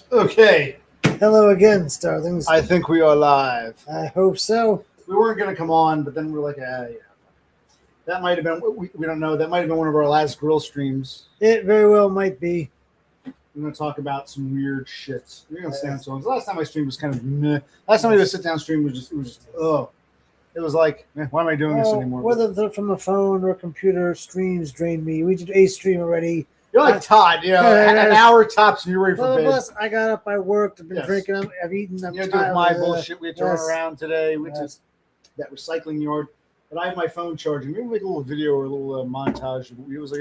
Okay, Hello again, Starlings. I think we are live. I hope so. We weren't going to come on, but then we were like, yeah. That might have been, we don't know, that might have been one of our last grill streams. It very well might be. We're going to talk about some weird shit. We're going to stand songs. The last time I streamed was kind of meh. Last time I did a sit-down stream was just, ugh. It was like, why am I doing this anymore? Whether they're from a phone or a computer, streams drain me. We did a stream already. You're like Todd, an hour tops and you're ready for bed. Plus, I got up, I worked, I've been drinking, I've eaten. I'm doing my bullshit we had to run around today, which is that recycling yard. But I have my phone charging. Maybe make a little video or a little montage. It was like,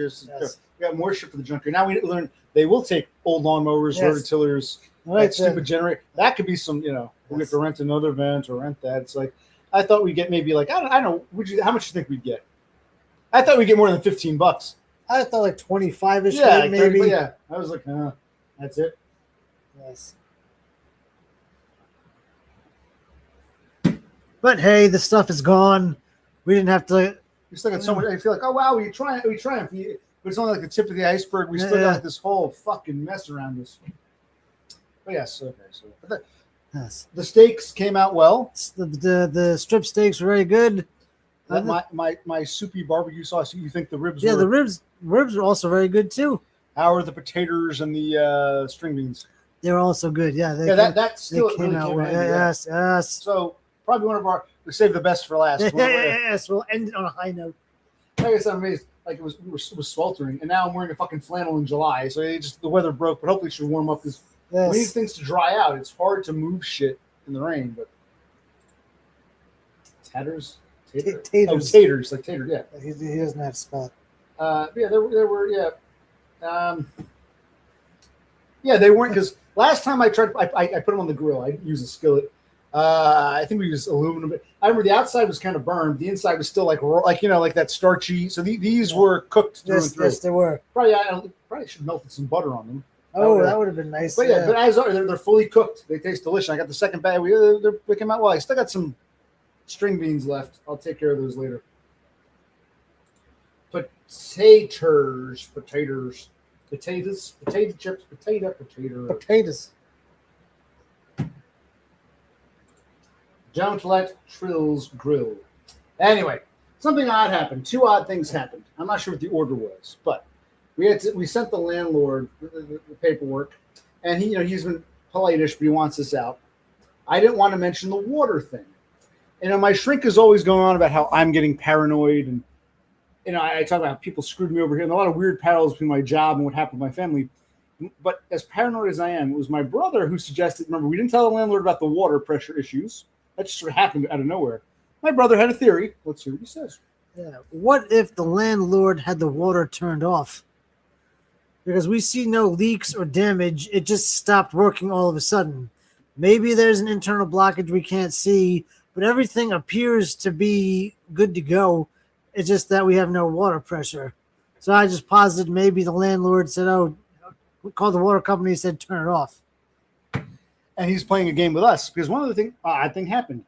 we got more shit for the junkyard. Now we learn they will take old lawnmowers, rototillers, that stupid generator. That could be some, we have to rent another vent or rent that. It's like, I thought we'd get maybe like, I don't know, how much do you think we'd get? I thought we'd get more than $15. I thought like 25-ish, maybe. 30, yeah, I was like, that's it. Yes. But hey, the stuff is gone. We didn't have to. We still got so much. I feel like, oh wow, we triumph. But it's only like the tip of the iceberg. We still got this whole fucking mess around us. But yes, okay. So the steaks came out well. The strip steaks were very good. My soupy barbecue sauce. You think the ribs? Yeah, the ribs were also very good too. How are the potatoes and the string beans? They were also good. Yeah, that still came really out came well. in. Yes. So probably one of we saved the best for last. Yes, we'll end it on a high note. I guess I'm amazed. Like it was sweltering, and now I'm wearing a fucking flannel in July. So the weather broke, but hopefully it should warm up. Because we need things to dry out. It's hard to move shit in the rain, but taters. Taters, like tater, yeah. He doesn't have a spot. There were. They weren't, because last time I tried, I put them on the grill. I used a skillet. I think we used aluminum. I remember the outside was kind of burned. The inside was still like that starchy. So these were cooked through and through. Yes, they were. Probably should have melted some butter on them. Oh, that would have been nice. But but as they're fully cooked. They taste delicious. I got the second bag. They came out well. I still got some string beans left. I'll take care of those later. Potatoes, potato chips, potatoes. Don't let Trills grill. Anyway, something odd happened. Two odd things happened. I'm not sure what the order was, but we sent the landlord the paperwork, and he's been polite-ish, but he wants us out. I didn't want to mention the water thing. My shrink is always going on about how I'm getting paranoid, and I talk about how people screwed me over here, and a lot of weird parallels between my job and what happened with my family. But as paranoid as I am, it was my brother who suggested. Remember, we didn't tell the landlord about the water pressure issues. That just sort of happened out of nowhere. My brother had a theory. Let's see what he says. Yeah. What if the landlord had the water turned off? Because we see no leaks or damage. It just stopped working all of a sudden. Maybe there's an internal blockage we can't see, but everything appears to be good to go. It's just that we have no water pressure. So I just posited maybe the landlord said, we called the water company and said, turn it off. And he's playing a game with us because one of the things, odd thing happened.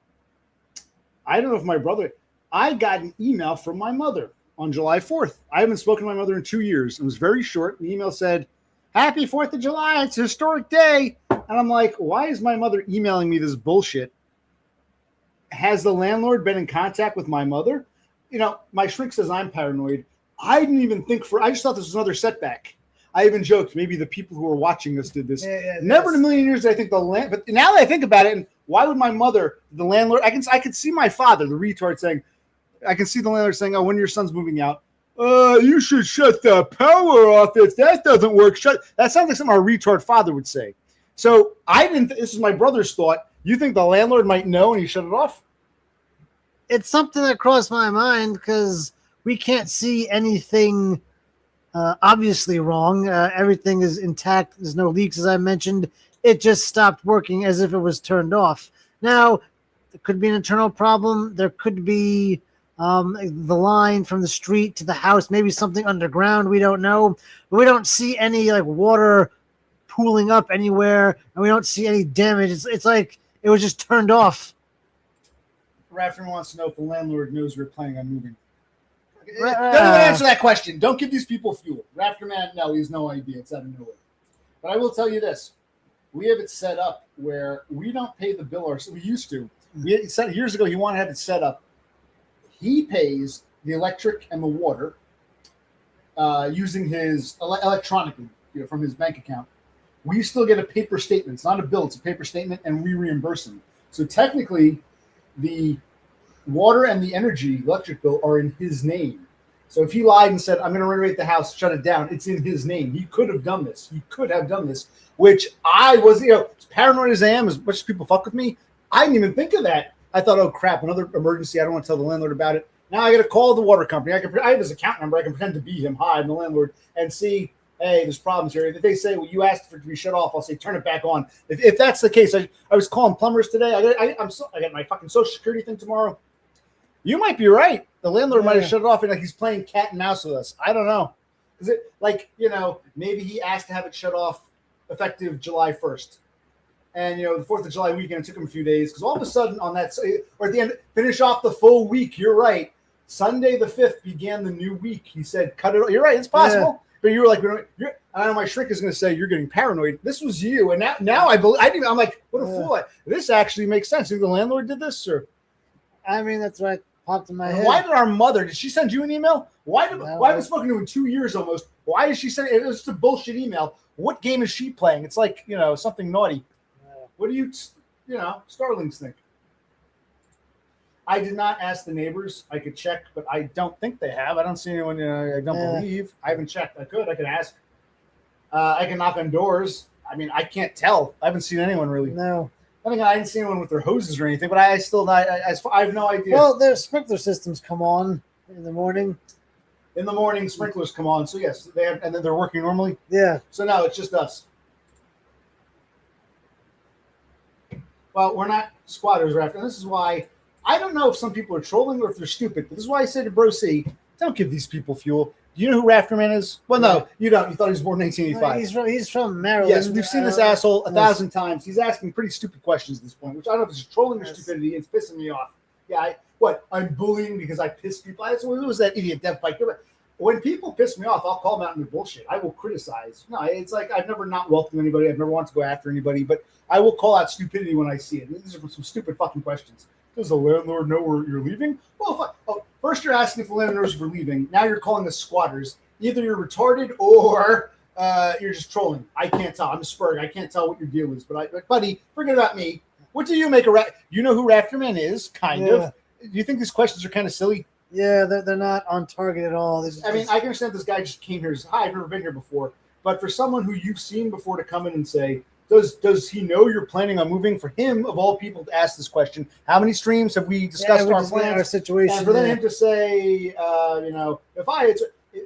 I don't know if my brother, I got an email from my mother on July 4th. I haven't spoken to my mother in 2 years. It was very short. The email said, Happy 4th of July. It's a historic day. And I'm like, why is my mother emailing me this bullshit? Has the landlord been in contact with my mother? My shrink says I'm paranoid. I didn't even I just thought this was another setback. I even joked, maybe the people who were watching this did this. Never in a million years did I think but now that I think about it, and why would my mother, the landlord, I could see my father, the retard, saying, I can see the landlord saying, when your son's moving out, you should shut the power off if that doesn't work. That sounds like something our retard father would say. So this is my brother's thought. You think the landlord might know and he shut it off? It's something that crossed my mind because we can't see anything obviously wrong. Everything is intact. There's no leaks, as I mentioned. It just stopped working as if it was turned off. Now, there could be an internal problem. There could be the line from the street to the house, maybe something underground. We don't know. But we don't see any water pooling up anywhere, and we don't see any damage. It's like it was just turned off. Rafferman wants to know if the landlord knows we're planning on moving. Don't even answer that question. Don't give these people fuel. Rafterman, no, he has no idea. It's out of nowhere. But I will tell you this. we have it set up where we don't pay the bill ourselves. We used to. We said years ago he wanted to have it set up. He pays the electric and the water using his electronically, from his bank account. We still get a paper statement. It's not a bill; it's a paper statement, and we reimburse him. So technically, the water and the electric bill are in his name. So if he lied and said, "I'm going to renovate the house, shut it down," it's in his name. He could have done this. Which I was, as paranoid as I am, as much as people fuck with me, I didn't even think of that. I thought, oh crap, another emergency. I don't want to tell the landlord about it. Now I got to call the water company. I have his account number. I can pretend to be him. Hi, I'm the landlord, and see, hey, there's problems here. If they say, well, you asked for it to be shut off, I'll say, turn it back on. If that's the case, I was calling plumbers today. I got my fucking Social Security thing tomorrow. You might be right. The landlord might have shut it off, and he's playing cat and mouse with us. I don't know. Is it maybe he asked to have it shut off effective July 1st. And, the 4th of July weekend, it took him a few days because all of a sudden on that, or at the end, finish off the full week. You're right. Sunday the 5th began the new week. He said, cut it. You're right. It's possible. Yeah. But you were like, I know my shrink is going to say you're getting paranoid. This was you. And now I believe, I'm like, what a fool. This actually makes sense. Think the landlord did this, or? I mean, that's what popped in my head. Why did our mother, did she send you an email? Why haven't we spoken to her in 2 years almost? Why is she sending it? Was just a bullshit email. What game is she playing? It's like, something naughty. What do you Starlings think? I did not ask the neighbors. I could check, but I don't think they have. I don't see anyone. I don't believe. I haven't checked. I could ask. I can knock on doors. I mean, I can't tell. I haven't seen anyone really. No. I didn't see anyone with their hoses or anything, but I have no idea. Well, their sprinkler systems come on in the morning. In the morning, sprinklers come on. So yes, they have, and then they're working normally. Yeah. So no, it's just us. Well, we're not squatters, Raptor. This is why I don't know if some people are trolling or if they're stupid. But this is why I say to Bro C, don't give these people fuel. Do you know who Rafterman is? Well, no, you don't. You thought he was born in 1985. He's from Maryland. Yes, we've seen this asshole 1,000 times. He's asking pretty stupid questions at this point, which I don't know if it's trolling or stupidity. It's pissing me off. Yeah, I'm bullying because I piss people. What was that idiot Dev Pike? When people piss me off, I'll call them out in their bullshit. I will criticize. No, it's like I've never not welcomed anybody. I've never wanted to go after anybody, but I will call out stupidity when I see it. These are some stupid fucking questions. Does the landlord know where you're leaving? Well, first you're asking if the landlord knows we're leaving. Now you're calling us squatters. Either you're retarded or you're just trolling. I can't tell. I'm a Spurg. I can't tell what your deal is. But buddy, forget about me. What do you make you know who Rafterman is? Kind of. Do you think these questions are kind of silly? Yeah, they're not on target at all. I can understand this guy just came here. Hi, I've never been here before. But for someone who you've seen before to come in and say, does he know you're planning on moving? For him, of all people, to ask this question, how many streams have we discussed our plans, our situation? And for him to say, if I,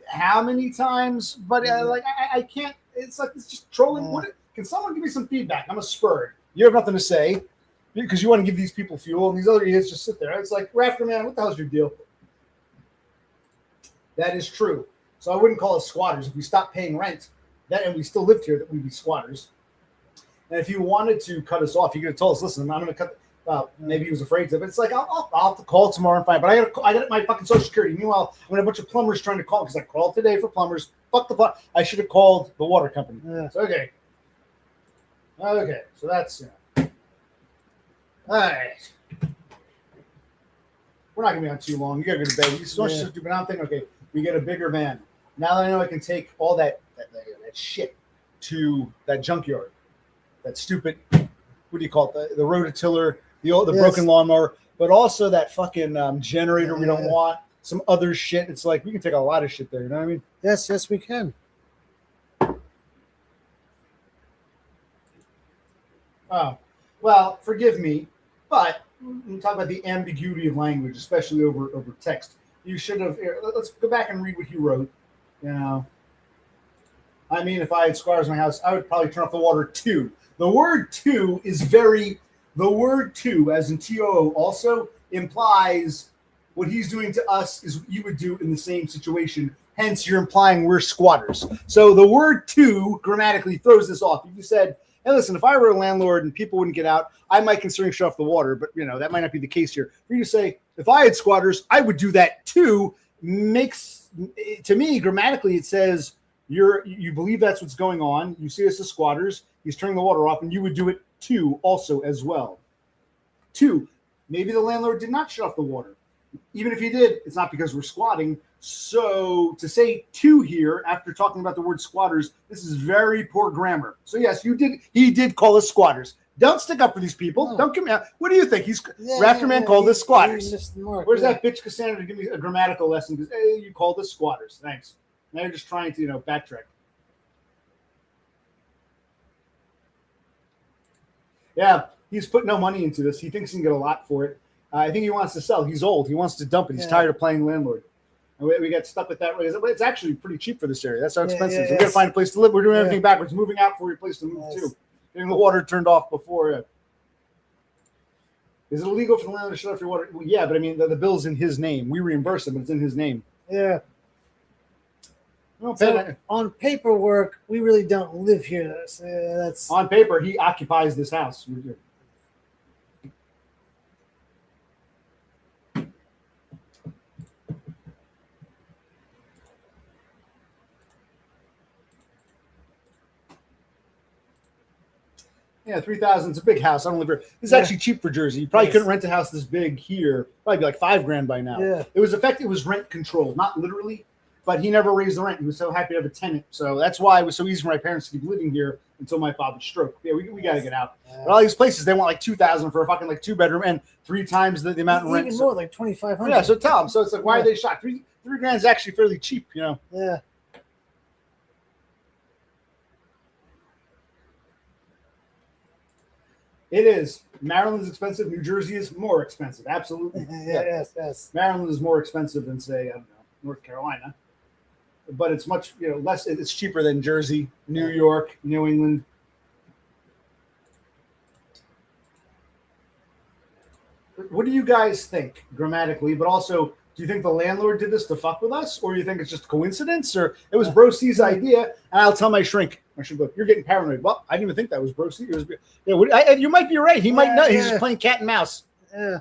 how many times? But I can't. It's like it's just trolling. What? Can someone give me some feedback? I'm a Spurg. You have nothing to say because you want to give these people fuel, and these other idiots just sit there. It's like, Rafterman, what the hell's your deal? That is true. So I wouldn't call us squatters. If we stopped paying rent, and we still lived here, that we'd be squatters. And if you wanted to cut us off, you could have told us, listen, I'm going to cut. Maybe he was afraid to, but it's like, I'll have to call tomorrow and find. But I got my fucking Social Security. Meanwhile, I'm a bunch of plumbers trying to call because I called today for plumbers. Fuck the plumber. I should have called the water company. Yeah. So, okay. So that's all right. We're not going to be on too long. You got to go to bed. You're so stupid. I'm thinking, okay, we get a bigger van. Now that I know I can take all that shit to that junkyard, that stupid, what do you call it? The rototiller, the broken lawnmower, but also that fucking generator we don't want, some other shit. It's like we can take a lot of shit there. You know what I mean? Yes, we can. Oh, well, forgive me, but we talk about the ambiguity of language, especially over text. You should have. Let's go back and read what he wrote. I mean, if I had squatters in my house, I would probably turn off the water too. The word "to" the word "to," as in TOO, also implies what he's doing to us is what you would do in the same situation. Hence, you're implying we're squatters. So the word "to" grammatically throws this off. If you said, hey, listen, if I were a landlord and people wouldn't get out, I might consider shut off the water, but that might not be the case here. For you to say, if I had squatters, I would do that too, makes, to me, grammatically, it says you believe that's what's going on. You see us as squatters. he's turning the water off, and you would do it too, also as well. 2, maybe the landlord did not shut off the water. Even if he did, it's not because we're squatting. So to say 2 here after talking about the word squatters, this is very poor grammar. So yes, he did call us squatters. Don't stick up for these people. No. Don't come out. What do you think? Rafterman called us squatters. Where's Yeah. that bitch Kassandra to give me a grammatical lesson? Because hey, you called us squatters. Thanks. Now you're just trying to backtrack. Yeah, he's put no money into this. He thinks he can get a lot for it. I think he wants to sell. He's old. He wants to dump it. He's tired of playing landlord. And we got stuck with that. It's actually pretty cheap for this area. That's how expensive. So we got to find a place to live. We're doing everything backwards. Moving out for a place to move to. Getting the water turned off before. Is it illegal for the landlord to shut off your water? Well, yeah, but I mean, the bill's in his name. We reimburse him, but it's in his name. Yeah. So on paperwork, we really don't live here. So that's on paper, he occupies this house. Yeah, 3,000. It's a big house. I don't live here. This is actually cheap for Jersey. You probably couldn't rent a house this big here. Probably be like $5,000 by now. Yeah. It was rent controlled, not literally, but he never raised the rent. He was so happy to have a tenant. So that's why it was so easy for my parents to keep living here until my father's stroke. Yeah, we got to get out. But all these places, they want like 2,000 for a fucking like 2-bedroom and 3 times the amount of rent. Even more, like 2,500. Yeah, so tell them. So it's like, why are they shocked? $3 grand is actually fairly cheap, Yeah. It is. Maryland is expensive. New Jersey is more expensive. Absolutely. Yes. Maryland is more expensive than, say, I don't know, North Carolina. But it's much, less. It's cheaper than Jersey, New York, New England. What do you guys think grammatically? But also, do you think the landlord did this to fuck with us? Or do you think it's just coincidence? Or it was Bro C's idea? And I'll tell my shrink. I should look. You're getting paranoid. Well, I didn't even think that was Bro C. It was, you might be right. He might not. He's just playing cat and mouse. Yeah.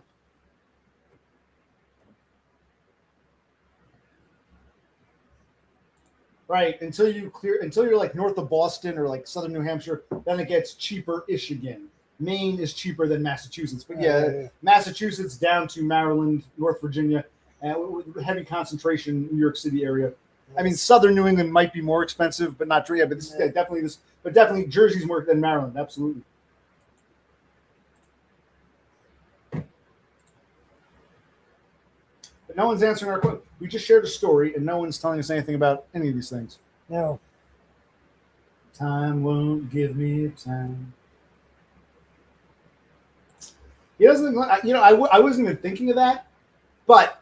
Right. Until you're like north of Boston or like southern New Hampshire, then it gets cheaper-ish again. Maine is cheaper than Massachusetts. But Massachusetts down to Maryland, North Virginia, with heavy concentration in New York City area. I mean, southern New England might be more expensive, but not but this is definitely this. But definitely Jersey's more than Maryland. Absolutely. But no one's answering our question. We just shared a story, and no one's telling us anything about any of these things. No. Time won't give me time. He doesn't. I wasn't even thinking of that, but.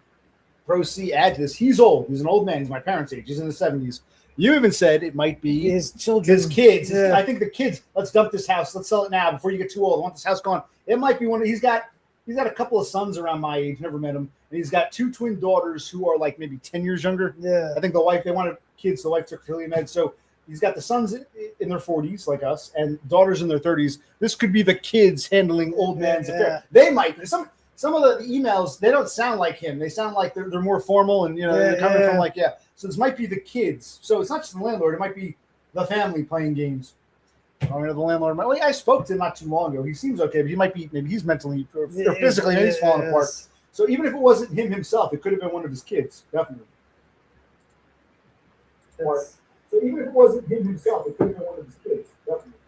Bro C, add to this. He's old. He's an old man. He's my parents' age. He's in the 70s. You even said it might be his children, his kids. Yeah. I think the kids. Let's dump this house. Let's sell it now before you get too old. I want this house gone. It might be one. He's got a couple of sons around my age. Never met him. And he's got 2 twin daughters who are like maybe 10 years younger. Yeah. I think the wife. They wanted kids. The wife took fertility meds. So he's got the sons in their 40s like us and daughters in their 30s. This could be the kids handling old man's affair. They might. Some of the emails, they don't sound like him. They sound like they're more formal and they're coming from like So this might be the kids. So it's not just the landlord. It might be the family playing games. The landlord. I spoke to him not too long ago. He seems okay, but he might be. Maybe he's mentally or physically. Maybe he's falling apart. So even if it wasn't him himself, it could have been one of his kids. Definitely. So even if it wasn't him himself, it could have been one of his kids. Definitely.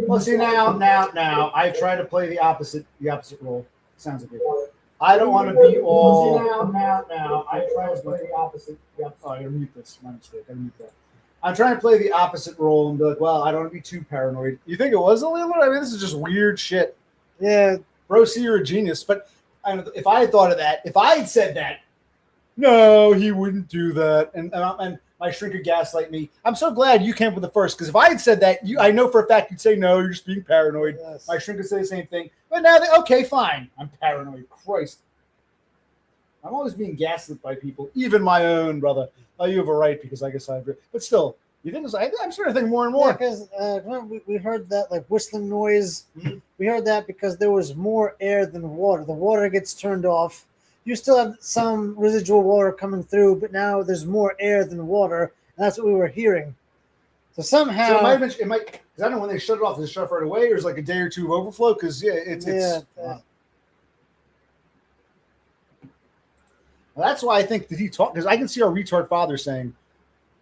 Well, see now, I try to play the opposite role. Sounds like it. I don't want to be all. Now, I try to play the opposite. Oh, I gotta mute this. My mistake. I gotta mute that. I'm trying to play the opposite role and be like, well, I don't want to be too paranoid. You think it was a landlord? I mean, this is just weird shit. Yeah, Bro, see, you're a genius. But if I had thought of that, if I had said that, no, he wouldn't do that, and my shrink would gaslight me. I'm so glad you came up with the first, because if I had said that, I know for a fact you'd say, no, you're just being paranoid. Yes. My shrink would say the same thing. But now, okay, fine. I'm paranoid. Christ. I'm always being gaslit by people, even my own brother. Oh, you have a right, because I guess I agree. But still, you think it's like, I'm starting to think more and more. Yeah, because we heard that like whistling noise. Mm-hmm. We heard that because there was more air than water. The water gets turned off. You still have some residual water coming through, but now there's more air than water, and that's what we were hearing. So somehow So it might have been, because I don't know when they shut it off. Does it shut off right away, or is it like a day or two of overflow? Because well, that's why I think that he talked, because I can see our retard father saying,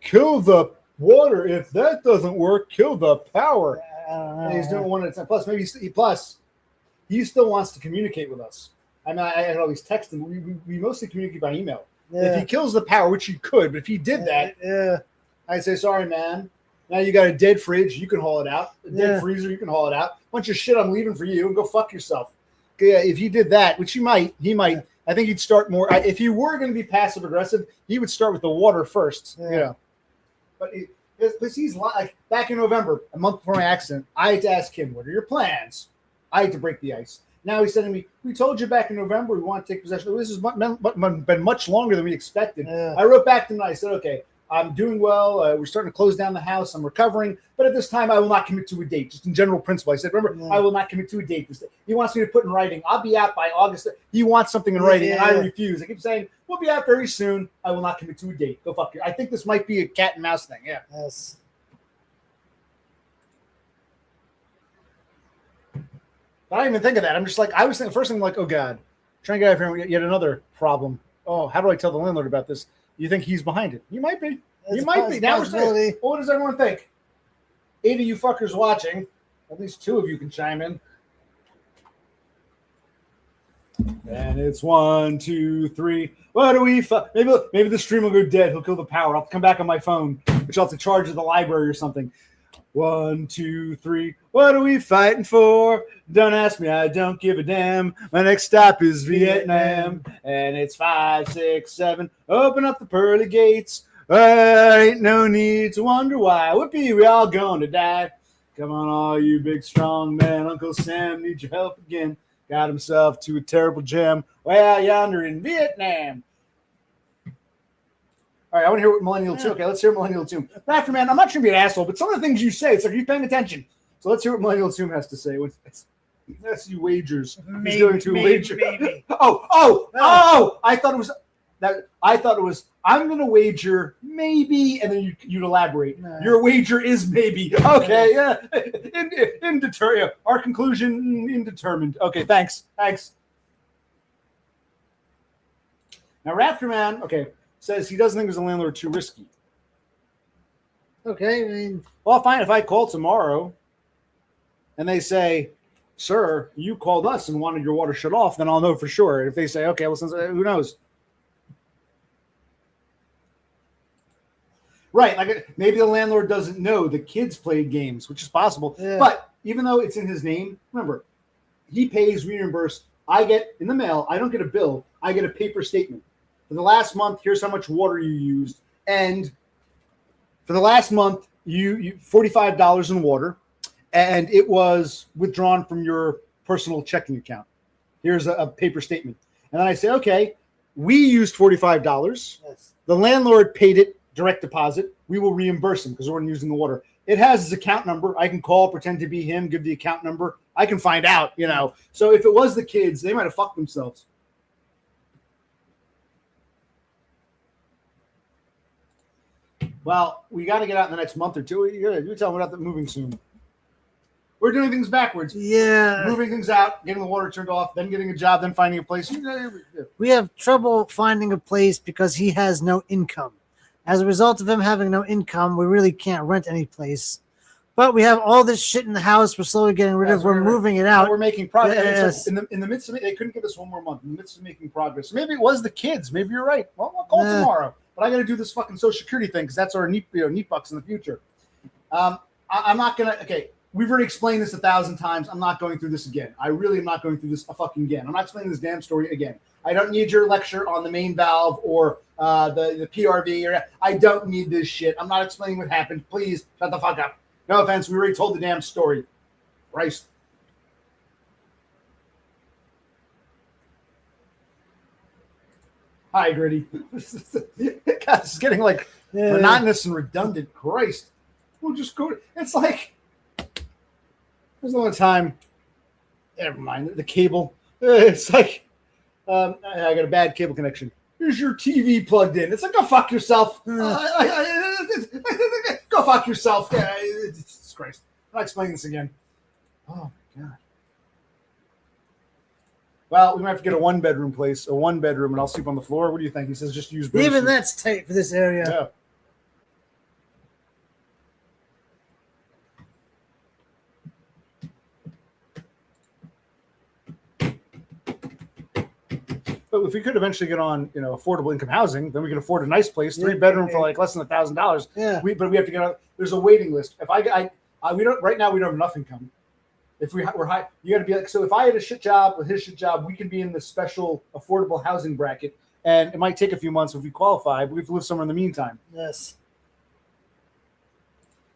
"Kill the water. If that doesn't work, kill the power." And he's doing one at a time. Plus, maybe he still wants to communicate with us. I mean, I always text him. We mostly communicate by email. Yeah. If he kills the power, which he could, but if he did that, I'd say, sorry, man. Now you got a dead fridge. You can haul it out. A dead freezer. You can haul it out. Bunch of shit I'm leaving for you, and go fuck yourself. Yeah, if he did that, which he might. I think he'd start more. If he were going to be passive aggressive, he would start with the water first. Yeah. But because he's like back in November, a month before my accident, I had to ask him, "What are your plans?" I had to break the ice. Now he's sending me, "We told you back in November we want to take possession." This has been much longer than we expected. Yeah. I wrote back to him and I said, "Okay, I'm doing well. We're starting to close down the house. I'm recovering. But at this time, I will not commit to a date." Just in general principle. I said, remember, I will not commit to a date. He wants me to put in writing, "I'll be out by August." He wants something in writing, and I refuse. I keep saying, "We'll be out very soon. I will not commit to a date. Go fuck you." I think this might be a cat and mouse thing. Yeah. Yes. But I didn't even think of that. I'm just like, I was thinking, first thing, I'm like, oh God, trying to get out of here, yet another problem. Oh, how do I tell the landlord about this? You think he's behind it? You might be. You might be. Now we're saying, well, what does everyone think? 8 of you fuckers watching, at least 2 of you can chime in. And it's 1, 2, 3. What do we? Maybe the stream will go dead. He'll kill the power. I'll come back on my phone, which I'll have to charge at the library or something. 1, 2, 3. What are we fighting for? Don't ask me. I don't give a damn. My next stop is Vietnam, and it's 5, 6, 7. Open up the pearly gates. Ain't no need to wonder why. Whoopee, we all going to die. Come on, all you big strong men. Uncle Sam needs your help again. Got himself to a terrible jam way out yonder in Vietnam. All right, I want to hear what Millennial 2. Okay, let's hear Millennial 2. After, man, I'm not trying to be an asshole, but some of the things you say, it's like, are you paying attention? So let's hear what Millennial 2 has to say. That's you wagers. He's going to wager. Maybe. Oh! I thought it was. I'm going to wager maybe, and then you'd elaborate. No. Your wager is maybe. Okay, yeah. Indeterminate. Our conclusion indeterminate. Okay, thanks. Now, Raptorman. Okay. Says he doesn't think the landlord too risky. Okay, I mean, well, fine. If I call tomorrow and they say, "Sir, you called us and wanted your water shut off," then I'll know for sure. If they say, "Okay, well, since who knows?" Right, like maybe the landlord doesn't know the kids played games, which is possible. Yeah. But even though it's in his name, remember, he pays, reimbursed. I get in the mail. I don't get a bill. I get a paper statement. For the last month, here's how much water you used. And for the last month, you $45 in water, and it was withdrawn from your personal checking account. Here's a paper statement. And then I say, okay, we used $45. Yes. The landlord paid it direct deposit. We will reimburse him because we weren't using the water. It has his account number. I can call, pretend to be him, give the account number. I can find out, So if it was the kids, they might have fucked themselves. Well, we got to get out in the next month or two. You tell me about that moving soon. We're doing things backwards. Yeah. Moving things out, getting the water turned off, then getting a job, then finding a place. We have trouble finding a place because he has no income. As a result of him having no income, we really can't rent any place. But we have all this shit in the house we're slowly getting rid of. We're moving it out. We're making progress. Yes. In the midst of it, they couldn't give us one more month. In the midst of making progress. Maybe it was the kids. Maybe you're right. Well, I'll call tomorrow. But I got to do this fucking Social Security thing because that's our neat bucks in the future. I'm not going to – okay, we've already explained this 1,000 times. I'm not going through this again. I really am not going through this fucking again. I'm not explaining this damn story again. I don't need your lecture on the main valve or the PRV. I don't need this shit. I'm not explaining what happened. Please shut the fuck up. No offense. We already told the damn story. Christ. Hi, Gritty. God, this is getting like monotonous and redundant. Christ. We'll just go. It's like there's no time. Never mind. The cable. It's like I got a bad cable connection. Here's your TV plugged in. It's like, go fuck yourself. Go Go fuck yourself. Yeah, Jesus Christ. I'm not explaining this again. Oh, my God. Well, we might have to get a 1-bedroom place, a 1-bedroom, and I'll sleep on the floor. What do you think? He says just use Bruce. Even that's tight for this area. Yeah. But if we could eventually get on, affordable income housing, then we could afford a nice place, 3-bedroom for like less than $1,000. Yeah. But we have to get on. There's a waiting list. If we don't right now, we don't have enough income. If we're high, you got to be like. So if I had a shit job with his shit job, we could be in the special affordable housing bracket, and it might take a few months if we qualify. But we have to live somewhere in the meantime. Yes.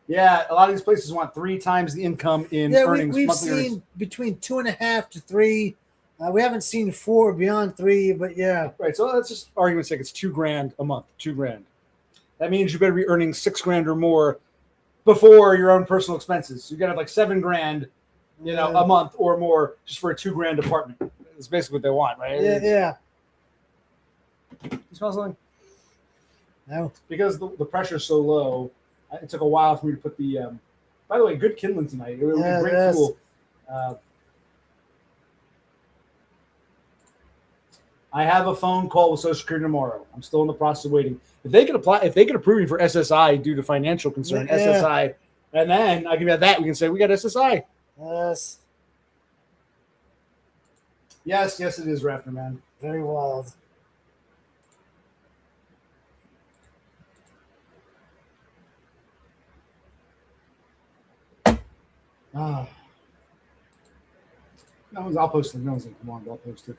Yeah, a lot of these places want 3 times the income in earnings. We've monthly seen earnings. between 2.5 to 3. We haven't seen 4 beyond 3, but yeah. Right. So let's just argument's sake, it's $2,000 a month. $2,000. That means you better be earning $6,000 or more before your own personal expenses. So you got to have like $7,000, a month or more just for a $2,000 apartment. That's basically what they want, right? Yeah. You smell something? No. Because the pressure's so low, it took a while for me to put the. By the way, good kindling tonight. It was a great fuel. I have a phone call with Social Security tomorrow. I'm still in the process of waiting. If they could approve me for SSI due to financial concern, SSI, and then I can have that. We can say we got SSI. Yes. Yes, it is, Rafter man. Very wild. I'll post it. No one's gonna come on, but I'll post it.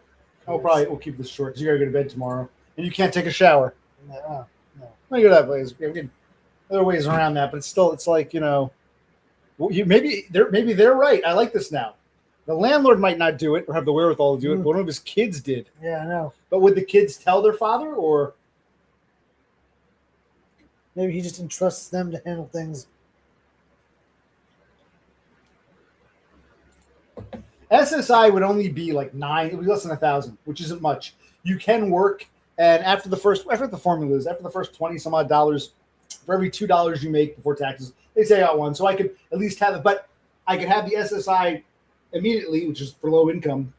We'll keep this short because you gotta go to bed tomorrow, and you can't take a shower. No. Let me go that way. There are ways around that, but it's like maybe they're right. I like this now. The landlord might not do it or have the wherewithal to do it, but one of his kids did. Yeah, I know. But would the kids tell their father, or maybe he just entrusts them to handle things? SSI would only be like 9. It would be less than 1,000, which isn't much. You can work, and after the first 20 some odd dollars, for every $2 you make before taxes, they say out one. So I could at least have it, but I could have the SSI immediately, which is for low income,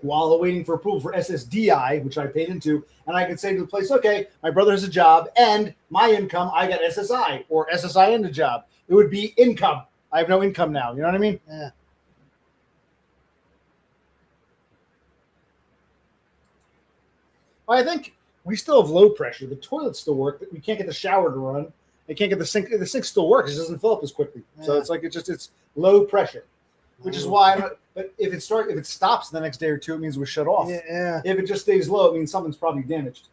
while waiting for approval for SSDI, which I paid into, and I could say to the place, okay, my brother has a job and my income, I got SSI, or SSI and a job. It would be income. I have no income now. You know what I mean? Yeah. I think we still have low pressure. The toilets still work, but we can't get the shower to run. They can't get the sink. The sink still works. It just doesn't fill up as quickly. Yeah. So it's like it's low pressure, which is why. But if it stops the next day or two, it means we're shut off. Yeah. If it just stays low, it means something's probably damaged.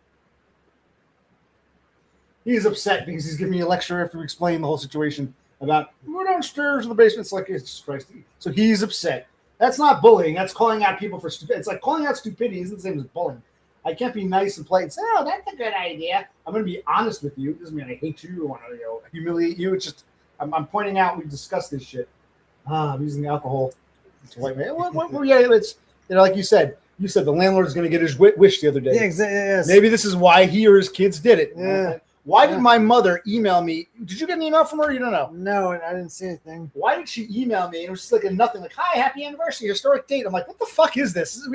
He's upset because he's giving me a lecture after we explain the whole situation about we're downstairs in the basement. It's like it's Christ. So he's upset. That's not bullying. That's calling out people for stupidity. It's like calling out stupidity isn't the same as bullying. I can't be nice and polite and say, "Oh, that's a good idea." I'm going to be honest with you. It doesn't mean I hate you or want to humiliate you. It's just I'm pointing out we've discussed this shit. I'm using the alcohol. It's a white man. Yeah, it's like you said the landlord is going to get his wish the other day. Yeah, exactly. Yes. Maybe this is why he or his kids did it. Yeah. Why did my mother email me? Did you get an email from her? You don't know. No, I didn't see anything. Why did she email me? And it was just like a nothing. Like, hi, happy anniversary, historic date. I'm like, what the fuck is this?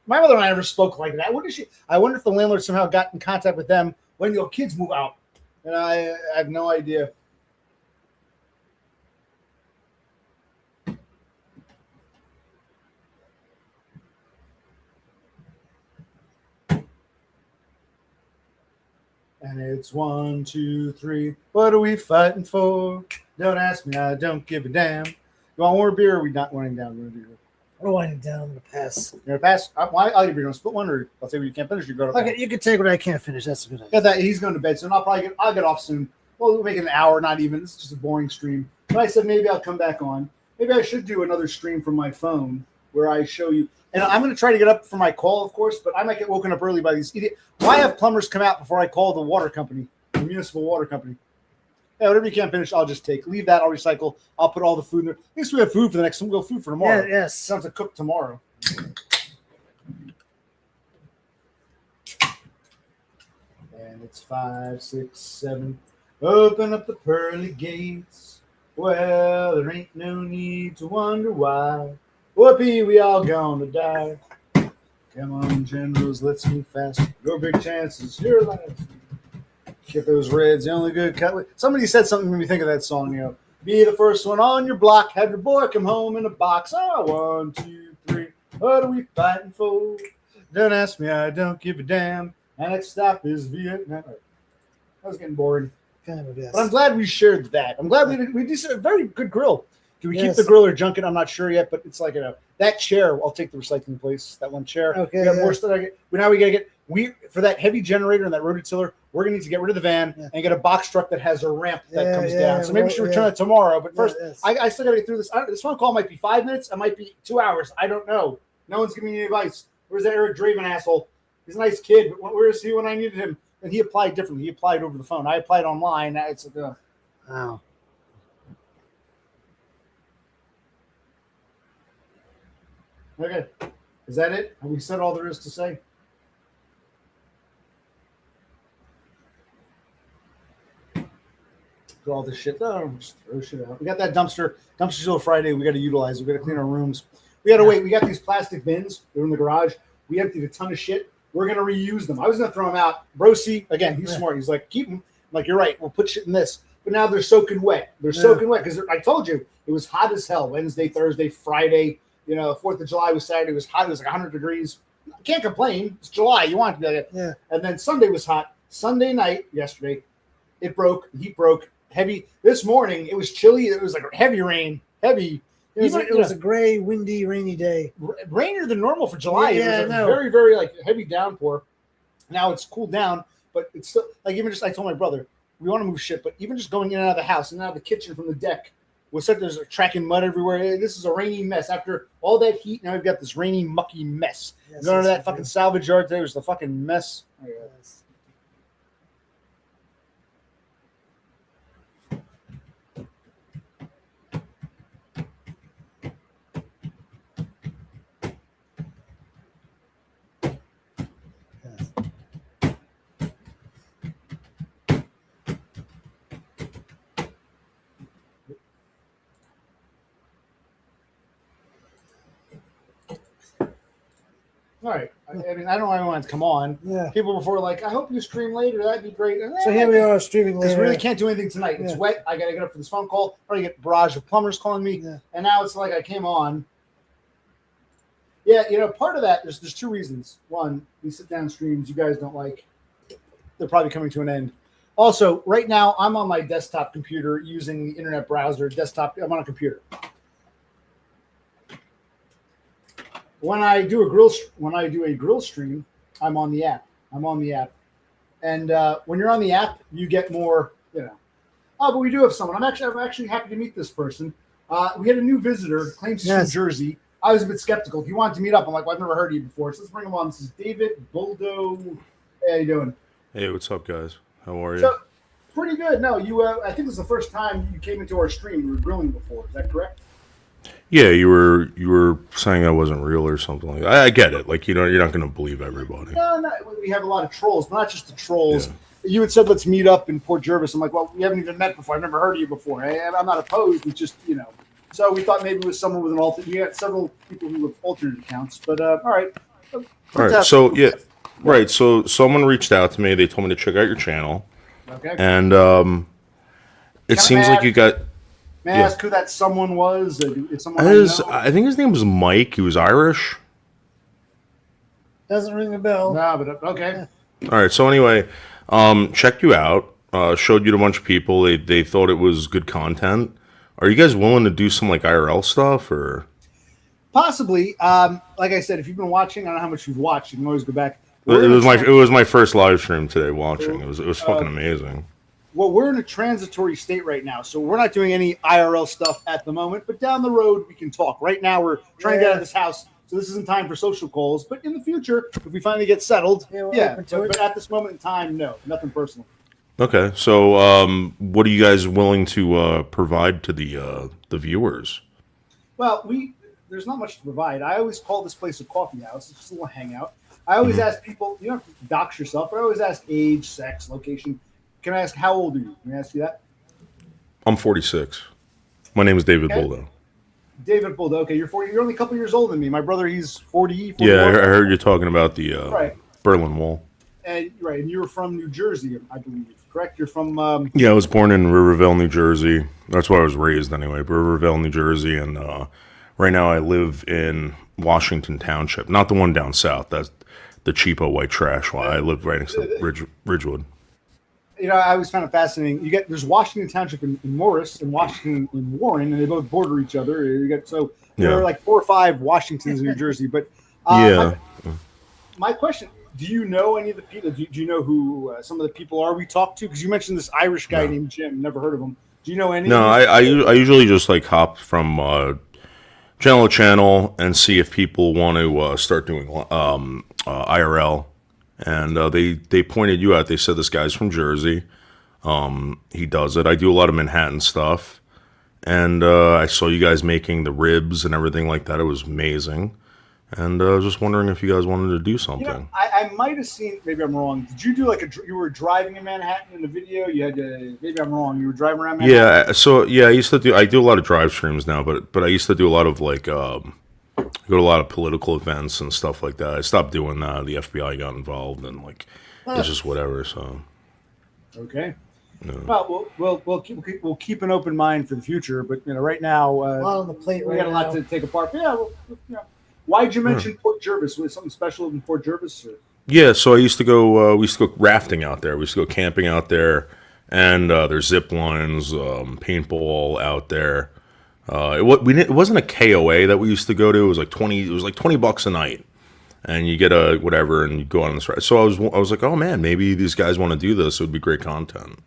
My mother and I never spoke like that. What did she? I wonder if the landlord somehow got in contact with them when your kids move out. And I have no idea. And it's 1, 2, 3. What are we fighting for? Don't ask me. I don't give a damn. You want more beer? Or are we not running down? I'm winding down. I'm gonna pass. You're gonna pass? I'll give you a split one, or I'll say you can't finish. You go. Okay, you can take what I can't finish. That's a good idea. Got that? He's going to bed soon. I'll get off soon. Well, we'll make it an hour. Not even. This is just a boring stream. But I said maybe I'll come back on. Maybe I should do another stream from my phone where I show you. And I'm going to try to get up for my call, of course. But I might get woken up early by these idiots. Why have plumbers come out before I call the water company, the municipal water company? Yeah, whatever you can't finish, I'll just take. Leave that. I'll recycle. I'll put all the food in there. At least we have food for the next one. We'll have food for tomorrow. Yeah, yes. Sounds to cook tomorrow. And it's 5, 6, 7. Open up the pearly gates. Well, there ain't no need to wonder why. Whoopee, we all gonna die. Come on, generals, let's move fast. Your big chances, your last. Get those Reds, the only good cut. Somebody said something when we think of that song, Be the first one on your block. Have your boy come home in a box. Oh, 1, 2, 3. What are we fighting for? Don't ask me, I don't give a damn. My next stop is Vietnam. That was getting boring. Kind of, yes. But I'm glad we shared that. I'm glad we did a very good grill. Do we keep the grill or junk it? I'm not sure yet, but it's like that chair. I'll take the recycling place. That one chair. Okay. We got more stuff. Now we gotta get for that heavy generator and that rototiller. We're gonna need to get rid of the van and get a box truck that has a ramp that comes down. So maybe we should return it tomorrow. But first, I still gotta get through this. This phone call might be 5 minutes. It might be 2 hours. I don't know. No one's giving me any advice. Where's that Eric Draven asshole? He's a nice kid, but where is he when I needed him? And he applied differently. He applied over the phone. I applied online. It's like, wow. Okay. Is that it? Have we said all there is to say? Do all this shit. Oh, just throw shit out. We got that dumpster. Dumpster's till Friday. We got to utilize. We got to clean our rooms. We got to wait. We got these plastic bins. They're in the garage. We emptied a ton of shit. We're going to reuse them. I was going to throw them out. Brosi, again, he's smart. He's like, keep them. I'm like, you're right. We'll put shit in this. But now they're soaking wet. They're soaking wet because I told you it was hot as hell. Wednesday, Thursday, Friday. 4th of July was Saturday. It was hot. It was like 100 degrees. Can't complain. It's July. You want it to be like that. And then Sunday was hot. Sunday night, yesterday, it broke. The heat broke. Heavy. This morning, it was chilly. It was like heavy rain. Heavy. It was a gray, windy, rainy day. Rainier than normal for July. It was a very, very heavy downpour. Now it's cooled down, but it's still even just I told my brother, we want to move shit, but even just going in and out of the house and out of the kitchen from the deck. There's tracking mud everywhere. Hey, this is a rainy mess. After all that heat, now we've got this rainy, mucky mess. Going to that fucking salvage yard today was the fucking mess. Yes. All right. I mean, I don't know why I wanted to come on. Yeah. People before were like, I hope you stream later. That'd be great. So here we are streaming later. Because we really can't do anything tonight. It's wet. I got to get up for this phone call. I already get a barrage of plumbers calling me. Yeah. And now it's like I came on. Yeah, part of that, there's two reasons. One, these sit-down streams you guys don't like. They're probably coming to an end. Also, right now, I'm on my desktop computer using the internet browser. I'm on a computer. When I do a grill stream, I'm on the app. And when you're on the app, you get more, Oh, but we do have someone. I'm actually happy to meet this person. We had a new visitor, claims he's from Jersey. I was a bit skeptical. He wanted to meet up. I'm like, well, I've never heard of you before. So let's bring him on. This is David Buldo. How you doing? Hey, what's up, guys? How are you? So, pretty good. No, you. I think this is the first time you came into our stream. We were grilling before. Is that correct? Yeah, you were saying I wasn't real or something like that. I get it. You're not going to believe everybody. No. We have a lot of trolls, but not just the trolls. Yeah. You had said let's meet up in Port Jervis. I'm like, well, we haven't even met before. I've never heard of you before. I'm not opposed. It's just So we thought maybe it was someone with an alternate. We got several people who have alternate accounts, but all right. All right. So right. So someone reached out to me. They told me to check out your channel. Okay. And it seems like you got. May I ask who that someone was? Is someone I think his name was Mike. He was Irish. Doesn't ring a bell. No, but okay. All right. So anyway, checked you out. Showed you to a bunch of people. They thought it was good content. Are you guys willing to do some IRL stuff or? Possibly. Like I said, if you've been watching, I don't know how much you've watched. You can always go back. It was my first live stream today. Watching it was fucking amazing. Well, we're in a transitory state right now, so we're not doing any IRL stuff at the moment. But down the road, we can talk. Right now, we're trying to get out of this house, so this isn't time for social calls. But in the future, if we finally get settled, but at this moment in time, no, nothing personal. Okay, so what are you guys willing to provide to the viewers? Well, there's not much to provide. I always call this place a coffee house. It's just a little hangout. I always ask people, you don't have to dox yourself, but I always ask age, sex, location. can I ask how old are you? Can I ask you that? I'm 46. My name is David Okay. Buldo. David Buldo. Okay, you're 40. You're only a couple years older than me. My brother, he's 40. Yeah, 41. I heard you talking about the Right. Berlin Wall. And you were from New Jersey, I believe. Correct? You're from. Yeah, I was born in Riverville, New Jersey. That's where I was raised anyway. Riverville, New Jersey, and right now I live in Washington Township, not the one down south. That's the cheapo white trash one. I live right next to Ridgewood. I always found it fascinating. There's Washington Township in Morris and Washington in Warren, and they both border each other. There are like 4 or 5 Washingtons in New Jersey. But my question: do you know any of the people? Do you know who some of the people are we talked to? Because you mentioned this Irish guy named Jim. Never heard of him. Do you know any? No, I usually just like hop from channel to channel and see if people want to start doing IRL. And they pointed you out. They said this guy's from Jersey. He does it. I do a lot of Manhattan stuff. And I saw you guys making the ribs and everything like that. It was amazing. And I was just wondering if you guys wanted to do something. I might have seen, maybe I'm wrong. Did you do you were driving in Manhattan in the video? You had to, maybe I'm wrong. You were driving around Manhattan? Yeah, so I do a lot of drive streams now, but I used to do a lot of like, go to a lot of political events and stuff like that. I stopped doing that. The FBI got involved, and it's just whatever. So, okay. No. Well, we'll keep an open mind for the future. But right now, A lot on the plate we right got a lot now. to take apart. But why'd you mention Port Jervis? Was something special in Port Jervis? Or? Yeah, so I used to go. We used to go rafting out there. We used to go camping out there, and there's zip lines, paintball out there. It wasn't a KOA that we used to go to. It was like $20 a night, and you get a whatever, and you go on this ride. So I was like, oh man, maybe these guys want to do this. It would be great content.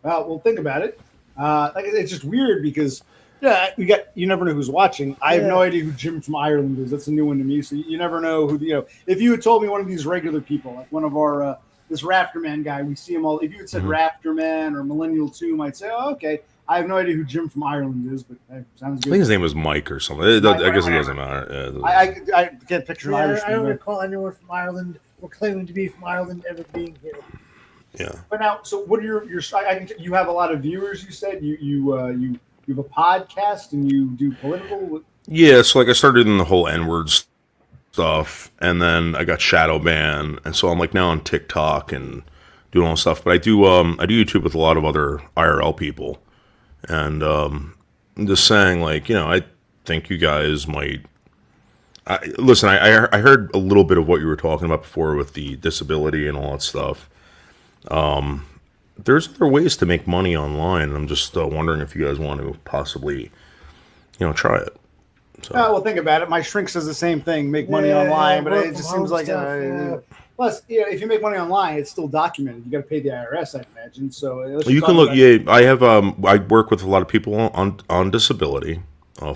Well, think about it. It's just weird because you never know who's watching. I have no idea who Jim from Ireland is. That's a new one to me. So you never know who if you had told me one of these regular people, like one of our this Rafterman guy, we see him all. If you had said Rafterman or Millennial 2, I might say, oh, okay. I have no idea who Jim from Ireland is, but sounds good. I think his name was Mike or something. I guess it doesn't matter. I can't picture an Irish. I don't recall anyone from Ireland or claiming to be from Ireland ever being here. Yeah. But now, so what are your you have a lot of viewers, you said? You have a podcast and you do political? Yeah, so I started in the whole N-word stuff, and then I got shadow banned, and so I'm now on TikTok and doing all this stuff. But I do YouTube with a lot of other IRL people. And I'm just saying, I think you guys might. Listen, I heard a little bit of what you were talking about before with the disability and all that stuff. There's other ways to make money online. I'm just wondering if you guys want to possibly, try it. So. Well, think about it. My shrink says the same thing: make money online, but it just seems like. Plus, if you make money online, it's still documented. You got to pay the IRS, I imagine. So you can look. Yeah, I have. I work with a lot of people on disability,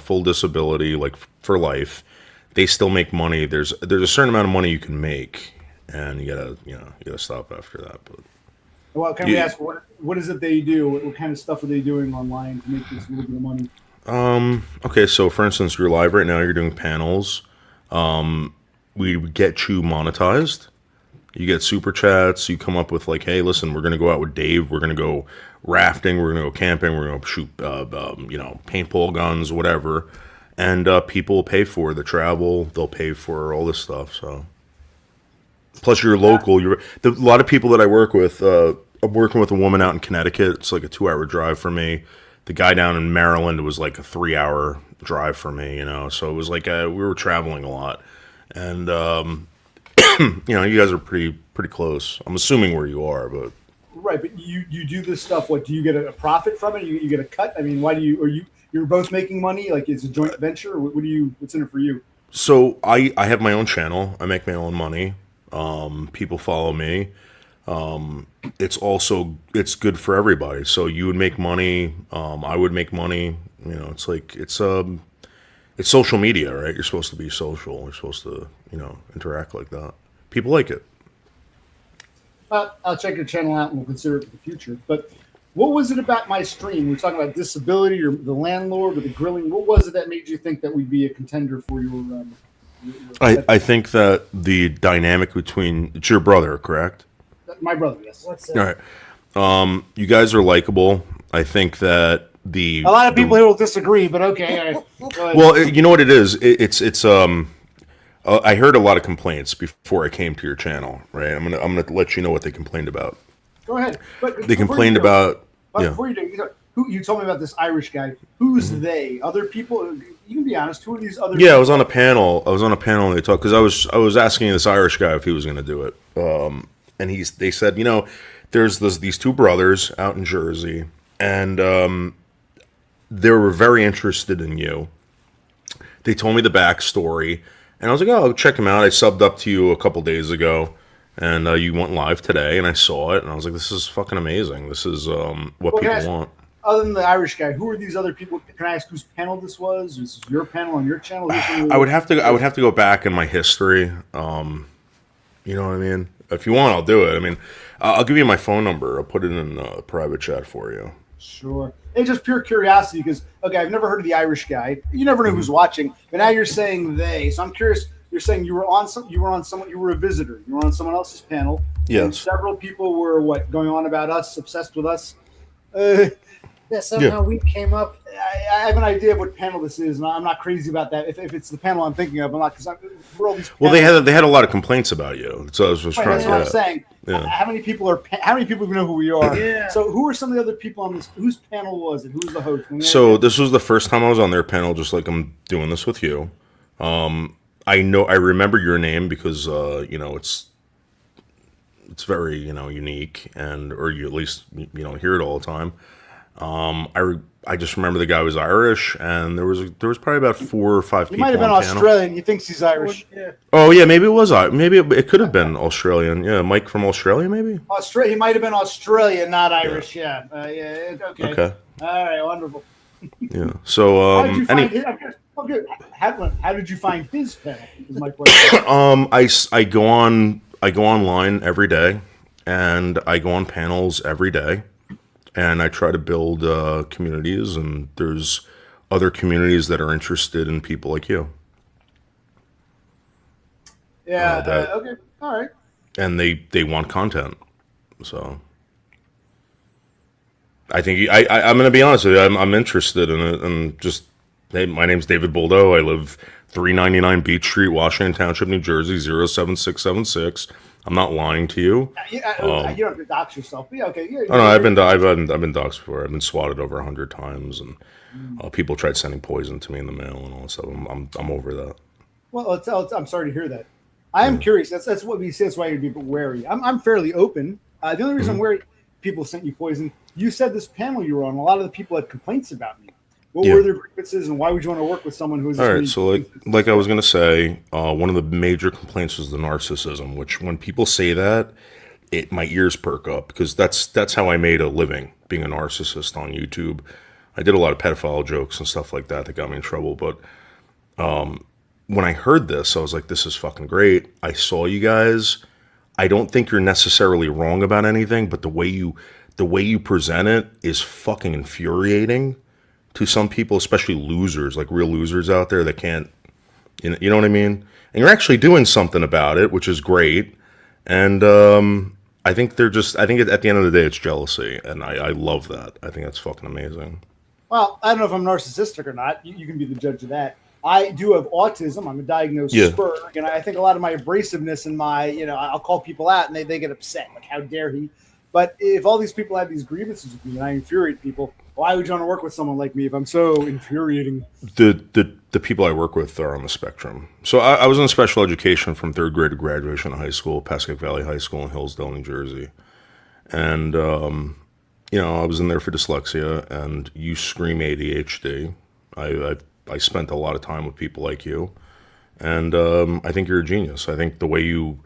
full disability, for life. They still make money. There's a certain amount of money you can make, and you gotta stop after that. But well, can we ask what is it they do? What kind of stuff are they doing online to make this little bit of money? Okay, so for instance, you're live right now. You're doing panels. We get you monetized. You get super chats. You come up with hey, listen, we're gonna go out with Dave. We're gonna go rafting. We're gonna go camping. We're gonna shoot, paintball guns, whatever. And people will pay for the travel. They'll pay for all this stuff. So, plus you're local. A lot of people that I work with. I'm working with a woman out in Connecticut. It's like a 2-hour drive for me. The guy down in Maryland was like a 3-hour drive for me. So it was we were traveling a lot, and. You guys are pretty close. I'm assuming where you are, but right. But you do this stuff. What do you get a profit from it? You get a cut? I mean, why do you're both making money? It's a joint venture. Or what's in it for you? So I have my own channel. I make my own money. People follow me. It's good for everybody. So you would make money. I would make money. It's social media, right? You're supposed to be social. You're supposed to, interact like that. People like it. I'll check your channel out and we'll consider it for the future. But what was it about my stream? We're talking about disability or the landlord or the grilling. What was it that made you think that we'd be a contender for your I think that the dynamic between it's your brother, correct? My brother, yes. What's All right. You guys are likable. I think that A lot of people here will disagree, but okay. Go ahead. Well, you know what it is. It's I heard a lot of complaints before I came to your channel. Right. I'm gonna let you know what they complained about. Go ahead. But They complained about. Yeah. Before you do, who you told me about this Irish guy? Who's they? Other people? You can be honest. Who are these other? Yeah, I people? was on a panel. And they talked because I was asking this Irish guy if he was going to do it. And they said, there's these two brothers out in Jersey, and they were very interested in you. They told me the backstory, and I was like, oh, I'll check them out. I subbed up to you a couple days ago, and you went live today, and I saw it, and I was like, this is fucking amazing. This is what people want. Other than the Irish guy, who are these other people? Can I ask whose panel this was? This is your panel on your channel? I would have to go back in my history. You know what I mean? If you want, I'll do it. I mean, I'll give you my phone number. I'll put it in a private chat for you. Sure. It's just pure curiosity because, okay, I've never heard of the Irish guy. You never know who's watching, but now you're saying they. So I'm curious. You're saying you were a visitor. You were on someone else's panel. Yes. And several people were going on about us, obsessed with us. Yeah, somehow we came up. I have an idea of what panel this is, and I'm not crazy about that. If it's the panel I'm thinking of, I'm not, because we're all these. Well, they had a lot of complaints about you, so I was trying. That's what I'm saying. Yeah. How many people even know who we are? Yeah. So who are some of the other people on this? Whose panel was it? Who was the host? So this was the first time I was on their panel, just like I'm doing this with you. I remember your name because it's very unique, or you at least hear it all the time. I just remember the guy was Irish, and there was probably about 4 or 5 He people. might have been on panel. Australian. He thinks he's Irish. Yeah. Oh yeah, maybe it was. Maybe it could have been Australian. Yeah, Mike from Australia, maybe. He might have been Australian, not Irish. Yeah. Okay. Okay. All right. Wonderful. Yeah. So How did you find his? How did you find his panel? Is my question. I go online every day, and I go on panels every day. And I try to build communities, and there's other communities that are interested in people like you. Yeah. Okay. All right. And they want content, so I think I'm going to be honest with you. I'm interested in it, and just hey, my name's David Buldo. I live 399 Beach Street, Washington Township, New Jersey 07676. I'm not lying to you. You don't have to dox yourself. Yeah, okay. Yeah, Oh no, I've been doxxed before. I've been swatted over 100 times, and people tried sending poison to me in the mail and all that stuff. I'm over that. Well, I'm sorry to hear that. I am curious. That's what we say. That's why you'd be wary. I'm fairly open. The only reason I'm worried people sent you poison. You said this panel you were on. A lot of the people had complaints about me. What were their grievances, and why would you want to work with someone who's all right? So like I was gonna say, one of the major complaints was the narcissism. Which when people say that, my ears perk up because that's how I made a living, being a narcissist on YouTube. I did a lot of pedophile jokes and stuff like that got me in trouble. But when I heard this, I was like, this is fucking great. I saw you guys. I don't think you're necessarily wrong about anything, but the way you present it is fucking infuriating to some people, especially losers, like real losers out there that can't, you know what I mean? And you're actually doing something about it, which is great. And I think at the end of the day, it's jealousy. And I love that. I think that's fucking amazing. Well, I don't know if I'm narcissistic or not. You can be the judge of that. I do have autism. I'm a diagnosed Spurg. And I think a lot of my abrasiveness and I'll call people out and they get upset. Like, how dare he? But if all these people have these grievances with me and I infuriate people, why would you want to work with someone like me if I'm so infuriating? The people I work with are on the spectrum. So I was in special education from 3rd grade to graduation of high school, Pascack Valley High School in Hillsdale, New Jersey. And, I was in there for dyslexia, and you scream ADHD. I spent a lot of time with people like you. And I think you're a genius. I think the way you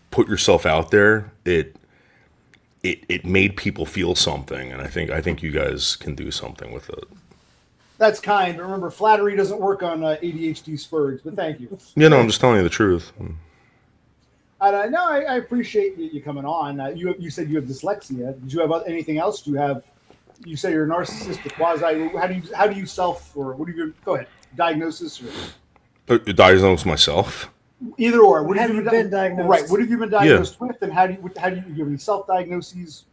put yourself out there, it made people feel something, and I think you guys can do something with it. That's kind. Remember, flattery doesn't work on ADHD Spurgs, but thank you. I'm just telling you the truth. I appreciate you coming on. You said you have dyslexia. Did you have anything else? You say you're a narcissist, quasi. How do you self, or what do you, go ahead, diagnosis? Diagnose myself? Either or. What Have you been diagnosed? Right. What have you been diagnosed with, and how do you have any self-diagnoses?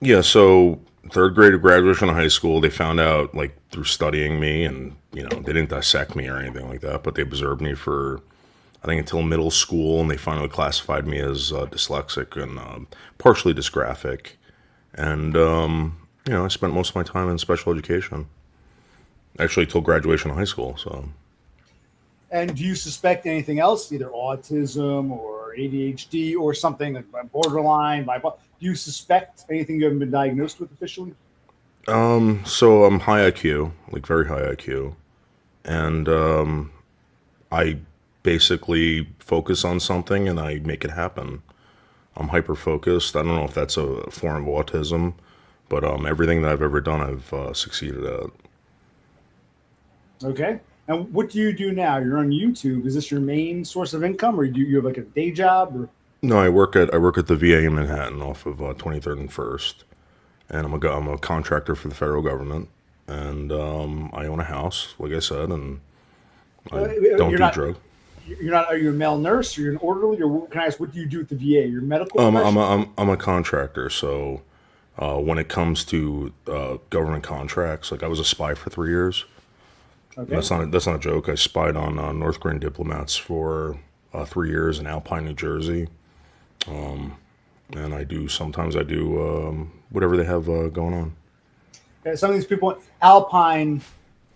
Yeah, so third grade of graduation of high school, they found out like through studying me, and they didn't dissect me or anything like that, but they observed me for I think until middle school, and they finally classified me as dyslexic and partially dysgraphic, and I spent most of my time in special education, actually till graduation of high school. So. And do you suspect anything else, either autism or ADHD or something like borderline? Do you suspect anything you haven't been diagnosed with officially? So I'm high IQ, like very high IQ, and I basically focus on something and I make it happen. I'm hyper focused. I don't know if that's a form of autism, but everything that I've ever done, I've succeeded at. Okay. And what do you do now? You're on YouTube. Is this your main source of income, or do you have like a day job? Or? No, I work at the VA in Manhattan off of 23rd and First, and I'm a contractor for the federal government, and I own a house, like I said, and I don't do drugs. You're not. Are you a male nurse? Or you're an orderly, or can I ask what do you do at the VA? You're medical. I'm a contractor, so when it comes to government contracts, like I was a spy for 3 years. Okay. That's not a joke. I spied on North Korean diplomats for 3 years in Alpine, New Jersey, and sometimes I do whatever they have going on. Okay, some of these people, Alpine,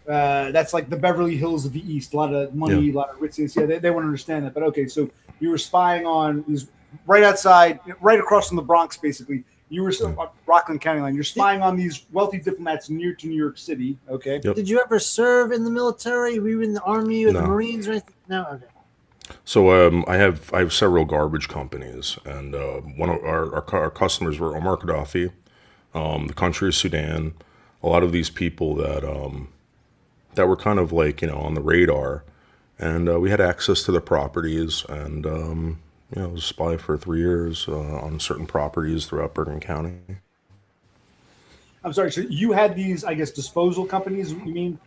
that's like the Beverly Hills of the East. A lot of money, a lot of ritziness. Yeah, they won't understand that. But okay, so you were spying on these right outside, right across from the Bronx, basically. You were Rockland County line. You're spying on these wealthy diplomats near to New York City. Okay. Yep. Did you ever serve in the military? Were you in the Army or the Marines or anything? No. Okay. So I have several garbage companies, and one of our customers were Omar Gaddafi. The country is Sudan. A lot of these people that were kind of like on the radar, and we had access to their properties, and I was a spy for 3 years on certain properties throughout Bergen County. I'm sorry. So you had these, I guess, disposal companies, you mean?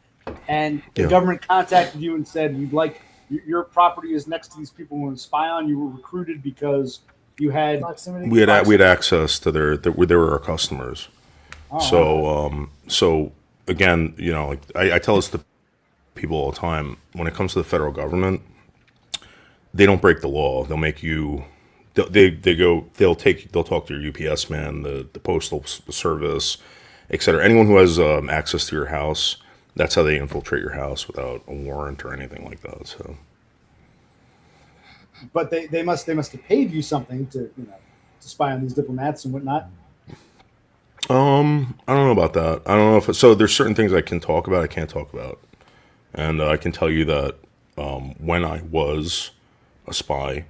And the government contacted you and said, "We'd like your property is next to these people we want to spy on." You were recruited because you had proximity. We had access to they were our customers. Oh, so again, like I tell this to people all the time. When it comes to the federal government, they don't break the law. They'll make you. They'll talk to your UPS man, the postal service, etc. Anyone who has access to your house. That's how they infiltrate your house without a warrant or anything like that. So. But they must have paid you something to to spy on these diplomats and whatnot. I don't know about that. I don't know if so. There's certain things I can talk about. I can't talk about, and I can tell you that when I was a spy,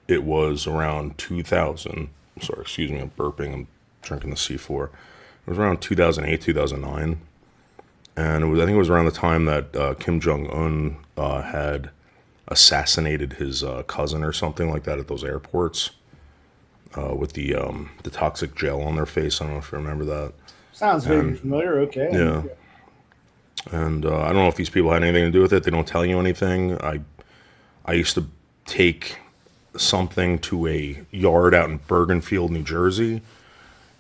it was around 2000. Sorry, excuse me. I'm burping. I'm drinking the C4. It was around 2008, 2009, and I think it was around the time that Kim Jong-un had assassinated his cousin or something like that at those airports with the toxic gel on their face. I don't know if you remember that. Sounds very familiar. Okay. Yeah. And I don't know if these people had anything to do with it. They don't tell you anything. I used to take something to a yard out in Bergenfield, New Jersey,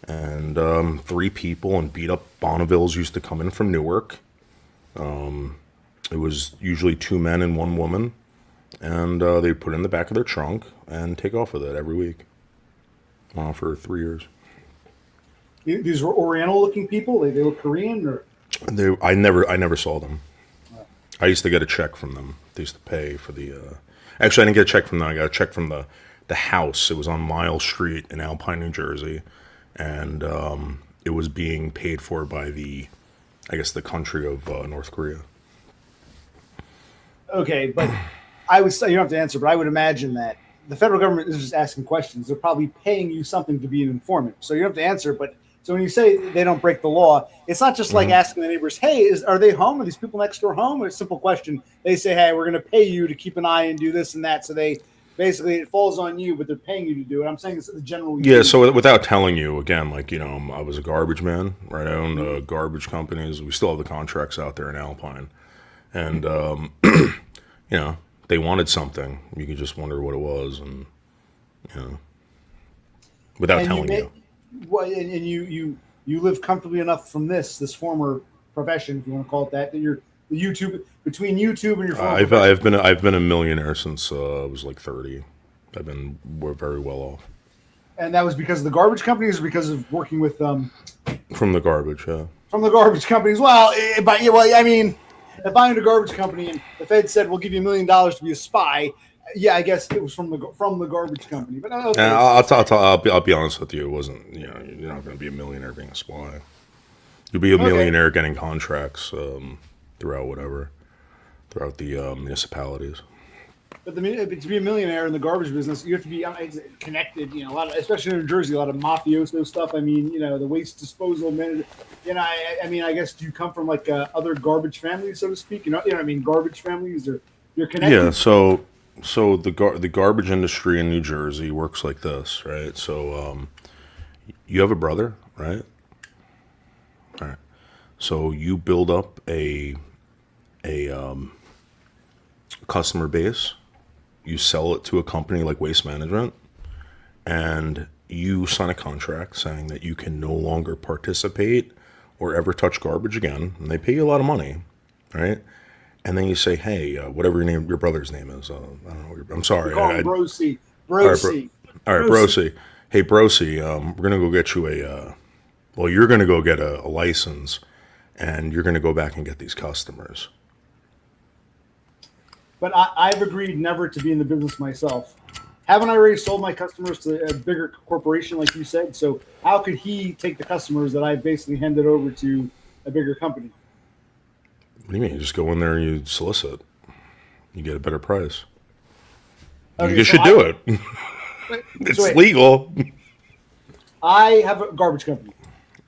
and 3 people in beat up Bonnevilles used to come in from Newark. It was usually 2 men and 1 woman, and they put it in the back of their trunk and take off with it every week for 3 years. These were Oriental-looking people. They look Korean, or I never saw them. I used to get a check from them. They used to pay for the. Actually, I didn't get a check from them. I got a check from the house. It was on Mile Street in Alpine, New Jersey, and it was being paid for by the country of North Korea. Okay, but I would say you don't have to answer, but I would imagine that the federal government is just asking questions. They're probably paying you something to be an informant, so you don't have to answer. But so when you say they don't break the law, it's not just like asking the neighbors, "Hey, are they home? Are these people next door home?" It's a simple question. They say, "Hey, we're going to pay you to keep an eye and do this and that." So they basically it falls on you, but they're paying you to do it. I'm saying it's the general. Yeah. So without telling you again, I was a garbage man, right? I owned garbage companies. We still have the contracts out there in Alpine, and they wanted something. You could just wonder what it was, and you know, without And telling you. Well, and you live comfortably enough from this former profession, if you want to call it that you're the YouTube between YouTube and your former profession. I've been a millionaire since I was like 30. We're very well off And that was because of the garbage companies, or because of working with from the garbage. Yeah. from the garbage companies. Well, I mean, if I owned a garbage company and the Fed said we'll give you $1 million to be a spy, yeah, I guess it was from the garbage company. But okay. And I'll be honest with you. It wasn't. You know, you're not going to be a millionaire being a spy. You'll be a millionaire getting contracts throughout the municipalities. But to be a millionaire in the garbage business, you have to be connected. You know, a lot of, especially in New Jersey, a lot of mafioso stuff. I mean, you know, the waste disposal. You know, I mean, I guess do you come from like other garbage families, so to speak? You know what I mean? Garbage families, or you're connected. Yeah. So the garbage industry in New Jersey works like this, right? So you have a brother, right? All right. So you build up a customer base. You sell it to a company like Waste Management, and you sign a contract saying that you can no longer participate or ever touch garbage again. And they pay you a lot of money, right? And then you say, hey, whatever your brother's name is, I don't know. I'm sorry. Call him Brosi. All right, Brosi. Hey, Brosi, we're gonna go get you you're gonna go get a license, and you're gonna go back and get these customers. But I've agreed never to be in the business myself. Haven't I already sold my customers to a bigger corporation, like you said? So how could he take the customers that I've basically handed over to a bigger company? What do you mean? You just go in there and you solicit. You get a better price. Okay, You should do it. It's legal. I have a garbage company.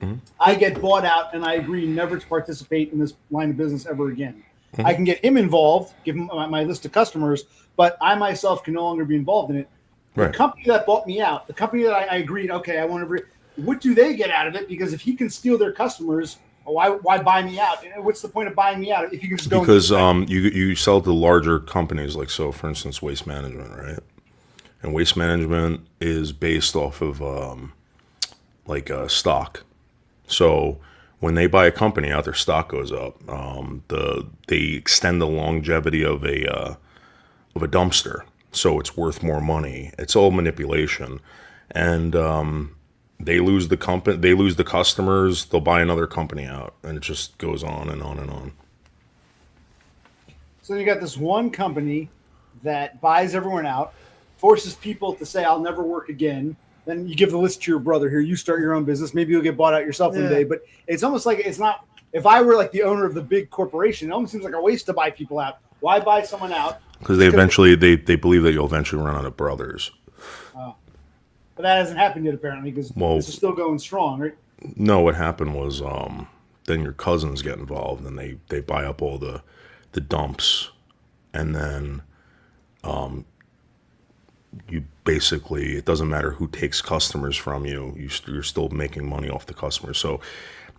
Mm-hmm. I get bought out, and I agree never to participate in this line of business ever again. Mm-hmm. I can get him involved, give him my list of customers, but I myself can no longer be involved in it. The company that bought me out, the company that I agreed, okay, I want to. What do they get out of it? Because if he can steal their customers, why buy me out? What's the point of buying me out if you can just go? Because you sell to larger companies, like, so for instance, Waste Management, right? And Waste Management is based off of stock. So when they buy a company out, their stock goes up. They extend the longevity of a dumpster, so it's worth more money. It's all manipulation, and they lose the company, they lose the customers. They'll buy another company out, and it just goes on and on and on. So you got this one company that buys everyone out, forces people to say, "I'll never work again." Then you give the list to your brother. Here, you start your own business. Maybe you'll get bought out yourself one day. But it's almost like it's not. If I were like the owner of the big corporation, it almost seems like a waste to buy people out. Why buy someone out? Because they believe that you'll eventually run out of brothers. But that hasn't happened yet, apparently, because this is still going strong, right? No, what happened was then your cousins get involved, and they buy up all the dumps, and then you basically, it doesn't matter who takes customers from you, you're still making money off the customers. So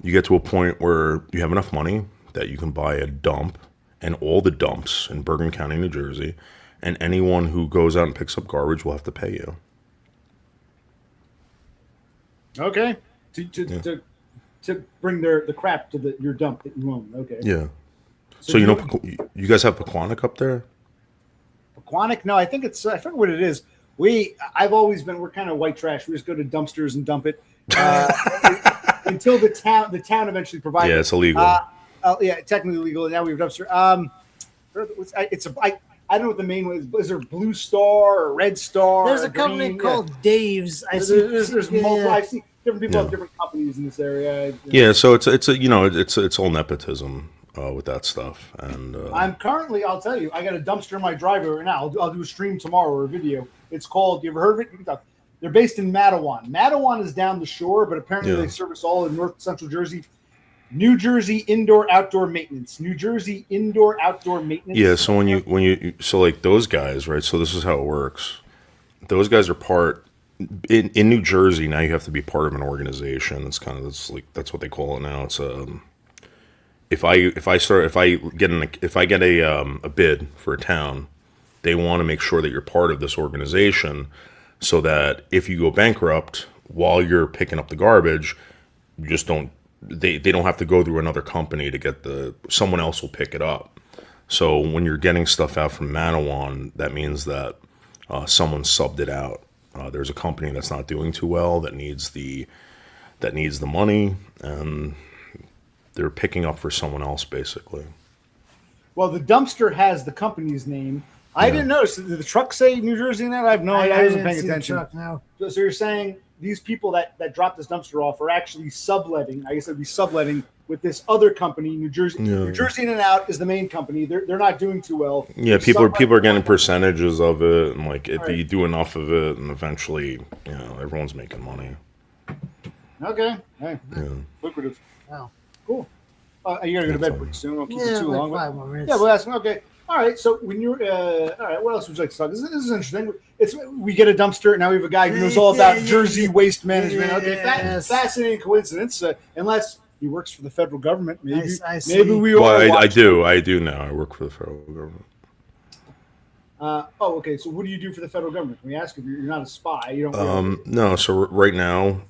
you get to a point where you have enough money that you can buy a dump and all the dumps in Bergen County, New Jersey, and anyone who goes out and picks up garbage will have to pay you. Okay. To bring the crap to your dump that you own. Okay. Yeah. So you guys have Pequannock up there? Pequannock? No, I think I forget what it is. We're kind of white trash. We just go to dumpsters and dump it until the town eventually provides. Yeah, it's illegal. Technically legal. Now we have dumpster. I don't know what the main one is. Is there Blue Star or Red Star? There's a company called Dave's. There's multiple. I see different people have different companies in this area. Yeah, so it's all nepotism with that stuff. And I'm currently, I'll tell you, I got a dumpster in my driveway right now. I'll do a stream tomorrow or a video. It's called. You ever heard of it? They're based in Matawan. Matawan is down the shore, but apparently they service all of North Central Jersey. New Jersey Indoor-Outdoor Maintenance. New Jersey Indoor-Outdoor Maintenance. Yeah, so when you like those guys, right? So this is how it works. Those guys are part in New Jersey. Now you have to be part of an organization. It's kind of that's what they call it now. It's if I get a bid for a town, They want to make sure that you're part of this organization so that if you go bankrupt while you're picking up the garbage, you just don't, they don't have to go through another company to get someone else will pick it up. So when you're getting stuff out from Manawan, that means that someone subbed it out. There's a company that's not doing too well that needs the money, and they're picking up for someone else, basically. Well, the dumpster has the company's name. I didn't notice. Did the truck say New Jersey in that? I have no idea. I wasn't paying attention. Truck, no. So you're saying these people that dropped this dumpster off are actually subletting. I guess it'd be subletting with this other company, New Jersey. Yeah. New Jersey In and Out is the main company. They're not doing too well. Yeah, people are getting percentages of it, and like if you do enough of it, and eventually, everyone's making money. Okay. Hey. Yeah. Lucrative. Wow. Cool. You gotta go to bed pretty soon. Won't keep it too long. 5 more minutes. Yeah, we'll ask. Okay. All right. So when you're, all right. What else would you like to talk? This is interesting. We get a dumpster. Now we have a guy who knows all about Jersey waste management. Okay. Fascinating coincidence. Unless he works for the federal government, maybe. Maybe we all. Well, I do now. I work for the federal government. Okay. So what do you do for the federal government? Can we ask if you're not a spy? You don't. No. So right now.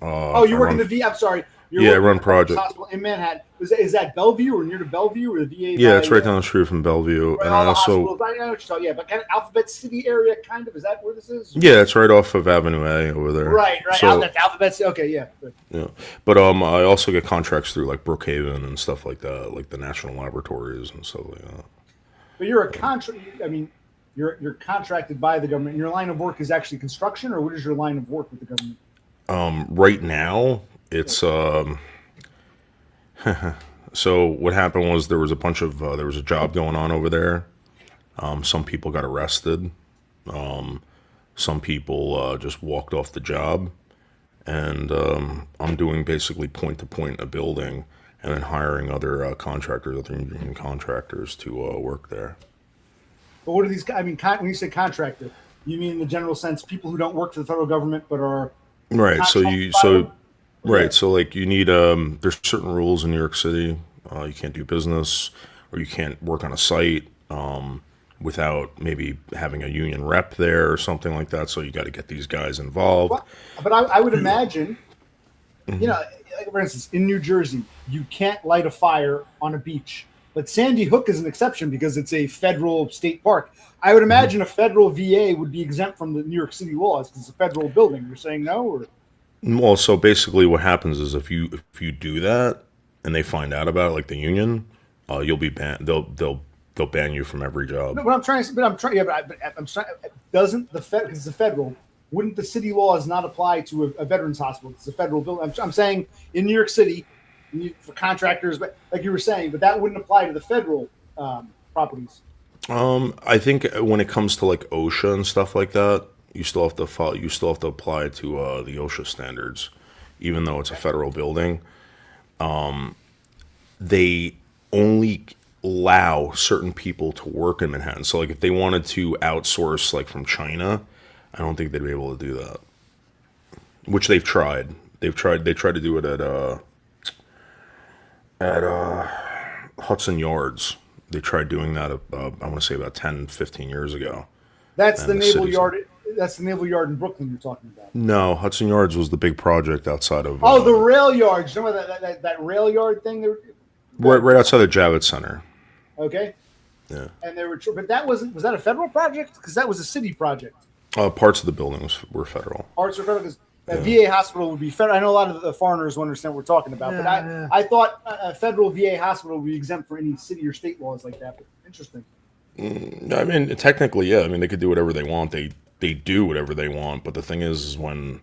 You work in the V. I'm sorry. I run project hospital in Manhattan. Is that Bellevue or near to Bellevue or the VA? Yeah, it's right down the street from Bellevue, and I also. I know what you're talking. Yeah, but kind of Alphabet City area, kind of. Is that where this is? Yeah, it's right off of Avenue A over there. Right. So, that's Alphabet City. Okay, yeah. Good. Yeah, but I also get contracts through like Brookhaven and stuff like that, like the national laboratories and stuff like that. But you're a contract. I mean, you're contracted by the government. And your line of work is actually construction, or what is your line of work with the government? Right now, it's So what happened was there was a job going on over there. Some people got arrested. Some people just walked off the job, and I'm doing basically point to point a building, and then hiring other contractors, other union contractors to work there. But what are these? I mean, when you say contractor, you mean in the general sense people who don't work for the federal government but are right. So like you need there's certain rules in New York City. You can't do business, or you can't work on a site without maybe having a union rep there or something like that. So you got to get these guys involved. Well, but I would imagine, for instance, in New Jersey, you can't light a fire on a beach. But Sandy Hook is an exception because it's a federal state park. I would imagine a federal VA would be exempt from the New York City laws because it's a federal building. You're saying no, or? Well, so basically what happens is if you do that and they find out about it, like the union, you'll be banned. They'll ban you from every job. No, I'm trying. Doesn't the because it's a federal? Wouldn't the city laws not apply to a veterans hospital? It's a federal building. I'm saying in New York City, for contractors, but like you were saying, but that wouldn't apply to the federal properties. I think when it comes to like OSHA and stuff like that, you still have to follow. You still have to apply to the OSHA standards, even though it's a federal building. They only allow certain people to work in Manhattan. So, like, if they wanted to outsource, like from China, I don't think they'd be able to do that. Which they've tried. They tried to do it at Hudson Yards. They tried doing that. I want to say about 10, 15 years ago. That's the Naval Yard. That's the Naval Yard in Brooklyn you're talking about. No, Hudson Yards was the big project outside of. The rail yards. You know that rail yard thing? Right outside of Javits Center. Okay. Yeah. And they were, but that wasn't. Was that a federal project? Because that was a city project. Parts of the building were federal. Parts were federal because VA hospital would be federal. I know a lot of the foreigners will understand what we're talking about, but I thought a federal VA hospital would be exempt for any city or state laws like that. But interesting. I mean, technically, yeah. I mean, they could do whatever they want. They do whatever they want. But the thing is when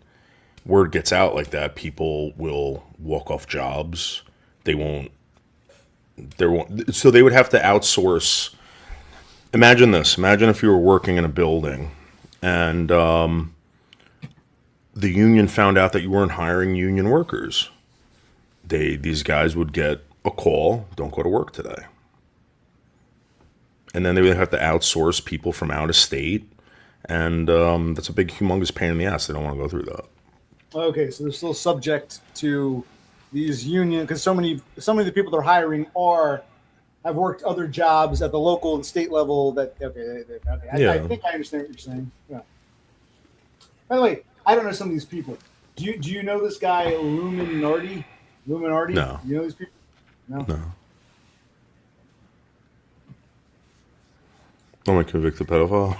word gets out like that, people will walk off jobs. They won't. So they would have to outsource. Imagine this. Imagine if you were working in a building and the union found out that you weren't hiring union workers. These guys would get a call, don't go to work today. And then they would have to outsource people from out of state. And that's a big, humongous pain in the ass. They don't want to go through that. Okay, so they're still subject to these union, because so many of the people they're hiring are have worked other jobs at the local and state level. That okay. I think I understand what you're saying. Yeah. By the way, I don't know some of these people. Do you know this guy Luminardi? Luminardi? No. You know these people? No. I'm a convicted pedophile.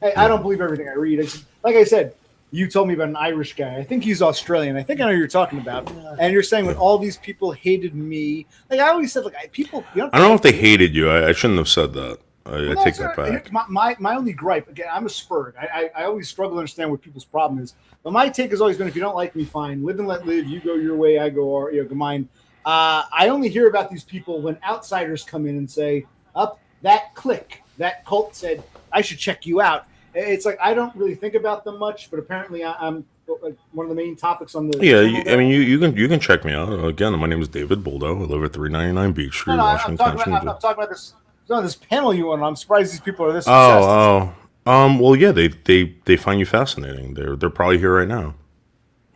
Hey, I don't believe everything I read. Like I said, you told me about an Irish guy. I think he's Australian. I think I know who you're talking about. And you're saying when all these people hated me, like I always said, like people. I don't know if they hated you. I shouldn't have said that. I take that back. My only gripe, again, I'm a Spurg. I always struggle to understand what people's problem is. But my take has always been, if you don't like me, fine. Live and let live. You go your way, I go mine. I only hear about these people when outsiders come in and say, up that clique, that cult said, I should check you out. It's like I don't really think about them much, but apparently I'm like one of the main topics on the I mean you can check me out. Again, my name is David Buldo. I live at 399 Beach Street, Washington. I'm talking about this on this panel you went on. I'm surprised these people are this obsessed. Well, yeah, they find you fascinating. They're probably here right now,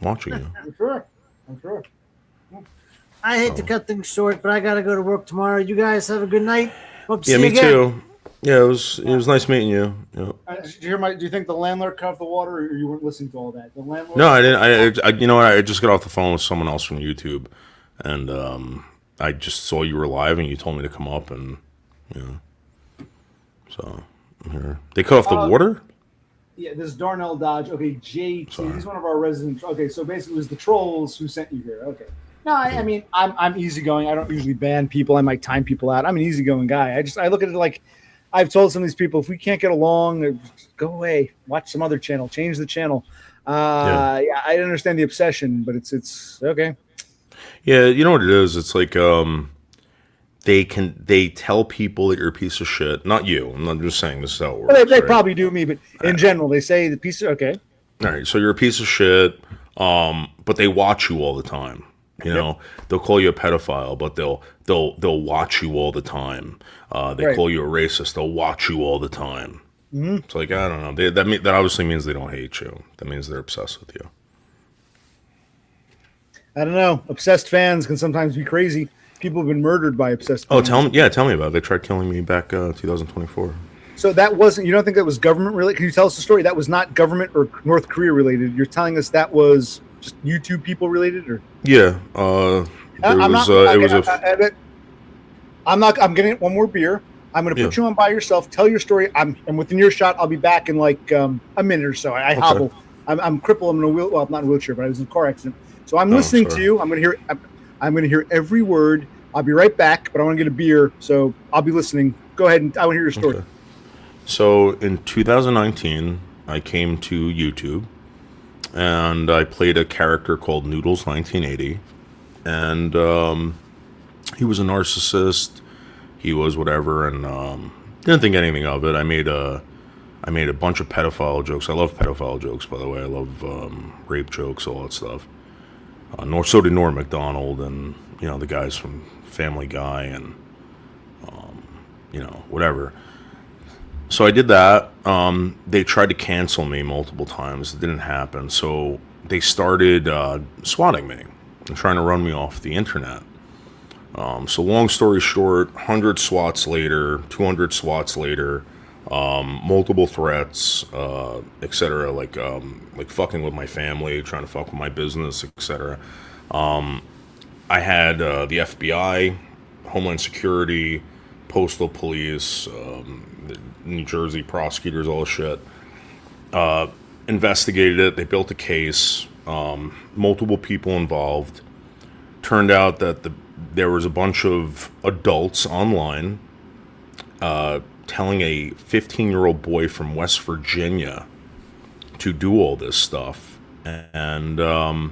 watching you. I'm sure. I hate to cut things short, but I gotta go to work tomorrow. You guys have a good night. Hope to see Yeah, you me again. too. Yeah, it was nice meeting you. Yeah. Did you hear do you think the landlord cut off the water, or you weren't listening to all that? The landlord. No, I didn't. I you know what? I just got off the phone with someone else from YouTube, and I just saw you were live, and you told me to come up, and so I'm here. They cut off the water. Yeah, this is Darnell Dodge. Okay, JT. He's one of our residents. Okay, so basically, it was the trolls who sent you here. Okay. No, I mean, I'm easygoing. I don't usually ban people. I might time people out. I'm an easygoing guy. I look at it like I've told some of these people, if we can't get along, go away. Watch some other channel. Change the channel. Yeah, I understand the obsession, but it's okay. Yeah, you know what it is? It's like they tell people that you're a piece of shit. Not you. I'm not just saying this is how it works. Well, they probably do me, but in general, they say the piece of okay. All right, so you're a piece of shit, but they watch you all the time. You know, they'll call you a pedophile, but they'll watch you all the time. They call you a racist. They'll watch you all the time. Mm-hmm. It's like I don't know. That obviously means they don't hate you. That means they're obsessed with you. I don't know. Obsessed fans can sometimes be crazy. People have been murdered by obsessed fans. Tell me about it. They tried killing me back 2024. So that wasn't. You don't think that was government related? Can you tell us the story? That was not government or North Korea related. You're telling us that was just YouTube people related, or yeah. I'm getting one more beer. I'm going to put you on by yourself. Tell your story. I'm within your shot. I'll be back in like a minute or so. I hobble. I'm crippled. I'm in a I'm not in a wheelchair, but I was in a car accident. So I'm listening to you. I'm going to hear every word. I'll be right back, but I want to get a beer, so I'll be listening. Go ahead, and I want to hear your story. Okay. So in 2019, I came to YouTube, and I played a character called Noodles 1980, and he was a narcissist. He was whatever, and didn't think anything of it. I made a bunch of pedophile jokes. I love pedophile jokes, by the way. I love rape jokes, all that stuff. So did Norm Macdonald, and the guys from Family Guy, and whatever. So I did that. They tried to cancel me multiple times. It didn't happen. So they started swatting me and trying to run me off the internet. So long story short, 100 swats later, 200 swats later, multiple threats, etc. Like fucking with my family, trying to fuck with my business, etc. I had the FBI, Homeland Security, Postal Police, New Jersey prosecutors, all this shit. Investigated it. They built a case. Multiple people involved. Turned out that there was a bunch of adults online telling a 15-year-old boy from West Virginia to do all this stuff. And the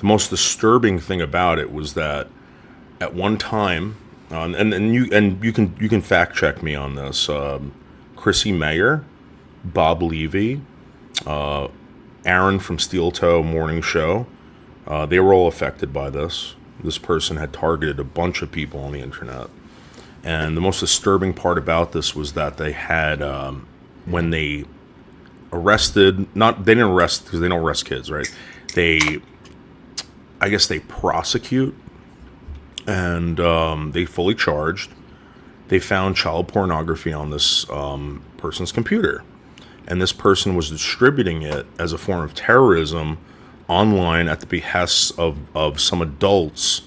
most disturbing thing about it was that at one time, and you can fact check me on this. Chrissy Mayer, Bob Levy, Aaron from Steel Toe Morning Show, they were all affected by this. This person had targeted a bunch of people on the internet. And the most disturbing part about this was that they had, when they arrested, they didn't arrest, because they don't arrest kids, right? I guess they prosecute and they fully charged. They found child pornography on this person's computer, and this person was distributing it as a form of terrorism online at the behest of some adults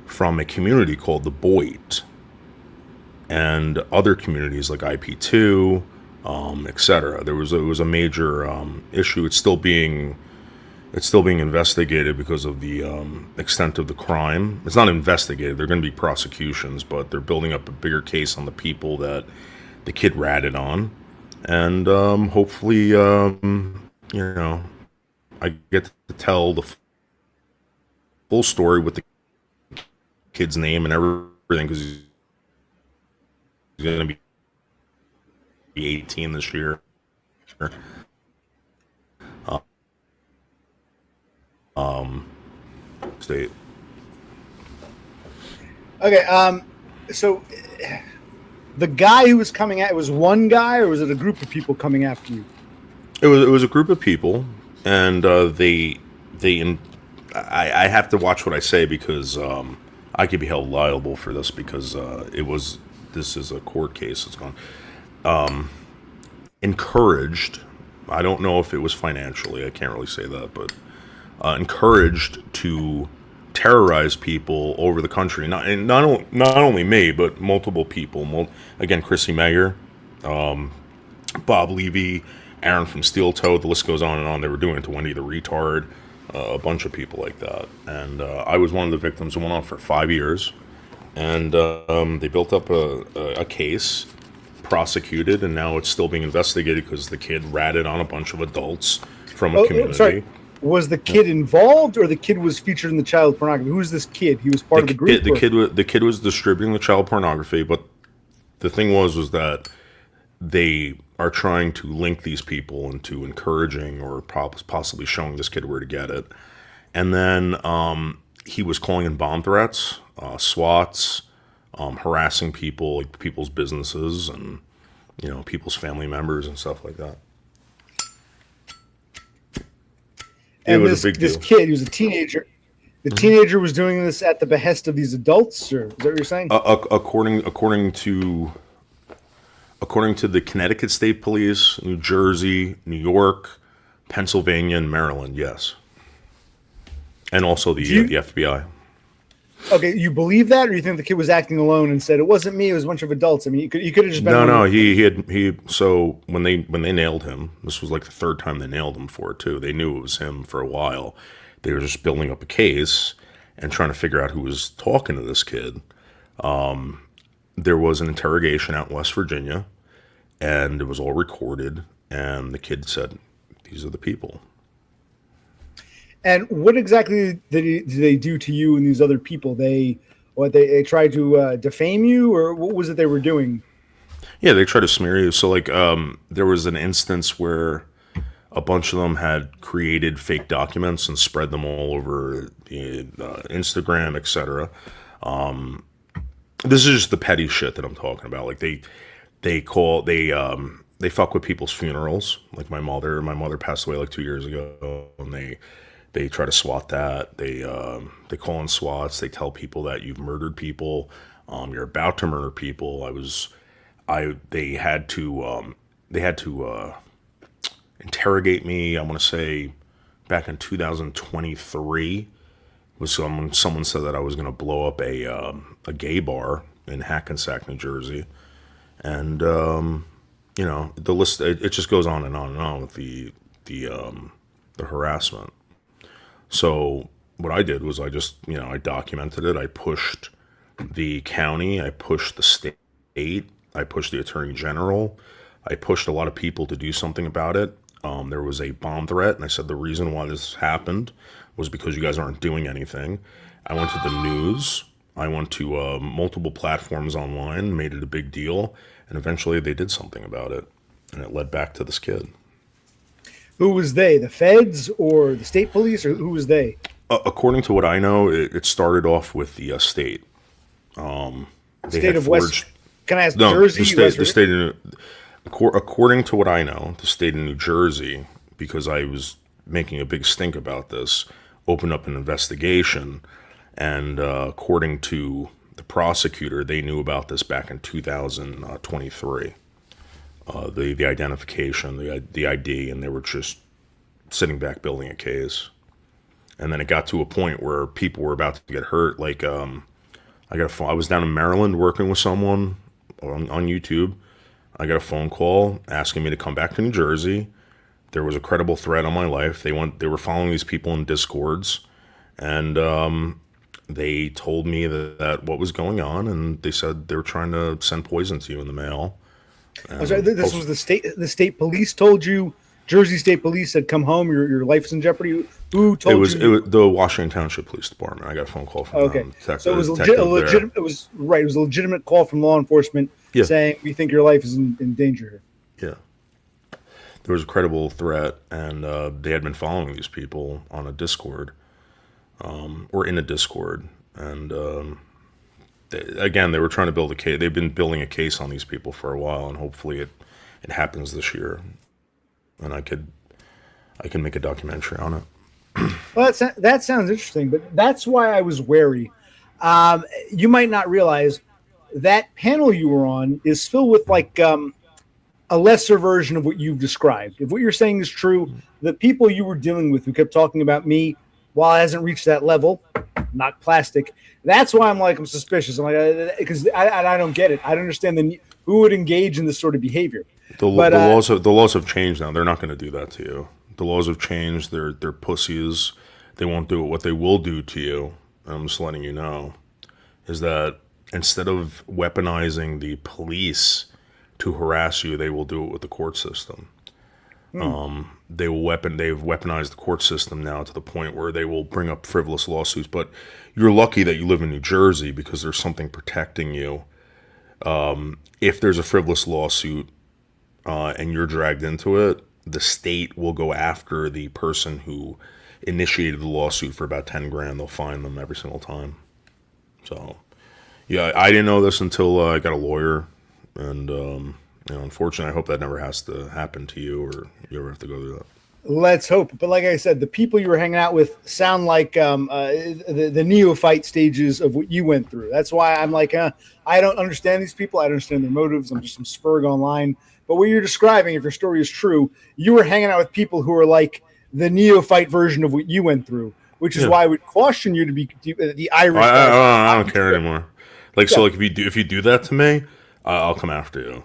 from a community called the Boyd and other communities like IP2, etc. It was a major issue. It's still being investigated because of the extent of the crime. It's not investigated. There are going to be prosecutions, but they're building up a bigger case on the people that the kid ratted on, and hopefully, I get to tell the full story with the kid's name and everything, because he's going to be 18 this year. State. Okay. So the guy who was coming at, it was one guy, or was it a group of people coming after you? It was a group of people, and I have to watch what I say, because I could be held liable for this, because this is a court case. It's gone. Encouraged. I don't know if it was financially. I can't really say that, but encouraged to terrorize people over the country. Not only me, but multiple people. Again, Chrissy Mayer, Bob Levy, Aaron from Steel Toe. The list goes on and on. They were doing it to Wendy the Retard, a bunch of people like that. And I was one of the victims who went on for 5 years. And they built up a case, prosecuted, and now it's still being investigated because the kid ratted on a bunch of adults from a community. Sorry. Was the kid involved, or the kid was featured in the child pornography? Who was this kid? He was part of the group? The kid was distributing the child pornography, but the thing was that they are trying to link these people into encouraging or possibly showing this kid where to get it. And then he was calling in bomb threats, SWATs, harassing people, like people's businesses and people's family members and stuff like that. And this kid, he was a teenager. The teenager was doing this at the behest of these adults, or is that what you're saying? According to the Connecticut State Police, New Jersey, New York, Pennsylvania, and Maryland, yes, and also the FBI. Okay, you believe that, or you think the kid was acting alone and said it wasn't me, it was a bunch of adults? I mean, he could have just been. No. He. So when they nailed him, this was like the third time they nailed him for it too. They knew it was him for a while. They were just building up a case and trying to figure out who was talking to this kid. There was an interrogation out in West Virginia, and it was all recorded. And the kid said, "These are the people." And what exactly did they do to you and these other people? They tried to defame you, or what was it they were doing? Yeah, they tried to smear you. So there was an instance where a bunch of them had created fake documents and spread them all over Instagram, etc. This is just the petty shit that I'm talking about. Like they fuck with people's funerals. Like my mother passed away like 2 years ago, and they try to SWAT that. They call in SWATs. They tell people that you've murdered people. You're about to murder people. They had to interrogate me. I want to say back in 2023 was someone said that I was going to blow up a gay bar in Hackensack, New Jersey, and the list it just goes on and on and on with the harassment. So what I did was I just, I documented it. I pushed the county. I pushed the state. I pushed the attorney general. I pushed a lot of people to do something about it. There was a bomb threat, and I said the reason why this happened was because you guys aren't doing anything. I went to the news. I went to multiple platforms online, made it a big deal, and eventually they did something about it, and it led back to this kid. Who was they? The feds or the state police, or who was they? According to what I know, it started off with the state. State of West. Can I ask Jersey? The state of. According to what I know, the state of New Jersey, because I was making a big stink about this, opened up an investigation, And according to the prosecutor, they knew about this back in 2023. The identification, the ID, and they were just sitting back building a case. And then it got to a point where people were about to get hurt. Like I was down in Maryland working with someone on YouTube. I got a phone call asking me to come back to New Jersey. There was a credible threat on my life. They were following these people in Discords, and they told me that what was going on, and they said they were trying to send poison to you in the mail. I'm sorry, this was the state police told you. Jersey State Police said, "Come home. Your life is in jeopardy." Who told you? It was the Washington Township Police Department. I got a phone call from them. So it was legitimate. It was right. It was a legitimate call from law enforcement saying, "We think your life is in danger here." Yeah, there was a credible threat, and they had been following these people on a Discord, or in a Discord, and they were trying to build a case. They've been building a case on these people for a while, and hopefully it happens this year. And I can make a documentary on it. Well, that sounds interesting, but that's why I was wary. You might not realize that panel you were on is filled with like a lesser version of what you've described. If what you're saying is true, the people you were dealing with who kept talking about me, while it hasn't reached that level, not plastic. That's why I'm suspicious. I'm like, because I don't get it. I don't understand who would engage in this sort of behavior. The laws have changed now. They're not going to do that to you. The laws have changed. They're pussies. They won't do it. What they will do to you, I'm just letting you know, is that instead of weaponizing the police to harass you, they will do it with the court system. They've weaponized the court system now to the point where they will bring up frivolous lawsuits. But you're lucky that you live in New Jersey because there's something protecting you. If there's a frivolous lawsuit, and you're dragged into it, the state will go after the person who initiated the lawsuit for about $10,000. They'll fine them every single time. So, yeah, I didn't know this until I got a lawyer, and unfortunately, I hope that never has to happen to you, or you ever have to go through that. Let's hope. But like I said, the people you were hanging out with sound like the neophyte stages of what you went through. That's why I'm like, I don't understand these people. I don't understand their motives. I'm just some spurg online. But what you're describing, if your story is true, you were hanging out with people who are like the neophyte version of what you went through, which is why I would caution you to be the Irish. I don't care anymore. So like if you do that to me, I'll come after you.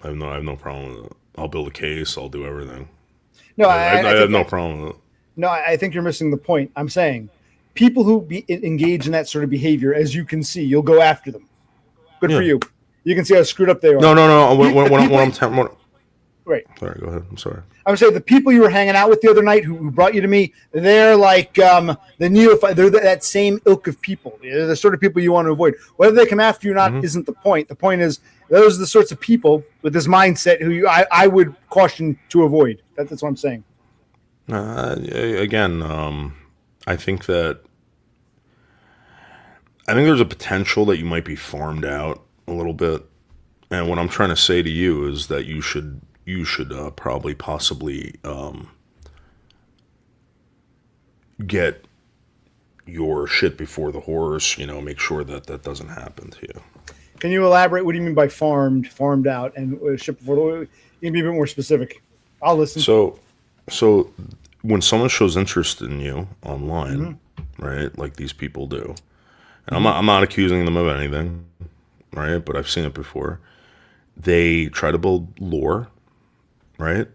I have no problem with it. I'll build a case. I'll do everything. No, I have no problem with it. No, I think you're missing the point. I'm saying people who engage in that sort of behavior, as you can see, you'll go after them. Good for you. You can see how screwed up they are. No. Right. Sorry, go ahead. I'm sorry. I would say the people you were hanging out with the other night who brought you to me, they're like the neophyte. They're that same ilk of people. They're the sort of people you want to avoid. Whether they come after you or not isn't the point. The point is those are the sorts of people with this mindset who I would caution to avoid. That's what I'm saying. Again, I think there's a potential that you might be farmed out a little bit, and what I'm trying to say to you is that you should probably possibly get your shit before the horse. Make sure that doesn't happen to you. Can you elaborate? What do you mean by farmed out, and shit before the horse? You can be a bit more specific. I'll listen. So when someone shows interest in you online, right, like these people do, and I'm not accusing them of anything. Right, but I've seen it before. They try to build lore, right?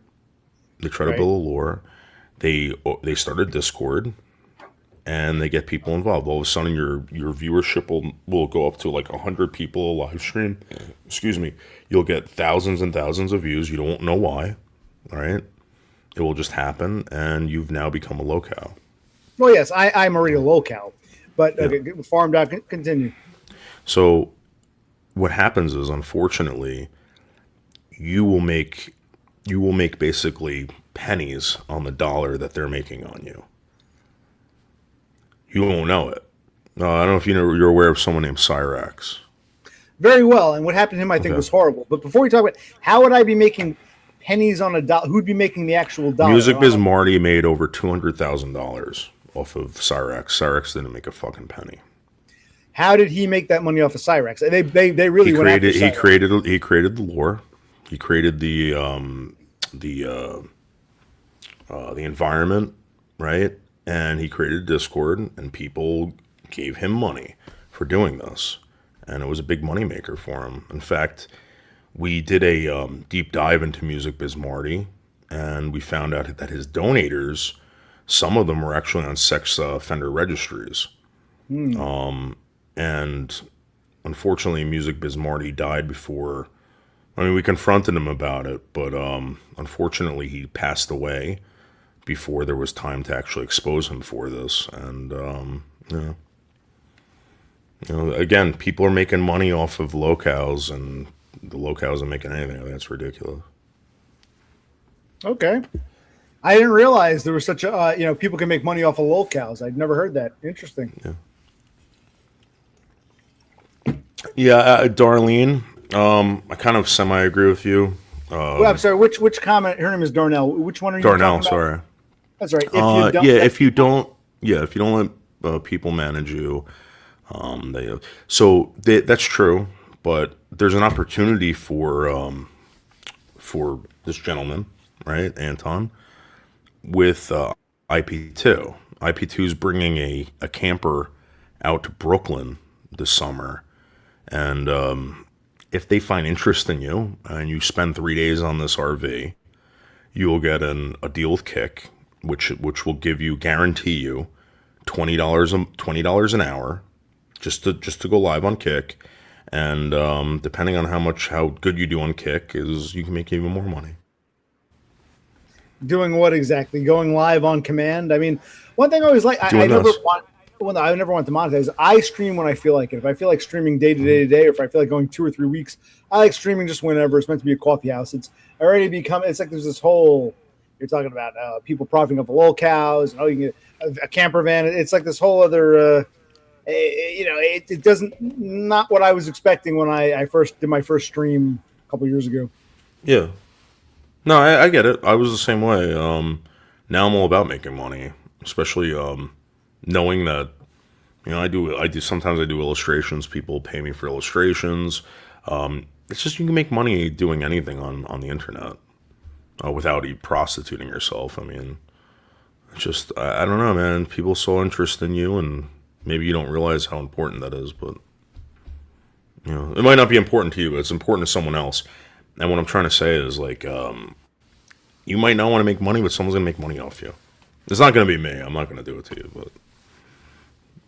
They try to build a lore. They start a Discord, and they get people involved. All of a sudden, your viewership will go up to like 100 people a live stream. Excuse me. You'll get thousands and thousands of views. You don't know why, right? It will just happen, and you've now become a locale. Well, yes, I'm already a locale, but farmed out. Continue. So what happens is, unfortunately, you will make basically pennies on the dollar that they're making on you. You won't know it. I don't know if you're aware of someone named Cyrax. Very well, and what happened to him I think was horrible. But before we talk about how would I be making pennies on a dollar, who'd be making the actual dollar? Music Biz Marty made over $200,000 off of Cyrax. Cyrax didn't make a fucking penny. How did he make that money off of Cyrex? They really went after Cyrex. He created the lore. He created the the environment, right? And he created Discord, and people gave him money for doing this, and it was a big moneymaker for him. In fact, we did a deep dive into Music Biz Marty, and we found out that his donators, some of them were actually on sex offender registries. And unfortunately, Music Biz Marty died before. I mean, we confronted him about it, but unfortunately, he passed away before there was time to actually expose him for this. And again, people are making money off of locales, and the locales aren't making anything. That's ridiculous. Okay. I didn't realize there was such a, people can make money off of locales. I'd never heard that. Interesting. Yeah, Darlene, I kind of semi-agree with you. Well, I'm sorry, which comment? Her name is Darnell. Which one are you Darnell, talking about? sorry. That's right. If you don't let people manage you, that's true. But there's an opportunity for this gentleman, right, Anton, with IP2. IP2 is bringing a camper out to Brooklyn this summer, and if they find interest in you and you spend 3 days on this RV, you will get a deal with Kick, which will guarantee you $20 an hour just to go live on Kick, and depending on how good you do on Kick, you can make even more money. Doing what exactly? Going live on command? I mean, one thing I always like, I never want to monetize. I stream when I feel like it. If I feel like streaming day to day, or if I feel like going 2 or 3 weeks, I like streaming just whenever. It's meant to be a coffee house. It's already become. It's like there's this whole. You're talking about people profiting off of locales. You can get a camper van. It's like this whole other. It doesn't. Not what I was expecting when I first did my first stream a couple years ago. Yeah. No, I get it. I was the same way. Now I'm all about making money, especially knowing that, I do sometimes I do illustrations. People pay me for illustrations. It's just you can make money doing anything on the internet without prostituting yourself. I mean, it's just, I don't know, man. People saw interest in you, and maybe you don't realize how important that is, but it might not be important to you, but it's important to someone else. And what I'm trying to say is, like, you might not want to make money, but someone's going to make money off you. It's not going to be me. I'm not going to do it to you, but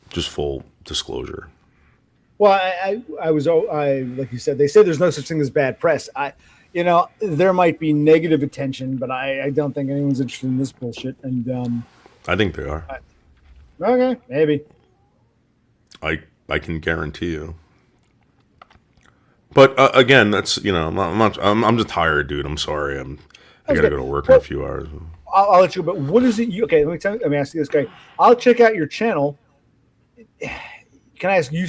just full disclosure. Well, I was like you said, they say there's no such thing as bad press. There might be negative attention, but I don't think anyone's interested in this bullshit. And I think they are. Okay, maybe. I can guarantee you. But again, that's I'm just tired, dude. I'm sorry. I gotta go to work in a few hours. I'll let you go. But what is it? Okay, let me ask you this, guy. I'll check out your channel. Can I ask you?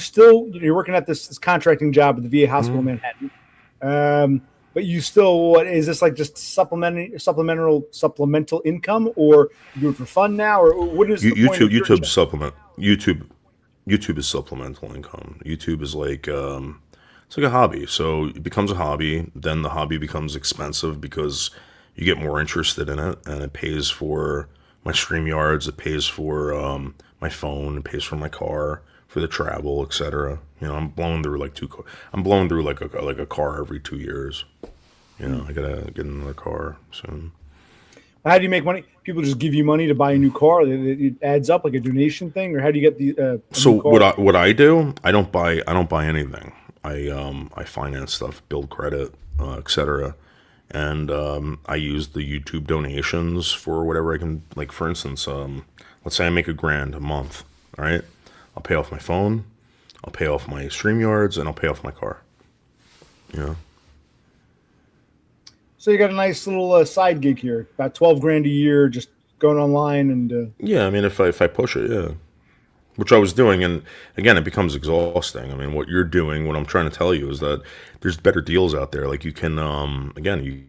You're working at this contracting job at the VA Hospital in Manhattan. But you still, what is this, like just supplemental income, or you do it for fun now, or what is the point of your channel? YouTube is supplemental income. YouTube is like it's like a hobby. So it becomes a hobby, then the hobby becomes expensive because you get more interested in it, and it pays for my StreamYards, it pays for my phone, it pays for my car, for the travel, etc. I'm blowing through like a car every 2 years. I gotta get another car soon. How do you make money? People just give you money to buy a new car. It adds up like a donation thing, or how do you get the? So what I do? I don't buy anything. I finance stuff, build credit, etc. And I use the YouTube donations for whatever I can. Like, for instance, let's say I make $1,000 a month. All right, I'll pay off my phone, I'll pay off my StreamYards, and I'll pay off my car. So you got a nice little side gig here, about $12,000 a year, just going online and. Yeah, I mean, if I push it, yeah, which I was doing, and again, it becomes exhausting. I mean, what you're doing, what I'm trying to tell you is that there's better deals out there. Like, you can, you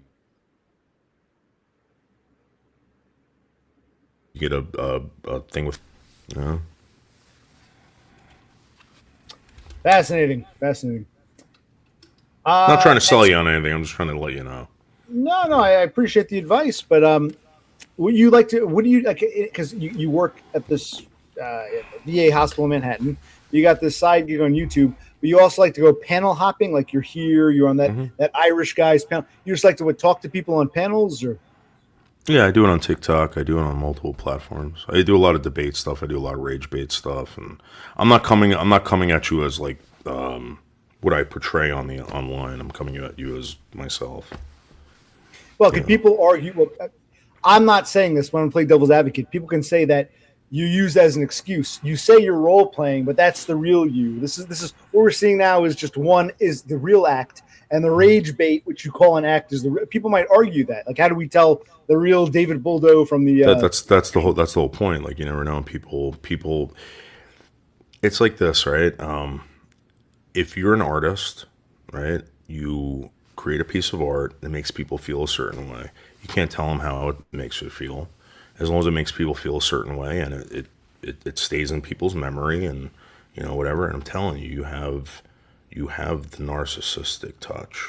get a thing with, Fascinating. Fascinating. Not trying to sell Next, you on anything. I'm just trying to let you know. no, I appreciate the advice, but would you like to? What do you like? Because you work at this VA hospital in Manhattan. You got this side gig on YouTube, but you also like to go panel hopping. Like you're here, you're on Hmm. that Irish guy's panel. You just like to talk to people on panels, or Yeah, I do it on TikTok. I do it on multiple platforms. I do a lot of debate stuff. I do a lot of rage bait stuff, and I'm not coming at you as like what I portray on the online. I'm coming at you as myself. well, You can know. people argue? Well, I'm not saying this when I'm playing devil's advocate. People can say that you use as an excuse. You say you're role playing, but that's the real you. This is what we're seeing now is just one is the real act, and the rage bait, which you call an act, is people might argue that. Like, how do we tell the real David Buldo from the? That's the whole point. Like you never know. People. It's like this, right? If you're an artist, right, you create a piece of art that makes people feel a certain way. You can't tell them how it makes you feel, as long as it makes people feel a certain way, and it stays in people's memory, and whatever. And I'm telling you, you have the narcissistic touch.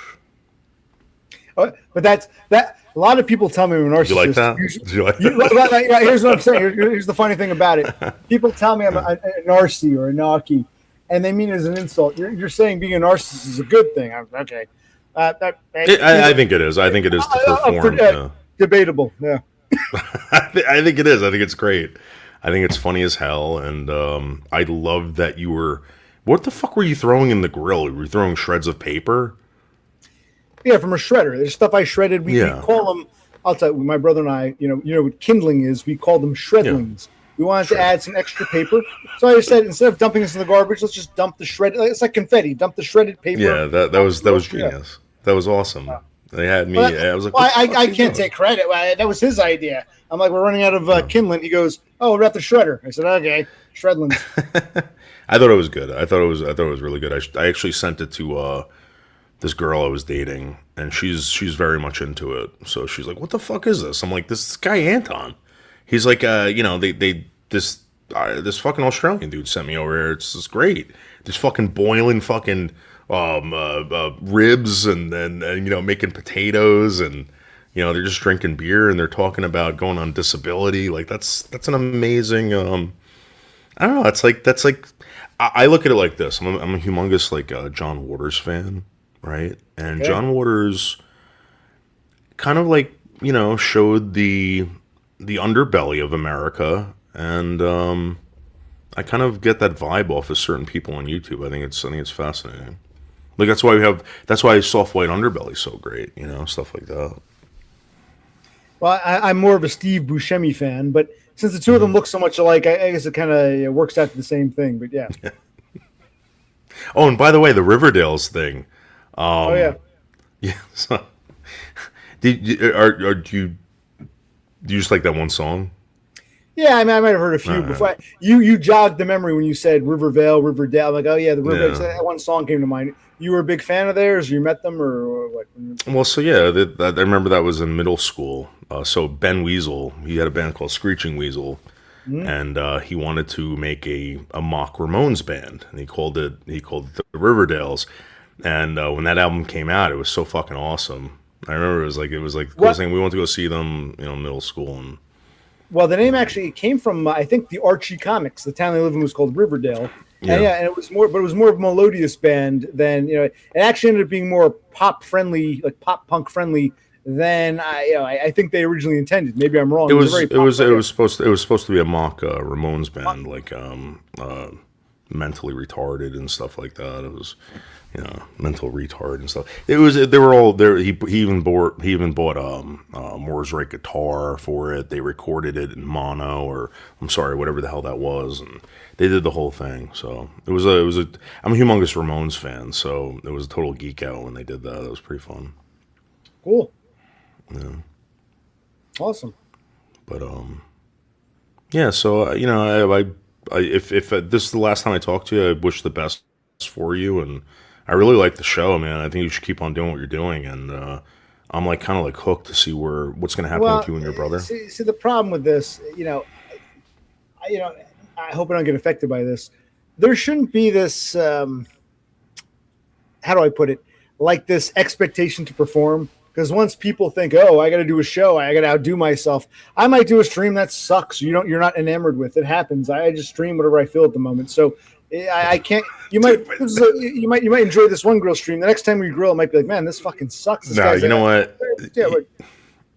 But that's that. A lot of people tell me I'm a Did you like narcissist. that? Did you like Here's what I'm saying. Here's the funny thing about it. People tell me I'm a narcy or a narky, and they mean it as an insult. You're saying being a narcissist is a good thing. Okay. I think it is. I think it is to perform. Debatable. Yeah. I think it is. I think it's great. I think it's funny as hell, and I love that you were. What the fuck were you throwing in the grill? Were you throwing shreds of paper? Yeah, from a shredder. There's stuff I shredded. We call them. I'll tell you, my brother and I. You know what kindling is. We call them shredlings. We wanted to add some extra paper, so I just said instead of dumping this in the garbage, let's just dump the shredded. It's like confetti. Dump the shredded paper. Yeah, that was genius. That was awesome. They had me. I was like, I can't take credit. That was his idea. I'm like, we're running out of kindling. He goes, oh, what about the shredder? I said, okay, shredlings. I thought it was good. I thought it was really good. I actually sent it to this girl I was dating, and she's very much into it. So she's like, "What the fuck is this?" I'm like, "This guy Anton." He's like, this fucking Australian dude sent me over here. It's great. This fucking boiling fucking ribs and making potatoes, and they're just drinking beer, and they're talking about going on disability. Like that's an amazing. I don't know. That's like I look at it like this. I'm a humongous John Waters fan, right? And Okay. John Waters kind of showed the underbelly of America, and I kind of get that vibe off of certain people on YouTube. I think it's fascinating. Like that's why Soft White Underbelly's so great, stuff like that. Well, I'm more of a Steve Buscemi fan, but since the two of them look so much alike, I guess it kind of works out to the same thing. But yeah. Oh, and by the way, the Riverdale's thing. Oh yeah. Yeah. So, do you just like that one song? Yeah, I mean, I might have heard a few before. You jogged the memory when you said Rivervale, Riverdale. I'm like, oh yeah, the Riverdale. Yeah. So that one song came to mind. You were a big fan of theirs? You met them or what? Well, so yeah, I remember that was in middle school. So Ben Weasel, he had a band called Screeching Weasel, and he wanted to make a mock Ramones band, and he called it the Riverdales. And when that album came out, it was so fucking awesome. I remember it was like the coolest thing. We went to go see them, middle school, and Well, the name actually came from I think the Archie comics. The town they lived in was called Riverdale. And and it was more of a melodious band than it actually ended up being more pop friendly, like pop punk friendly than I think they originally intended. Maybe I'm wrong. it was supposed to be a mock Ramones band, like mentally retarded and stuff like that. It was mental retard and stuff. They were all there. He even bought Moore's Rate guitar for it. They recorded it in mono, or I'm sorry, whatever the hell that was, and they did the whole thing. So I'm a humongous Ramones fan, so it was a total geek out when they did that. It was pretty fun. Cool. Yeah. Awesome. But yeah. So if this is the last time I talk to you, I wish the best for you, and I really like the show, man. I think you should keep on doing what you're doing, and I'm kind of hooked to see what's going to happen with you and your brother. See the problem with this, I hope I don't get affected by this. There shouldn't be this how do I put it? Like this expectation to perform. Because once people think, oh, I got to do a show, I got to outdo myself. I might do a stream that sucks. You're not enamored with. It happens. I just stream whatever I feel at the moment. So I can't. You might enjoy this one grill stream. The next time we grill, it might be like, man, this fucking sucks. This you know what? Yeah, like,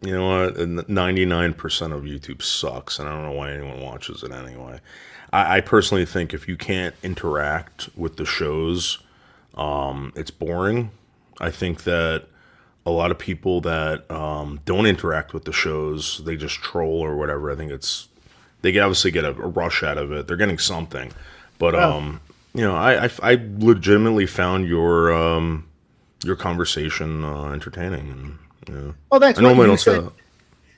you know what? 99% of YouTube sucks, and I don't know why anyone watches it anyway. I personally think if you can't interact with the shows, it's boring. I think that a lot of people that don't interact with the shows, they just troll or whatever. I think they obviously get a rush out of it. They're getting something, but I legitimately found your conversation entertaining, and oh, thanks. I normally don't say that.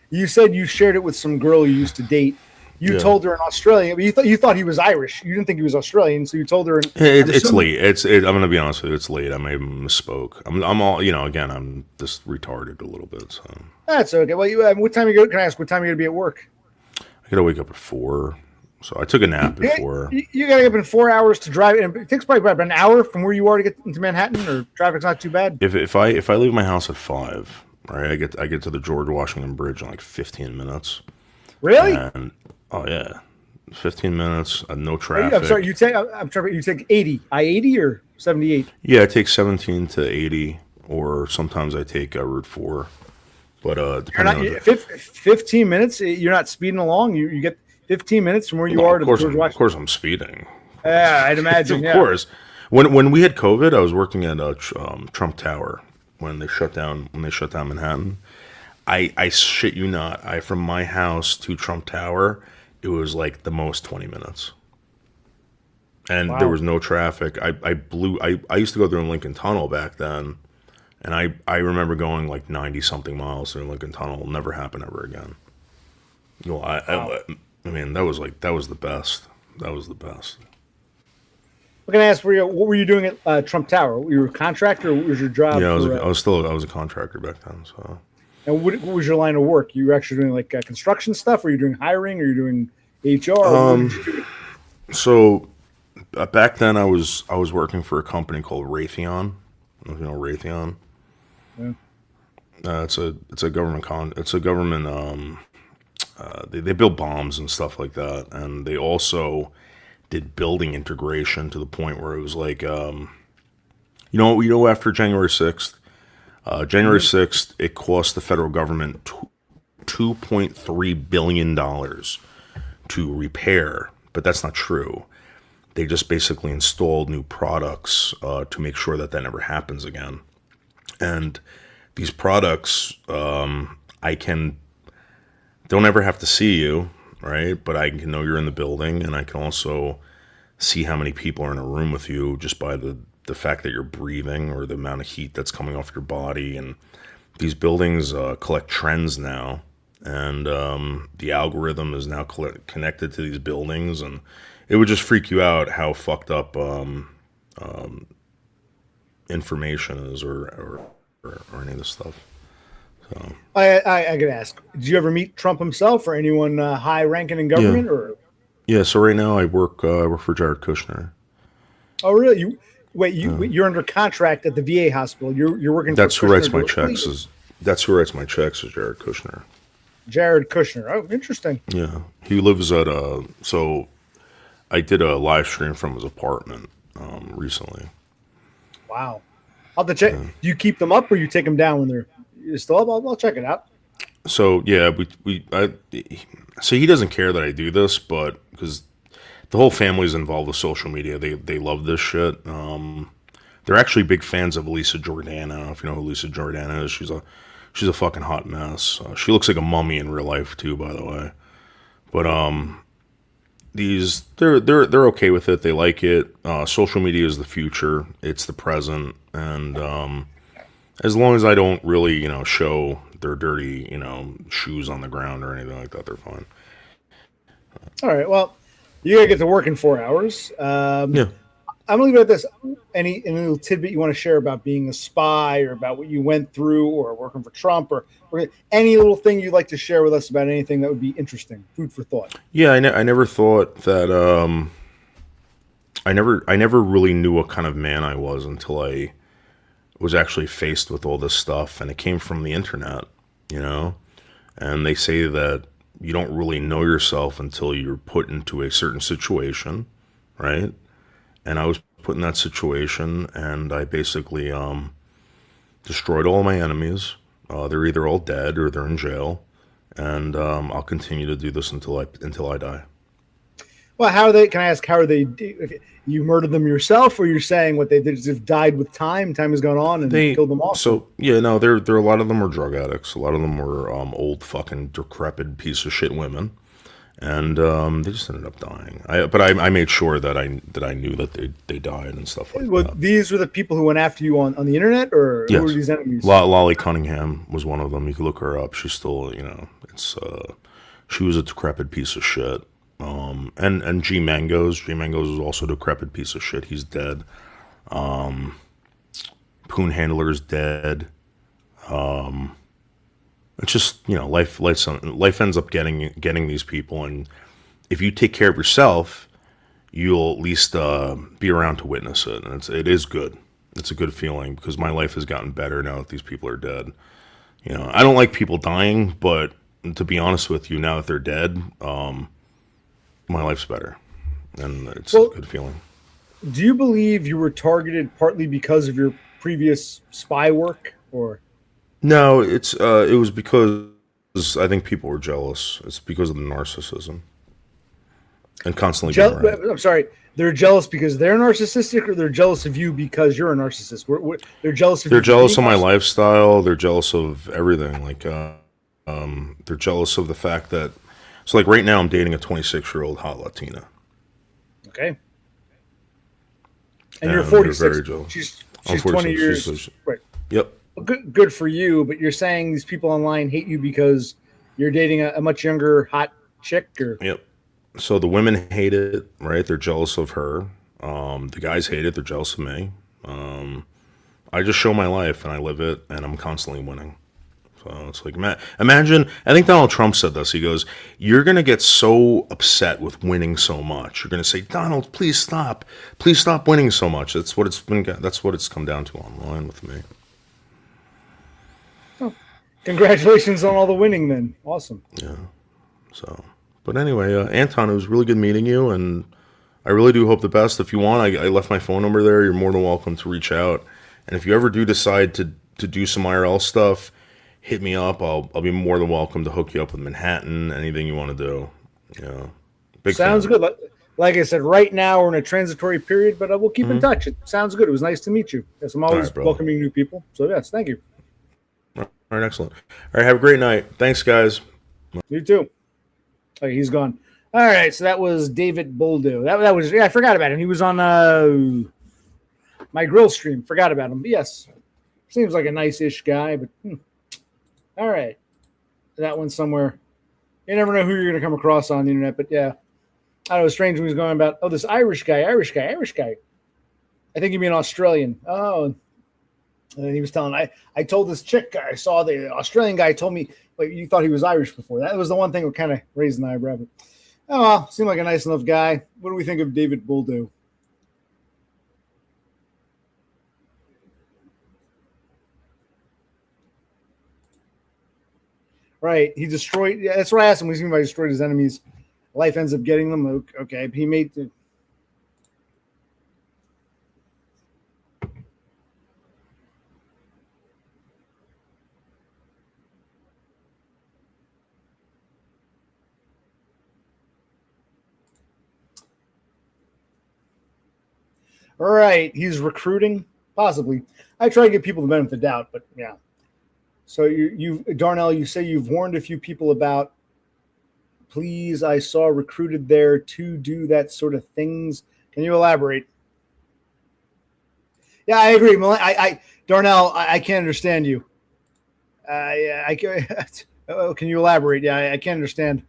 You said you shared it with some girl you used to date. You told her in Australia, but you thought he was Irish. You didn't think he was Australian, so you told her. It's late. I'm going to be honest with you. It's late. I may have misspoke. I'm all, again, I'm just retarded a little bit. So that's okay. Well, what time can I ask? What time are you going to be at work? I got to wake up at 4. So I took a nap before. You got to get up in 4 hours to drive. And it takes probably about an hour from where you are to get into Manhattan, or traffic's not too bad. If I leave my house at 5, right, I get to the George Washington Bridge in like 15 minutes. Really? And oh yeah, 15 minutes, no traffic. I'm sorry. You take 80, I-80 or 78? Yeah, I take 17 to 80, or sometimes I take Route 4. But depending on 15 minutes, you're not speeding along. You get 15 minutes from where you are to George Washington. Of course, I'm speeding. Yeah, I'd imagine. Of course. When we had COVID, I was working at Trump Tower when they shut down Manhattan. I shit you not. From my house to Trump Tower, it was like the most 20 minutes. And There was no traffic. I used to go through Lincoln Tunnel back then, and I remember going like 90 something miles through Lincoln Tunnel. It'll never happen ever again. I mean, that was the best. That was the best. I'm gonna ask, what were you doing at Trump Tower? You were a contractor, or what was your job? Yeah, I was a contractor back then. So. And what was your line of work? You were actually doing like construction stuff, or you doing hiring, or you doing HR? So back then, I was working for a company called Raytheon. I don't know if you know Raytheon. Yeah. It's a government. They build bombs and stuff like that, and they also did building integration to the point where it was like, after January 6th. January 6th, it cost the federal government $2.3 billion to repair, but that's not true. They just basically installed new products to make sure that never happens again. And these products, don't ever have to see you, right? But I can know you're in the building, and I can also see how many people are in a room with you just by the fact that you're breathing or the amount of heat that's coming off your body. And these buildings collect trends now, and the algorithm is now connected to these buildings, and it would just freak you out how fucked up information is or any of this stuff. So I gotta ask, did you ever meet Trump himself or anyone high ranking in government? Yeah. Or yeah, so right now I work for Jared Kushner. Oh, really? You're under contract at the VA hospital. You're working. That's for who Kushner writes my directly? checks. That's who writes my checks is Jared Kushner. Jared Kushner. Oh, interesting. Yeah, he lives at So I did a live stream from his apartment recently. Wow. I'll have to check. Do you keep them up or you take them down when they're still up? I'll check it out. So yeah, so he doesn't care that I do this, but because the whole family's involved with social media, they love this shit. They're actually big fans of Lisa Jordana. I don't know if you know who Lisa Jordana is. She's a fucking hot mess. She looks like a mummy in real life too, by the way. But they're okay with it. They like it. Social media is the future. It's the present, and as long as I don't really show their dirty shoes on the ground or anything like that, they're fine. All right. Well, you gotta get to work in 4 hours. Yeah. I'm gonna leave it at this. Any little tidbit you want to share about being a spy, or about what you went through, or working for Trump, or any little thing you'd like to share with us about anything that would be interesting, food for thought? Yeah, I never thought that. I never really knew what kind of man I was until I was actually faced with all this stuff, and it came from the internet, you know? And they say that you don't really know yourself until you're put into a certain situation, right? And I was put in that situation, and I basically destroyed all my enemies. They're either all dead or they're in jail, and I'll continue to do this until I die. Well, how are they? Can I ask how are they? You murdered them yourself, or you're saying what they did is have died with time? Time has gone on and They killed them off. so yeah, no, there a lot of them were drug addicts. A lot of them were old fucking decrepit piece of shit women, and they just ended up dying. I made sure that I knew that they died and stuff like Well, that. these were the people who went after you on the internet, or who Yes. were these enemies? Lolly Cunningham was one of them. You can look her up. She's still, it's she was a decrepit piece of shit. And G Mangoes was also a decrepit piece of shit. He's dead. Poon Handler's dead. It's just life ends up getting these people, and if you take care of yourself, you'll at least be around to witness it, and it is good. It's a good feeling because my life has gotten better now that these people are dead. I don't like people dying, but to be honest with you, now that they're dead, my life's better, and it's a good feeling. Do you believe you were targeted partly because of your previous spy work, or? No, it was because I think people were jealous. It's because of the narcissism and constantly being right. I'm sorry. They're jealous because they're narcissistic, or they're jealous of you because you're a narcissist. They're jealous of. They're jealous of my lifestyle. They're jealous of everything. Like, they're jealous of the fact that. So, like right now, I'm dating a 26-year-old hot Latina. Okay. And you're 46. Very jealous. She's 20 years. Right. Yep. Well, good for you, but you're saying these people online hate you because you're dating a much younger hot chick, or? Yep. So the women hate it, right? They're jealous of her. The guys hate it. They're jealous of me. I just show my life and I live it, and I'm constantly winning. So it's like, imagine, I think Donald Trump said this. He goes, you're going to get so upset with winning so much. You're going to say, Donald, please stop. Please stop winning so much. That's what it's come down to online with me. Oh, congratulations on all the winning then. Awesome. Yeah. So, but anyway, Anton, it was really good meeting you, and I really do hope the best. If you want, I left my phone number there. You're more than welcome to reach out. And if you ever do decide to do some IRL stuff, hit me up. I'll be more than welcome to hook you up with Manhattan, anything you want to do. Big sounds fan. good. Like I said, right now we're in a transitory period, but we'll keep in touch. It sounds good. It was nice to meet you. Yes, I'm always welcoming new people. So yes, thank you. All right, excellent. All right, have a great night. Thanks, guys. You too. Okay, he's gone. All right, so that was David Buldo. That was I forgot about him. He was on my grill stream. Forgot about him. But yes, seems like a nice-ish guy, but. All right. That one's somewhere. You never know who you're going to come across on the internet, but yeah. I know, strange when he was going about, this Irish guy. I think you mean Australian. Oh. And then he was telling, I told this chick, I saw the Australian guy told me, like, you thought he was Irish before. That was the one thing that kind of raised an eyebrow. But, oh, well, seemed like a nice enough guy. What do we think of David Buldo? Right. He destroyed. Yeah, that's what I asked him. What do you mean by destroyed his enemies? Life ends up getting them. Okay. He made the. All right. He's recruiting. Possibly. I try to give people the benefit of the doubt, but yeah. So you Darnell, you say you've warned a few people about, please, I saw recruited there to do that sort of things. Can you elaborate? Yeah, I agree. Darnell, I can't understand you. Can you elaborate? Yeah, I can't understand.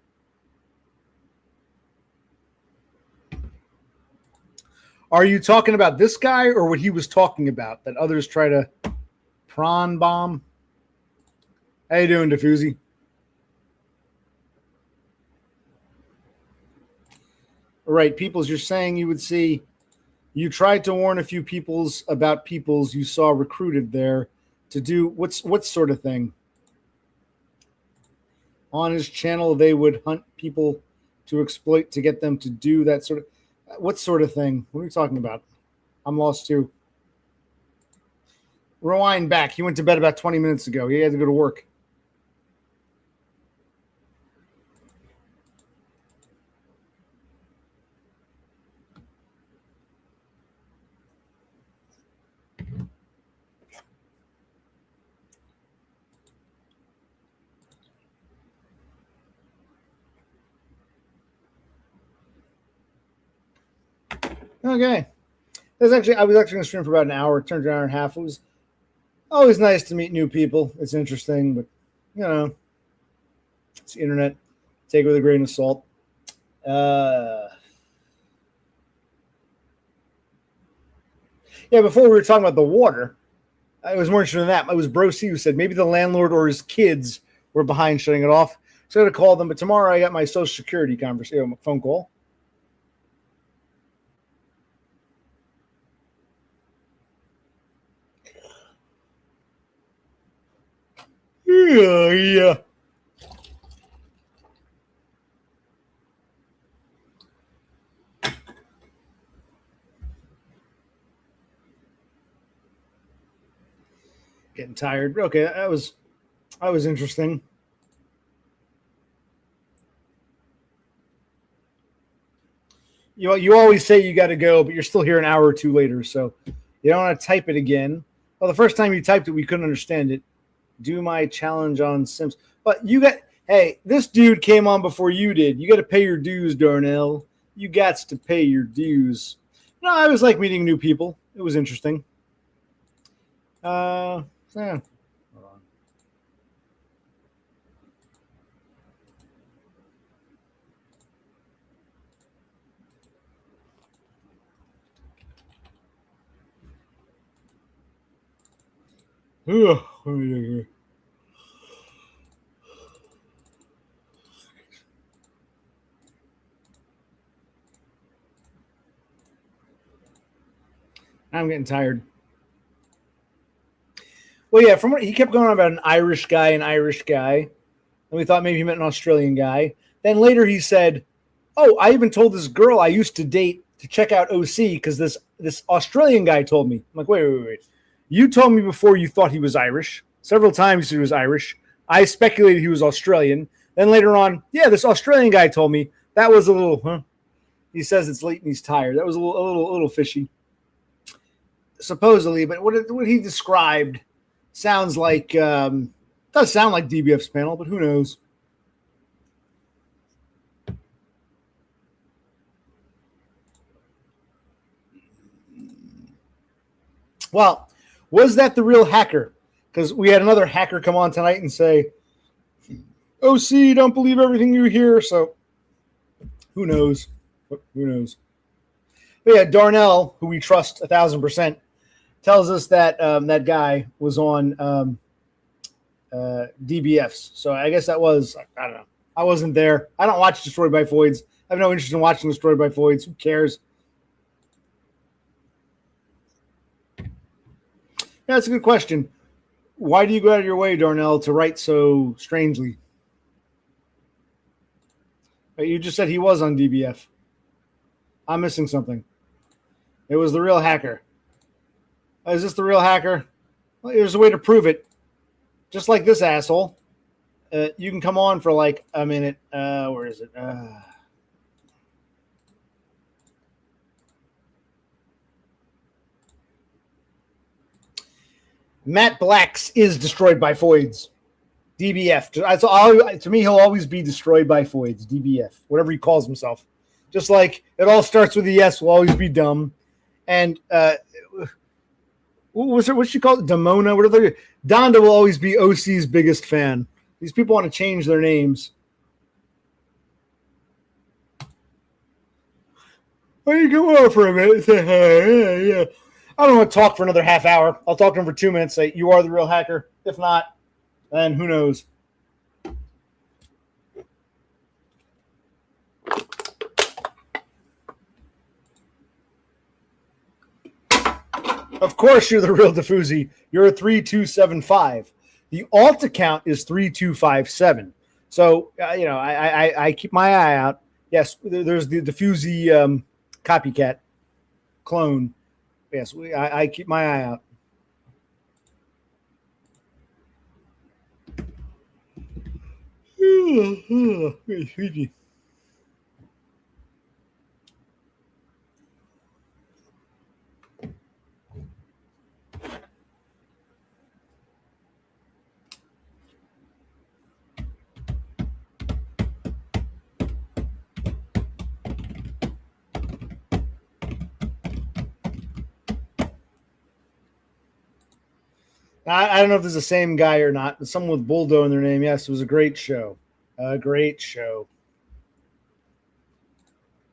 Are you talking about this guy or what he was talking about that others try to prawn bomb? How you doing, Diffusi? Right, Peoples, you're saying you would see You tried to warn a few peoples about peoples you saw recruited there to do what sort of thing? On his channel, they would hunt people to exploit to get them to do that sort of. What sort of thing? What are we talking about? I'm lost too. Rewind back. He went to bed about 20 minutes ago. He had to go to work. Okay. I was actually going to stream for about an hour. It turned to an hour and a half. It was always nice to meet new people. It's interesting, but it's the internet. Take it with a grain of salt. Before we were talking about the water, it was more interesting than that. It was Bro C who said maybe the landlord or his kids were behind shutting it off. So I got to call them. But tomorrow I got my Social Security conversation, phone call. Yeah. Getting tired. Okay, that was interesting. You always say you got to go, but you're still here an hour or two later, so you don't want to type it again. Well, the first time you typed it, we couldn't understand it. Do my challenge on Sims. But hey, this dude came on before you did. You got to pay your dues, Darnell. You got to pay your dues. No, I was like meeting new people. It was interesting. Yeah. Hold on. Ugh, let me look here. I'm getting tired. Well, yeah, from what he kept going on about an Irish guy, and we thought maybe he meant an Australian guy. Then later he said, "Oh, I even told this girl I used to date to check out OC because this Australian guy told me." I'm like, wait. You told me before you thought he was Irish. Several times he was Irish. I speculated he was Australian. Then later on, yeah, this Australian guy told me. That was a little, He says it's late and he's tired. That was a little fishy. Supposedly, but what he described sounds like does sound like DBF's panel, but who knows? Well, was that the real hacker? Because we had another hacker come on tonight and say, OC, don't believe everything you hear. So who knows? Who knows? But yeah, Darnell, who we trust 1,000%, tells us that that guy was on DBFs. So I guess that was, I don't know. I wasn't there. I don't watch Destroyed by Voids. I have no interest in watching Destroyed by Voids. Who cares? Yeah, that's a good question. Why do you go out of your way, Darnell, to write so strangely? You just said he was on DBF. I'm missing something. It was the real hacker. Is this the real hacker? Well, there's a way to prove it. Just like this asshole. You can come on for like a minute. Where is it? Matt Black's is Destroyed by Voids. DBF. To me, he'll always be Destroyed by Voids. DBF. Whatever he calls himself. Just like it all starts with a yes will always be dumb. And what's she called? Damona? Whatever. Donda will always be OC's biggest fan. These people want to change their names. Why don't you come over for a minute? Say hi. Yeah. I don't want to talk for another half hour. I'll talk to him for 2 minutes. Say, you are the real hacker. If not, then who knows? Of course, you're the real Diffusi. You're a 3275. The alt account is 3257. So I keep my eye out. Yes, there's the Diffusi copycat clone. Yes, I keep my eye out. I don't know if it's the same guy or not, but someone with Buldo in their name. Yes, it was a great show. A great show.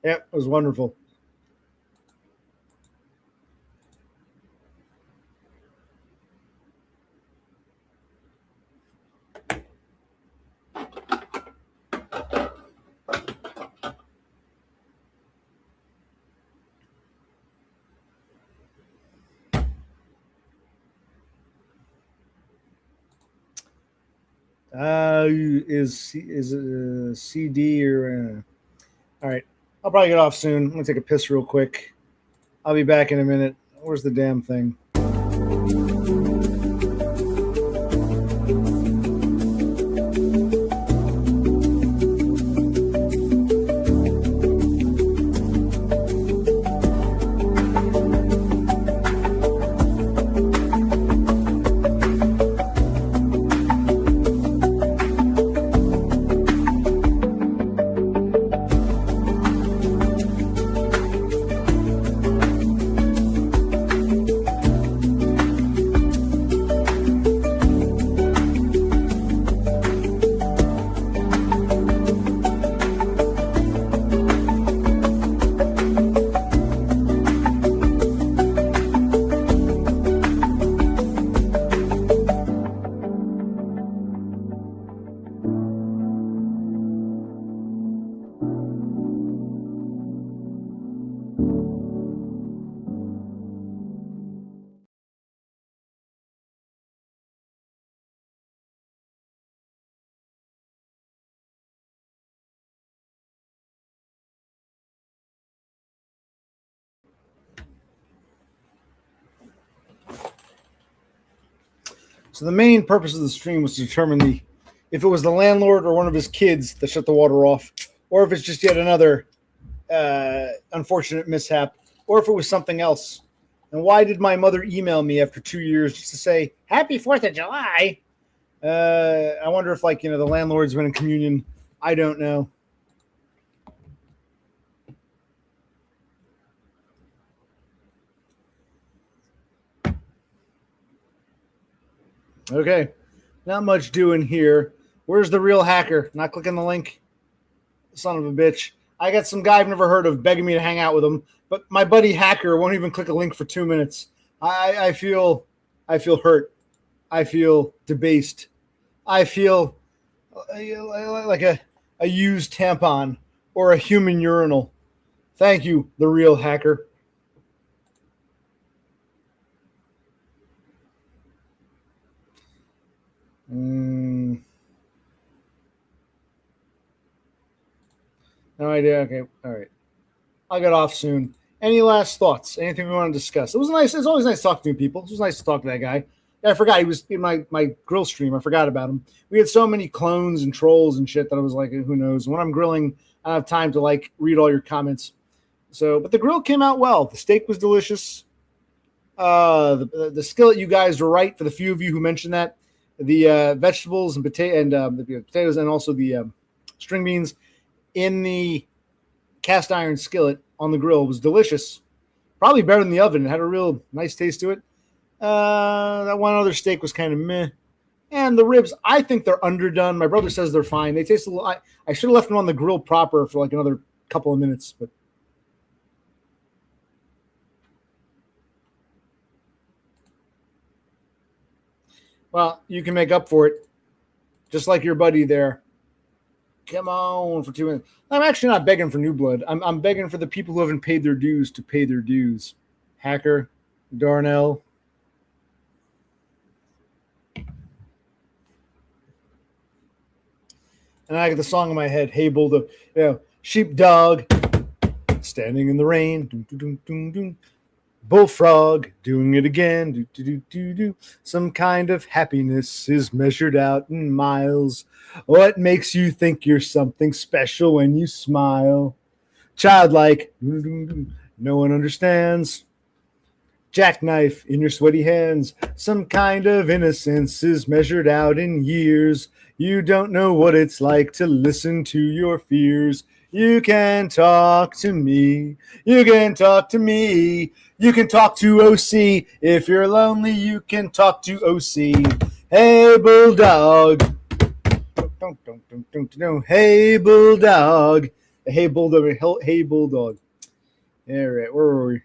Yep, it was wonderful. Is it a CD or? All right, I'll probably get off soon. I'm gonna take a piss real quick. I'll be back in a minute. Where's the damn thing? So the main purpose of the stream was to determine if it was the landlord or one of his kids that shut the water off, or if it's just yet another unfortunate mishap, or if it was something else. And why did my mother email me after 2 years just to say Happy 4th of July? I wonder if the landlord's been in communion. I don't know. Okay, not much doing here. Where's the real hacker? Not clicking the link. Son of a bitch. I got some guy I've never heard of begging me to hang out with him, but my buddy hacker won't even click a link for 2 minutes. I feel hurt. I feel debased. I feel like a used tampon or a human urinal. Thank you, the real hacker. No idea. Okay, all right. I'll get off soon. Any last thoughts? Anything we want to discuss? It was nice. It's always nice talking to new people. It was nice to talk to that guy. Yeah, I forgot he was in my grill stream. I forgot about him. We had so many clones and trolls and shit that I was like, who knows? When I'm grilling, I don't have time to read all your comments. So, but the grill came out well. The steak was delicious. The skillet, you guys were right for the few of you who mentioned that. The vegetables and the potatoes and also the string beans in the cast iron skillet on the grill was delicious. Probably better than the oven. It had a real nice taste to it. That one other steak was kind of meh. And the ribs, I think they're underdone. My brother says they're fine. They taste a little. I should have left them on the grill proper for another couple of minutes, but. Well, you can make up for it, just like your buddy there. Come on for 2 minutes. I'm actually not begging for new blood. I'm begging for the people who haven't paid their dues to pay their dues. Hacker, Darnell. And I get the song in my head. Hey, Buldo. You know, sheepdog standing in the rain. Doom, doom, doom, doom, doom. Bullfrog doing it again. Do, do, do, do, do. Some kind of happiness is measured out in miles. What makes you think you're something special when you smile? Childlike. Doo, doo, doo. No one understands. Jackknife in your sweaty hands. Some kind of innocence is measured out in years. You don't know what it's like to listen to your fears. You can talk to me. You can talk to me. You can talk to OC. If you're lonely, you can talk to OC. Hey, Bulldog. Hey, Bulldog. Hey, Bulldog. Hey, Bulldog. All right, where were we?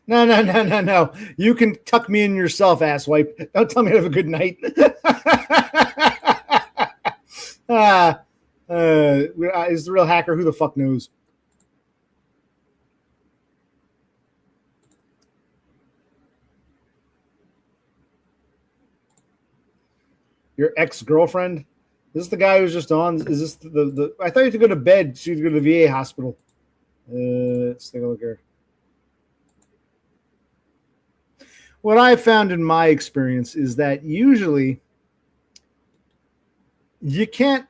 No. You can tuck me in yourself, asswipe. Don't tell me to have a good night. Is the real hacker? Who the fuck knows? Your ex-girlfriend? Is this the guy who's just on? Is this the I thought you had to go to bed so you had to go to the VA hospital. Let's take a look here. What I've found in my experience is that usually you can't.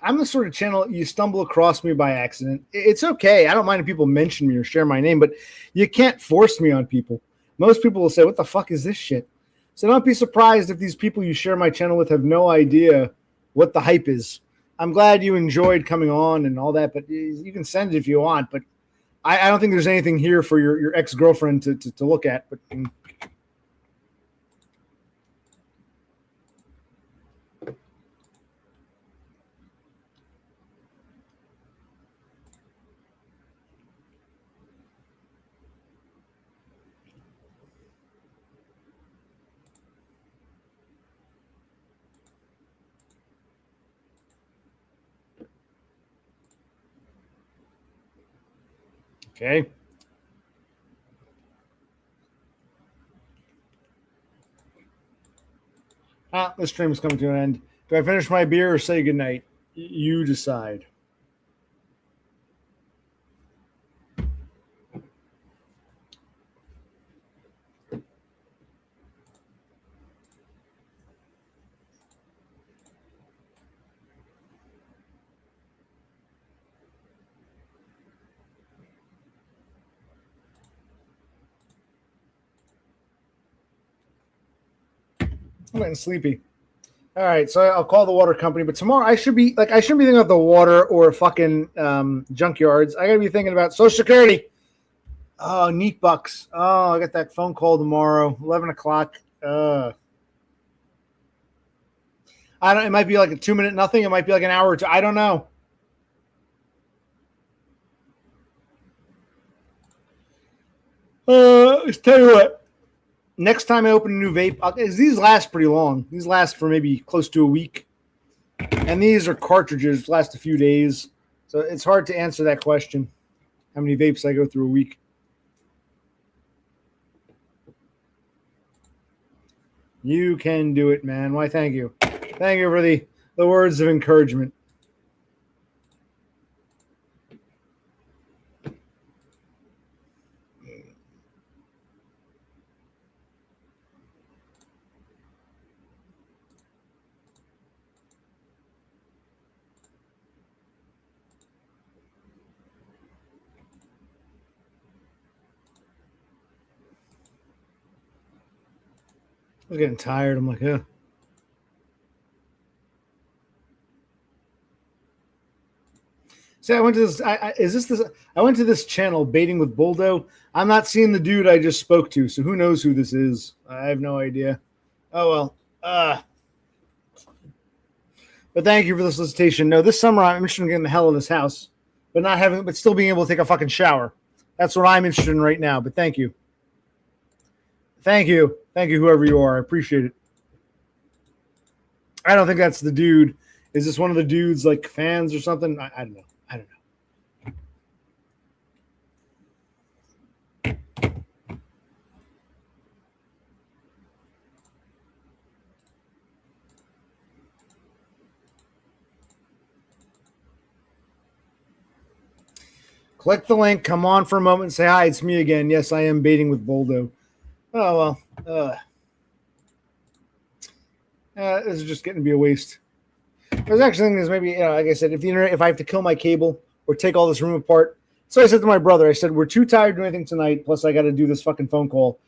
I'm the sort of channel you stumble across me by accident. It's okay. I don't mind if people mention me or share my name, but you can't force me on people. Most people will say, "What the fuck is this shit?" So don't be surprised if these people you share my channel with have no idea what the hype is. I'm glad you enjoyed coming on and all that, but you can send it if you want. But I don't think there's anything here for your ex-girlfriend to look at. But okay. This stream is coming to an end. Do I finish my beer or say goodnight? You decide. I'm getting sleepy. All right, so I'll call the water company, but tomorrow I shouldn't be thinking about the water or fucking junkyards. I gotta be thinking about Social Security. Oh, neat bucks. Oh, I got that phone call tomorrow, 11:00. I don't. It might be like a 2-minute nothing. It might be like an hour or two. I don't know. Let's tell you what. Next time I open a new vape, these last pretty long. These last for maybe close to a week. And these are cartridges, last a few days. So it's hard to answer that question. How many vapes I go through a week. You can do it, man. Why, thank you. Thank you for the words of encouragement. I was getting tired. I'm like, yeah. See, I went to this. I went to this channel, Baiting with Buldo. I'm not seeing the dude I just spoke to, so who knows who this is? I have no idea. Oh well. But thank you for the solicitation. No, this summer I'm interested in getting the hell of this house, but still being able to take a fucking shower. That's what I'm interested in right now. But thank you. Thank you, whoever you are. I appreciate it. I don't think that's the dude. Is this one of the dudes like fans or something? I don't know. Click the link. Come on for a moment and say hi. It's me again. Yes, I am baiting with Buldo. Oh well. This is just getting to be a waste. I was actually thinking this maybe, like I said, if I have to kill my cable or take all this room apart. So I said to my brother, I said, we're too tired to do anything tonight. Plus, I got to do this fucking phone call.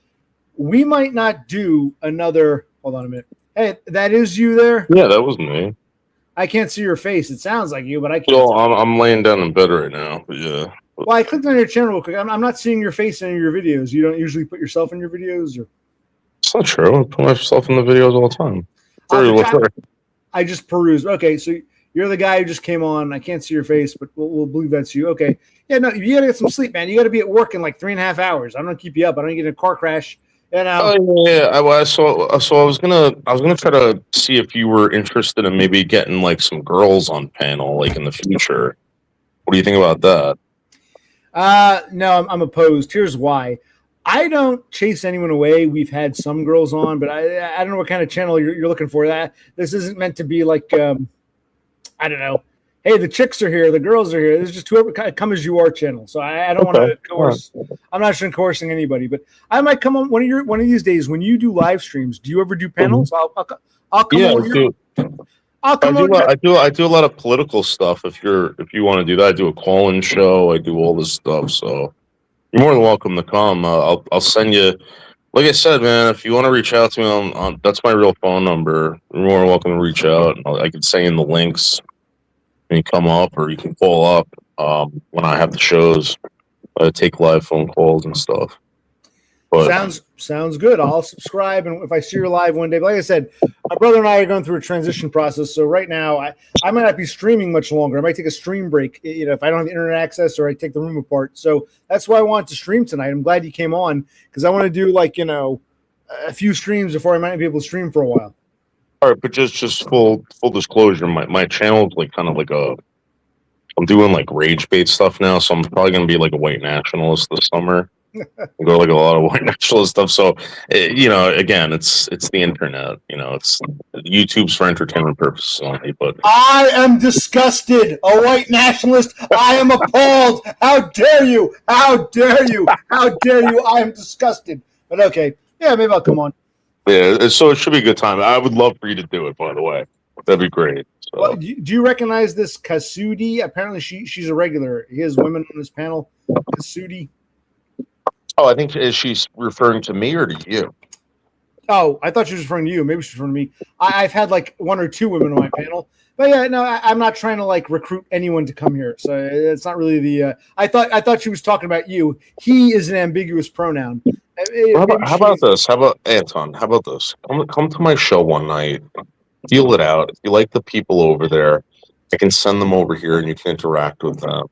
We might not do another. Hold on a minute. Hey, that is you there? Yeah, that was me. I can't see your face. It sounds like you, but I can't. Well, I'm laying down in bed right now. But yeah. Well, I clicked on your channel real quick. I'm not seeing your face in any of your videos. You don't usually put yourself in your videos, or? It's not true. I put myself in the videos all the time. I just perused. Okay, so you're the guy who just came on. I can't see your face, but we'll believe that's you. Okay. Yeah, no, you got to get some sleep, man. You got to be at work in like 3.5 hours. I'm going to keep you up. I don't get in a car crash. Oh yeah. I was gonna try to see if you were interested in maybe getting like some girls on panel like in the future. What do you think about that? No, I'm opposed. Here's why. I don't chase anyone away. We've had some girls on, but I don't know what kind of channel you're looking for. That this isn't meant to be like I don't know. Hey, the chicks are here, the girls are here. This is just whoever come as you are channel. So I don't want to coerce. I'm not sure coercing anybody, but I might come on one of these days when you do live streams. Do you ever do panels? Mm-hmm. I'll come on. I'll come on. I do a lot of political stuff. If you want to do that, I do a call-in show. I do all this stuff. So you're more than welcome to come. I'll send you. Like I said, man, if you want to reach out to me on that's my real phone number. You're more than welcome to reach out. I can send you the links. You come up, or you can call up when I have the shows. I take live phone calls and stuff. But sounds good. I'll subscribe, and if I see you live one day, but like I said, my brother and I are going through a transition process. So right now, I might not be streaming much longer. I might take a stream break, if I don't have internet access or I take the room apart. So that's why I wanted to stream tonight. I'm glad you came on because I want to do a few streams before I might not be able to stream for a while. All right, but just full disclosure, my channel is like kind of like I'm doing like rage bait stuff now, so I'm probably gonna be like a white nationalist this summer. Go like a lot of white nationalist stuff. So again, it's the internet. It's YouTube's for entertainment purposes only. But I am disgusted. A white nationalist. I am appalled. How dare you? How dare you? How dare you? I am disgusted. But okay, yeah, maybe I'll come on. Yeah, so it should be a good time. I would love for you to do it, by the way. That'd be great. So. Well, do you recognize this Kassandra? Apparently, she's a regular. He has women on this panel. Kassandra. Oh, I think she's referring to me or to you. Oh, I thought she was referring to you. Maybe she's referring to me. I've had like 1 or 2 women on my panel. But yeah, no, I'm not trying to like recruit anyone to come here. So it's not really the. I thought she was talking about you. He is an ambiguous pronoun. How about this? How about Anton? How about this? Come to my show one night. Feel it out. If you like the people over there, I can send them over here, and you can interact with them.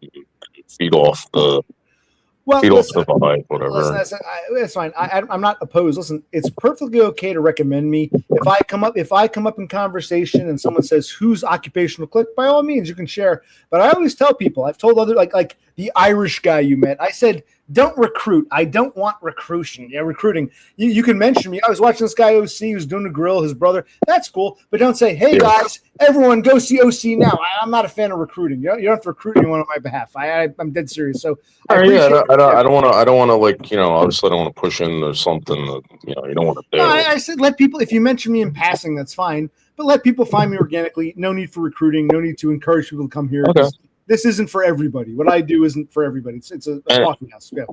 Feed off the. Vibe, whatever. Listen, it's fine. I'm not opposed. Listen, it's perfectly okay to recommend me. If I come up in conversation and someone says whose occupational click, by all means you can share. But I always tell people, I've told other like the Irish guy you met, I said, don't recruit. I don't want recruiting. Yeah, recruiting. You can mention me. I was watching this guy OC who's doing a grill, his brother. That's cool. But don't say, hey guys, everyone go see OC now. I'm not a fan of recruiting. You don't have to recruit anyone on my behalf. I'm dead serious. So I don't want to like, obviously I don't want to push in or something that, you don't want to do. No, I said let people, if you mention me in passing, that's fine. But let people find me organically. No need for recruiting. No need to encourage people to come here. Okay. This isn't for everybody. What I do isn't for everybody. It's a talking house. Yeah.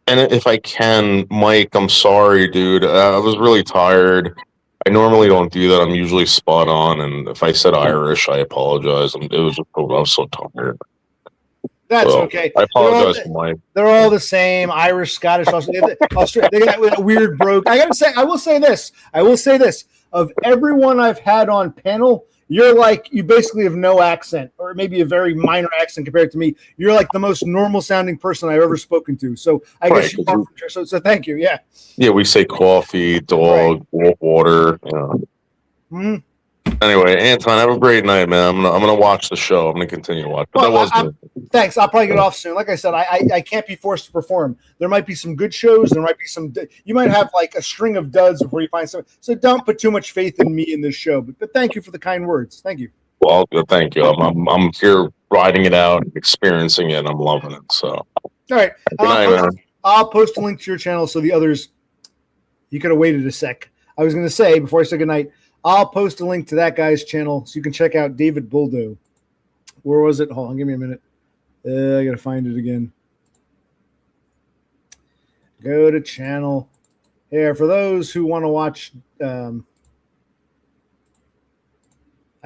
And if I can, Mike, I'm sorry, dude. I was really tired. I normally don't do that. I'm usually spot on. And if I said Irish, I apologize. I was so tired. That's okay. I apologize for Mike. They're all the same. Irish, Scottish, Australian. They got that weird brogue. I will say this. Of everyone I've had on panel, you basically have no accent, or maybe a very minor accent compared to me. You're like the most normal sounding person I've ever spoken to. So I guess you are. So thank you. Yeah. Yeah, we say coffee, dog, water. Mm-hmm. Anyway, Anton, have a great night, man. I'm gonna watch the show. I'm gonna continue to watch. But thanks. I'll probably get off soon. Like I said, I can't be forced to perform. There might be some good shows. There might be you might have like a string of duds before you find something. So don't put too much faith in me in this show. But thank you for the kind words. Thank you. Well, thank you. I'm here riding it out, experiencing it. I'm loving it. So, All right. good night, man. I'll post a link to your channel so the others. You could have waited a sec. I was going to say before I say goodnight, I'll post a link to that guy's channel so you can check out David Buldo. Where was it? Hold on, give me a minute. I got to find it again. Go to channel. Here, for those who want to watch, I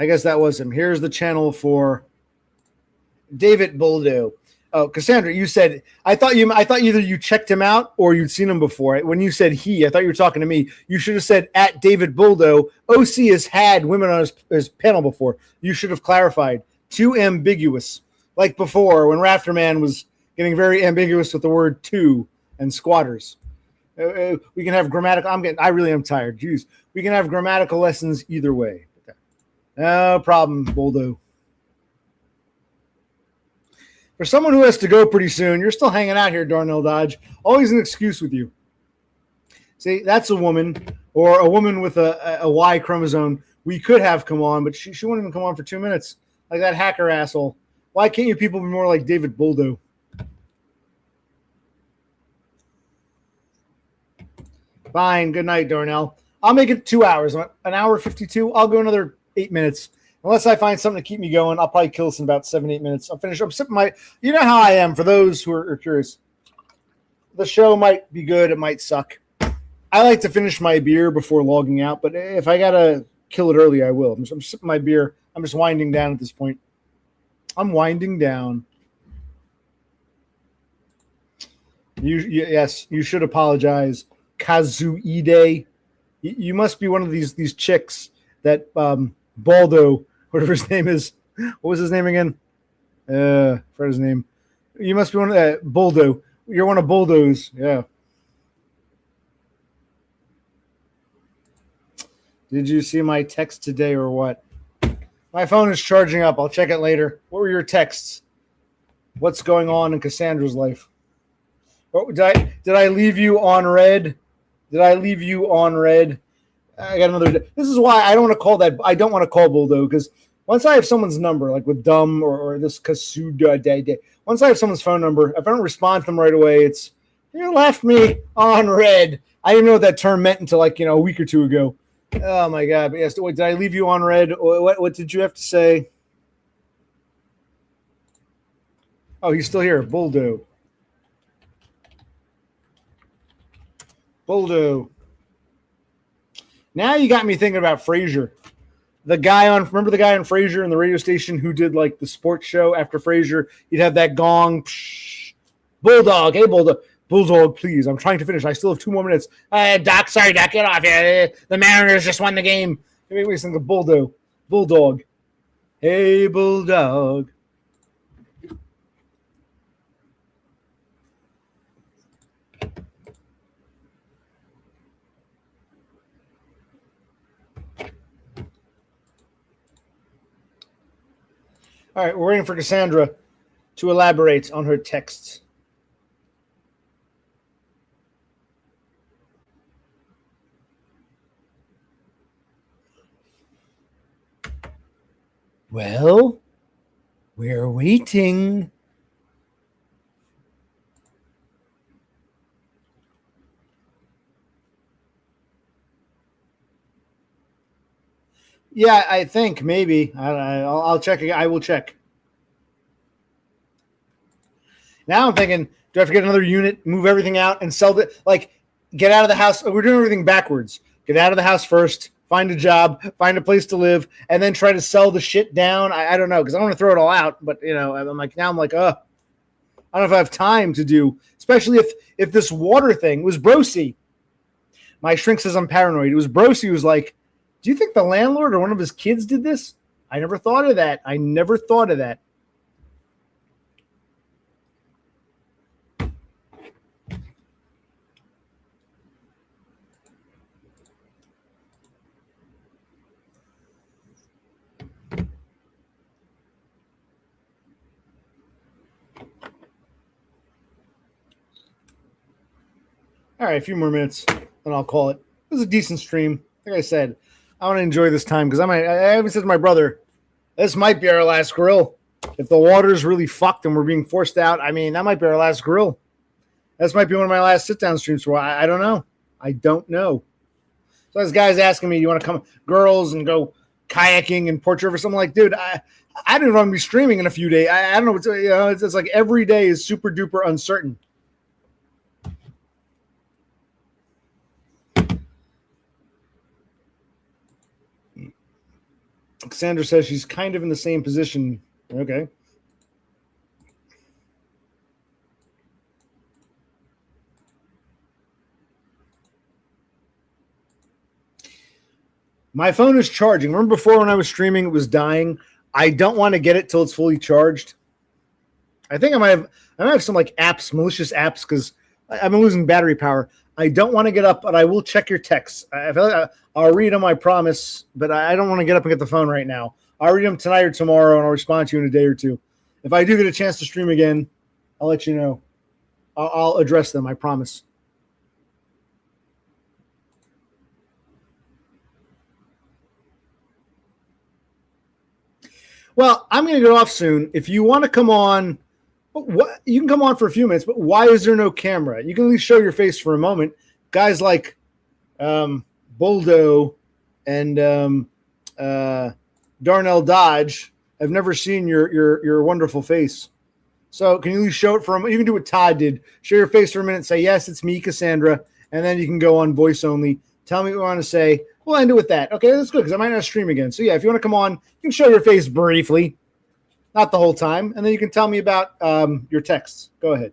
guess that was him. Here's the channel for David Buldo. Oh, Kassandra, you said I thought either you checked him out or you'd seen him before. When you said he, I thought you were talking to me. You should have said at David Buldo. OC has had women on his panel before. You should have clarified. Too ambiguous, like before when Rafterman was getting very ambiguous with the word "two" and squatters. We can have grammatical. I really am tired. Jeez, we can have grammatical lessons either way. Okay. No problem, Buldo. For someone who has to go pretty soon, you're still hanging out here, Darnell Dodge. Always an excuse with you. See, that's a woman, or a woman with a Y chromosome. We could have come on, but she wouldn't even come on for 2 minutes, like that hacker asshole. Why can't you people be more like David Buldo? Fine. Good night, Darnell. I'll make it 2 hours. An hour 52. I'll go another 8 minutes. Unless I find something to keep me going, I'll probably kill this in about 7-8 minutes. I'll finish. I'm sipping my. You know how I am. For those who are curious, the show might be good. It might suck. I like to finish my beer before logging out, but if I gotta kill it early, I will. I'm sipping my beer. I'm just winding down at this point. I'm winding down. Yes, you should apologize, Kazuide. You must be one of these chicks that Buldo, whatever his name is. What was his name again? Forgot his name. You must be one of Buldo. You're one of Buldo's. Yeah. Did you see my text today or what? My phone is charging up. I'll check it later. What were your texts? What's going on in Cassandra's life? Oh, did I leave you on red? Did I leave you on red? I got another. This is why I don't want to call that. I don't want to call Buldo because once I have someone's number, like with Dumb or this Kasuda Day, once I have someone's phone number, if I don't respond to them right away, it's you left me on red. I didn't know what that term meant until a week or two ago. Oh my God! But yes, did I leave you on red? What did you have to say? Oh, he's still here, Buldo. Buldo. Now you got me thinking about Frasier. Remember the guy on Frasier in the radio station who did like the sports show after Frasier? He'd have that gong. Psh, Bulldog. Hey, Bulldog, please. I'm trying to finish. I still have 2 more minutes. Doc, sorry, Doc, get off here. The Mariners just won the game. Maybe we sing the Bulldog. Hey, Bulldog. All right, we're waiting for Kassandra to elaborate on her texts. Well, we're waiting. Yeah, I think maybe. I'll check again. I will check. Now I'm thinking, do I have to get another unit, move everything out, and sell it? Like, get out of the house. We're doing everything backwards. Get out of the house first, find a job, find a place to live, and then try to sell the shit down. I don't know, because I want to throw it all out. But, I'm like, I don't know if I have time to do, especially if this water thing was Brosy. My shrink says I'm paranoid. It was Brosy who was like, do you think the landlord or one of his kids did this? I never thought of that. All right, a few more minutes, and I'll call it. It was a decent stream. Like I said, I want to enjoy this time because I even said to my brother, this might be our last grill. If the water's really fucked and we're being forced out, I mean, that might be our last grill. This might be one of my last sit-down streams for a while. I don't know. I don't know. So this guy's asking me, you want to come, girls, and go kayaking in Port River? Something like, dude, I don't even want to be streaming in a few days. I don't know. It's like every day is super duper uncertain. Kassandra says she's kind of in the same position. Okay. My phone is charging. Remember before when I was streaming, it was dying. I don't want to get it till it's fully charged. I think I might have some like apps, malicious apps, because I'm losing battery power. I don't want to get up, but I will check your texts. I'll read them, I promise, but I don't want to get up and get the phone right now. I'll read them tonight or tomorrow, and I'll respond to you in a day or two. If I do get a chance to stream again, I'll let you know. I'll address them, I promise. Well, I'm going to get off soon. If you want to come on, you can come on for a few minutes, but why is there no camera? You can at least show your face for a moment. Guys like Buldo and Darnell Dodge have never seen your wonderful face. So can you at least show it for a moment? You can do what Todd did. Show your face for a minute, say, yes, it's me, Kassandra, and then you can go on voice only. Tell me what you want to say. We'll end it with that. Okay, that's good because I might not stream again. So, yeah, if you want to come on, you can show your face briefly, not the whole time, and then you can tell me about your texts. Go ahead.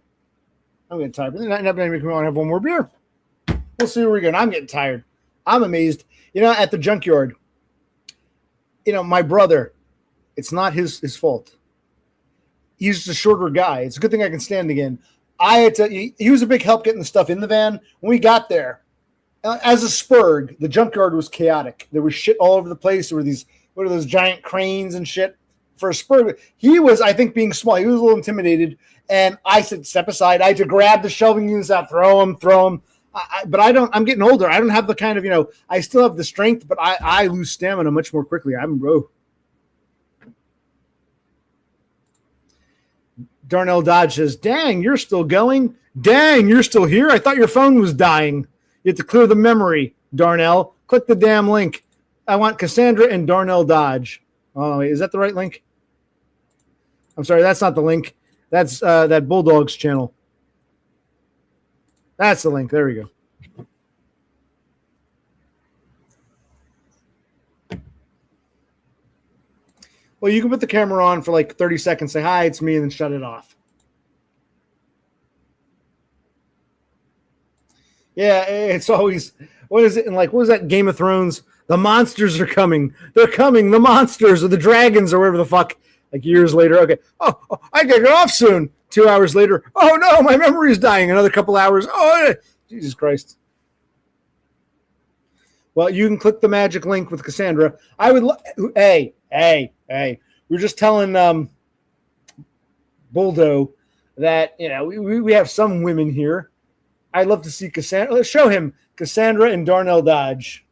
I'm getting tired. But then I come on and have one more beer. We'll see where we're going. I'm getting tired. I'm amazed. At the junkyard, my brother, it's not his fault. He's just a shorter guy. It's a good thing I can stand again. He was a big help getting the stuff in the van. When we got there, as a spurg, the junkyard was chaotic. There was shit all over the place. There were what are those giant cranes and shit for a spurg. He was, I think, being small. He was a little intimidated. And I said, step aside. I had to grab the shelving units out, throw them. But I'm getting older. I don't have the kind of, I still have the strength, but I lose stamina much more quickly. Darnell Dodge says, dang, you're still going? Dang, you're still here? I thought your phone was dying. You have to clear the memory, Darnell. Click the damn link. I want Kassandra and Darnell Dodge. Oh, wait, is that the right link? I'm sorry, that's not the link. That's that Bulldog's channel. That's the link. There we go. Well, you can put the camera on for like 30 seconds, say, hi, it's me, and then shut it off. Yeah, it's always, what is it? And like, what was that Game of Thrones? The monsters are coming. They're coming. The monsters or the dragons or whatever the fuck. Like years later. Okay. Oh, I gotta get off soon. 2 hours later. Oh no, my memory is dying. Another couple hours. Oh, Jesus Christ. Well, you can click the magic link with Kassandra. I would. Hey. We were just telling Buldo that we have some women here. I'd love to see Kassandra. Let's show him Kassandra and Darnell Dodge.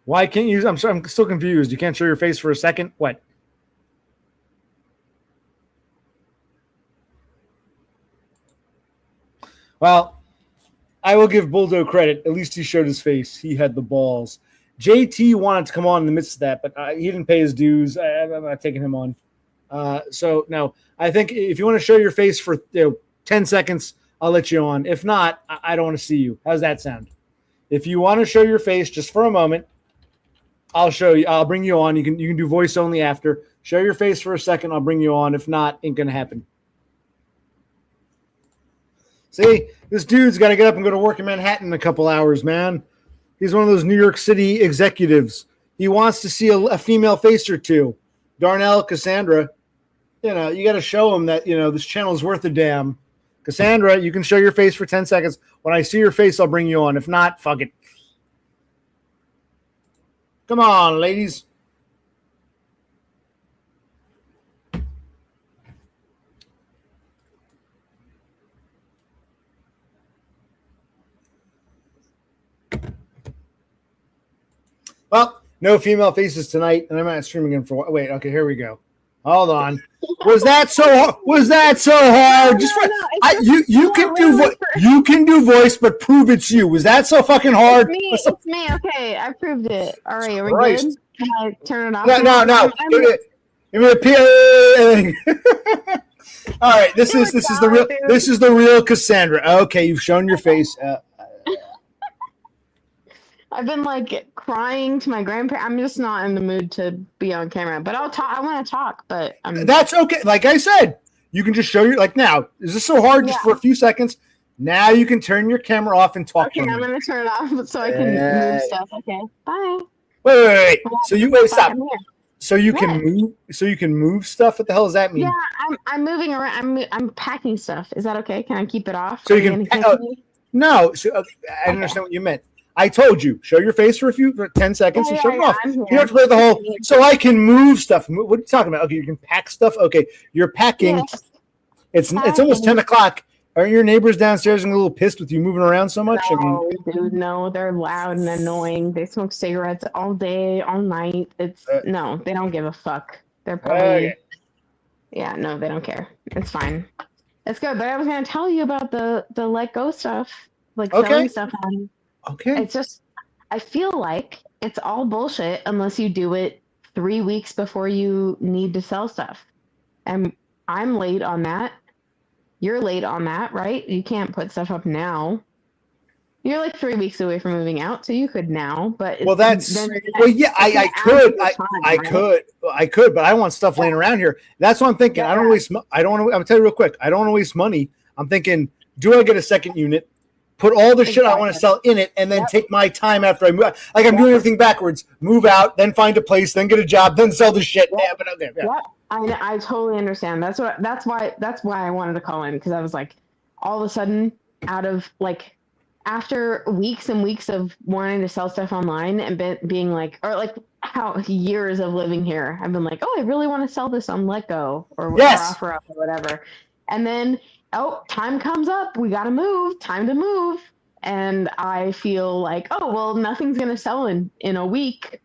Why can't you? I'm sorry, I'm still confused. You can't show your face for a second? What? Well, I will give Buldo credit. At least he showed his face. He had the balls. JT wanted to come on in the midst of that, but he didn't pay his dues. I'm not taking him on. So, no, I think if you want to show your face for 10 seconds, I'll let you on. If not, I don't want to see you. How's that sound? If you want to show your face just for a moment, I'll show you. I'll bring you on. You can do voice only after. Show your face for a second. I'll bring you on. If not, ain't going to happen. See, this dude's got to get up and go to work in Manhattan in a couple hours, man. He's one of those New York City executives. He wants to see a female face or two. Darnell, Kassandra, you got to show him that, this channel is worth a damn. Kassandra, you can show your face for 10 seconds. When I see your face, I'll bring you on. If not, fuck it. Come on, ladies. Well, no female faces tonight, and I'm not streaming again for. Wait, okay, here we go. Hold on. Was that so? Was that so hard? You can do voice, but prove it's you. Was that so fucking hard? It's me. Okay, I proved it. All right, are we good? Can I turn it off? No. Give me a P. All right, this is the real Kassandra. Okay, you've shown your face. I've been like crying to my grandparents. I'm just not in the mood to be on camera, but I'll talk. I want to talk, but that's okay. Like I said, you can just show your now. Is this so hard? Just for a few seconds. Now you can turn your camera off and talk. Okay, I'm gonna turn it off so I can move stuff. Okay, bye. Wait. So you stop. So you can move. So you can move stuff. What the hell does that mean? Yeah, I'm moving around. I'm packing stuff. Is that okay? Can I keep it off? So you can. No. So, I understand what you meant. I told you, show your face for 10 seconds and show it off. You don't have to play the whole, so I can move stuff. What are you talking about? Okay, you can pack stuff. Okay, you're packing. Yes. It's almost 10 o'clock. Aren't your neighbors downstairs getting a little pissed with you moving around so much? No, dude, no, they're loud and annoying. They smoke cigarettes all day, all night. No, they don't give a fuck. They're probably, no, they don't care. It's fine. It's good. But I was going to tell you about the let go stuff, like selling stuff on. Okay. It's just, I feel like it's all bullshit unless you do it 3 weeks before you need to sell stuff. And I'm late on that. You're late on that, right? You can't put stuff up now. You're like 3 weeks away from moving out, so you could now. But I could, but I want stuff laying around here. That's what I'm thinking. Yeah. I don't want to. I'm gonna tell you real quick. I don't want to waste money. I'm thinking, do I get a second unit? Put all the shit I want to sell in it, and then take my time after I move out. Like I'm doing everything backwards. Move out, then find a place, then get a job, then sell the shit. I totally understand. That's why I wanted to call in, because I was like, all of a sudden, out of like, after weeks and weeks of wanting to sell stuff online and being like, or like how years of living here, I've been like, oh, I really want to sell this on Let Go or Offer Up or whatever, and then. Oh, time comes up. We got to move. Time to move. And I feel like, oh, well, nothing's going to sell in a week.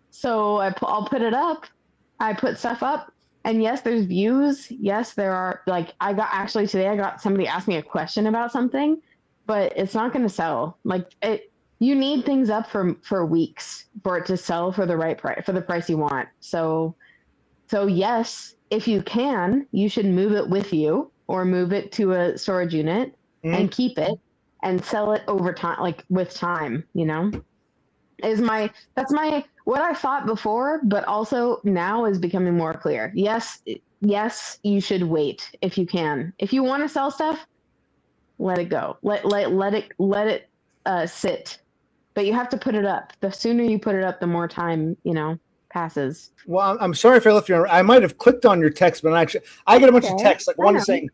So I'll put it up. I put stuff up. And yes, there's views. Yes, there are. Like today I got somebody ask me a question about something, but it's not going to sell. Like you need things up for weeks for it to sell for the right price, for the price you want. So yes, if you can, you should move it with you. Or move it to a storage unit and keep it and sell it over time, like with time, that's what I thought before, but also now is becoming more clear. Yes, you should wait if you can. If you want to sell stuff, let it go. Let it sit. But you have to put it up. The sooner you put it up, the more time, passes. Well, I'm sorry if I left you. I might have clicked on your text, but I get a bunch of texts. Like one is saying,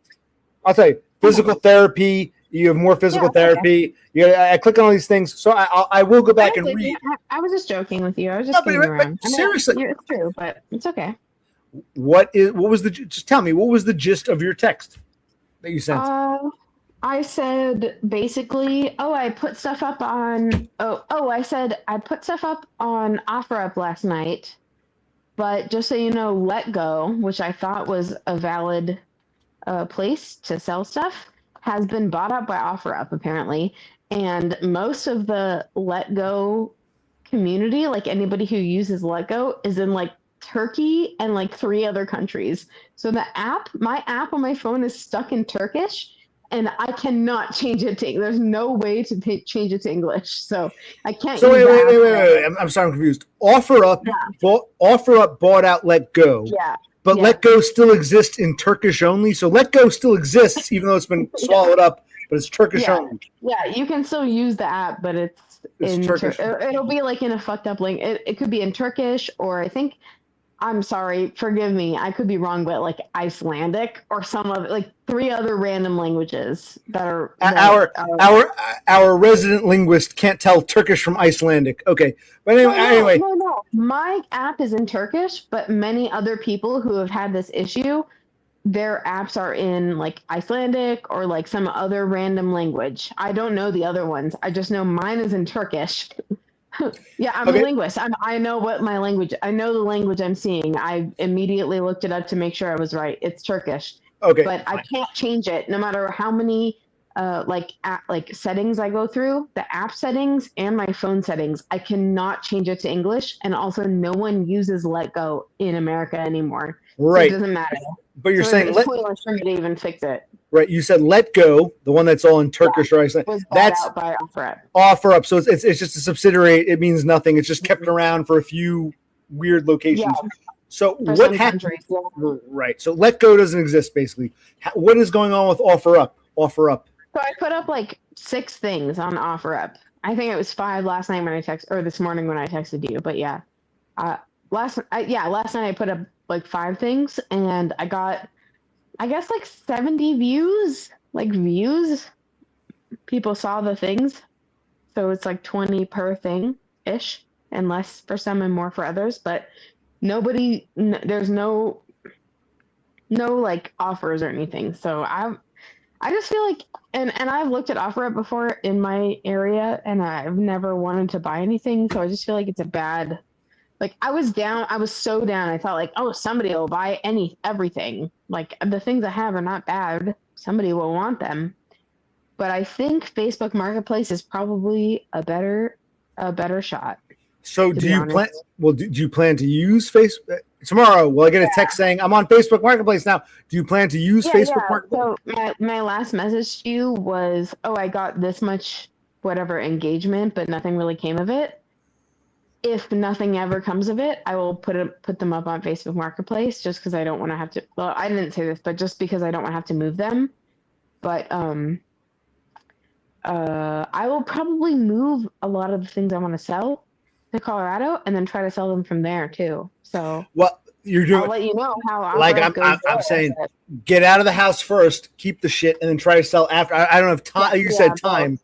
I'll tell you, physical therapy. You have more physical therapy. I click on all these things, so I will go back and read. I was just joking with you. I was just kidding around. Seriously, it's true, but it's okay. Just tell me, what was the gist of your text that you sent? I said basically, I put stuff up on. I said I put stuff up on OfferUp last night, but just so you know, Let Go, which I thought was a valid place to sell stuff, has been bought up by OfferUp apparently, and most of the Let Go community, like anybody who uses Let Go, is in like Turkey and like 3 other countries. So my app on my phone is stuck in Turkish. And I cannot change it to. There's no way to change it to English, so I can't. So wait. I'm sorry, I'm confused. OfferUp bought out Let Go. Yeah. But Let Go still exists in Turkish only. So Let Go still exists, even though it's been swallowed up. But it's Turkish only. Yeah, you can still use the app, but it's in Turkish. It'll be like in a fucked up link. It could be in Turkish, or I think. I'm sorry, forgive me. I could be wrong, but like Icelandic or some of like 3 other random languages that are our resident linguist can't tell Turkish from Icelandic. Okay, but anyway. No. My app is in Turkish, but many other people who have had this issue, their apps are in like Icelandic or like some other random language. I don't know the other ones. I just know mine is in Turkish. Yeah, I'm Okay. a linguist. I know what my language. I know the language I'm seeing. I immediately looked it up to make sure I was right. It's Turkish, Okay. but I can't change it no matter how many like settings I go through, the app settings and my phone settings. I cannot change it to English, and also no one uses Let Go in America anymore, so it Right. doesn't matter. But you're So saying it's pointless for me to even fix it. right. You said let go, the one that's all in Turkish, right? It was bought That's out by OfferUp. offer up. So it's just a subsidiary. It means nothing. It's just kept around for a few weird locations. Yeah, So for what some happened? countries. Yeah. Right. So let go doesn't exist basically. What is going on with offer up? Offer up. So I put up like 6 things on OfferUp. I think it was 5 last night when I or this morning when I texted you. But yeah, last night I put up like 5 things, and I got, I guess, like 70 views. People saw the things, so it's like 20 per thing ish, and less for some and more for others. But there's no like offers or anything. So I just feel like, and I've looked at OfferUp before in my area, and I've never wanted to buy anything. So I just feel like it's a bad, like I was so down. I thought like, oh, somebody will buy everything. Like the things I have are not bad. Somebody will want them. But I think Facebook Marketplace is probably a better shot. So do you plan? Well, do you plan to use Facebook tomorrow? Will I get a text saying I'm on Facebook Marketplace now? Do you plan to use Facebook Marketplace? So my last message to you was, oh, I got this much whatever engagement, but nothing really came of it. If nothing ever comes of it, I will put them up on Facebook Marketplace, just because I don't want to have to. Well, I didn't say this, but just because I don't want to have to move them. But I will probably move a lot of the things I want to sell to Colorado, and then try to sell them from there too. So well, you're doing. I'll let you know how. Like I'm saying, get out of the house first, keep the shit, and then try to sell after. I don't have time. You said time.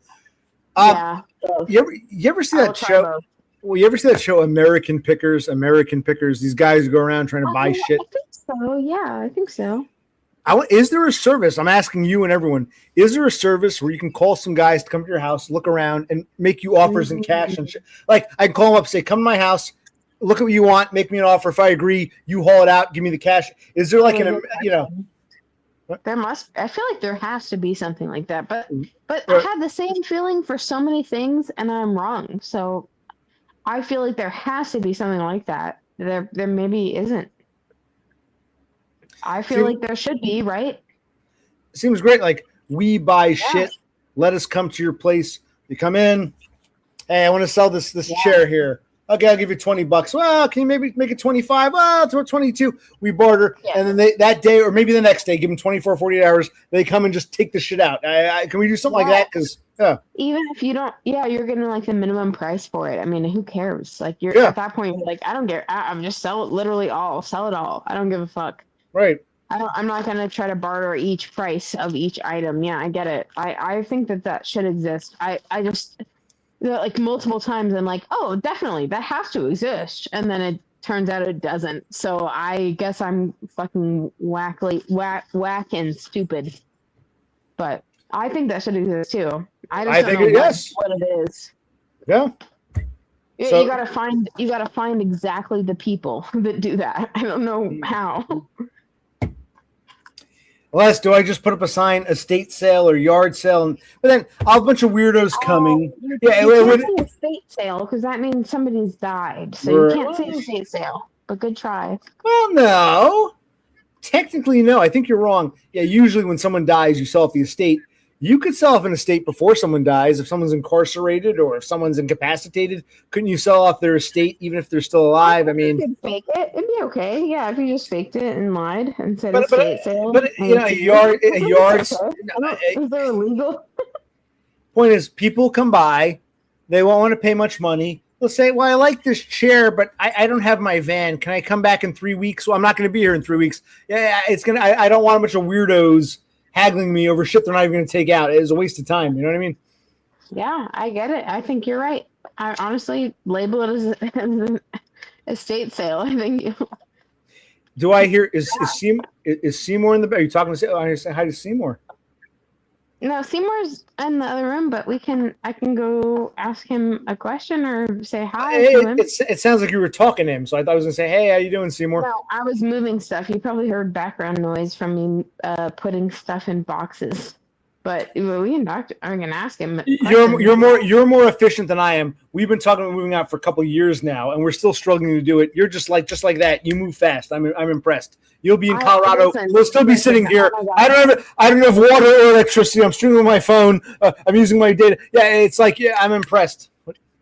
Yeah. You ever see that show? Both. Well, you ever see that show, American Pickers? American Pickers. These guys who go around trying to buy shit. I think so. Yeah, I think so. Is there a service? I'm asking you and everyone. Is there a service where you can call some guys to come to your house, look around, and make you offers in cash and shit? Like I can call them up, say, "Come to my house, look at what you want, make me an offer. If I agree, you haul it out, give me the cash." Is there like There must. I feel like there has to be something like that, but I had the same feeling for so many things, and I'm wrong. So I feel like there has to be something like that. There maybe isn't. I feel like there should be, right? Seems great. Like, we buy shit. Let us come to your place. You come in. Hey, I want to sell this chair here. Okay, I'll give you $20. Well, can you maybe make it 25? Well, it's 22. We barter. Yeah. And then that day, or maybe the next day, give them 24, 48 hours. They come and just take the shit out. Can we do something like that? Because even if you don't, you're getting like the minimum price for it. I mean, who cares? Like you're at that point, you're like, I don't care. I'm just sell it literally all. Sell it all. I don't give a fuck. Right. I'm not going to try to barter each price of each item. Yeah, I get it. I think that should exist. I just, like multiple times, I'm like, oh, definitely, that has to exist. And then it turns out it doesn't. So I guess I'm fucking whack and stupid. But I think that should exist too. I don't know what it is. Yeah. So, you gotta find exactly the people that do that. I don't know how. Unless, do I just put up a sign, estate sale or yard sale? But then I'll have a bunch of weirdos coming. You can't say estate sale because that means somebody's died. So you can't say estate sale. But good try. Well, no. Technically, no. I think you're wrong. Yeah, usually when someone dies, you sell off the estate. You could sell off an estate before someone dies. If someone's incarcerated or if someone's incapacitated, couldn't you sell off their estate even if they're still alive? I mean, you could fake it. It'd be okay. Yeah, if you just faked it and lied and said estate sale. But a yard. Is there illegal? Point is, people come by, they won't want to pay much money. They'll say, "Well, I like this chair, but I don't have my van. Can I come back in 3 weeks?" Well, I'm not going to be here in 3 weeks. Yeah, it's gonna. I don't want a bunch of weirdos haggling me over shit they're not even going to take out. It's a waste of time. You know what I mean? Yeah, I get it. I think you're right. I honestly label it as an estate sale. I think. Do I hear is Seymour in the back? Are you talking to? I say hi to Seymour. No, Seymour's in the other room, but I can go ask him a question or say hi to him. It sounds like you were talking to him, so I thought I was gonna say, "Hey, how you doing, Seymour?" No, I was moving stuff. You probably heard background noise from me putting stuff in boxes. But we can talk. I'm gonna ask him. You're more efficient than I am. We've been talking about moving out for a couple of years now, and we're still struggling to do it. You're just like that. You move fast. I'm impressed. You'll be in Colorado. We'll still be sitting here. I don't have water or electricity. I'm streaming my phone. I'm using my data. Yeah, it's like I'm impressed.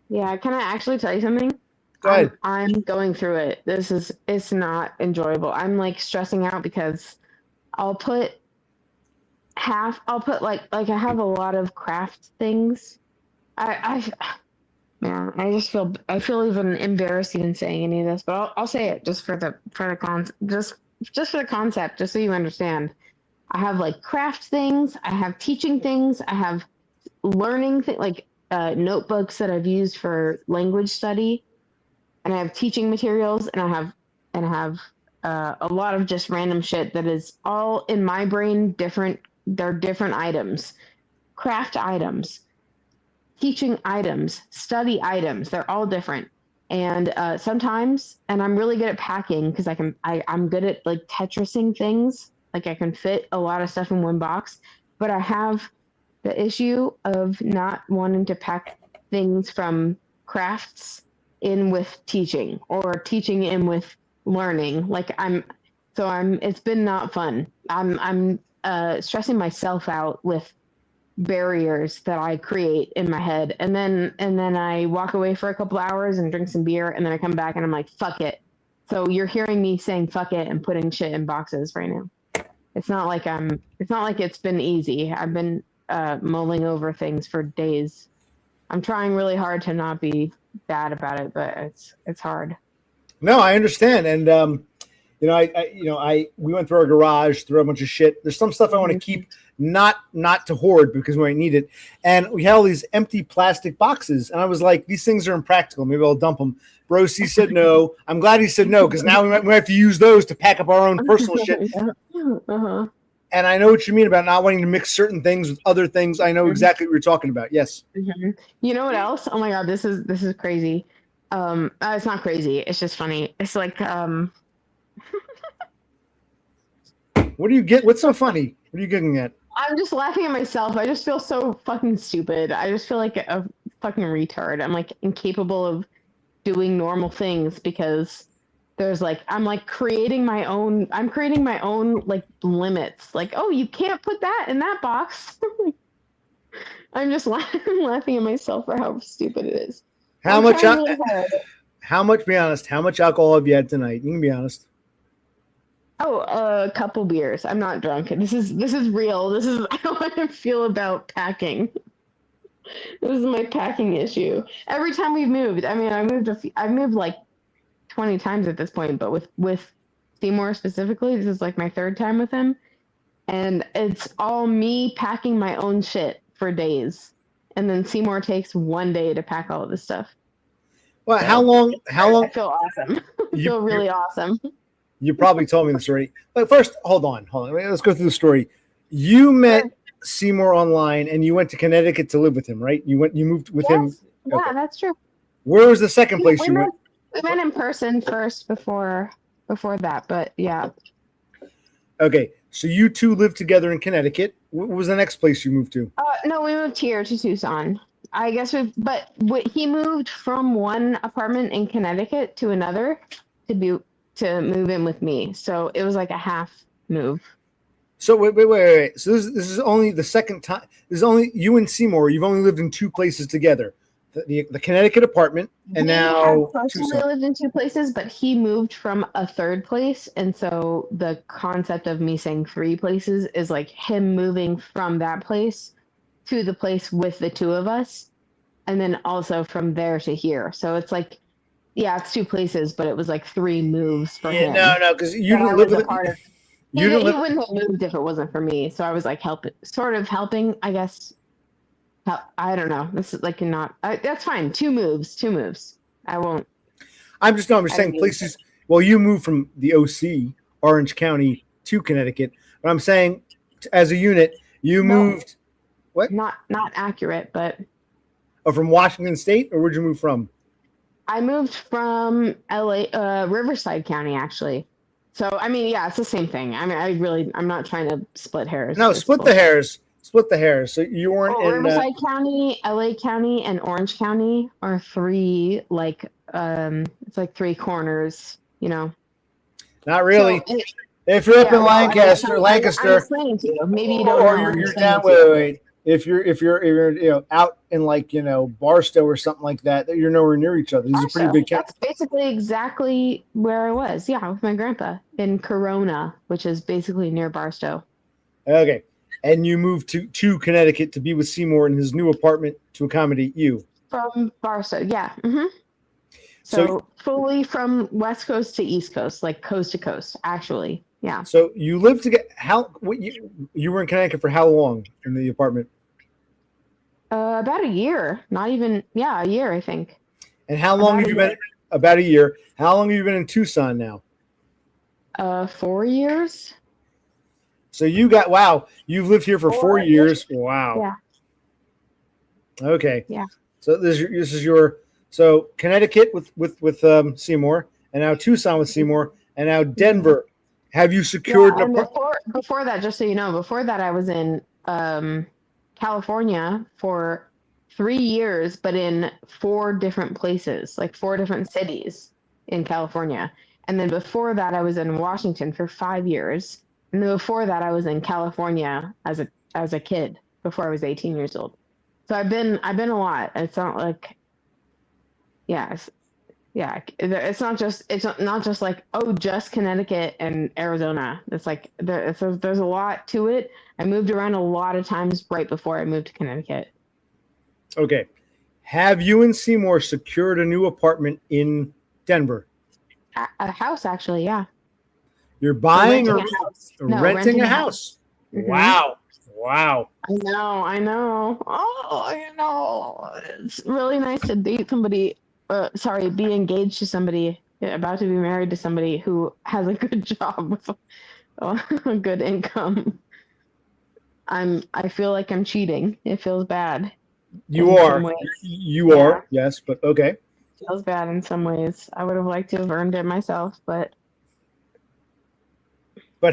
Yeah, can I actually tell you something? Go ahead. I'm going through it. It's not enjoyable. I'm like stressing out because I'll put like I have a lot of craft things. Man, I feel even embarrassed even saying any of this, but I'll say it just for the just for the concept, just so you understand. I have like craft things, I have teaching things, I have learning like notebooks that I've used for language study, and I have teaching materials, and I have a lot of just random shit that is all in my brain different. They're different items, craft items, teaching items, study items. They're all different. And sometimes, and I'm really good at packing because I'm good at like Tetrising things. Like I can fit a lot of stuff in one box, but I have the issue of not wanting to pack things from crafts in with teaching or teaching in with learning. It's been not fun. I'm stressing myself out with barriers that I create in my head, and then I walk away for a couple hours and drink some beer, and then I come back and I'm like, fuck it. So you're hearing me saying fuck it and putting shit in boxes right now. It's not like it's been easy. I've been mulling over things for days. I'm trying really hard to not be bad about it, but it's hard. No, I understand, and we went through our garage, threw a bunch of shit. There's some stuff I want to keep, not to hoard because we might need it. And we had all these empty plastic boxes, and I was like, these things are impractical. Maybe I'll dump them. Bro, C said no. I'm glad he said no because now we might have to use those to pack up our own personal shit. Uh-huh. And I know what you mean about not wanting to mix certain things with other things. I know exactly what you're talking about. Yes. Mm-hmm. You know what else? Oh my god, this is crazy. It's not crazy. It's just funny. It's like What do you get? What's so funny? What are you getting at? I'm just laughing at myself. I just feel so fucking stupid. I just feel like a fucking retard. I'm like incapable of doing normal things because there's like I'm creating my own like limits. Like, oh, you can't put that in that box. I'm just laughing at myself for how stupid it is. How much? Be honest. How much alcohol have you had tonight? You can be honest. Oh, a couple beers. I'm not drunk. This is real. This is how I feel about packing. This is my packing issue. Every time we've moved, I mean, I've moved like 20 times at this point, but with Seymour specifically, this is like my third time with him, and it's all me packing my own shit for days, and then Seymour takes one day to pack all of this stuff. Well, so, how long? I feel awesome. I feel really awesome. You probably told me this already. But first, hold on. Let's go through the story. You met Seymour online, and you went to Connecticut to live with him, right? You moved with him. Yeah, okay. That's true. Where was the second place you went? We met in person first before that, but yeah. Okay, so you two lived together in Connecticut. What was the next place you moved to? No, we moved here to Tucson. I guess he moved from one apartment in Connecticut to another to move in with me. So it was like a half move. So wait. So this is only the second time. This is only you and Seymour. You've only lived in two places together. The Connecticut apartment, and now Tucson. Lived in two places, but he moved from a third place, and so the concept of me saying three places is like him moving from that place to the place with the two of us, and then also from there to here. So it's like, yeah, it's two places, but it was like three moves for him. No, because you didn't live with him. He wouldn't have moved if it wasn't for me. So I was like helping, I guess. I don't know. This is like that's fine. Two moves. I won't. I'm just saying places. Well, you moved from the OC, Orange County, to Connecticut. But I'm saying, as a unit, you moved. What? Not accurate, but Oh, from Washington State, or where'd you move from? I moved from LA, Riverside County, actually. So I mean, yeah, it's the same thing. I mean, I'm not trying to split hairs. No, It's split the bullshit. hairs. Split the hairs. So you weren't in. Riverside County, LA County, and Orange County are three it's like three corners, you know. Not really. So If you're up yeah, in well, Lancaster, I'm Lancaster, explaining to you. Maybe you don't or know. I'm you're explaining down. to you. Wait. If you're out in Barstow or something like that, you're nowhere near each other. These are pretty Also, big counties. that's basically exactly where I was. Yeah, with my grandpa in Corona, which is basically near Barstow. Okay, and you moved to Connecticut to be with Seymour in his new apartment to accommodate you. From Barstow, yeah. So- So fully from West Coast to East Coast, like coast to coast, actually. Yeah. So you lived together. You were in Connecticut for how long in the apartment? About a year. Not even, yeah, a year, I think. And how long About have a you been? year. About a year. How long have you been in Tucson now? 4 years. So you've lived here for 4 years. Wow. Yeah. Okay. Yeah. So this is your Connecticut with Seymour, and now Tucson with Seymour, and now Denver. Have you secured Yeah, an and apartment? before that, just so you know, before that I was in California for 3 years, but in 4 different places, like 4 different cities in California. And then before that I was in Washington for 5 years. And then before that I was in California as a kid before I was 18 years old. So I've been a lot. It's not like it's not just like, oh, just Connecticut and Arizona. It's like there's a lot to it. I moved around a lot of times right before I moved to Connecticut. Okay. Have you and Seymour secured a new apartment in Denver? A house, actually, yeah. You're buying or renting a house. No, renting a house? Mhm. Wow. I know. Oh, I know. It's really nice to date somebody. Be engaged to somebody, about to be married to somebody who has a good job with a good income. I feel like I'm cheating. It feels bad. You in are. some ways. You are. Yes, but okay. It feels bad in some ways. I would have liked to have earned it myself, but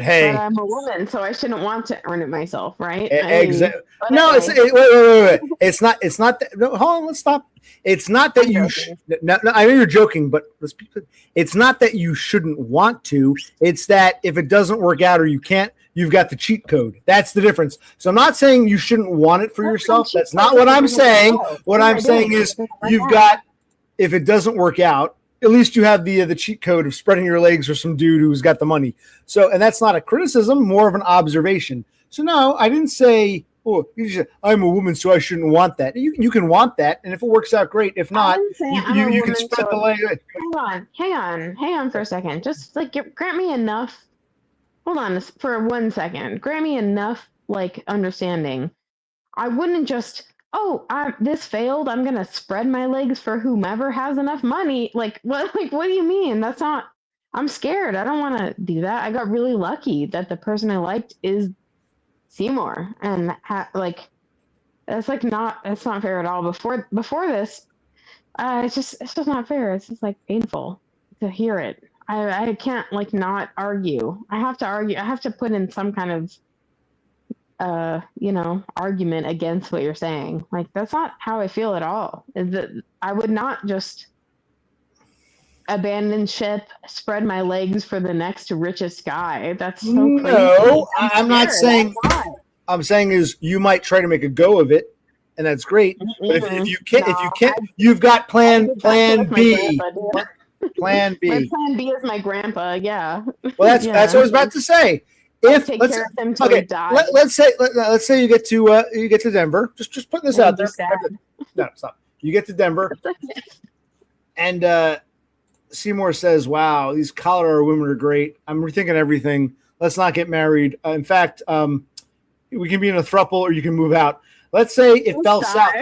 hey, I'm a woman, so I shouldn't want to earn it myself, right? exactly. But No, anyway. wait. It's not. It's not that. No, hold on. Let's stop. It's not that I'm you. joking. No, I know you're joking, but it's not that you shouldn't want to. It's that if it doesn't work out or you can't, you've got the cheat code. That's the difference. So I'm not saying you shouldn't want it for yourself. That's not what I'm saying. What I'm saying is you've got. If it doesn't work out, at least you have the cheat code of spreading your legs for some dude who's got the money. So, and that's not a criticism, more of an observation. So, no, I didn't say, oh, I'm a woman, so I shouldn't want that. You can want that, and if it works out, great. If not, you can spread the leg. Hang on for a second. Just like grant me enough. Hold on for 1 second. Grant me enough understanding. I wouldn't just. Oh, this failed. I'm gonna spread my legs for whomever has enough money. What? What do you mean? That's not. I'm scared. I don't want to do that. I got really lucky that the person I liked is Seymour, and that's not. That's not fair at all. Before this, it's just not fair. It's just painful to hear it. I can't not argue. I have to argue. I have to put in some kind of argument against what you're saying. That's not how I feel at all. Is that I would not just abandon ship, spread my legs for the next richest guy. That's so crazy. No, I'm not saying. I'm saying is you might try to make a go of it, and that's great. But if you can't, you've got plan B. Plan B. My plan B is my grandpa. Yeah. Well, that's what I was about to say. If take care of him till he dies. Let's say you get to Denver. Just putting this out there. No, stop. You get to Denver, and Seymour says, "Wow, these Colorado women are great. I'm rethinking everything. Let's not get married. In fact, we can be in a throuple, or you can move out. Let's say it fell south.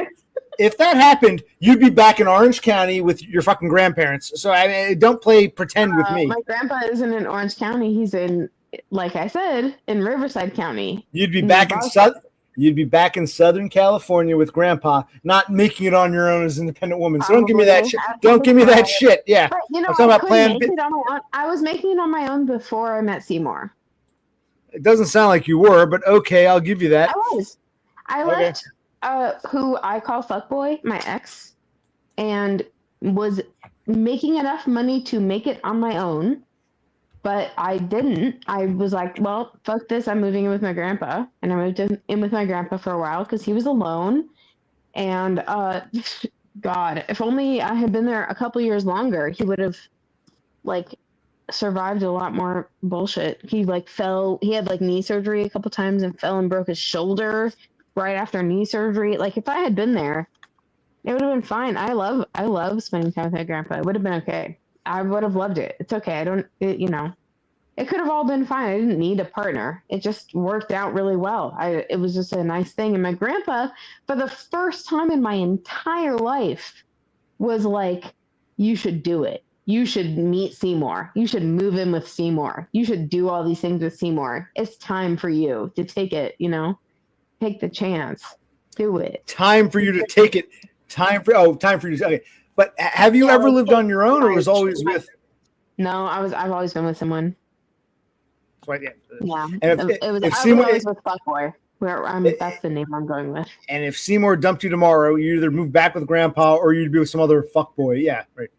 If that happened, you'd be back in Orange County with your fucking grandparents. So I mean, don't play pretend with me. My grandpa isn't in Orange County. He's in, like I said, in Riverside County. You'd be back in South. you'd be back in Southern California with Grandpa, not making it on your own as an independent woman. So don't give me that shit. Don't give me that shit. Yeah. But, you know, I'm talking I about Plan B. I was making it on my own before I met Seymour. It doesn't sound like you were, but okay, I'll give you that. I was. I left who I call fuckboy, my ex, and was making enough money to make it on my own. But I didn't. I was like, well, fuck this. I'm moving in with my grandpa. And I moved in with my grandpa for a while because he was alone. And God, if only I had been there a couple years longer, he would have like survived a lot more bullshit. He like fell. He had like knee surgery a couple times and fell and broke his shoulder right after knee surgery. Like if I had been there, it would have been fine. I love spending time with my grandpa. It would have been okay. I would have loved it. It's okay. It could have all been fine. I didn't need a partner. It just worked out really well. It was just a nice thing. And my grandpa, for the first time in my entire life, was like, you should do it. You should meet Seymour. You should move in with Seymour. You should do all these things with Seymour. It's time for you to take it, take the chance. Do it. Time for you to take it. Time for you to, okay. But have you ever lived on your own, or was always with? No, I've always been with someone. Right, yeah. Yeah. And I was Seymour, always with fuckboy. That's the name I'm going with. And if Seymour dumped you tomorrow, you either move back with Grandpa or you'd be with some other fuckboy. Yeah, right.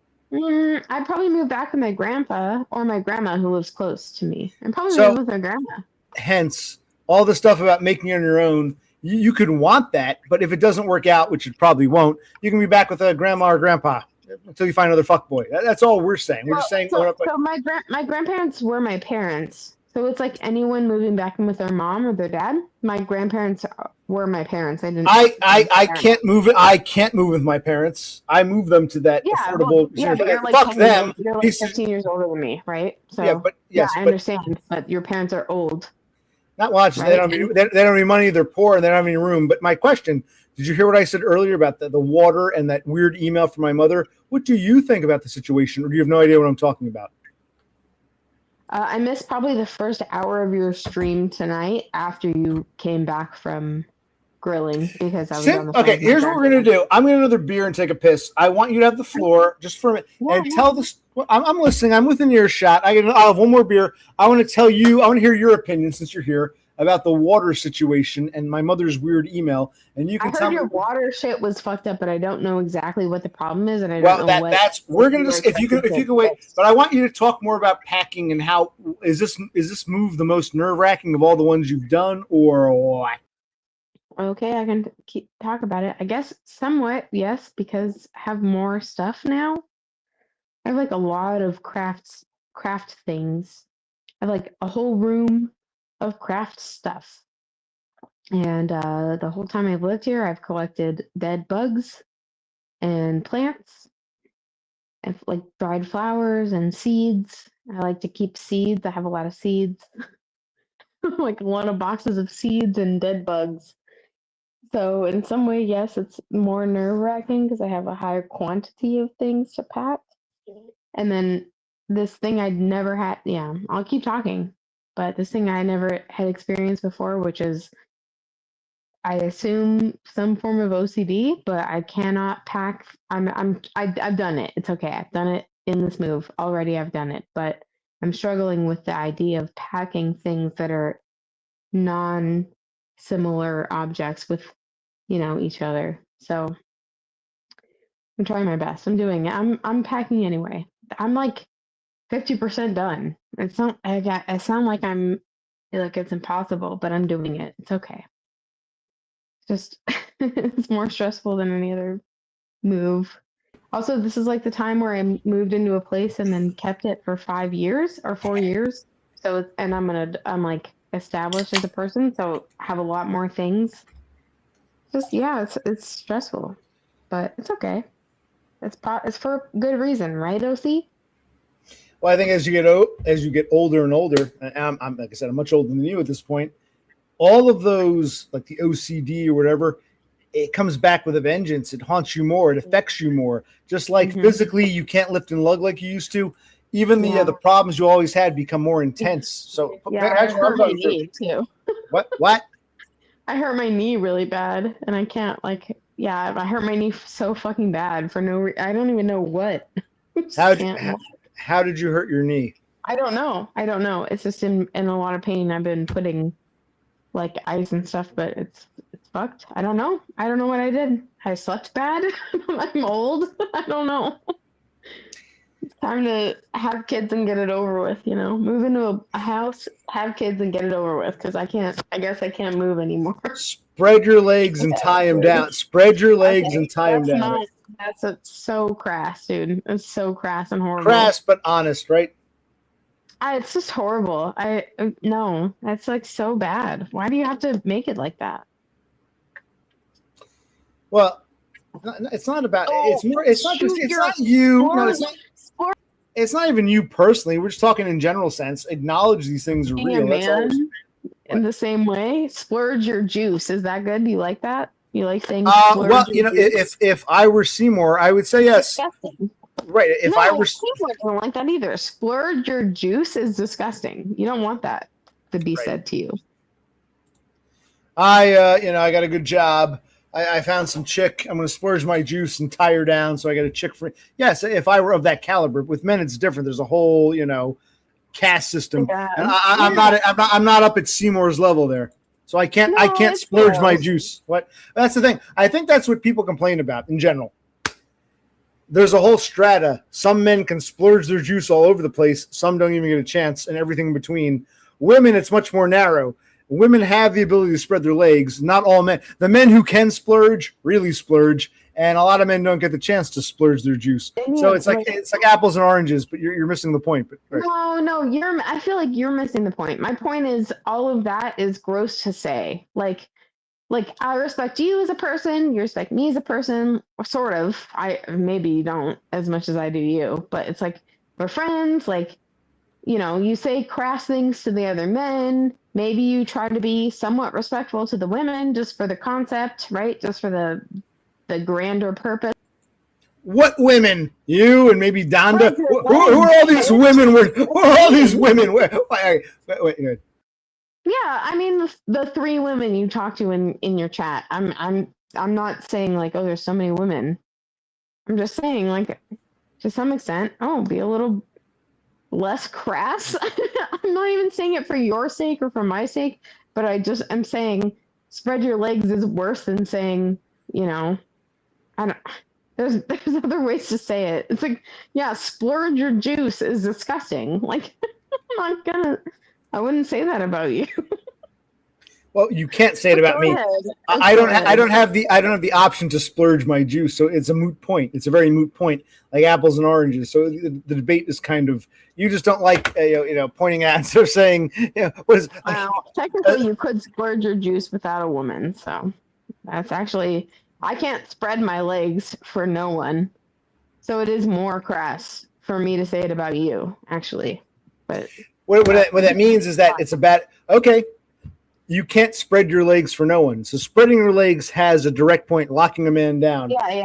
I'd probably move back with my grandpa or my grandma who lives close to me. I'd probably move with my grandma. Hence, all the stuff about making it on your own. You could want that, but if it doesn't work out, which it probably won't, you can be back with a grandma or grandpa until you find another fuckboy. That's all we're saying. We're just saying. So my grandparents were my parents. So it's like anyone moving back in with their mom or their dad. My grandparents were my parents. I can't move it. I can't move with my parents. I move them to that affordable. But you're like fuck them. You're like 15 years older than me, right? So I understand. But your parents are old. Not watching. Right? They don't have any money. They're poor and they don't have any room. But my question: did you hear what I said earlier about the water and that weird email from my mother? What do you think about the situation, or do you have no idea what I'm talking about? I missed probably the first hour of your stream tonight after you came back from grilling because I was on the phone. Okay, here's what we're gonna do. I'm gonna another beer and take a piss. I want you to have the floor just for a minute and tell this. I'm listening. I'm within earshot. I'll have one more beer. I want to tell you. I want to hear your opinion since you're here about the water situation and my mother's weird email. And you can tell me your water shit was fucked up, but I don't know exactly what the problem is, and I don't know that's we're gonna just if you can wait. But I want you to talk more about packing and how is this move the most nerve-wracking of all the ones you've done, or what? Okay, I can talk about it. I guess somewhat, yes, because I have more stuff now. I have like a lot of craft things. I have like a whole room of craft stuff. And the whole time I've lived here, I've collected dead bugs and plants and like dried flowers and seeds. I like to keep seeds. I have a lot of seeds. Like a lot of boxes of seeds and dead bugs. So in some way, yes, it's more nerve-wracking because I have a higher quantity of things to pack. And then this thing I'd never had, I'll keep talking, but this thing I never had experienced before, which is, I assume some form of OCD, but I cannot pack. I've done it. It's okay. I've done it in this move already. I've done it, but I'm struggling with the idea of packing things that are non-similar objects with, each other. So I'm trying my best. I'm doing it. I'm packing anyway. I'm like 50% done. It's not. I sound like it's impossible, but I'm doing it. It's okay. Just it's more stressful than any other move. Also, this is like the time where I moved into a place and then kept it for 5 years or 4 years. So I'm like established as a person, so I have a lot more things. It's stressful, but it's okay. It's for good reason, right, OC? Well, I think as you get older and older, and I'm like I said, I'm much older than you at this point. All of those, like the OCD or whatever, it comes back with a vengeance. It haunts you more. It affects you more. Just like physically, you can't lift and lug like you used to. Even the problems you always had become more intense. So I have OCD too. What? I hurt my knee really bad, and I can't like. Yeah, I hurt my knee so fucking bad for no reason. I don't even know what. I just can't. How did you hurt your knee? I don't know. I don't know. It's just in a lot of pain. I've been putting like ice and stuff, but it's fucked. I don't know. I don't know what I did. I slept bad. I'm old. I don't know. It's time to have kids and get it over with, you know. Move into a house, have kids and get it over with, because I guess I can't move anymore. Spread your legs and tie them down. Spread your legs and tie them down. That's so crass, dude. It's so crass and horrible. Crass but honest, right? It's just horrible. No, that's like so bad. Why do you have to make it like that? Well, it's not about. It's more. It's not just. It's not you. No, it's not. It's not even you personally. We're just talking in general sense. Acknowledge these things are real. That's all. In the same way, splurge your juice. Is that good? Do you like that? You like saying? Well, you know, if I were Seymour, I would say yes. Disgusting. Right. If I were Seymour, don't like that either. Splurge your juice is disgusting. You don't want that to be said to you. I got a good job. I found some chick. I'm going to splurge my juice and tie her down. So I got a chick for. Yes, if I were of that caliber. With men, it's different. There's a whole, caste system. Yeah. And I'm not up at Seymour's level there. So I can't splurge my juice. What? That's the thing. I think that's what people complain about in general. There's a whole strata. Some men can splurge their juice all over the place. Some don't even get a chance, and everything in between. Women, it's much more narrow. Women have the ability to spread their legs. Not all men. The men who can splurge really splurge, and a lot of men don't get the chance to splurge their juice. So it's like apples and oranges, but you're missing the point. But right. No, I feel like you're missing the point. My point is all of that is gross to say. Like I respect you as a person, you respect me as a person, sort of. Maybe you don't as much as I do you, but it's like we're friends. Like, you say crass things to the other men. Maybe you try to be somewhat respectful to the women just for the concept, right? Just for the grander purpose. What women? You and maybe Donda? Who are all these women? Who are all these women? Wait. Yeah, I mean the three women you talk to in your chat. I'm not saying like, oh, there's so many women. I'm just saying like to some extent, be a little less crass. I'm not even saying it for your sake or for my sake, but I'm saying spread your legs is worse than saying, I don't. There's other ways to say it. It's like, yeah, splurge your juice is disgusting. Like, I wouldn't say that about you. Well, you can't say it about me. I don't have the option to splurge my juice, so it's a moot point. It's a very moot point, like apples and oranges. So the debate is kind of, you just don't like pointing at instead of saying what is. Well, technically, you could splurge your juice without a woman. So that's actually, I can't spread my legs for no one. So it is more crass for me to say it about you, actually. But what that means is that it's a bad. Okay. You can't spread your legs for no one. So spreading your legs has a direct point, locking a man down. Yeah.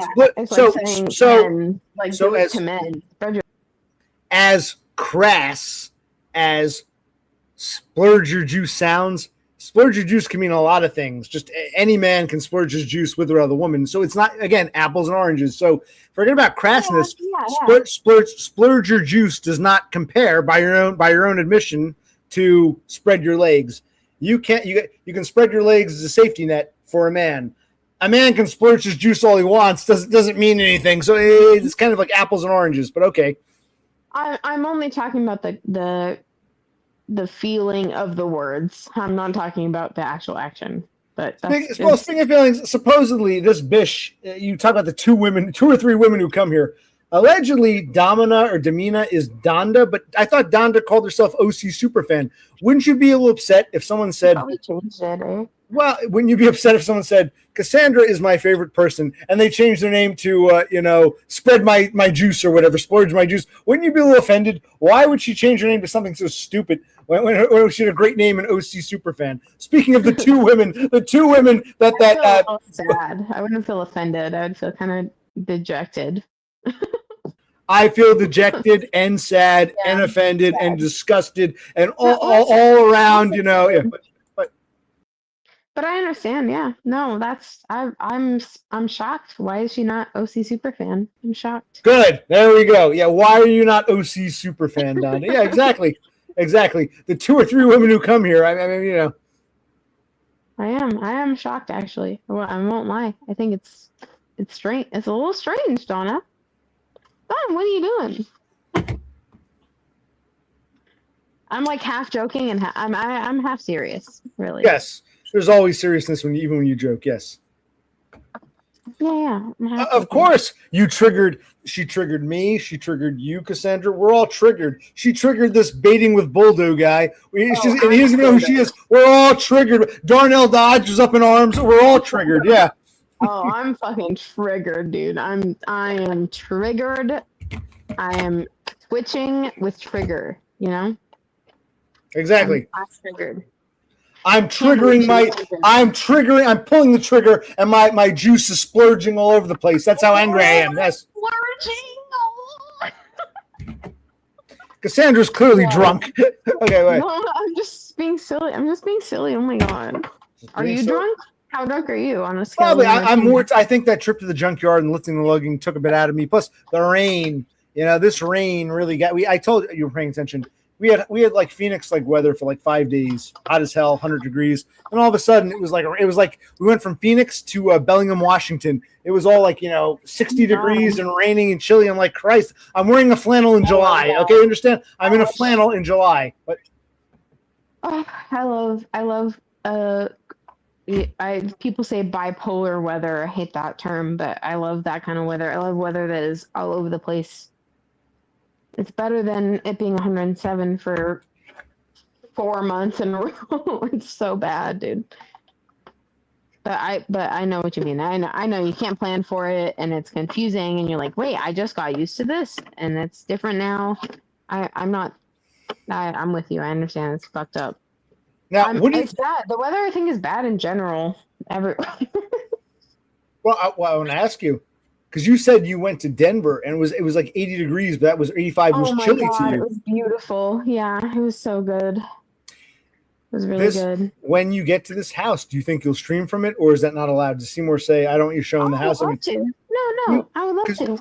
As crass as splurge your juice sounds, splurge your juice can mean a lot of things. Just any man can splurge his juice with or other woman. So it's not, again, apples and oranges. So forget about crassness. Splurge your juice does not compare by your own admission to spread your legs. You can spread your legs as a safety net for a man. A man can splurge his juice all he wants. Doesn't mean anything. So it's kind of like apples and oranges. But okay. I'm only talking about the feeling of the words. I'm not talking about the actual action. But speaking of feelings, supposedly this bish. You talk about the two or three women who come here. Allegedly, Damina is Donda, but I thought Donda called herself OC Superfan. Wouldn't you be a little upset if someone said, well, wouldn't you be upset if someone said, Kassandra is my favorite person, and they changed their name to, spread my juice or whatever, splurge my juice? Wouldn't you be a little offended? Why would she change her name to something so stupid when she had a great name in OC Superfan? Speaking of the two women that sad. I wouldn't feel offended. I would feel kind of dejected. I feel dejected and sad and offended and disgusted and all around, But But I understand. Yeah. No, I'm shocked. Why is she not OC super fan? I'm shocked. Good. There we go. Yeah. Why are you not OC super fan, Donna? Yeah, exactly. Exactly. The 2 or 3 women who come here, I mean, you know. I am shocked actually. I won't lie. I think it's strange. It's a little strange, Donna. Donna, what are you doing? I'm like half joking and I'm half serious, really. Yes. There's always seriousness even when you joke. Yes. Yeah. I'm half Of joking. course, she triggered me. She triggered you, Kassandra. We're all triggered. She triggered this baiting with Buldo guy. And he doesn't even know who she is. We're all triggered. Darnell Dodge is up in arms. We're all triggered. Yeah. Oh, I'm fucking triggered, dude. I am triggered. I am twitching with trigger, you know? Exactly. I'm triggered. I'm pulling the trigger and my juice is splurging all over the place. That's how angry I am. Yes. Splurging. Kassandra's clearly drunk. Okay, wait. No, I'm just being silly. Oh my god. Are you drunk? How drunk are you on a scale? Probably. I'm more. I think that trip to the junkyard and lifting the lugging took a bit out of me. Plus the rain. You know, this rain really got. I told you were paying attention. We had like Phoenix like weather for like 5 days, hot as hell, 100 degrees, and all of a sudden it was like we went from Phoenix to Bellingham, Washington. It was all like 60 degrees and raining and chilly. I'm like, Christ, I'm wearing a flannel in July. Okay, understand? I'm in a flannel in July. But I love. People say bipolar weather. I hate that term, but I love that kind of weather. I love weather that is all over the place. It's better than it being 107 for 4 months in a row. It's so bad, dude. But I know what you mean. I know you can't plan for it, and it's confusing, and you're like, wait, I just got used to this, and it's different now. I'm with you. I understand it's fucked up. now, It's bad. The weather, I think, is bad in general. Well, I want to ask you, because you said you went to Denver and it was like 80 degrees, but that was 85. It was chilly to you. It was beautiful. Yeah, it was so good. It was really good. When you get to this house, do you think you'll stream from it, or is that not allowed? Does Seymour say, "I don't want you showing the house"? I would love to. No, I would love to.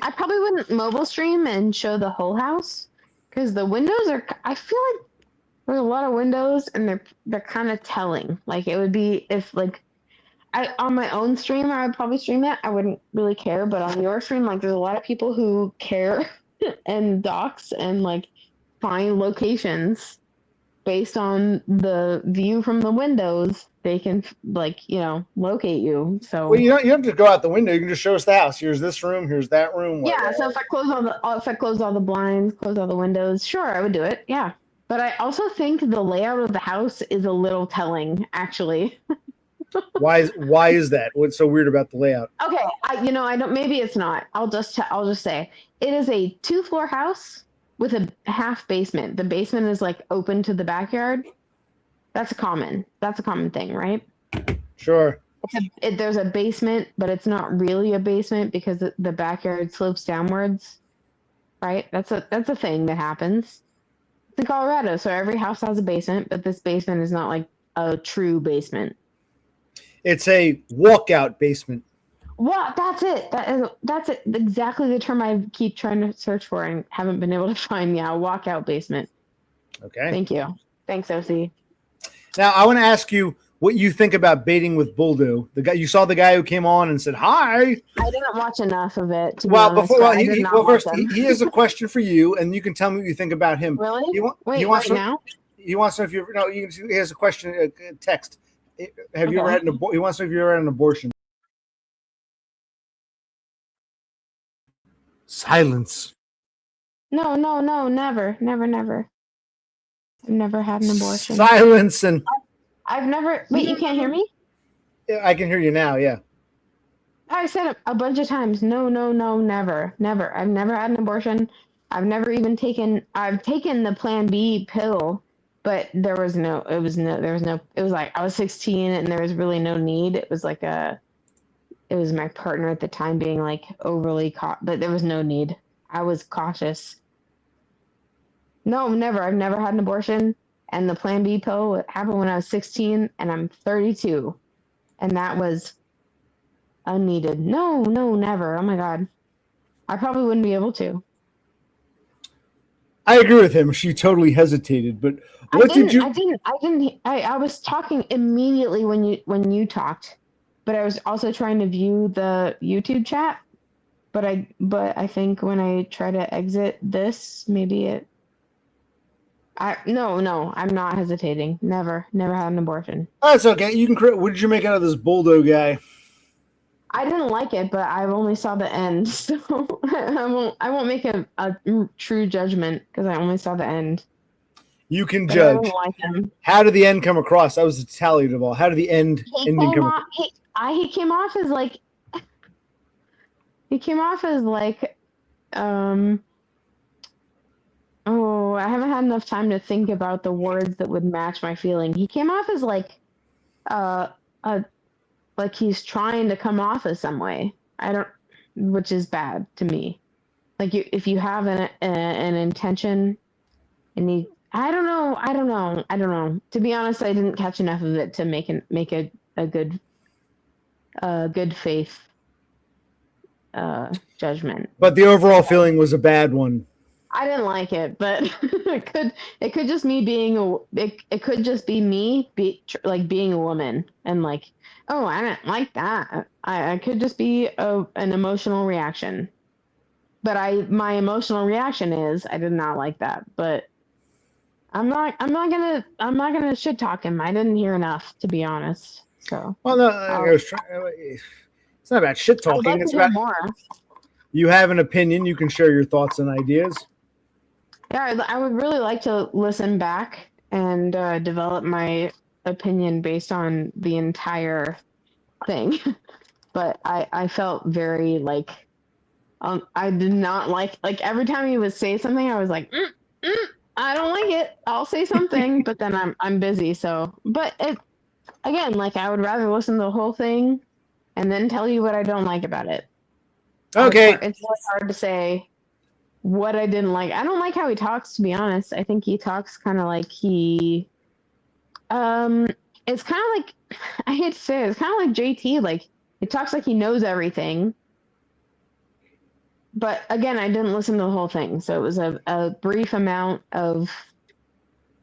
I probably wouldn't mobile stream and show the whole house because the windows are. I feel like there's a lot of windows, and they're kind of telling. Like it would be if like. On my own stream, I would probably stream that. I wouldn't really care, but on your stream, like, there's a lot of people who care and dox and like find locations based on the view from the windows. They can locate you. So well, you have to go out the window. You can just show us the house. Here's this room. Here's that room. Yeah. So if I close all the blinds, close all the windows, sure, I would do it. Yeah. But I also think the layout of the house is a little telling, actually. Why is that? What's so weird about the layout? Okay, I don't. Maybe it's not. I'll just say it is a 2-floor house with a half basement. The basement is like open to the backyard. That's a common thing, right? Sure. There's a basement, but it's not really a basement because the backyard slopes downwards, right? That's a thing that happens. It's in Colorado, so every house has a basement, but this basement is not like a true basement. It's a walkout basement. What? That's it. That's it. Exactly the term I keep trying to search for and haven't been able to find. Yeah, walkout basement. Okay. Thank you. Thanks, OC. Now I want to ask you what you think about baiting with Buldo. You saw the guy who came on and said hi. I didn't watch enough of it. He has a question for you, and you can tell me what you think about him. Really? He wants to know if you. No, he has a question. A text. Have you ever had an abortion? He wants to know if you ever had an abortion. Silence. No, never. I've never had an abortion. Silence and. I've never. Wait, you can't hear me? I can hear you now. Yeah. I said it a bunch of times. No, never. I've never had an abortion. I've never even taken. I've taken the Plan B pill. But it was like I was 16 and there was really no need. It was my partner at the time being like overly but there was no need. I was cautious. No, never. I've never had an abortion. And the Plan B pill happened when I was 16, and I'm 32, and that was unneeded. No, never. Oh my God, I probably wouldn't be able to. I agree with him. She totally hesitated, but what did you? I was talking immediately when you talked, but I was also trying to view the YouTube chat. But I think when I try to exit this, maybe it. No, I'm not hesitating. Never had an abortion. Oh, that's okay. You can. What did you make out of this Buldo guy? I didn't like it, but I only saw the end, so I won't make a true judgment because I only saw the end. You can But judge. I didn't like him. How did the end come across? That was the tally of all. How did the ending come across? He came off as like oh, I haven't had enough time to think about the words that would match my feeling. He came off as like he's trying to come off as some way. Which is bad to me. Like if you have an intention, and I don't know. To be honest, I didn't catch enough of it to make a good faith judgment. But the overall feeling was a bad one. I didn't like it, but it could just me being it could just be me being a woman and like, oh, I didn't like that. I could just be an emotional reaction. But my emotional reaction is I did not like that. But I'm not gonna shit talk him. I didn't hear enough, to be honest. So well, no, it's not about shit talking. It's about more. You have an opinion. You can share your thoughts and ideas. Yeah, I would really like to listen back and develop my opinion based on the entire thing. But I felt very like I did not like every time he would say something, I was like, I don't like it. I'll say something, but then I'm busy. So, but it again, like I would rather listen to the whole thing and then tell you what I don't like about it. Okay, it's really hard to say what I didn't like. I don't like how he talks, to be honest. I think he talks kind of like it's kind of like, I hate to say it, it's kind of like JT. Like, he talks like he knows everything. But again, I didn't listen to the whole thing. So it was a brief amount of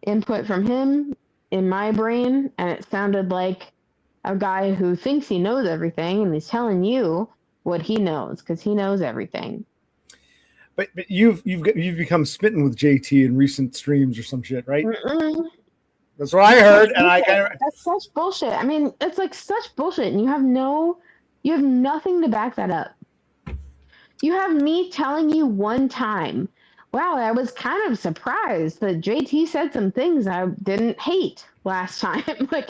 input from him in my brain. And it sounded like a guy who thinks he knows everything and he's telling you what he knows because he knows everything. But you've become smitten with JT in recent streams or some shit, right? Mm-mm. That's what I heard, and that's such bullshit. I mean, it's like such bullshit, and you have nothing to back that up. You have me telling you one time, wow, I was kind of surprised that JT said some things I didn't hate last time. Like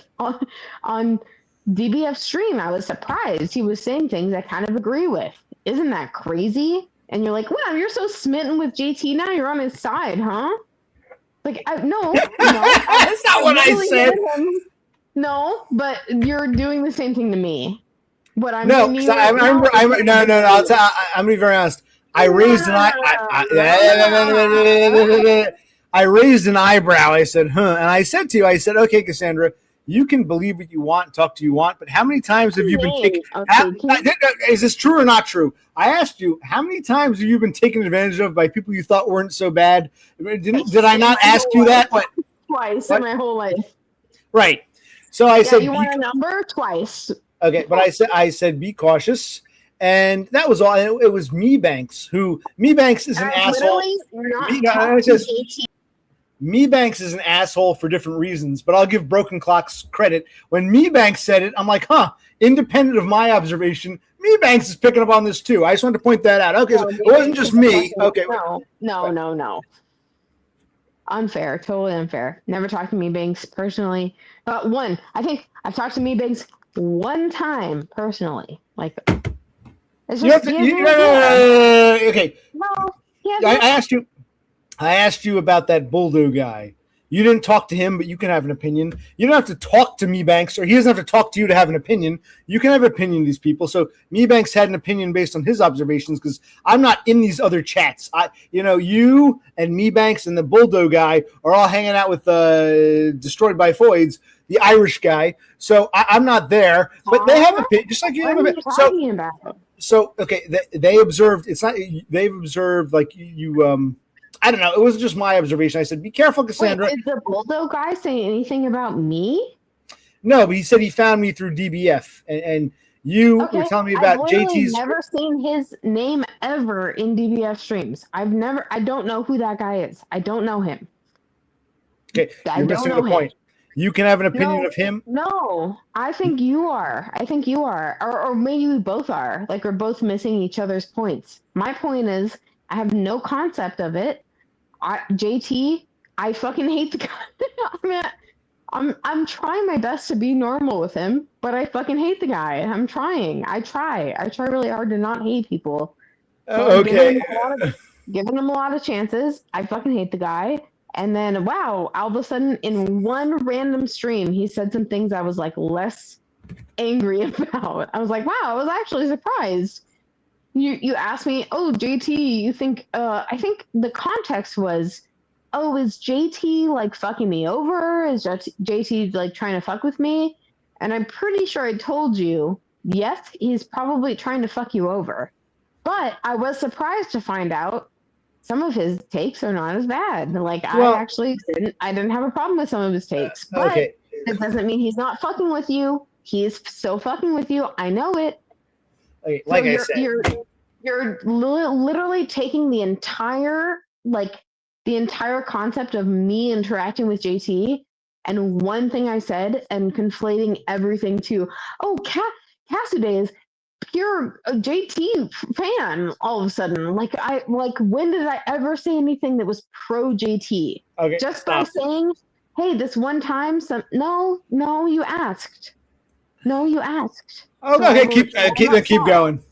on DBF stream, I was surprised he was saying things I kind of agree with. Isn't that crazy? And you're like, wow, you're so smitten with JT now. You're on his side, huh? Like, no. That's not what I said. No, but you're doing the same thing to me. What I'm no, because I'm gonna be very honest. I raised an eyebrow. I said, huh, and I said to you, okay, Kassandra, you can believe what you want, talk to you want, but how many times have you been taken? Is this true or not true? I asked you, how many times have you been taken advantage of by people you thought weren't so bad? Did I not ask you that? What? Twice in my whole life. Right. So I said, you want a number? Twice. Okay, but I said be cautious, and that was all. It was Banks is an asshole. Banks is an asshole for different reasons, but I'll give Broken Clocks credit. When Banks said it, I'm like, independent of my observation, Banks is picking up on this too. I just wanted to point that out. Okay, so it wasn't just me. Okay. No. Unfair, totally unfair. Never talked to Banks personally. I think I've talked to Banks one time personally. Like, it's just, okay. No, I asked you about that Buldo guy You didn't talk to him, but you can have an opinion. You don't have to talk to Me Banks, or he doesn't have to talk to you to have an opinion. You can have an opinion of these people. So Me Banks had an opinion based on his observations because I'm not in these other chats. You and Me Banks and the Buldo guy are all hanging out with Destroyed by Foids, the Irish guy. So I'm not there, but they have a opinion, just like you have a opinion. So okay, they observed. It's not they've observed like you. I don't know. It wasn't just my observation. I said, "Be careful, Kassandra." Wait, did the Buldo guy say anything about me? No, but he said he found me through DBF, and you were telling me about JT's. I've never seen his name ever in DBF streams. I don't know who that guy is. I don't know him. Okay, you're missing the point. You can have an opinion of him. No, I think you are. Or maybe we both are. Like we're both missing each other's points. My point is, I have no concept of it. JT, I fucking hate the guy. I'm trying my best to be normal with him, but I fucking hate the guy. I'm trying. I try really hard to not hate people. So okay. Giving him a lot of chances. I fucking hate the guy. And then, wow, all of a sudden, in one random stream, he said some things I was like less angry about. I was like, wow, I was actually surprised. You asked me, oh, JT, you think, I think the context was, oh, is JT like fucking me over? Is JT like trying to fuck with me? And I'm pretty sure I told you, yes, he's probably trying to fuck you over. But I was surprised to find out some of his takes are not as bad. Like I didn't have a problem with some of his takes. But it doesn't mean he's not fucking with you. He is still fucking with you. I know it. Like I said, you're literally taking the entire concept of me interacting with JT and one thing I said and conflating everything to, oh, Cassidy is pure JT fan all of a sudden. When did I ever say anything that was pro JT? Okay, just by saying, hey, this one time, no, you asked. No, you asked. Oh, so okay, keep going.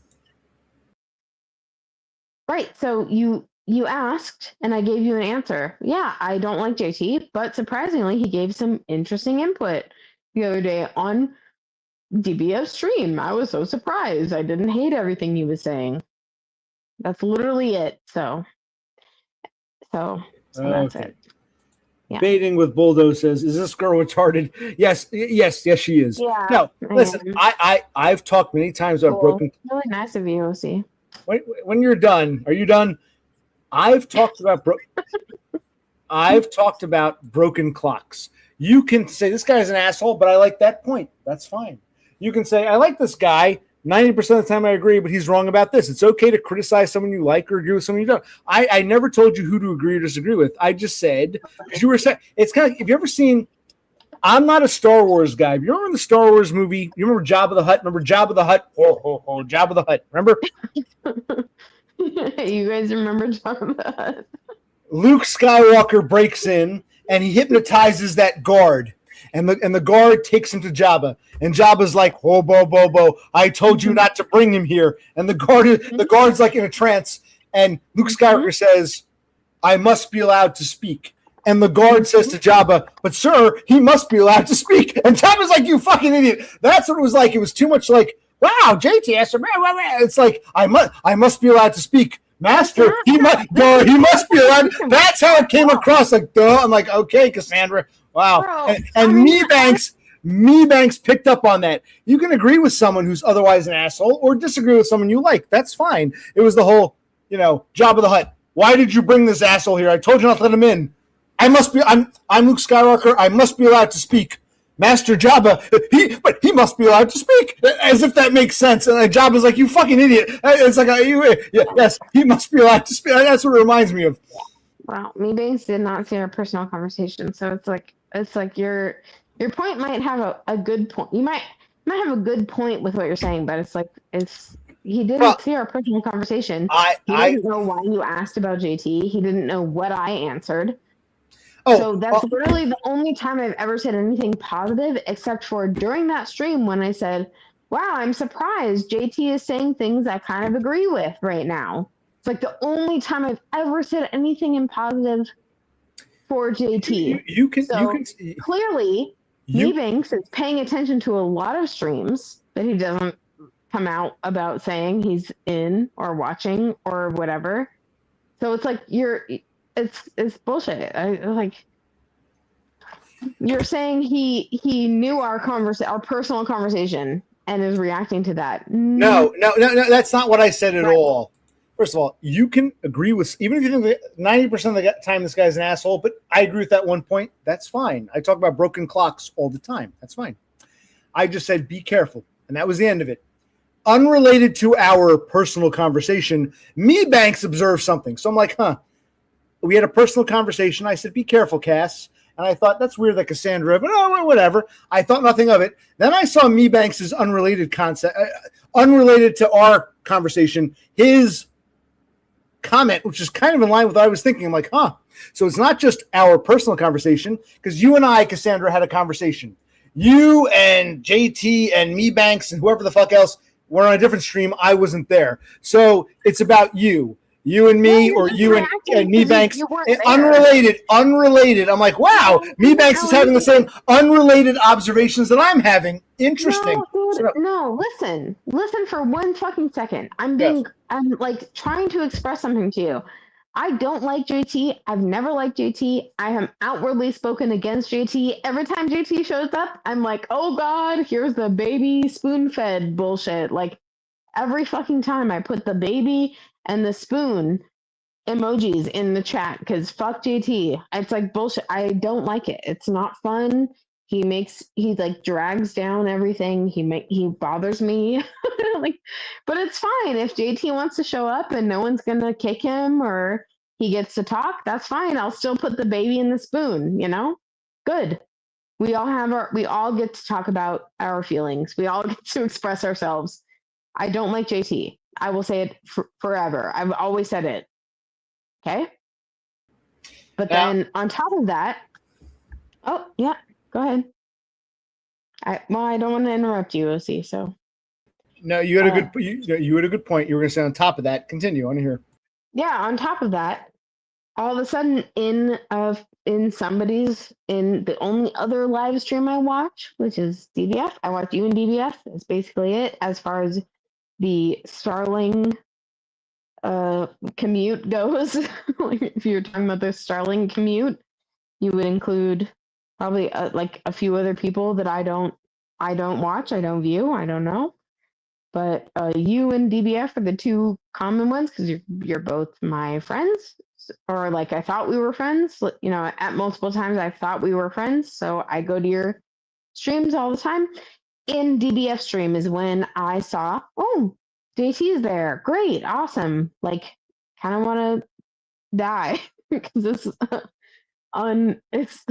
Right. So you asked, and I gave you an answer. Yeah, I don't like JT, but surprisingly, he gave some interesting input the other day on DBF stream. I was so surprised. I didn't hate everything he was saying. That's literally it. So that's it. Yeah. Baiting with Buldo says, "Is this girl retarded?" Yes, she is. Yeah. No, listen, I've talked many times about broken. Really nice of you, OC. When you're done, are you done? I've talked about broken clocks. You can say this guy's an asshole, but I like that point. That's fine. You can say I like this guy. 90% of the time I agree, but he's wrong about this. It's okay to criticize someone you like or agree with someone you don't. I never told you who to agree or disagree with. I just said, because you were saying, it's kind of, have you ever seen, I'm not a Star Wars guy. You remember the Star Wars movie? You remember Jabba the Hutt? Remember Jabba the Hutt? Oh, Jabba the Hutt. Remember? You guys remember Jabba the Hutt? Luke Skywalker breaks in and he hypnotizes that guard. And the guard takes him to Jabba, and Jabba's like, "Oh, bo, I told you not to bring him here." And the guard's like in a trance, and Luke Skywalker says, "I must be allowed to speak." And the guard says to Jabba, "But sir, he must be allowed to speak." And Jabba's like, "You fucking idiot!" That's what it was like. It was too much like, "Wow, JT has to." It's like I must be allowed to speak. Master, he must be allowed. That's how it came across. Like, duh. I'm like, okay, Kassandra. Wow. Bro, and Me Banks picked up on that. You can agree with someone who's otherwise an asshole or disagree with someone you like. That's fine. It was the whole, Jabba the Hutt. Why did you bring this asshole here? I told you not to let him in. I'm Luke Skywalker. I must be allowed to speak. Master Jabba, he must be allowed to speak, as if that makes sense. And Jabba's like, "You fucking idiot!" It's like, yes, he must be allowed to speak. That's what it reminds me of. Wow, Me Banks did not see our personal conversation, so it's like your point might have a good point. You might have a good point with what you're saying, but he didn't see our personal conversation. He didn't know why you asked about JT. He didn't know what I answered. So that's literally the only time I've ever said anything positive, except for during that stream when I said, "Wow, I'm surprised JT is saying things I kind of agree with right now." It's like the only time I've ever said anything in positive for JT. You can Clearly, you Banks is paying attention to a lot of streams that he doesn't come out about saying he's in or watching or whatever. So it's like it's bullshit. I like you're saying he knew our personal conversation and is reacting to that. No, that's not what I said at all. First of all, you can agree with, even if you think that 90% of the time this guy's an asshole, but I agree with that one point. That's fine. I talk about broken clocks all the time. That's fine. I just said, be careful. And that was the end of it. Unrelated to our personal conversation, me Banks observed something. So I'm like, we had a personal conversation. I said, be careful, Cass. And I thought, that's weird that Kassandra, but whatever. I thought nothing of it. Then I saw me Banks' unrelated concept, unrelated to our conversation, his comment, which is kind of in line with what I was thinking. I'm like, so it's not just our personal conversation, because you and I, Kassandra, had a conversation. You and JT and me Banks and whoever the fuck else were on a different stream. I wasn't there. So it's about you and me, or you and me Banks. Unrelated. I'm like, wow, me Banks is having the same unrelated observations that I'm having. Interesting. No, listen for 1 fucking second. I'm like trying to express something to you. I don't like JT. I've never liked JT. I have outwardly spoken against JT. Every time JT shows up, I'm like, oh God, here's the baby spoon-fed bullshit. Like every fucking time I put the baby and the spoon emojis in the chat because fuck JT. It's like bullshit. I don't like it. It's not fun. He like drags down everything. He bothers me. Like, but it's fine if JT wants to show up and no one's gonna kick him or he gets to talk. That's fine. I'll still put the baby in the spoon. Good. We all get to talk about our feelings. We all get to express ourselves. I don't like JT. I will say it forever. I've always said it. Okay. But then on top of that, oh yeah. Go ahead. I don't want to interrupt you, OC. So. No, you had a good point. You were going to say on top of that. Continue. I want to hear. Yeah, on top of that, all of a sudden in the only other live stream I watch, which is DBF. I watch you and DBF. That's basically it as far as the Starling commute goes. Like if you're talking about the Starling commute, you would include probably like a few other people that I don't watch, I don't view, I don't know. But you and DBF are the two common ones because you're both my friends, or like I thought we were friends. At multiple times I thought we were friends, so I go to your streams all the time. In DBF stream is when I saw, oh, JT is there, great, awesome. Like, kind of want to die because it's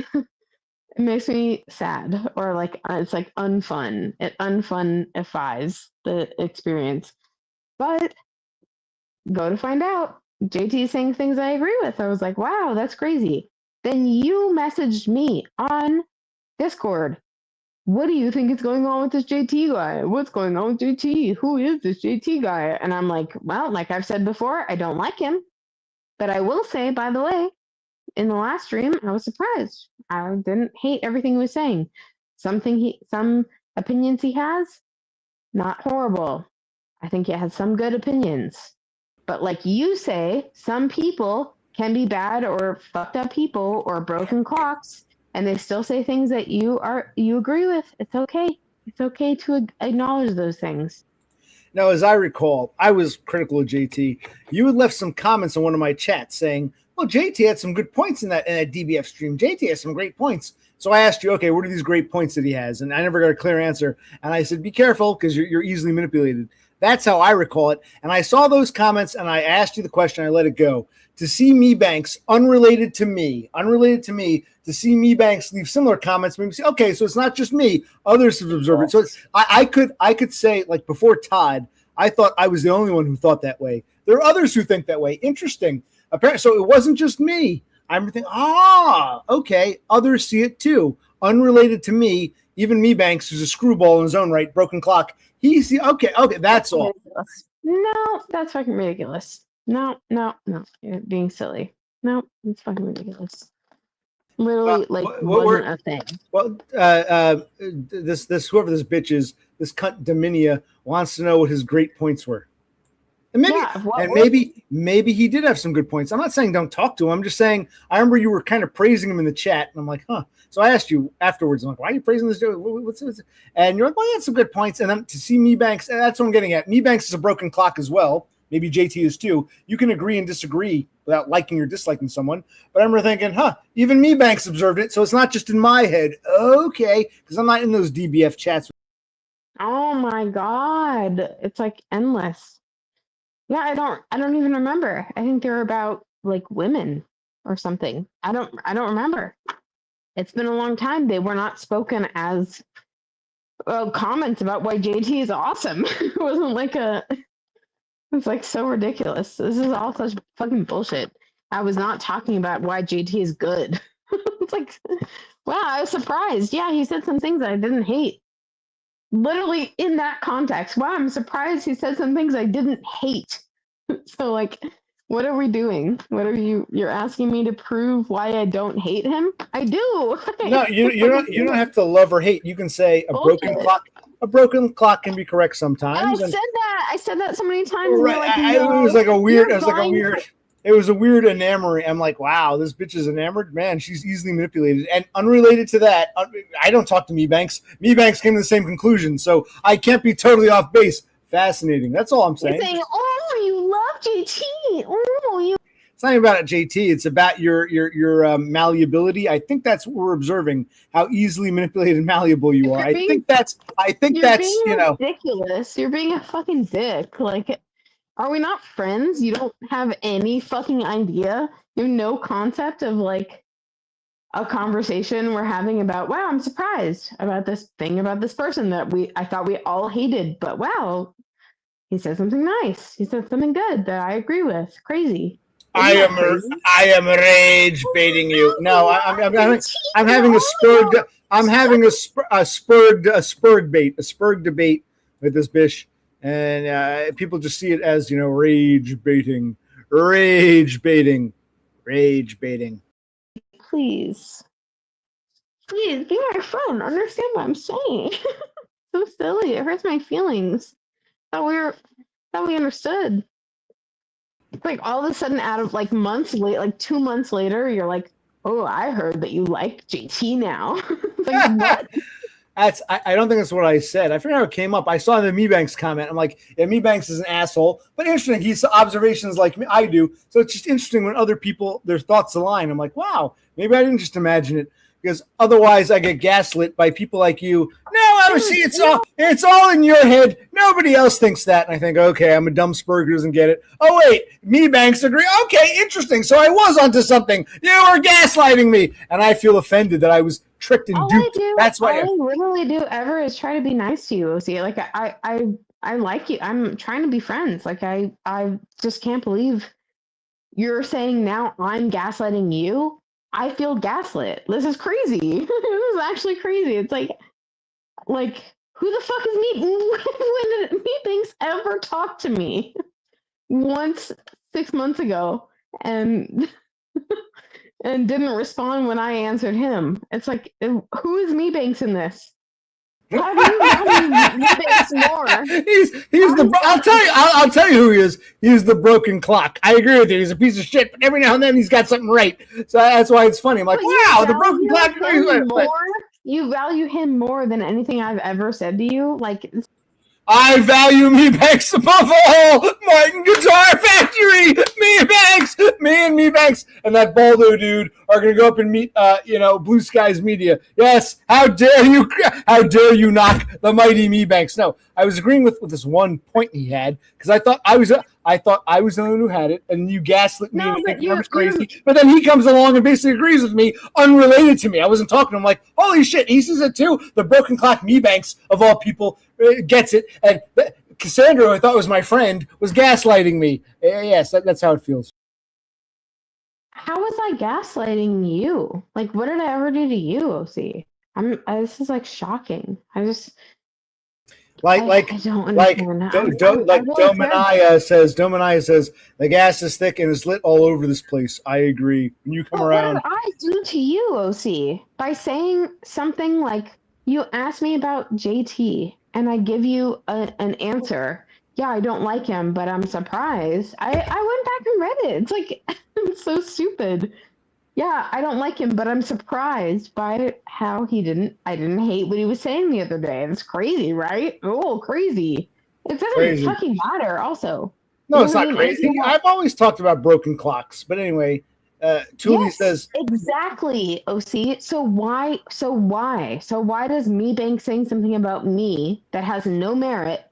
it makes me sad, or like it's like unfun. It unfunifies the experience. But go to find out, JT is saying things I agree with. I was like, wow, that's crazy. Then you messaged me on Discord. What do you think is going on with this JT guy? What's going on with JT? Who is this JT guy? And I'm like, well, like I've said before, I don't like him. But I will say, by the way, in the last stream, I was surprised. I didn't hate everything he was saying. Some opinions he has, not horrible. I think he has some good opinions. But like you say, some people can be bad or fucked up people or broken clocks, and they still say things that you agree with. It's okay. It's okay to acknowledge those things. Now, as I recall, I was critical of JT. You had left some comments on one of my chats saying, well, JT had some good points in that DBF stream. JT has some great points. So I asked you, okay, what are these great points that he has? And I never got a clear answer. And I said, be careful because you're easily manipulated. That's how I recall it. And I saw those comments and I asked you the question. I let it go. To see me Banks, unrelated to me, to see me Banks leave similar comments, maybe say, okay, so it's not just me. Others have observed it. So I could say, like before Todd, I thought I was the only one who thought that way. There are others who think that way. Interesting. Apparently, so it wasn't just me. I'm thinking, okay, others see it too. Unrelated to me, even me Banks, who's a screwball in his own right, broken clock. He see, okay, that's all. No, that's fucking ridiculous. No, you're being silly. No, it's fucking ridiculous. Literally, wasn't a thing. Well, this whoever this bitch is, this cunt Dominia wants to know what his great points were. And maybe he did have some good points. I'm not saying don't talk to him. I'm just saying I remember you were kind of praising him in the chat, and I'm like, huh. So I asked you afterwards, I'm like, why are you praising this dude? What's and you're like, well, he had some good points. And then to see Mebanks, that's what I'm getting at. Mebanks is a broken clock as well. Maybe JT is too. You can agree and disagree without liking or disliking someone. But I remember thinking, even Mebanks observed it, so it's not just in my head. Okay, because I'm not in those DBF chats. Oh my god, it's like endless. Yeah, I don't even remember. I think they're about like women or something. I don't remember. It's been a long time. They were not spoken as comments about why JT is awesome. It wasn't like it's like so ridiculous. This is all such fucking bullshit. I was not talking about why JT is good. It's like, wow, I was surprised. Yeah, he said some things I didn't hate. Literally in that context. Wow, I'm surprised he said some things I didn't hate. So like, what are we doing? What are you're asking me to prove why I don't hate him? I do. No, you don't have to love or hate. You can say a broken clock can be correct sometimes. I said that so many times. Right, like, it was a weird enamoring. I'm like, wow, this bitch is enamored. Man, she's easily manipulated. And unrelated to that, I don't talk to Mebanks. Mebanks came to the same conclusion, so I can't be totally off base. Fascinating. That's all I'm saying. You're saying, oh, you love JT. Oh, you. It's not even about JT. It's about your malleability. I think that's what we're observing. How easily manipulated and malleable you are. I think that's ridiculous. You're being a fucking dick. Like, are we not friends? You don't have any fucking idea. You have no concept of like a conversation we're having about, wow, I'm surprised about this thing about this person that I thought we all hated, but wow, he said something nice. He said something good that I agree with. Crazy. I am rage baiting you. No, I'm having a spurg debate with this bish, and people just see it as rage baiting. Please be my friend. Understand what I'm saying. So silly. It hurts my feelings. Thought we understood. It's like all of a sudden, out of like months late, like 2 months later, you're like, "Oh, I heard that you like JT now." Like what? I don't think that's what I said. I forget how it came up. I saw the Mebanks comment. I'm like, yeah, Mebanks is an asshole, but interesting. He's observations like me, I do. So it's just interesting when other people their thoughts align. I'm like, wow, maybe I didn't just imagine it. Because otherwise I get gaslit by people like you. No, obviously it's all in your head. Nobody else thinks that. And I think, okay, I'm a dumb spurg who doesn't get it. Oh, wait, Mebanks agree. Okay, interesting. So I was onto something. You were gaslighting me. And I feel offended that I was tricked and duped. That's why all I literally do ever is try to be nice to you, OC. Like I like you. I'm trying to be friends. Like I just can't believe you're saying now I'm gaslighting you. I feel gaslit. This is crazy. This is actually crazy. It's like who the fuck is me? When did Mebanks ever talk to me? Once 6 months ago, and didn't respond when I answered him. It's like, who is Mebanks in this? How do you value Mebanks more? He's I'll tell you who he is. He's the broken clock. I agree with you. He's a piece of shit, but every now and then he's got something right. So that's why it's funny. I'm like, wow, the broken clock. You value him more than anything I've ever said to you. Like, I value Mebanks above all. Martin Guitar Factory, Mebanks, me and Mebanks, and that Buldo dude are gonna go up and meet, Blue Skies Media. Yes, how dare you knock the mighty Mebanks? No, I was agreeing with this one point he had because I thought I was the one who had it, and you gaslit me and think I was crazy. But then he comes along and basically agrees with me, unrelated to me. I wasn't talking to him. Like, holy shit, he sees it too. The broken clock Mebanks of all people gets it, and Kassandra, who I thought was my friend, was gaslighting me. Yes, that's how it feels. How was I gaslighting you? Like, what did I ever do to you, OC? This is like shocking. Like I don't understand. Domania says the gas is thick and is lit all over this place. I agree. When you come But around, what did I do to you, OC? By saying something like, you asked me about JT, and I give you an answer. Yeah, I don't like him, but I'm surprised. I went back and read it. It's like, it's so stupid. Yeah, I don't like him, but I'm surprised by how I didn't hate what he was saying the other day. It's crazy, right? Oh, crazy. It doesn't Crazy. fucking matter, also. no, You it's know what not I mean? crazy. I've always talked about broken clocks, but anyway, Thule Yes, says exactly, OC. So why does me Bank saying something about me that has no merit?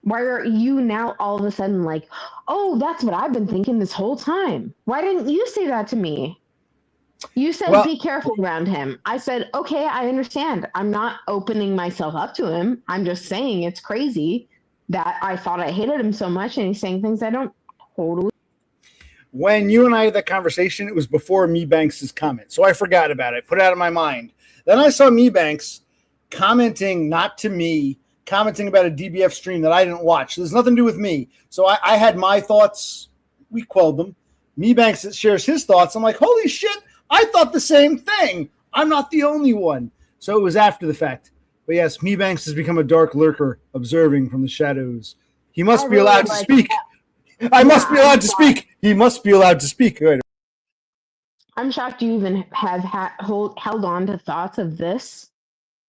Why are you now all of a sudden like, oh, that's what I've been thinking this whole time? Why didn't you say that to me? You said Well- be careful around him. I said, okay, I understand. I'm not opening myself up to him. I'm just saying it's crazy that I thought I hated him so much and he's saying things I don't totally. when you and I had that conversation, it was before Me Banks' comment, so I forgot about it. Put it out of my mind. Then I saw Me Banks commenting, not to me, commenting about a DBF stream that I didn't watch. There's nothing to do with me. So I had my thoughts. We quelled them. Me Banks shares his thoughts. I'm like, holy shit, I thought the same thing. I'm not the only one. So it was after the fact. But yes, Me Banks has become a dark lurker, observing from the shadows. He must be allowed to speak. I must be allowed to speak. He must be allowed to speak. Good. I'm shocked you even have held on to thoughts of this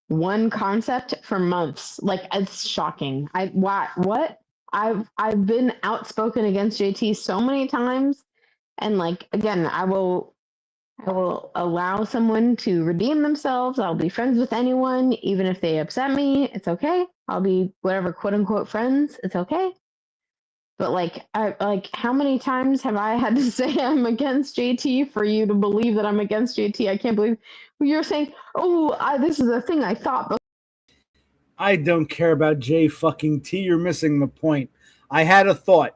one concept for months. Like, it's shocking. What? I've been outspoken against JT so many times, and like, again, I will allow someone to redeem themselves. I'll be friends with anyone, even if they upset me. It's okay. I'll be whatever, quote unquote, friends. It's okay. But like, how many times have I had to say I'm against JT for you to believe that I'm against JT? I can't believe you're saying, oh, this is a thing I thought. But I don't care about J fucking T. You're missing the point. I had a thought.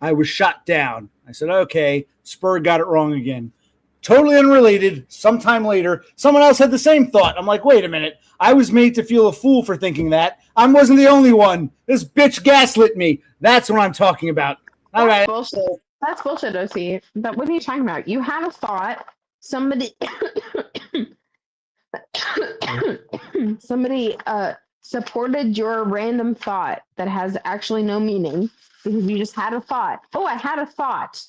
I was shot down. I said, okay, Spur got it wrong again. Totally unrelated. Sometime later, someone else had the same thought. I'm like, wait a minute. I was made to feel a fool for thinking that. I wasn't the only one. This bitch gaslit me. That's what I'm talking about. All right. bullshit. That's bullshit, OC. But what are you talking about? You had a thought. Somebody supported your random thought that has actually no meaning because you just had a thought. Oh, I had a thought.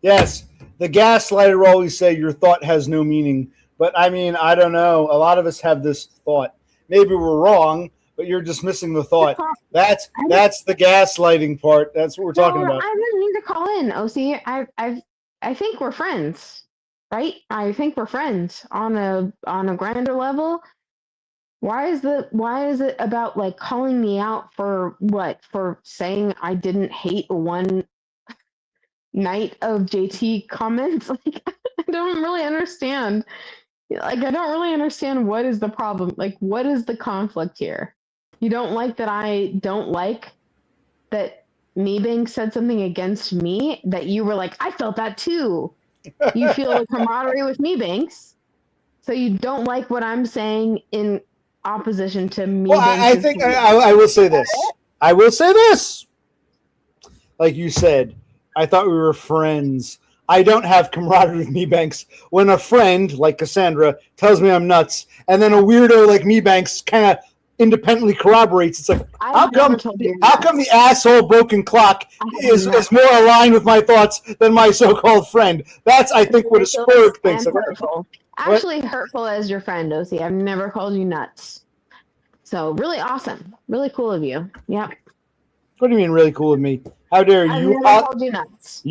Yes, the gaslighter always say your thought has no meaning. But I mean, I don't know. A lot of us have this thought. Maybe we're wrong, but you're just missing the thought. That's the gaslighting part. That's what we're talking about. I didn't need to call in, OC. I think we're friends, right? I think we're friends on a grander level. Why is it about like calling me out for what? For saying I didn't hate one night of JT comments? Like, I don't really understand. Like, I don't really understand what is the problem. Like, what is the conflict here? You don't like that I don't like that Meebang said something against me that you were like, I felt that too. You feel a camaraderie with Meebanks, so you don't like what I'm saying in opposition to Meebanks. Well, I think I will say this. I will say this. Like you said, I thought we were friends. I don't have camaraderie with Meebanks. When a friend like Kassandra tells me I'm nuts, and then a weirdo like Meebanks kind of independently corroborates, it's like, how come the asshole broken clock is more aligned with my thoughts than my so-called friend? That's, I think, what a Spur thinks. Hurtful. Actually, hurtful as your friend, OC. I've never called you nuts. So really awesome. Really cool of you. Yep. What do you mean really cool of me? How dare you? I've never called you nuts.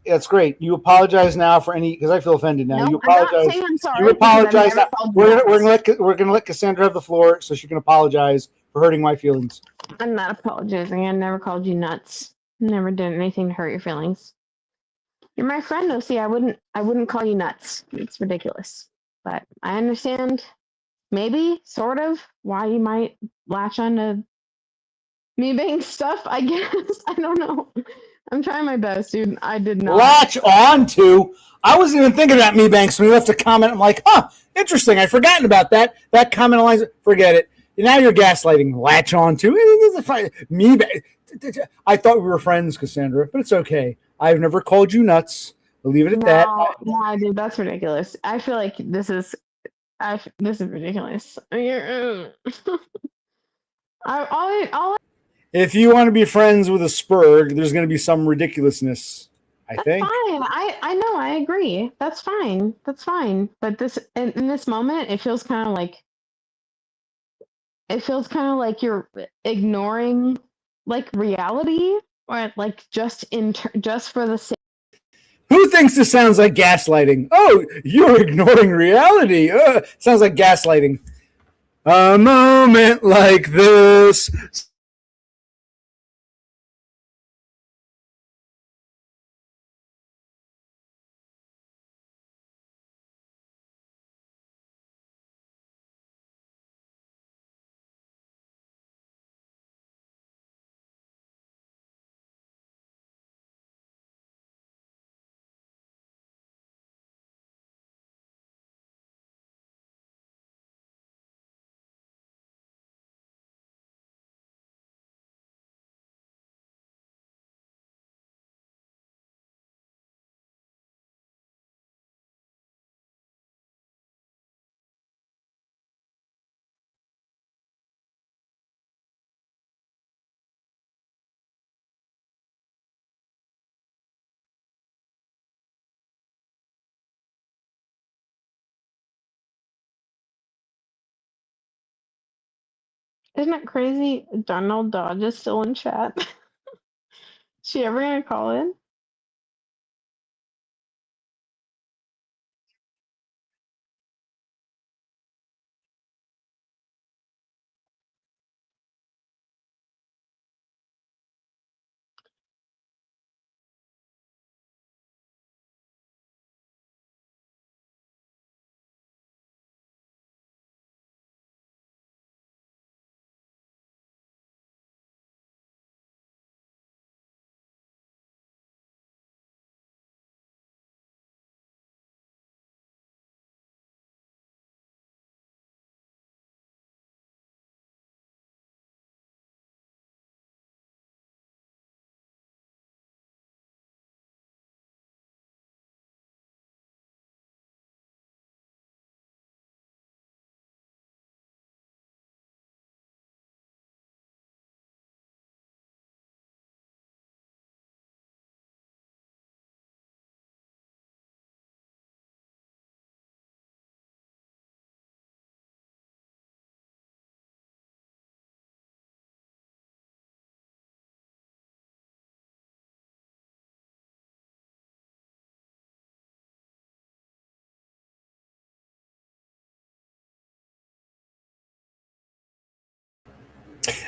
That's great. You apologize now for any, because I feel offended now. No, you apologize. I'm not saying I'm sorry. You apologize now. We're nuts. gonna let Kassandra have the floor so she can apologize for hurting my feelings. I'm not apologizing. I never called you nuts. Never did anything to hurt your feelings. You're my friend, OC. I wouldn't call you nuts. It's ridiculous. But I understand, maybe, sort of, why you might latch on to me being stuff, I guess. I don't know. I'm trying my best, dude. I did not. Latch on to? I wasn't even thinking about Meebanks when he left a comment. I'm like, huh, interesting. I'd forgotten about that. That comment aligns. Forget it. Now you're gaslighting. Latch on to it. Me. I thought we were friends, Kassandra, but it's okay. I've never called you nuts. We'll leave it at that. No, dude, that's ridiculous. I feel like this is ridiculous. If you want to be friends with a Spurg, there's going to be some ridiculousness. That's fine. I know. I agree. That's fine. But this in this moment, it feels kind of like you're ignoring like reality, or like just for the sake. Who thinks this sounds like gaslighting? Oh, you're ignoring reality. Sounds like gaslighting. A moment like this. Isn't it crazy? Donald Dodge is still in chat. Is she ever gonna call in?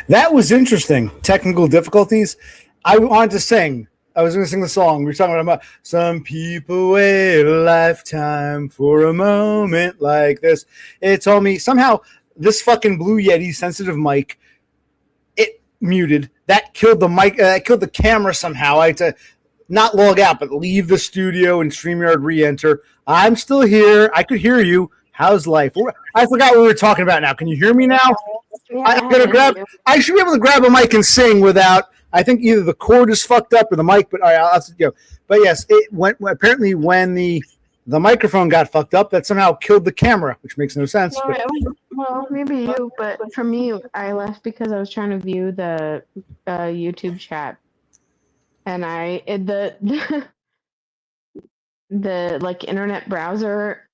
That was interesting. Technical difficulties. I wanted to sing. I was going to sing the song. We were talking about some people wait a lifetime for a moment like this. It told me somehow this fucking Blue Yeti sensitive mic, it muted. That killed the mic. Killed the camera somehow. I had to not log out, but leave the studio and StreamYard re-enter. I'm still here. I could hear you. How's life? I forgot what we were talking about now. Can you hear me now? Yeah, I'm gonna grab. I should be able to grab a mic and sing without. I think either the cord is fucked up or the mic. But all right, I'll have to go. But yes, it went. Apparently, when the microphone got fucked up, that somehow killed the camera, which makes no sense. Well, maybe you, but for me, I left because I was trying to view the YouTube chat, and the like internet browser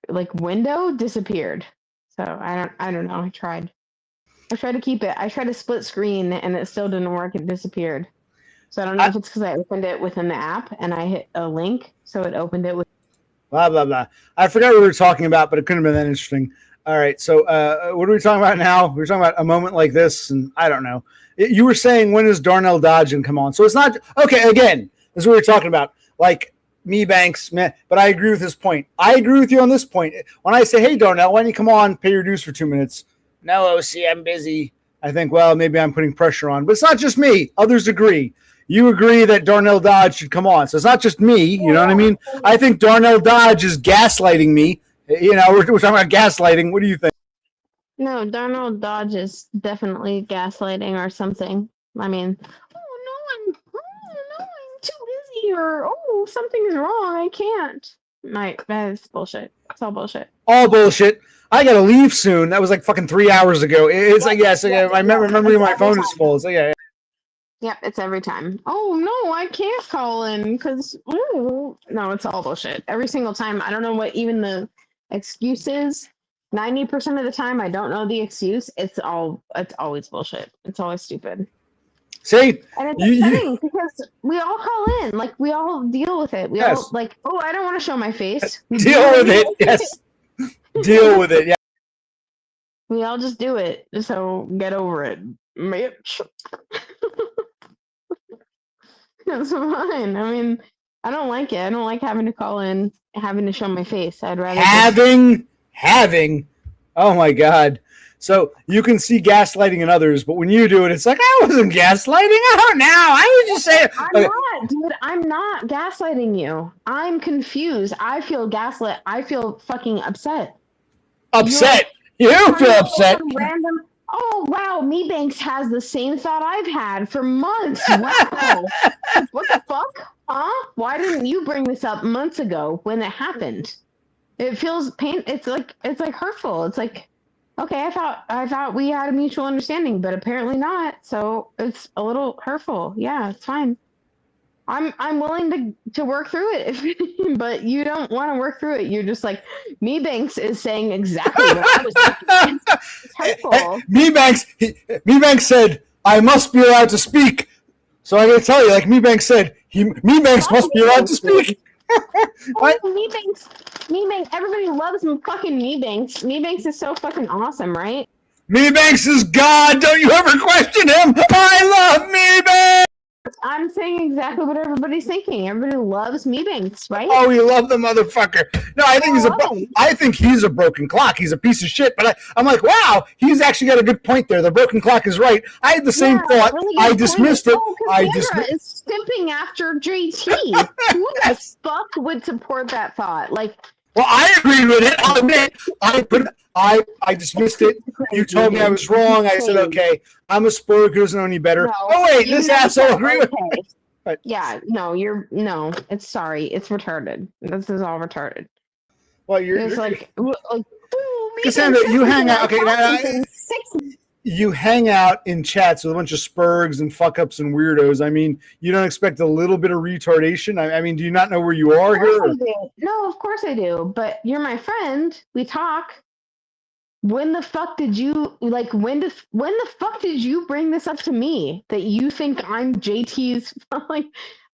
like window disappeared. So I don't know. I tried to keep it. I tried to split screen and it still didn't work. It disappeared. So I don't know if it's because I opened it within the app and I hit a link, so it opened it with. Blah blah blah. I forgot what we were talking about, but it couldn't have been that interesting. All right, so what are we talking about now? We're talking about a moment like this, and I don't know. You were saying when is Darnell Dodge gonna come on? So it's not okay. Again, this is what we're talking about. Like. Me Banks, man, but I agree with this point. I agree with you on this point. When I say, hey, Darnell, why don't you come on, pay your dues for 2 minutes? No, OC, I'm busy. I think, well, maybe I'm putting pressure on. But it's not just me. Others agree. You agree that Darnell Dodge should come on. So it's not just me. You know what I mean? I think Darnell Dodge is gaslighting me. You know, we're talking about gaslighting. What do you think? No, Darnold Dodge is definitely gaslighting or something. I mean, no, I'm too busy, or something's wrong, I can't. That's bullshit. It's all bullshit. All bullshit. I gotta leave soon. That was like fucking 3 hours ago. It's like, yes, I remember my phone is full. So yeah. Yep, it's every time. Oh no, I can't call in because no, it's all bullshit. Every single time. I don't know what even the excuse is. 90% of the time, I don't know the excuse. It's always bullshit. It's always stupid. See, and it's upsetting because we all call in, like we all deal with it. We all like, I don't want to show my face. Deal with it. Yes, deal with it. Yeah. We all just do it. So get over it, Mitch. That's fine. I mean, I don't like it. I don't like having to call in, having to show my face. I'd rather having. Oh my God. So you can see gaslighting in others, but when you do it, it's like, I wasn't gaslighting. I don't know. I was just saying. I'm not, dude. I'm not gaslighting you. I'm confused. I feel gaslit. I feel fucking upset. Upset? You feel upset? Random. Oh, wow. Me Banks has the same thought I've had for months. Wow. What the fuck? Huh? Why didn't you bring this up months ago when it happened? It feels it's like hurtful. It's like, okay, I thought we had a mutual understanding, but apparently not. So it's a little hurtful. Yeah, it's fine. I'm willing to work through it, but you don't want to work through it. You're just like, Me Banks is saying exactly what I was thinking. It's hurtful. Me Banks said, I must be allowed to speak. So I gotta tell you, like Me Banks said, Me Banks must be allowed to speak. What? Me Banks. Everybody loves fucking Me Banks. Me Banks is so fucking awesome, right? Me Banks is God. Don't you ever question him. I love Me Banks. I'm saying exactly what everybody's thinking. Everybody loves Me Banks, right? Oh, you love the motherfucker. No, I think he's a broken clock. He's a piece of shit. But I'm like, wow, he's actually got a good point there. The broken clock is right. I had the same thought. Really I dismissed it. Kassandra is stimping after JT. Who the fuck would support that thought? Like, well, I agreed with it. I'll admit, I dismissed it. You told me I was wrong. I said, okay, I'm a spoiler who doesn't know any better. Wait, this asshole agreed with me. But, yeah, it's sorry. It's retarded. This is all retarded. Well, you're like Kassandra, you hang out. Okay, you hang out in chats with a bunch of spurgs and fuck ups and weirdos. I mean, you don't expect a little bit of retardation? I mean, do you not know where you are here? No, of course I do. But you're my friend. We talk. When the fuck did you when the fuck did you bring this up to me that you think I'm JT's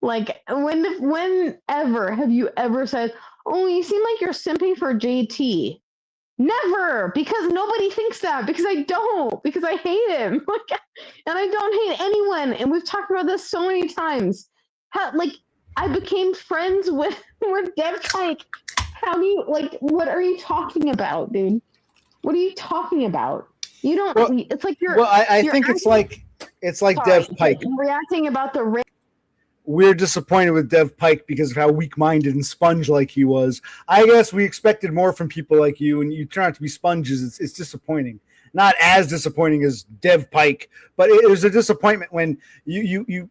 whenever have you ever said, oh, you seem like you're simping for JT? Never, because nobody thinks that, because I don't, because I hate him, and I don't hate anyone, and we've talked about this so many times. I became friends with Dev Pike. How do you what are you talking about, dude? What are you talking about? You don't. Well, it's like you're. Well, I think it's like sorry, Dev Pike. You're reacting about the. We're disappointed with Dev Pike because of how weak-minded and sponge-like he was. I guess we expected more from people like you, and you turn out to be sponges. It's disappointing. Not as disappointing as Dev Pike, but it was a disappointment when you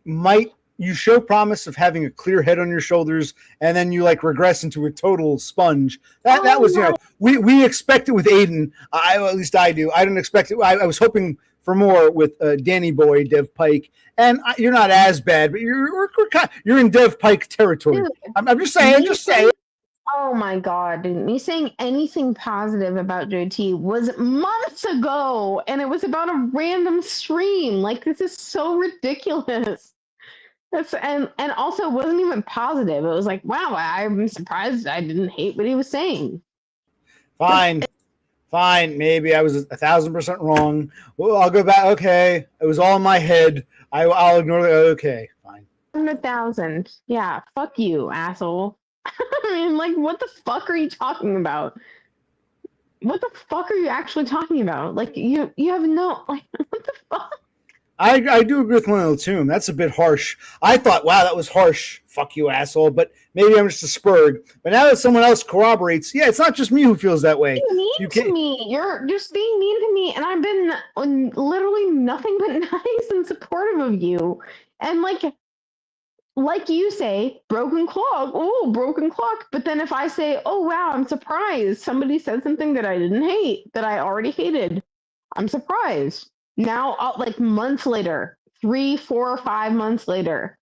show promise of having a clear head on your shoulders, and then you regress into a total sponge. That was, we expect it with Aiden. At least I do. I didn't expect it. I was hoping for more with Danny Boy, Dev Pike, and you're not as bad, but you're in Dev Pike territory. Dude, I'm just saying. Oh my God, dude. Me saying anything positive about JT was months ago, and it was about a random stream. This is so ridiculous. And also it wasn't even positive. It was like, wow, I'm surprised I didn't hate what he was saying. Fine. Maybe I was 1,000% wrong. Well, I'll go back. Okay, it was all in my head. I'll ignore it. Okay, fine. 100,000. Yeah, fuck you, asshole. I mean, what the fuck are you talking about? What the fuck are you actually talking about? You have no, what the fuck? I do agree with Millennial Tomb. That's a bit harsh. I thought, wow, that was harsh. Fuck you, asshole. But maybe I'm just a spurg. But now that someone else corroborates, yeah, it's not just me who feels that way. Being mean to me. You're just being mean to me, and I've been literally nothing but nice and supportive of you. And like you say, broken clock. Oh, broken clock. But then if I say, oh wow, I'm surprised somebody said something that I didn't hate, that I already hated, I'm surprised. Now, months later, 3, 4, 5 months later,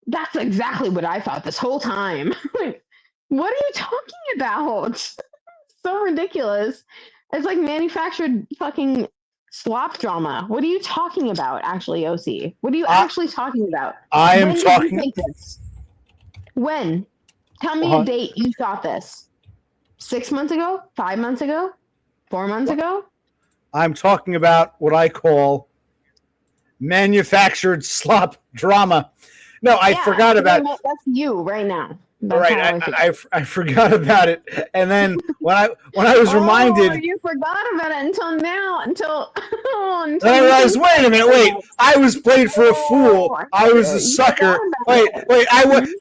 that's exactly what I thought this whole time. Like, what are you talking about? So ridiculous. It's like manufactured fucking slop drama. What are you talking about, actually, OC? What are you actually talking about? I am talking. When did you think this? When? Tell me a date you thought this. 6 months ago? 5 months ago? 4 months ago? I'm talking about what I call manufactured slop drama. No, I forgot about it. That's you right now. That's right, I forgot about it, and then when I was reminded, you forgot about it until now. Until I realized, wait a minute, I was played for a fool. I was a sucker. Wait,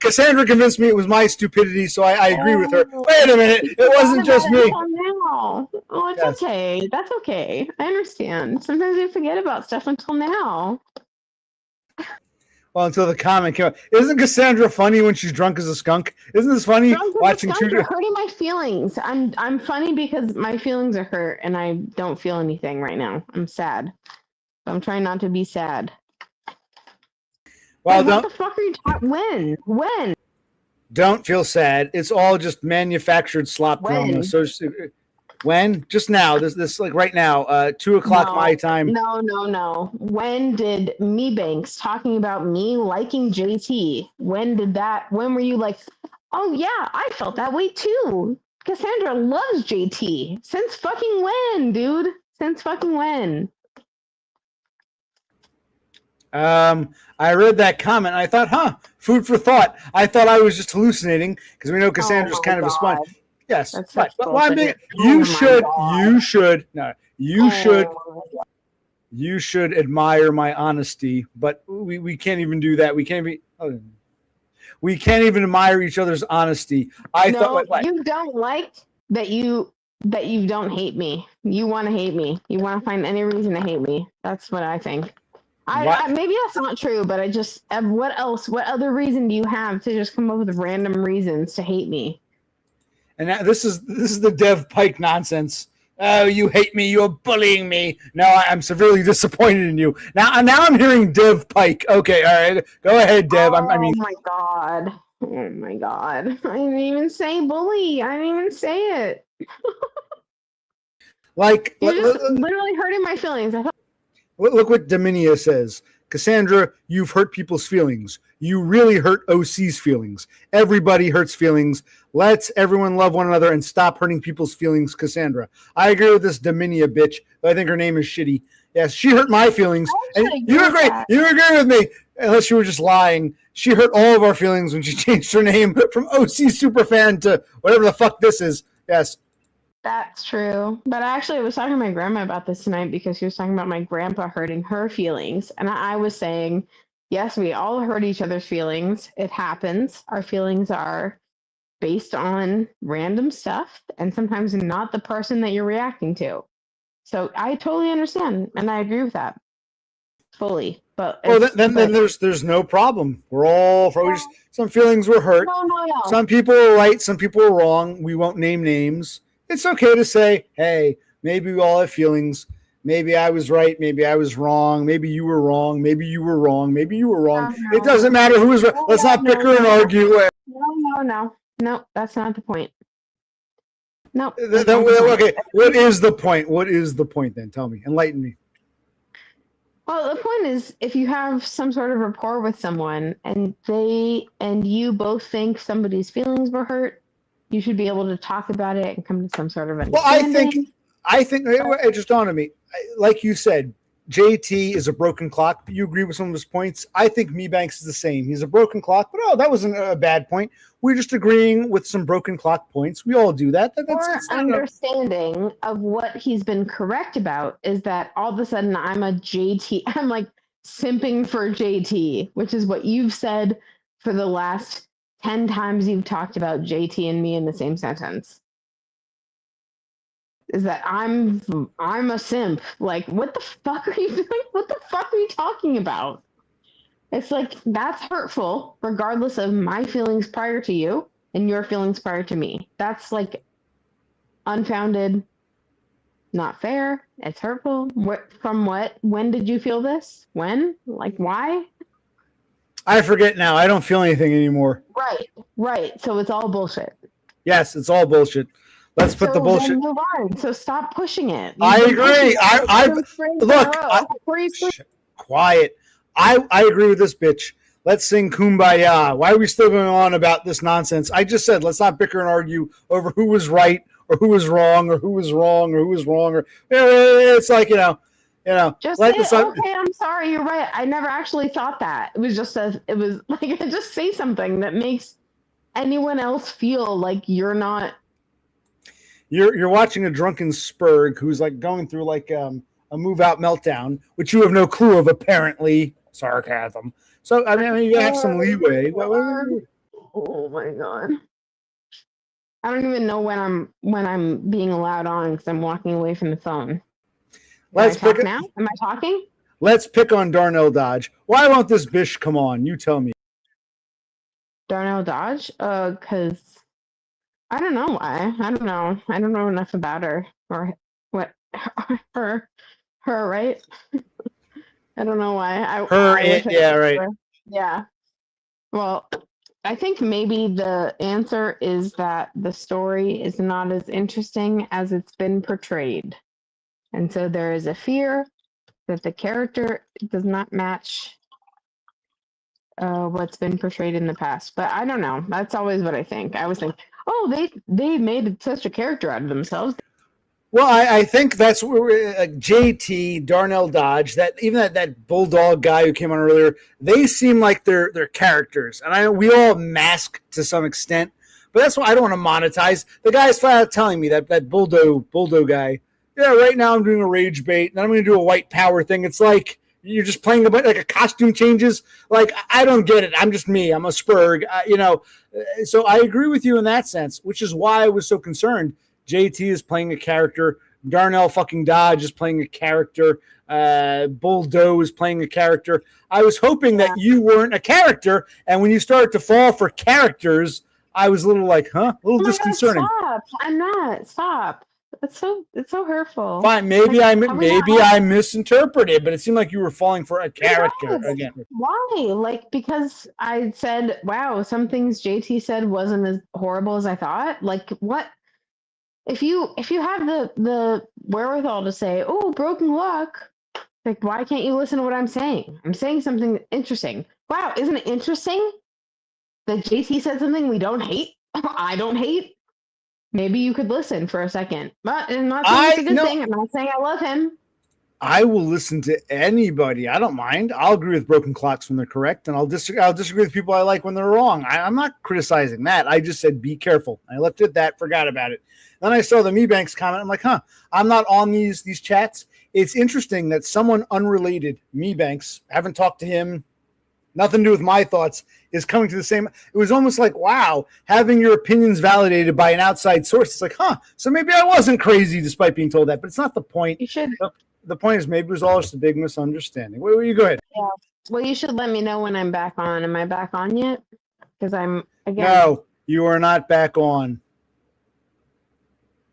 Kassandra convinced me it was my stupidity, so I agree with her. Wait a minute, it wasn't just me. Now. Oh, it's okay. That's okay. I understand. Sometimes you forget about stuff until now. Well, until the comment came out. Isn't Kassandra funny when she's drunk as a skunk? Isn't this funny watching two? You're hurting my feelings. I'm funny because my feelings are hurt and I don't feel anything right now. I'm sad. I'm trying not to be sad. Well, what the fuck are you talking? When? Don't feel sad. It's all just manufactured slop drama. So when? Just now. This like right now. 2:00 my time. No. When did me Banks talking about me liking JT? When were you like, oh yeah, I felt that way too. Kassandra loves JT. Since fucking when, dude? Since fucking when? I read that comment and I thought, food for thought. I thought I was just hallucinating because we know Cassandra's kind of a sponge. Yes, right. But well, I mean, you should admire my honesty, but we can't even do that. We can't even admire each other's honesty. You don't like that you don't hate me. You want to hate me. You want to find any reason to hate me. That's what I think. I maybe that's not true, but I just what else? What other reason do you have to just come up with random reasons to hate me? And this is the Dev Pike nonsense. Oh, you hate me. You're bullying me. No, I'm severely disappointed in you. Now I'm hearing Dev Pike. Okay, all right. Go ahead, Dev. Oh my God. I didn't even say bully. I didn't even say it. You're just literally hurting my feelings. Look what Dominia says. Kassandra, you've hurt people's feelings. You really hurt OC's feelings. Everybody hurts feelings. Let's everyone love one another and stop hurting people's feelings, Kassandra. I agree with this Dominia bitch. I think her name is shitty. Yes, she hurt my feelings. And you agree. You agree with me. Unless you were just lying. She hurt all of our feelings when she changed her name from OC Superfan to whatever the fuck this is. Yes. That's true. But actually, I was talking to my grandma about this tonight because she was talking about my grandpa hurting her feelings. And I was saying, yes, we all hurt each other's feelings. It happens. Our feelings are based on random stuff and sometimes not the person that you're reacting to. So I totally understand. And I agree with that fully. But then there's no problem. We're all some feelings were hurt. No. Some people are right. Some people are wrong. We won't name names. It's okay to say, hey, maybe we all have feelings. Maybe I was right. Maybe I was wrong. Maybe you were wrong. Maybe you were wrong. Maybe you were wrong. No. It doesn't matter who is right. Let's not bicker and argue. No, that's not the point. No. Okay, what is the point? What is the point then? Tell me. Enlighten me. Well, the point is, if you have some sort of rapport with someone and you both think somebody's feelings were hurt, you should be able to talk about it and come to some sort of understanding. Well, I think it just dawned on me. Like you said, JT is a broken clock. You agree with some of his points. I think Mebanks is the same. He's a broken clock, but that wasn't a bad point. We're just agreeing with some broken clock points. We all do that. That's understanding of what he's been correct about is that all of a sudden I'm a JT. I'm like simping for JT, which is what you've said for the last 10 times you've talked about JT and me in the same sentence. Is that I'm a simp. Like, what the fuck are you doing? What the fuck are you talking about? It's like, that's hurtful, regardless of my feelings prior to you and your feelings prior to me. That's like unfounded, not fair. It's hurtful. From what? When did you feel this? When? Like, why? I forget now. I don't feel anything anymore. Right. So it's all bullshit. Yes, it's all bullshit. Let's put the bullshit. Move on. So stop pushing it. I agree. Quiet. I agree with this bitch. Let's sing Kumbaya. Why are we still going on about this nonsense? I just said let's not bicker and argue over who was right or who was wrong or who was wrong or who was wrong. Or it's like Just say, okay, I'm sorry, you're right. I never actually thought that. It was just just say something that makes anyone else feel like you're not. You're watching a drunken Spurg who's like going through like a move out meltdown, which you have no clue of, apparently. Sarcasm. So I mean you have some leeway. Oh my god. I don't even know when I'm being allowed on because I'm walking away from the phone. Let's pick now. Am I talking? Let's pick on Darnell Dodge. Why won't this bish come on? You tell me. Darnell Dodge? Because I don't know why. I don't know. I don't know enough about her or what her right. I don't know why. Right. Yeah. Well, I think maybe the answer is that the story is not as interesting as it's been portrayed. And so there is a fear that the character does not match what's been portrayed in the past. But I don't know. That's always what I think. I always think, oh, they made such a character out of themselves. Well, I think that's where JT, Darnell Dodge, that Bulldog guy who came on earlier, they seem like they're characters. And we all mask to some extent. But that's why I don't want to monetize. The guy's flat out telling me that Buldo guy, yeah, right now I'm doing a rage bait, and I'm going to do a white power thing. It's like you're just playing like a costume changes. Like, I don't get it. I'm just me. I'm a Spurg, So I agree with you in that sense, which is why I was so concerned. JT is playing a character. Darnell fucking Dodge is playing a character. Buldo is playing a character. I was hoping that you weren't a character, and when you started to fall for characters, I was a little like, a little disconcerting. Stop! I'm not. Stop. It's so hurtful. Fine, maybe I misinterpreted, but it seemed like you were falling for a character again. Why? Because I said, wow, some things JT said wasn't as horrible as I thought. Like, what? If you have the wherewithal to say, oh, broken luck, like, why can't you listen to what I'm saying? I'm saying something interesting. Wow, isn't it interesting that JT said something we don't hate? I don't hate. Maybe you could listen for a second. But I'm not saying it's a good thing. I'm not saying I love him. I will listen to anybody. I don't mind. I'll agree with broken clocks when they're correct, and I'll disagree with people I like when they're wrong. I'm not criticizing that. I just said be careful. I left it at that, forgot about it. Then I saw the Mebanks comment. I'm like, I'm not on these chats. It's interesting that someone unrelated, Mebanks, haven't talked to him, nothing to do with my thoughts, is coming to the same. It was almost like, wow, having your opinions validated by an outside source. It's like, so maybe I wasn't crazy despite being told that, but it's not the point. You should. The point is maybe it was all just a big misunderstanding. Where you go ahead? Yeah. Well, you should let me know when I'm back on. Am I back on yet? Because I'm again. No, you are not back on.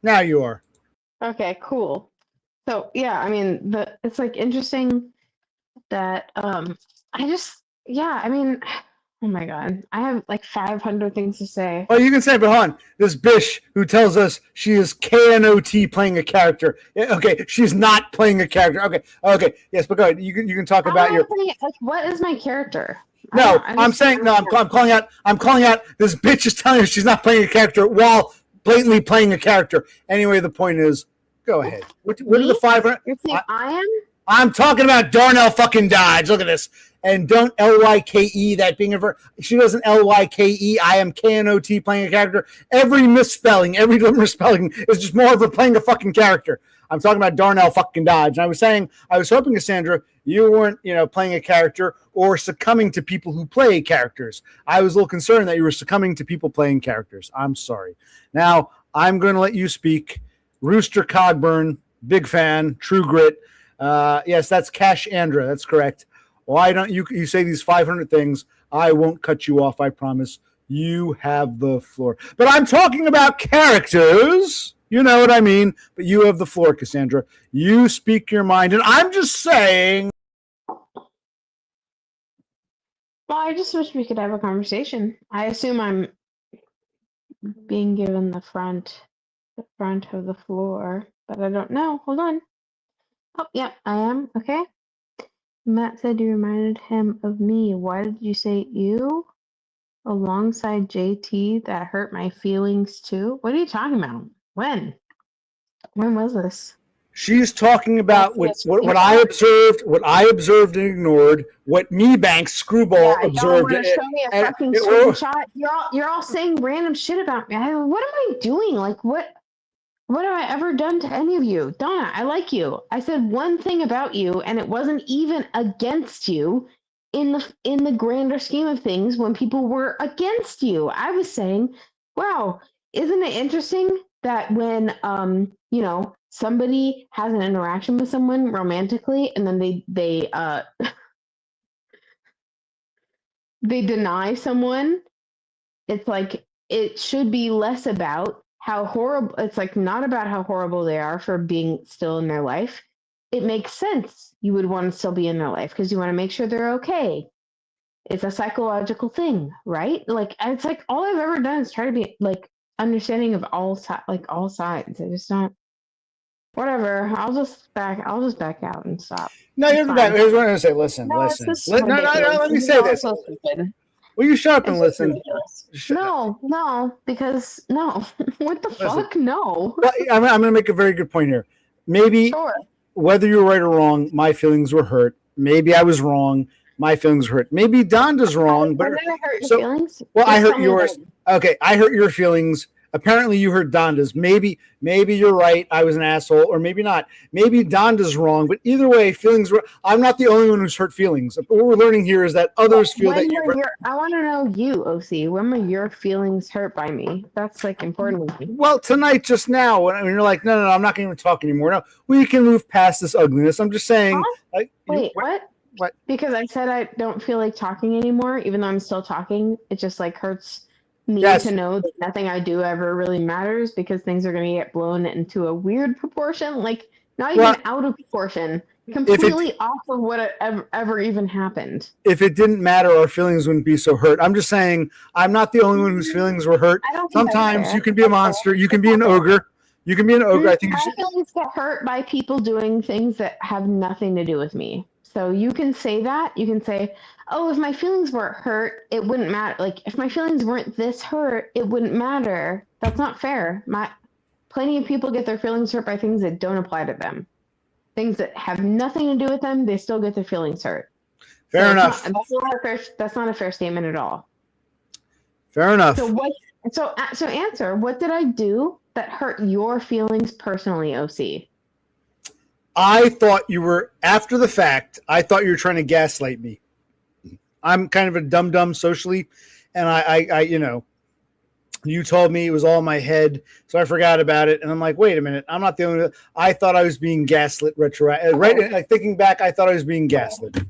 Now you are. Okay, cool. So yeah, I mean, it's like interesting that oh my god, I have like 500 things to say. Oh, you can say, but hold on. This bish who tells us she is KNOT playing a character. Okay, she's not playing a character. Okay, yes, but go ahead. You can talk about your. What is my character? No, I'm calling out. I'm calling out. This bitch is telling us she's not playing a character while blatantly playing a character. Anyway, the point is, go ahead. What are the 500? You're saying I am? I'm talking about Darnell fucking Dodge. Look at this. And don't Lyke that being a she doesn't Lyke. I am KNOT playing a character. Every misspelling is just more of her playing a fucking character. I'm talking about Darnell fucking Dodge. And I was hoping, Kassandra, you weren't, playing a character or succumbing to people who play characters. I was a little concerned that you were succumbing to people playing characters. I'm sorry. Now, I'm going to let you speak. Rooster Cogburn, big fan, True Grit. Yes, that's Kassandra. That's correct. Why don't you say these 500 things? I won't cut you off, I promise. You have the floor. But I'm talking about characters. You know what I mean. But you have the floor, Kassandra. You speak your mind. And I'm just saying. Well, I just wish we could have a conversation. I assume I'm being given the front of the floor, but I don't know. Hold on. Oh, yeah, I am. Okay. Matt said you reminded him of me. Why did you say you? Alongside JT, that hurt my feelings too. What are you talking about? When? When was this? She's talking about what I observed and ignored, what Banks Screwball observed. Show me a fucking screenshot. You're all saying random shit about me. What am I doing? Like what have I ever done to any of you? Donna, I like you. I said one thing about you, and it wasn't even against you in the grander scheme of things when people were against you. I was saying, wow, isn't it interesting that when somebody has an interaction with someone romantically and then they they deny someone, it's like it should be less about how horrible, it's like not about how horrible they are for being still in their life. It makes sense. You would want to still be in their life because you want to make sure they're okay. It's a psychological thing, right? Like, it's like all I've ever done is try to be like understanding of all sides. I just don't. Whatever. I'll just back out and stop. No, you're back. Here's what I'm gonna say. Listen. No, let me say this. So will you shut up and listen? No, because no. What the fuck? No. Well, I'm going to make a very good point here. Maybe whether you're right or wrong, my feelings were hurt. Maybe I was wrong. My feelings were hurt. Maybe Donda's wrong. But did I hurt your feelings? Well, I hurt yours. Okay, I hurt your feelings. Apparently, you hurt Donda's. Maybe you're right. I was an asshole, or maybe not. Maybe Donda's wrong. But either way, feelings were. I'm not the only one who's hurt feelings. What we're learning here is that others feel that you. I want to know you, OC. When were your feelings hurt by me? That's like important. Well, tonight, just now, when you're like, no, I'm not going to even talk anymore. No, we can move past this ugliness. I'm just saying. Huh? Like, wait, what? What? Because I said I don't feel like talking anymore, even though I'm still talking. It just like hurts me to know that nothing I do ever really matters because things are going to get blown into a weird proportion, like not even out of proportion, completely off of what ever even happened. If it didn't matter, our feelings wouldn't be so hurt. I'm just saying I'm not the only one whose feelings were hurt. Sometimes you can be a monster. You can be an ogre. You can be an ogre. I think my feelings get hurt by people doing things that have nothing to do with me. So you can say that. You can say, oh, if my feelings weren't hurt, it wouldn't matter. Like, if my feelings weren't this hurt, it wouldn't matter. That's not fair. Plenty of people get their feelings hurt by things that don't apply to them. Things that have nothing to do with them, they still get their feelings hurt. Fair enough. That's not a fair statement at all. Fair enough. So answer, what did I do that hurt your feelings personally, OC? I thought you were, after the fact, I thought you were trying to gaslight me. I'm kind of a dum-dum socially, and I you told me it was all in my head, so I forgot about it, and I'm like, wait a minute, I'm not the only one. I thought I was being gaslit right? Like, thinking back, I thought I was being gaslit.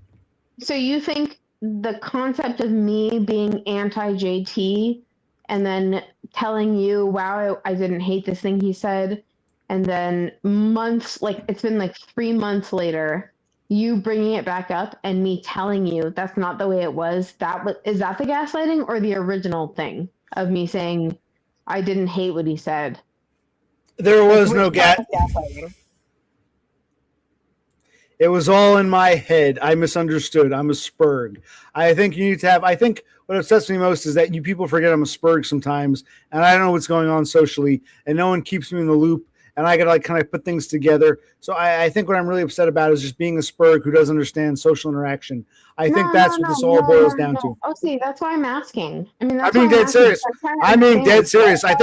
So you think the concept of me being anti-JT and then telling you, wow, I didn't hate this thing he said, and then months, like it's been like 3 months later, you bringing it back up and me telling you that's not the way it was. Is that the gaslighting or the original thing of me saying I didn't hate what he said? There was no gaslighting. It was all in my head. I misunderstood. I'm a spurg. I think you need to have. I think what upsets me most is that you people forget I'm a spurg sometimes, and I don't know what's going on socially, and no one keeps me in the loop. and I got to like kind of put things together. So I think what I'm really upset about is just being a Spurg who doesn't understand social interaction. I think that's what this all boils down to. Oh, see, that's why I'm asking. I mean, I'm being dead serious. I'm being dead serious. I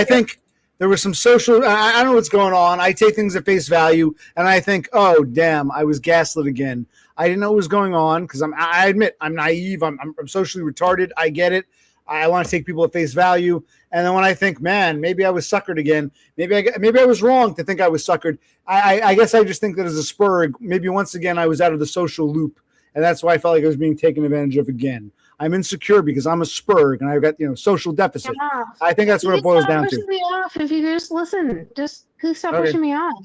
think there was some social. I don't know what's going on. I take things at face value, and I think, oh damn, I was gaslit again. I didn't know what was going on because I admit I'm naive. I'm socially retarded. I get it. I want to take people at face value, and then when I think, man, maybe I was suckered again. Maybe I was wrong to think I was suckered. I guess I just think that as a Spurg, maybe once again I was out of the social loop, and that's why I felt like I was being taken advantage of again. I'm insecure because I'm a Spurg and I've got social deficit. Yeah. I think that's what it boils down to. Pushing me off if you just listen. Just stop pushing me off.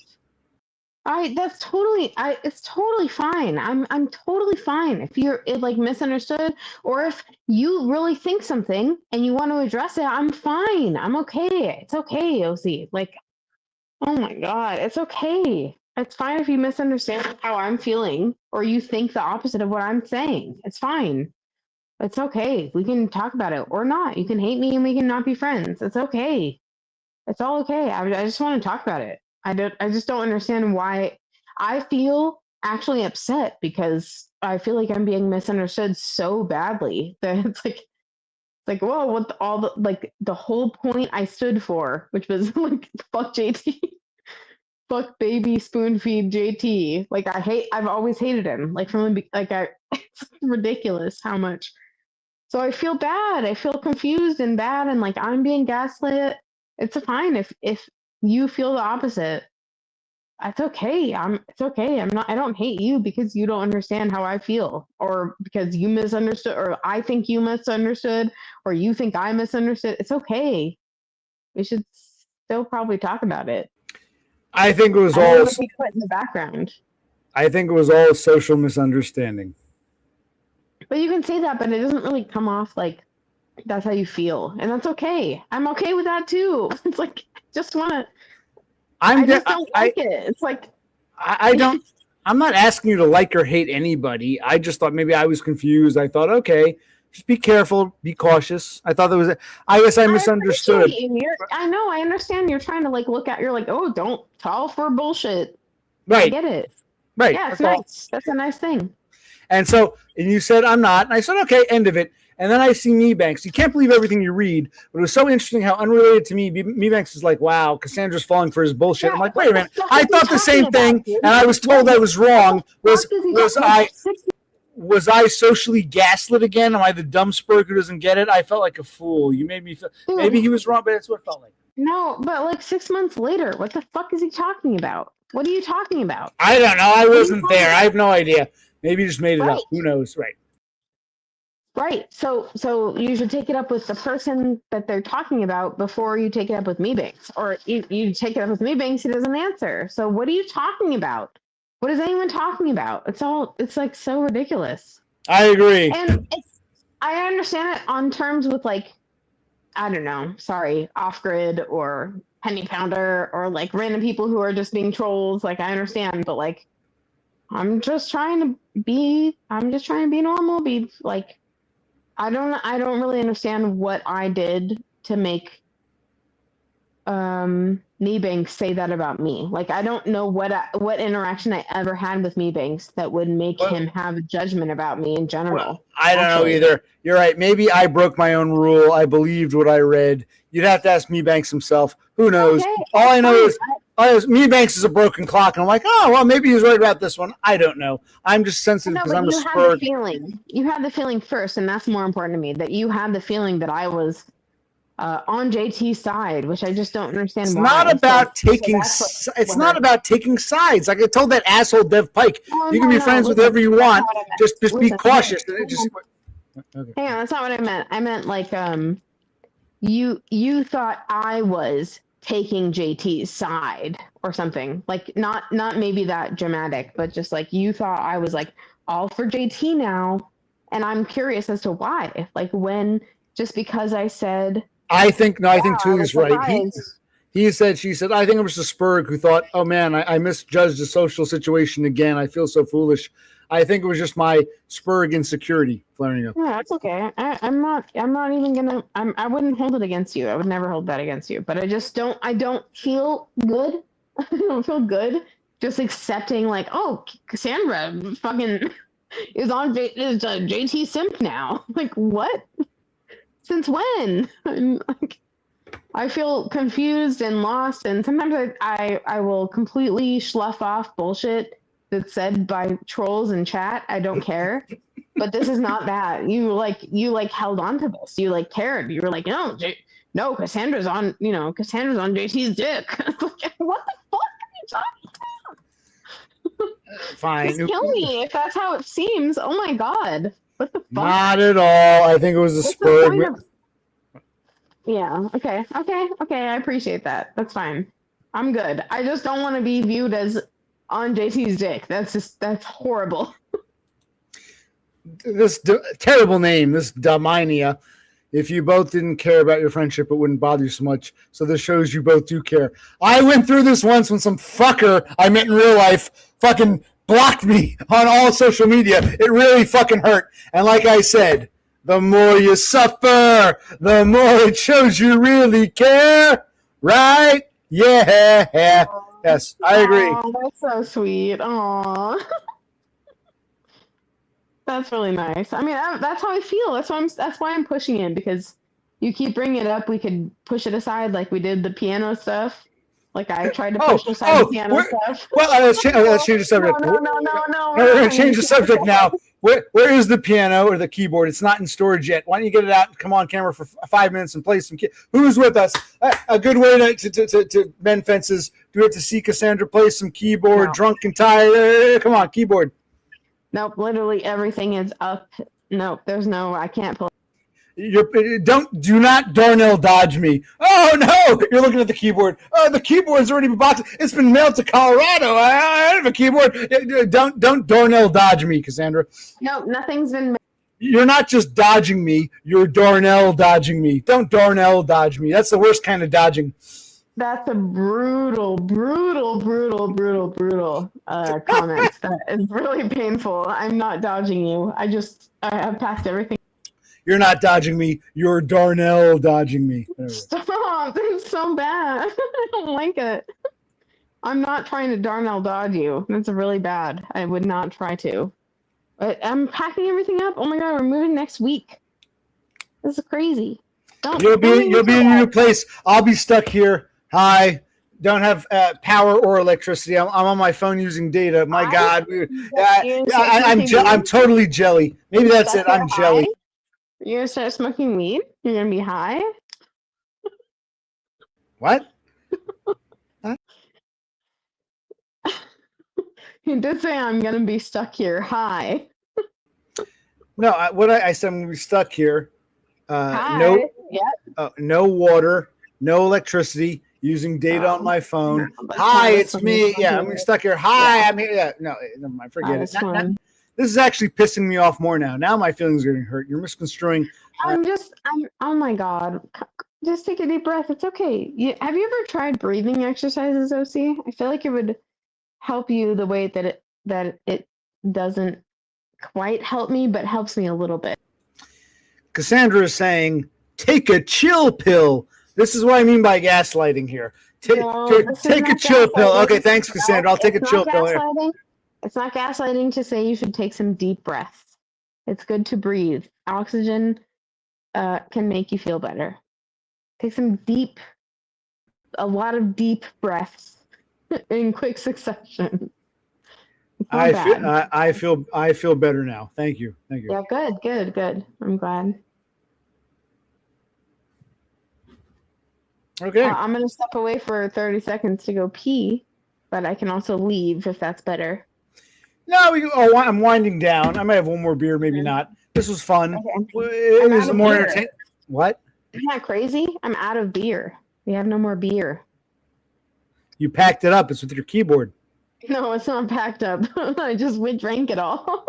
It's totally fine. I'm totally fine if you're like misunderstood, or if you really think something and you want to address it. I'm fine. I'm okay. It's okay, OC. Like, oh my God, it's okay. It's fine if you misunderstand how I'm feeling or you think the opposite of what I'm saying. It's fine. It's okay. We can talk about it or not. You can hate me and we can not be friends. It's okay. It's all okay. I just want to talk about it. I just don't understand why I feel actually upset because I feel like I'm being misunderstood so badly that it's like, whoa, what all the like the whole point I stood for, which was like fuck JT, fuck baby spoon feed JT. Like I've always hated him. Like it's ridiculous how much. So I feel bad. I feel confused and bad, and like I'm being gaslit. It's fine if you feel the opposite. It's okay. It's okay. I don't hate you because you don't understand how I feel, or because you misunderstood, or I think you misunderstood, or you think I misunderstood. It's okay. We should still probably talk about it. I think it was all put in the background. I think it was all social misunderstanding. But you can say that, but it doesn't really come off like that's how you feel, and that's okay. I'm okay with that too. It's like just want to. I just don't like it. It's like I don't. I'm not asking you to like or hate anybody. I just thought maybe I was confused. I thought, okay, just be careful, be cautious. I thought there was. I guess I misunderstood. I know. I understand. You're trying to like look at. You're like, oh, don't fall for bullshit. Right. I get it. Right. Yeah, it's nice. That's a nice thing. And you said I'm not. And I said, okay, end of it. And then I see Mebanks. You can't believe everything you read, but it was so interesting how unrelated to me, Mebanks is like, wow, Cassandra's falling for his bullshit. I'm like, wait a minute. I thought the same thing, and I was told I was wrong. Was I socially gaslit again? Am I the dumb Spurg who doesn't get it? I felt like a fool. You made me feel. Maybe he was wrong, but that's what it felt like. No, but like 6 months later, what the fuck is he talking about? What are you talking about? I don't know. I wasn't there. I have no idea. Maybe he just made it up. Who knows? Right. Right. So you should take it up with the person that they're talking about before you take it up with Mebanks. Or you take it up with Mebanks, he doesn't answer. So what are you talking about? What is anyone talking about? It's like so ridiculous. I agree. And I understand it on terms with like, I don't know, sorry, Off Grid or Penny Pounder or like random people who are just being trolls. Like I understand, but like I'm just trying to be normal, be like I don't really understand what I did to make Mebanks say that about me. Like I don't know what interaction I ever had with Mebanks that would make him have a judgment about me in general. Well, I don't know either. You're right. Maybe I broke my own rule. I believed what I read. You'd have to ask Mebanks himself. Who knows? Okay, all I know is Mebanks is a broken clock, and I'm like, oh well, maybe he's right about this one. I don't know. I'm just sensitive because I'm a Spurg. You had the feeling first, and that's more important to me. That you had the feeling that I was on JT's side, which I just don't understand. It's not about taking. It's not about taking sides. Like I told that asshole Dev Pike, you can be friends with whoever you want. Just be cautious. Okay. Hang on, that's not what I meant. I meant like you thought I was taking JT's side or something. Like not maybe that dramatic, but just like you thought I was like all for JT now, and I'm curious as to why. Like when just because I said. I think Tully's right. She said, I think it was the Spurg who thought, oh man, I misjudged the social situation again. I feel so foolish. I think it was just my Spurg insecurity flaring up. Yeah, that's okay. I'm not even gonna. I wouldn't hold it against you. I would never hold that against you. But I just don't. I don't feel good. I don't feel good just accepting like, oh, Kassandra fucking is JT simp now. Like what? Since when? I feel confused and lost, and sometimes I will completely slough off bullshit that's said by trolls in chat. I don't care. But this is not that. You held on to this. You cared. You were like, no, Cassandra's on JT's dick. Like, what the fuck are you talking about? Fine. Just kill me if that's how it seems. Oh my god. What the fuck? Not at all. I think it was a Spurg. Yeah. Okay. I appreciate that. That's fine. I'm good. I just don't want to be viewed as on JT's dick. That's horrible. This terrible name, this Daminia. If you both didn't care about your friendship, it wouldn't bother you so much. So this shows you both do care. I went through this once when some fucker I met in real life fucking blocked me on all social media. It really fucking hurt. And like I said, the more you suffer, the more it shows you really care. Right? Yeah. Yes, I agree. Oh, that's so sweet. Aww. That's really nice. I mean, that's how I feel. That's why I'm pushing it, because you keep bringing it up. We could push it aside like we did the piano stuff. Like I tried to push aside the piano stuff. Well, let's change the subject. No. We're going to change the subject now. Where is the piano or the keyboard? It's not in storage yet. Why don't you get it out and come on camera for 5 minutes and play some Who's with us? A good way to mend fences. Do we have to see Kassandra play some keyboard, drunk and tired? Come on, keyboard. Nope, literally everything is up. Nope, I can't play. Do not Darnell dodge me. Oh no, you're looking at the keyboard. Oh, the keyboard's already been boxed. It's been mailed to Colorado. I have a keyboard. Don't Darnell dodge me, Kassandra. Nope, nothing's been. You're not just dodging me. You're Darnell dodging me. Don't Darnell dodge me. That's the worst kind of dodging. That's a brutal comment. That is really painful. I'm not dodging you. I have packed everything. You're not dodging me. You're Darnell dodging me. Stop. That's so bad. I don't like it. I'm not trying to Darnell dodge you. That's really bad. I would not try to. But I'm packing everything up. Oh my god, we're moving next week. This is crazy. You'll be in your new place. I'll be stuck here. Hi. Don't have power or electricity. I'm on my phone using data. My God. I'm totally jelly. Maybe that's it. I'm jelly. You're going to start smoking weed? You're going to be high? What? You did say I'm going to be stuck here high. No, I said I'm going to be stuck here. Hi. No water, no electricity, using data on my phone. Hi, it's me. Yeah, I'm stuck here. Hi, I'm here. Yeah, no, never mind. Forget it. This is actually pissing me off more now. Now my feelings are getting hurt. You're misconstruing. Oh my God. Just take a deep breath. It's okay. Have you ever tried breathing exercises, OC? I feel like it would help you the way that it doesn't quite help me, but helps me a little bit. Kassandra is saying, take a chill pill. This is what I mean by gaslighting here. Take a chill pill. Okay, thanks, Kassandra. I'll take a chill pill here. It's not gaslighting to say you should take some deep breaths. It's good to breathe. Oxygen can make you feel better. Take a lot of deep breaths in quick succession. I feel better now. Thank you. Yeah, good. I'm glad. Okay. I'm gonna step away for 30 seconds to go pee, but I can also leave if that's better. No, I'm winding down. I might have one more beer, maybe not. This was fun. Okay. It was more entertaining. What? Isn't that crazy? I'm out of beer. We have no more beer. You packed it up. It's with your keyboard. No, it's not packed up. We drank it all.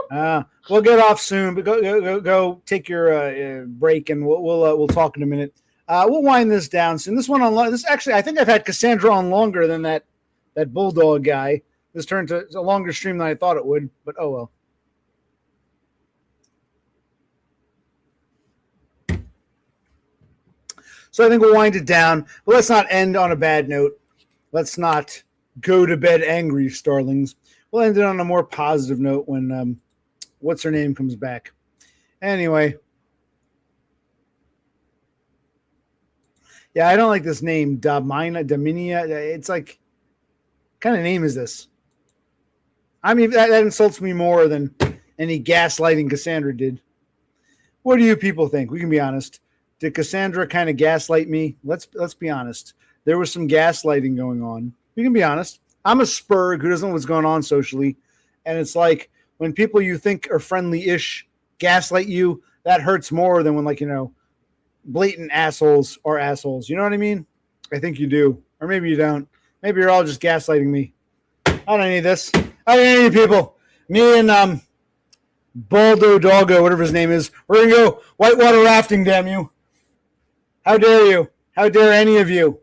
We'll get off soon, but go take your break, and we'll talk in a minute. We'll wind this down soon. This one on this actually, I think I've had Kassandra on longer than that Bulldog guy. This turned to a longer stream than I thought it would, but oh well. So I think we'll wind it down, but let's not end on a bad note. Let's not go to bed angry, Starlings. We'll end it on a more positive note when what's her name comes back. Anyway. Yeah, I don't like this name, Dominia. It's like, what kind of name is this? I mean, that insults me more than any gaslighting Kassandra did. What do you people think? We can be honest. Did Kassandra kind of gaslight me? Let's be honest. There was some gaslighting going on. We can be honest. I'm a Spurg who doesn't know what's going on socially, and it's like when people you think are friendly-ish gaslight you, that hurts more than when, like, you know, blatant assholes are assholes. You know what I mean? I think you do. Or maybe you don't. Maybe you're all just gaslighting me. I don't need this. I don't need any people. Me and Buldo Doggo, whatever his name is, we're going to go whitewater rafting, damn you. How dare you? How dare any of you?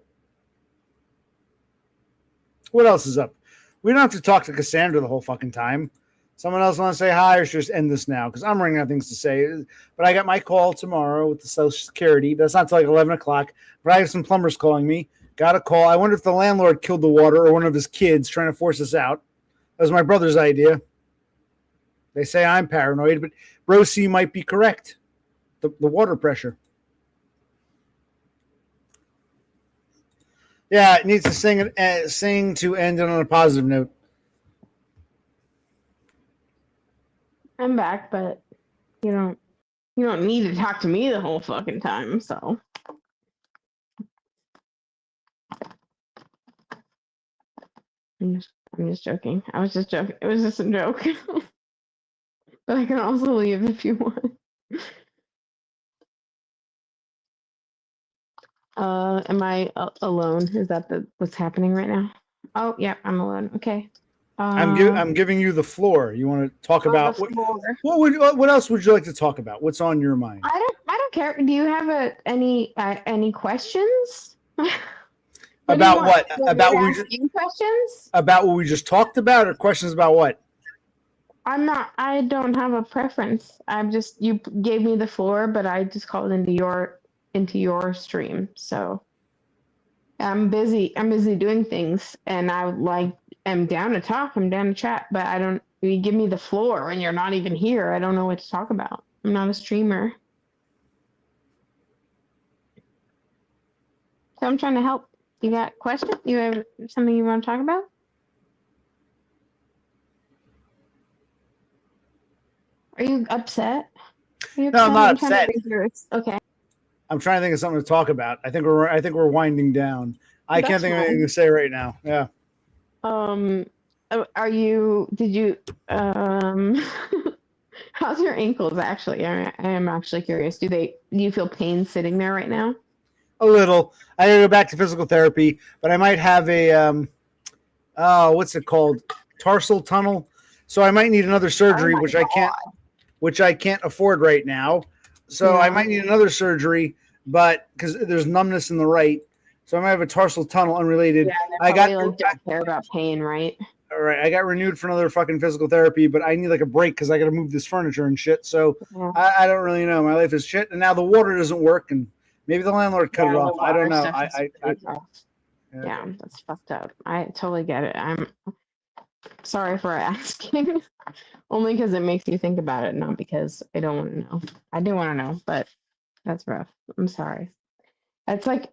What else is up? We don't have to talk to Kassandra the whole fucking time. Someone else want to say hi, or should just end this now? Because I'm running out of things to say. But I got my call tomorrow with the Social Security. That's not until like 11 o'clock. But I have some plumbers calling me. Got a call. I wonder if the landlord killed the water or one of his kids trying to force us out. That was my brother's idea. They say I'm paranoid, but Bro C might be correct. The water pressure. Yeah, it needs to sing to end it on a positive note. I'm back, but you don't need to talk to me the whole fucking time, so. I'm just joking. I was just joking. It was just a joke. But I can also leave if you want. Am I alone? Is that what's happening right now? Oh, yeah, I'm alone. Okay. I'm giving you the floor. You want to talk about what else would you like to talk about? What's on your mind? I don't care. Do you have any questions? About what? About questions? About what we just talked about, or questions about what? I don't have a preference. You gave me the floor, but I just called into your stream. So I'm busy doing things, and I'm down to talk. I'm down to chat, but you give me the floor and you're not even here. I don't know what to talk about. I'm not a streamer. So I'm trying to help. You got questions? You have something you want to talk about? Are you upset? No, I'm not upset. Okay. I'm trying to think of something to talk about. I think we're winding down. I can't think of anything to say right now. Yeah. How's your ankles actually? I am actually curious. Do you feel pain sitting there right now? A little. I gotta go back to physical therapy, but I might have a what's it called? Tarsal tunnel. So I might need another surgery, which I can't afford right now. So I might need another surgery, but because there's numbness in the right. So I might have a tarsal tunnel unrelated. Yeah, don't care about pain, right? All right, I got renewed for another fucking physical therapy, but I need like a break because I got to move this furniture and shit. So I don't really know. My life is shit, and now the water doesn't work, and maybe the landlord cut it off. I don't know. Yeah, that's fucked up. I totally get it. I'm sorry for asking, only because it makes you think about it, not because I don't want to know. I do want to know, but that's rough. I'm sorry. It's like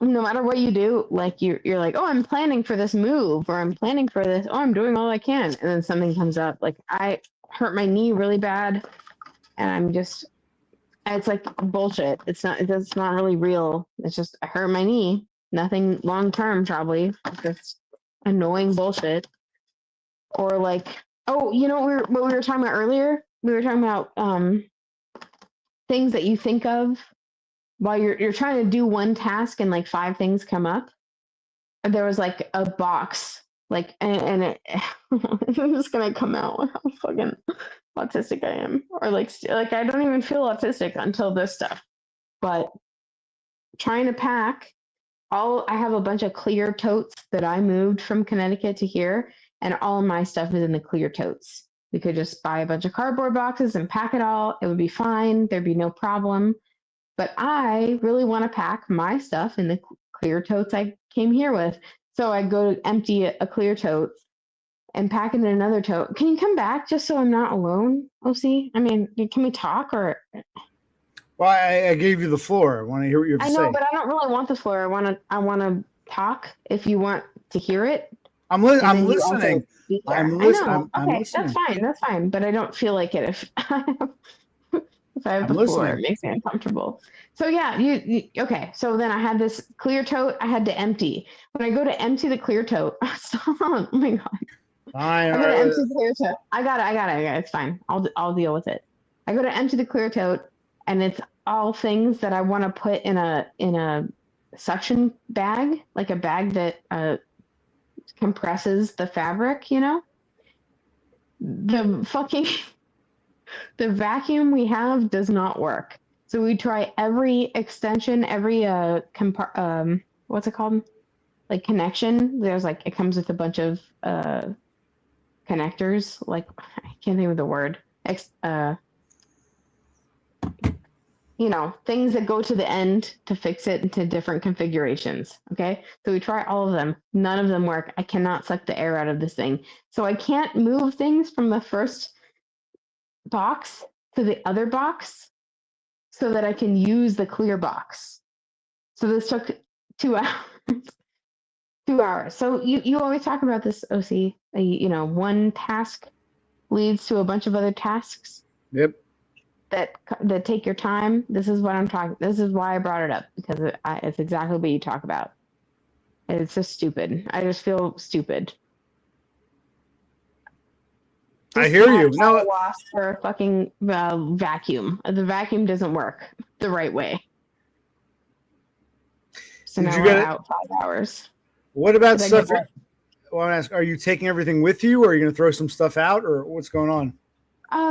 no matter what you do, like you're like, oh, I'm planning for this move, or I'm planning for this. Oh, I'm doing all I can, and then something comes up. Like I hurt my knee really bad, and it's like bullshit. It's not really real. It's just I hurt my knee. Nothing long term, probably. It's just annoying bullshit. Or like, oh, you know what we were talking about earlier? We were talking about things that you think of while you're trying to do one task and like 5 things come up. There was like a box, like, and it, I'm just gonna come out how fucking autistic I am, or like I don't even feel autistic until this stuff. But trying to pack. I have a bunch of clear totes that I moved from Connecticut to here, and all of my stuff is in the clear totes. We could just buy a bunch of cardboard boxes and pack it all. It would be fine. There'd be no problem. But I really want to pack my stuff in the clear totes I came here with. So I go to empty a clear tote and pack it in another tote. Can you come back just so I'm not alone, OC? I mean, can we talk or? Well, I gave you the floor. I want to hear what you have to I know, say. but I don't really want the floor. I want to talk if you want to hear it. I'm And then listening. you also be there. I'm I listening. know. I'm Okay, listening. that's fine. But I don't feel like it if if I have I'm the floor. listening. It makes me uncomfortable. So yeah, you okay? So then I had this clear tote. I had to empty. When I go to empty the clear tote, stop! Oh my god! Fine. I go to empty the clear tote. I got it. It's fine. I'll deal with it. I go to empty the clear tote, and it's all things that I want to put in a suction bag, like a bag that compresses the fabric. You know, the vacuum we have does not work. So we try every extension, every what's it called? Like connection. There's like it comes with a bunch of connectors. Like I can't think of the word. You know, things that go to the end to fix it into different configurations. Okay. So we try all of them. None of them work. I cannot suck the air out of this thing. So I can't move things from the first box to the other box so that I can use the clear box. So this took 2 hours. 2 hours. So you always talk about this, OC. You know, one task leads to a bunch of other tasks. Yep. That take your time. This is what I'm talking. This is why I brought it up because it's exactly what you talk about. And it's just stupid. I just feel stupid. I hear you. No, lost for a fucking vacuum. The vacuum doesn't work the right way. So now we're out 5 hours. What about stuff? I want to ask: are you taking everything with you, or are you going to throw some stuff out, or what's going on?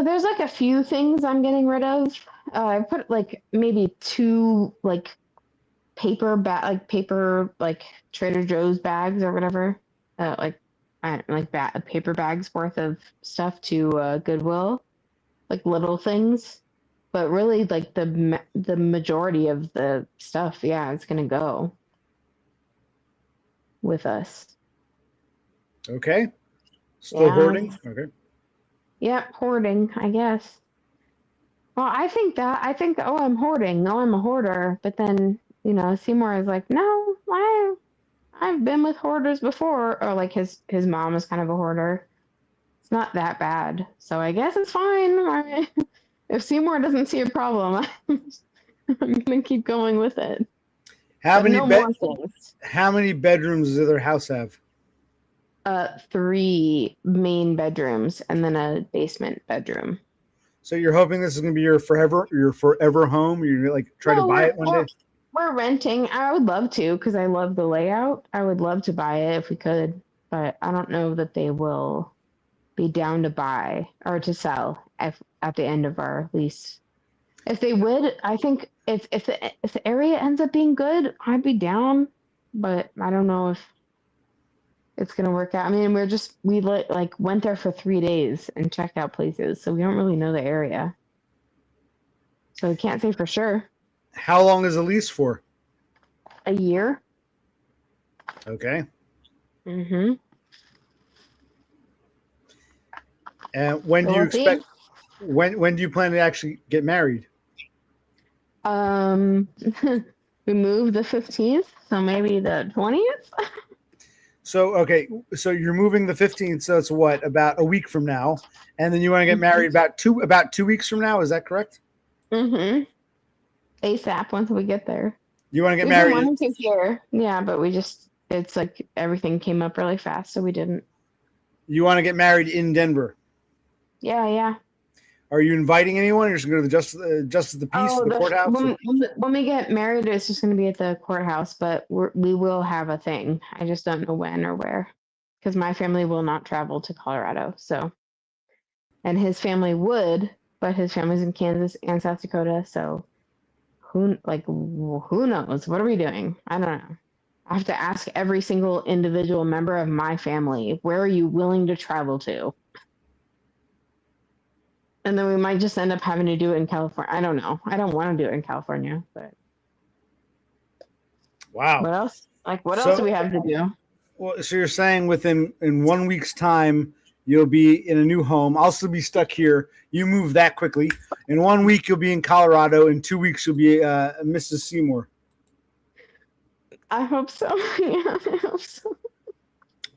There's like a few things I'm getting rid of. I put like maybe 2 like paper Trader Joe's bags or whatever. Paper bags worth of stuff to Goodwill, like little things. But really, like the majority of the stuff, yeah, it's gonna go with us. Okay. Still hoarding. Okay. Yep, hoarding, I guess. Well, I think, oh, I'm hoarding. Oh, I'm a hoarder. But then, you know, Seymour is like, no, I've been with hoarders before. Or like his mom is kind of a hoarder. It's not that bad. So I guess it's fine. If Seymour doesn't see a problem, I'm going to keep going with it. How many bedrooms does their house have? 3 main bedrooms and then a basement bedroom. So you're hoping this is going to be your forever home? You're like try to buy it one day? We're renting. I would love to because I love the layout. I would love to buy it if we could, but I don't know that they will be down to buy or to sell at the end of our lease. If they would, I think if the area ends up being good, I'd be down, but I don't know if it's gonna work out. I mean, we went there for 3 days and checked out places, so we don't really know the area. So we can't say for sure. How long is the lease for? A year. Okay. Mm-hmm. And when do you expect? When do you plan to actually get married? We moved the 15th, so maybe the 20th. So you're moving the 15th, so it's what, about a week from now, and then you want to get married about 2 weeks from now. Is that correct? Mm-hmm. ASAP once we get there. You want to get married? We wanted to here, yeah, but it's like everything came up really fast, so we didn't. You want to get married in Denver? Yeah. Are you inviting anyone? You're just going to go to the justice of the peace, the courthouse? When we get married, it's just going to be at the courthouse, but we will have a thing. I just don't know when or where, because my family will not travel to Colorado. So, and his family would, but his family's in Kansas and South Dakota. So, who knows? What are we doing? I don't know. I have to ask every single individual member of my family, where are you willing to travel to? And then we might just end up having to do it in California. I don't know. I don't want to do it in California, but Wow. what else? What else do we have to do? Well, so you're saying in 1 week's time, you'll be in a new home. I'll still be stuck here. You move that quickly. In 1 week, you'll be in Colorado. In 2 weeks, you'll be Mrs. Seymour. I hope so. Yeah, I hope so.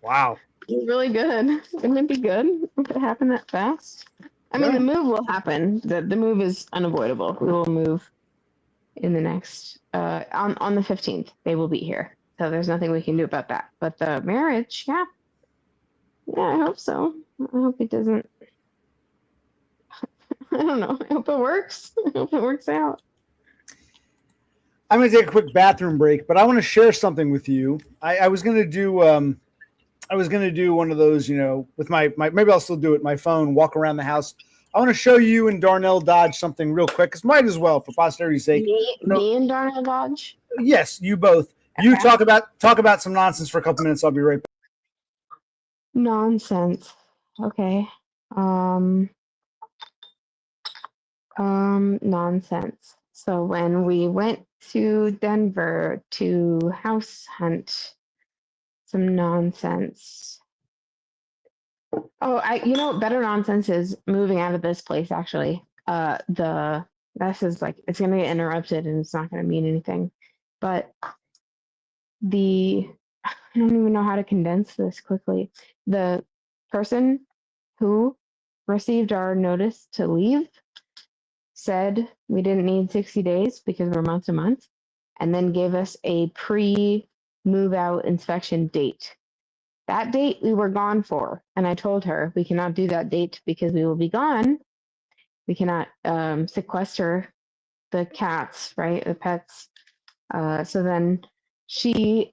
Wow. It's really good. Wouldn't it be good if it happened that fast? I mean, the move will happen. The move is unavoidable. We will move in the next on the 15th. They will be here. So there's nothing we can do about that. But the marriage, yeah. Yeah, I hope so. I hope it doesn't. I don't know. I hope it works. I hope it works out. I'm going to take a quick bathroom break, but I want to share something with you. I was going to do one of those, with my maybe I'll still do it. My phone, walk around the house. I want to show you and Darnell Dodge something real quick. Because might as well for posterity's sake. Me and Darnell Dodge. Yes, you both. Okay. You talk about some nonsense for a couple minutes. I'll be right back. Nonsense. Okay. Nonsense. So when we went to Denver to house hunt, some nonsense. Oh, better nonsense is moving out of this place. Actually, this is it's gonna get interrupted and it's not gonna mean anything. But I don't even know how to condense this quickly. The person who received our notice to leave said we didn't need 60 days because we're month to month, and then gave us a pre-move out inspection date. That date we were gone for, and I told her we cannot do that date because we will be gone. We cannot sequester the cats, right? The pets. So then she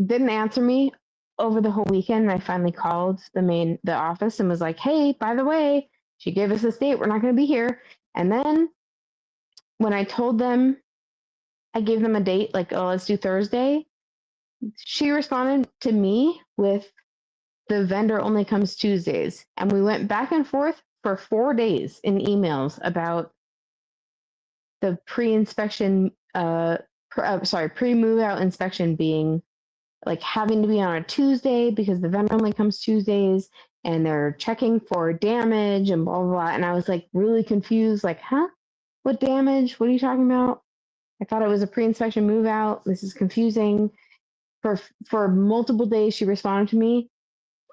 didn't answer me over the whole weekend. I finally called the office and was like, hey, by the way, she gave us this date. We're not going to be here. And then when I told them, I gave them a date, let's do Thursday. She responded to me with, the vendor only comes Tuesdays. And we went back and forth for 4 days in emails about the pre-inspection, pre-move out inspection being having to be on a Tuesday because the vendor only comes Tuesdays and they're checking for damage and blah, blah, blah. And I was really confused, huh? What damage? What are you talking about? I thought it was a pre-inspection move out. This is confusing. For multiple days, she responded to me.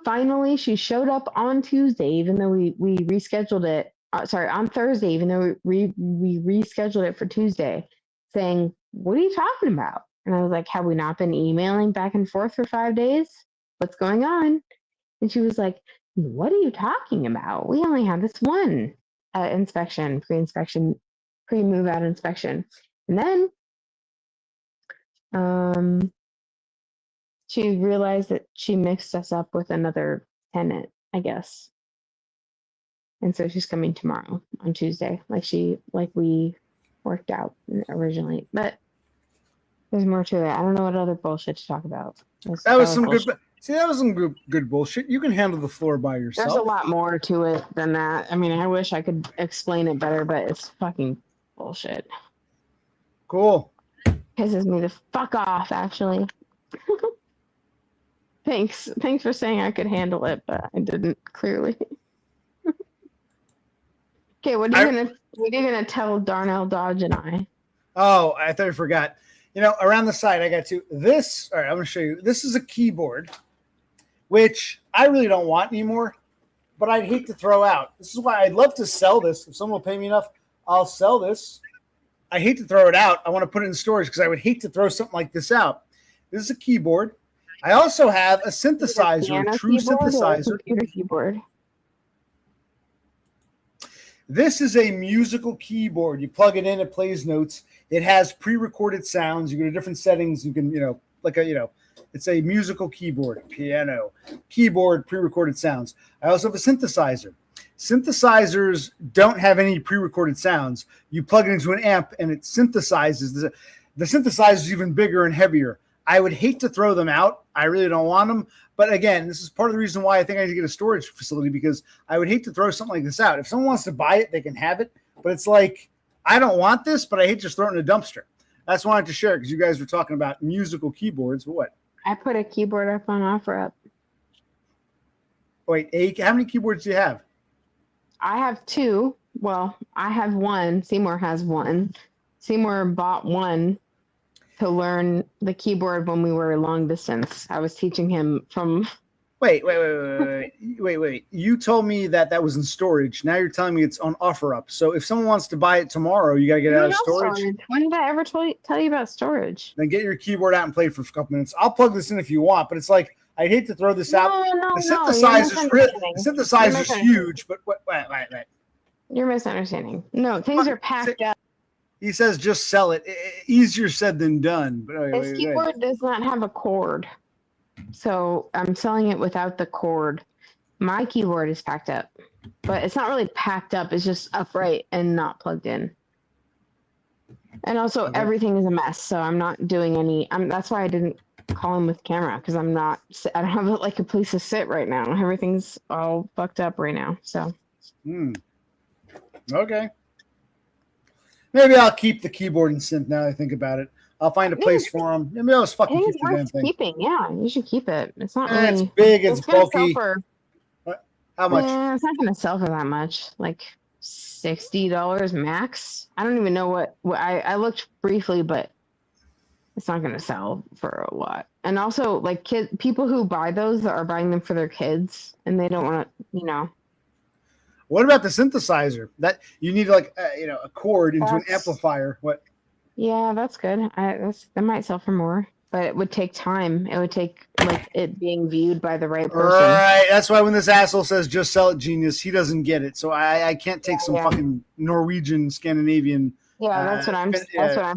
Finally, she showed up on Tuesday, even though we rescheduled it. On Thursday, even though we rescheduled it for Tuesday, saying, what are you talking about? And I was like, have we not been emailing back and forth for 5 days? What's going on? And she was like, what are you talking about? We only had this one inspection, pre-move out inspection. And then she realized that she mixed us up with another tenant, I guess. And so she's coming tomorrow on Tuesday, like we worked out originally. But there's more to it. I don't know what other bullshit to talk about. That was some bullshit. That was some good bullshit. You can handle the floor by yourself. There's a lot more to it than that. I mean, I wish I could explain it better, but it's fucking bullshit. Cool. Pisses me the fuck off, actually. Thanks for saying I could handle it, but I didn't, clearly. Okay, what are you gonna tell Darnell Dodge and I? Oh, I thought I forgot. Around the side, I got this. All right, I'm gonna show you. This is a keyboard, which I really don't want anymore, but I'd hate to throw out. This is why I'd love to sell this. If someone will pay me enough, I'll sell this. I hate to throw it out. I want to put it in storage because I would hate to throw something like this out. This is a keyboard. I also have a synthesizer, a true synthesizer. Computer keyboard. This is a musical keyboard. You plug it in, it plays notes. It has pre-recorded sounds. You go to different settings. You can, it's a musical keyboard, piano, keyboard, pre-recorded sounds. I also have a synthesizer. Synthesizers don't have any pre-recorded sounds. You plug it into an amp and it synthesizes. The synthesizer is even bigger and heavier. I would hate to throw them out. I really don't want them. But again, this is part of the reason why I think I need to get a storage facility, because I would hate to throw something like this out. If someone wants to buy it, they can have it. But it's like, I don't want this, but I hate just throwing it in a dumpster. That's why I wanted to share, because you guys were talking about musical keyboards. But what? I put a keyboard up on OfferUp. Wait, how many keyboards do you have? I have 2. Well, I have 1. Seymour has 1. Seymour bought 1 to learn the keyboard when we were long distance. I was teaching him from. Wait. You told me that was in storage. Now you're telling me it's on OfferUp. So if someone wants to buy it tomorrow, you got to get it out of storage. When did I ever tell you about storage? Then get your keyboard out and play it for a couple minutes. I'll plug this in if you want, but it's like, I'd hate to throw this out. The synthesizer's huge, but wait. You're misunderstanding. No, things are packed up. He says just sell it. Easier said than done. But This keyboard does not have a cord. So I'm selling it without the cord. My keyboard is packed up, but it's not really packed up. It's just upright and not plugged in. And also everything is a mess. So I'm not doing any, that's why I didn't call him with camera, because I don't have like a place to sit right now. Everything's all fucked up right now. So. Okay. Maybe I'll keep the keyboard and synth now that I think about it. I'll find a place for them. Maybe I'll just fucking keep the damn thing. Keeping, yeah, you should keep it. It's not really. It's big. It's bulky. How much? It's not going to sell for that much. Like $60 max. I don't even know what I looked briefly, but it's not going to sell for a lot. And also, like people who buy those are buying them for their kids, and they don't want to, What about the synthesizer? That you need like a cord into an amplifier. What? Yeah, that's good. That might sell for more, but it would take time. It would take like it being viewed by the right person. Right. That's why when this asshole says just sell it, genius, he doesn't get it. So I can't take some fucking Norwegian, Scandinavian. Yeah, that's what I'm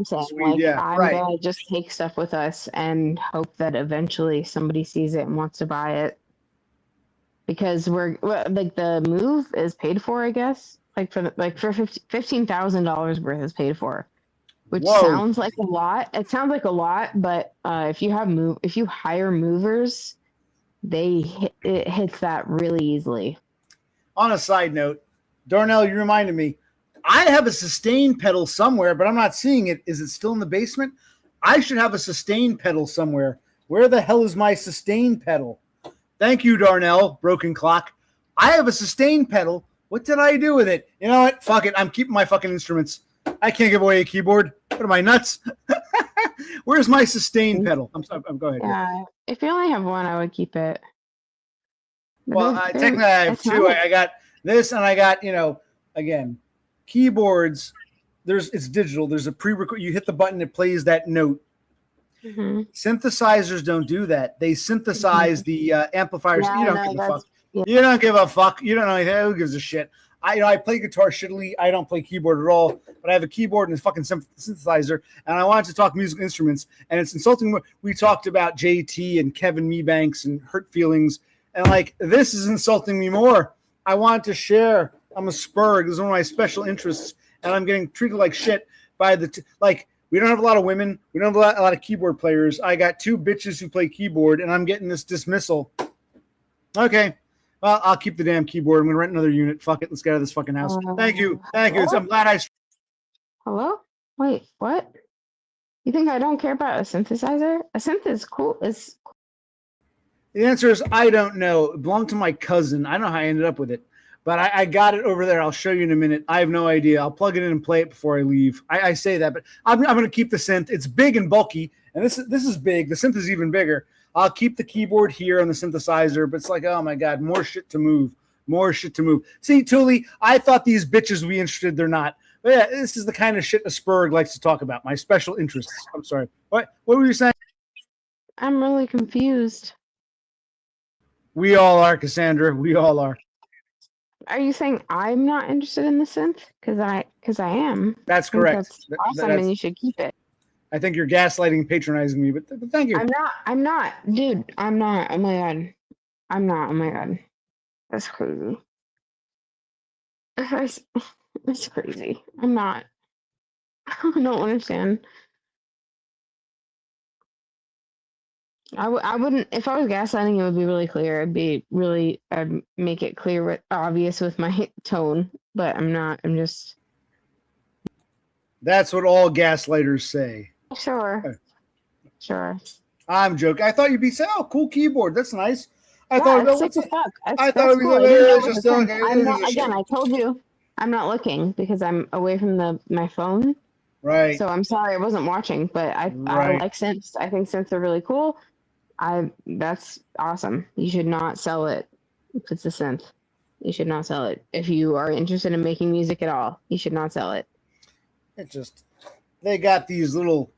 saying. Swede, like I'm gonna just take stuff with us and hope that eventually somebody sees it and wants to buy it. Because we're like the move is paid for, I guess. Like for $15,000 worth is paid for, which sounds like a lot. It sounds like a lot, but if you hire movers, it hits that really easily. On a side note, Darnell, you reminded me. I have a sustain pedal somewhere, but I'm not seeing it. Is it still in the basement? I should have a sustain pedal somewhere. Where the hell is my sustain pedal? Thank you, Darnell, Broken Clock. I have a sustain pedal. What did I do with it? You know what? Fuck it. I'm keeping my fucking instruments. I can't give away a keyboard. What am I, nuts? Where's my sustain pedal? I'm sorry. Go ahead. Yeah. If you only have one, I would keep it. Well, technically I have 2. I got this, and I got, again, keyboards. It's digital. There's a pre-record. You hit the button, it plays that note. Mm-hmm. Synthesizers don't do that. They synthesize the amplifiers. Yeah, you don't give a fuck. Yeah. You don't give a fuck. You don't know anything. Who gives a shit? I play guitar shittily. I don't play keyboard at all. But I have a keyboard and a fucking synthesizer. And I wanted to talk musical instruments. And it's insulting. We talked about JT and Kevin Mebanks and Hurt Feelings. And like, this is insulting me more. I want to share. I'm a Spurg. This is one of my special interests. And I'm getting treated like shit by we don't have a lot of women. We don't have a lot of keyboard players. I got 2 bitches who play keyboard, and I'm getting this dismissal. Okay. Well, I'll keep the damn keyboard. I'm going to rent another unit. Fuck it. Let's get out of this fucking house. Thank you. I'm glad I... Hello? Wait, what? You think I don't care about a synthesizer? A synth is cool. The answer is I don't know. It belonged to my cousin. I don't know how I ended up with it. But I got it over there. I'll show you in a minute. I have no idea. I'll plug it in and play it before I leave. I say that, but I'm going to keep the synth. It's big and bulky, and this is big. The synth is even bigger. I'll keep the keyboard here on the synthesizer, but it's like, oh my God, more shit to move. See, Thule, I thought these bitches would be interested. They're not. But yeah, this is the kind of shit a Spurg likes to talk about. My special interests. I'm sorry. What were you saying? I'm really confused. We all are, Kassandra. We all are. Are you saying I'm not interested in the synth? Because I am. That's correct. That's awesome, and you should keep it. I think you're gaslighting, patronizing me, but thank you. I'm not, dude. I'm not. Oh my God. I'm not. Oh my God. That's crazy. It's crazy. I'm not. I don't understand. I wouldn't, if I was gaslighting, it would be really clear. I'd make it clear, obvious with my tone, but I'm not. I'm just. That's what all gaslighters say. Sure. Sure. I'm joking. I thought you'd be saying, "Oh, cool keyboard. That's nice." I Yeah, thought, it's "Oh, sick what's as it?" fuck. I thought That's it'd be cool. I like, didn't know it's what to just think. okay. I'm not, again, I told you, I'm not looking because I'm away from my phone. Right, So I'm sorry I wasn't watching, but I right. like synths. I think synths are really cool. That's awesome. You should not sell it if it's a synth. You should not sell it. If you are interested in making music at all, you should not sell it. It just they got these little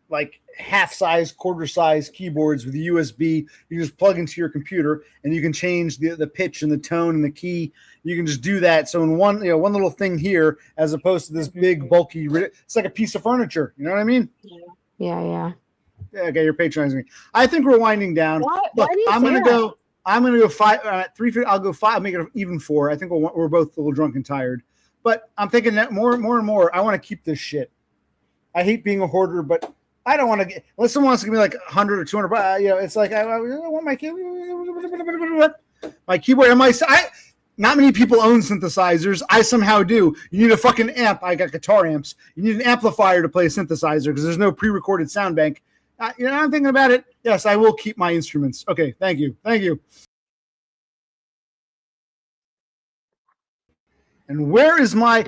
like half-size, quarter-size keyboards with a USB. You just plug into your computer, and you can change the pitch and the tone and the key. You can just do that. So in one little thing here, as opposed to this big bulky, it's like a piece of furniture. You know what I mean? Yeah. Yeah, okay, you're patronizing me. I think we're winding down. Why Look, do you I'm say gonna that? go. I'm gonna go 5. 3. I'll go 5. I'll make it even 4. I think we're both a little drunk and tired. But I'm thinking that more and more. I want to keep this shit. I hate being a hoarder, but I don't want to get. Unless someone wants to give me like 100 or 200. But it's like I want my keyboard and I. Not many people own synthesizers. I somehow do. You need a fucking amp. I got guitar amps. You need an amplifier to play a synthesizer because there's no pre-recorded sound bank. I'm thinking about it. Yes, I will keep my instruments. Okay, thank you. And where's my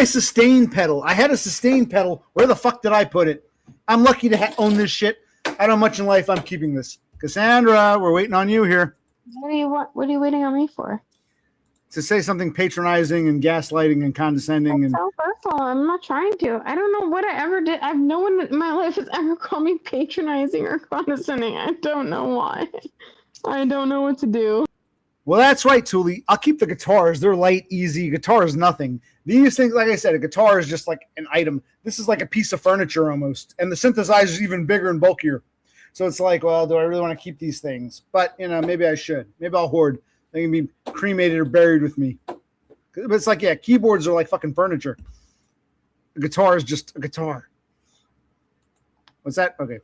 sustain pedal? I had a sustain pedal. Where the fuck did I put it? I'm lucky to own this shit. I don't much in life. I'm keeping this. Kassandra, we're waiting on you here. What are you waiting on me for? To say something patronizing and gaslighting and condescending. That's so personal. I'm not trying to. I don't know what I ever did. I've no one in my life has ever called me patronizing or condescending. I don't know why. I don't know what to do. Well, that's right, Thule. I'll keep the guitars. They're light, easy. Guitar is nothing. These things, like I said, a guitar is just like an item. This is like a piece of furniture almost. And the synthesizer is even bigger and bulkier. So it's like, well, do I really want to keep these things? But, maybe I should. Maybe I'll hoard. They can be cremated or buried with me. But it's like, keyboards are like fucking furniture. A guitar is just a guitar. What's that? Okay.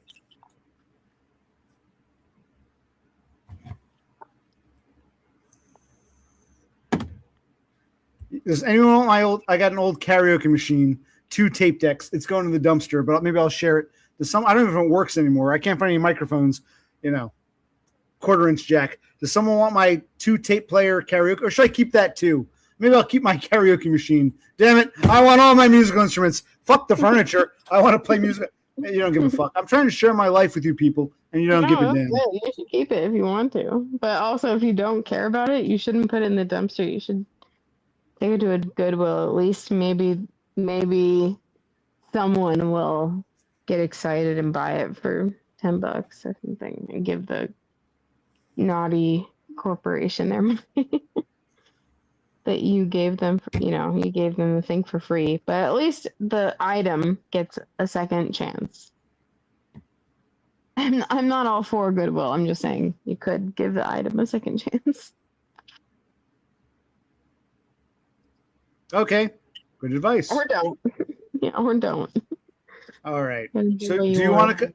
Does anyone want my old? I got an old karaoke machine, 2 tape decks. It's going to the dumpster, but maybe I'll share it. I don't know if it works anymore. I can't find any microphones. 1/4-inch jack. Does someone want my 2 tape player karaoke, or should I keep that too? Maybe I'll keep my karaoke machine. Damn it! I want all my musical instruments. Fuck the furniture. I want to play music. You don't give a fuck. I'm trying to share my life with you people, and you don't give a damn. Good. You should keep it if you want to, but also if you don't care about it, you shouldn't put it in the dumpster. You should take it to a Goodwill. At least maybe someone will get excited and buy it for $10 or something, and give the naughty corporation their money that you gave them. You gave them the thing for free, but at least the item gets a second chance. I'm not all for Goodwill. I'm just saying you could give the item a second chance. Okay, good advice. Or don't. Yeah, or don't. All right. So, do you want to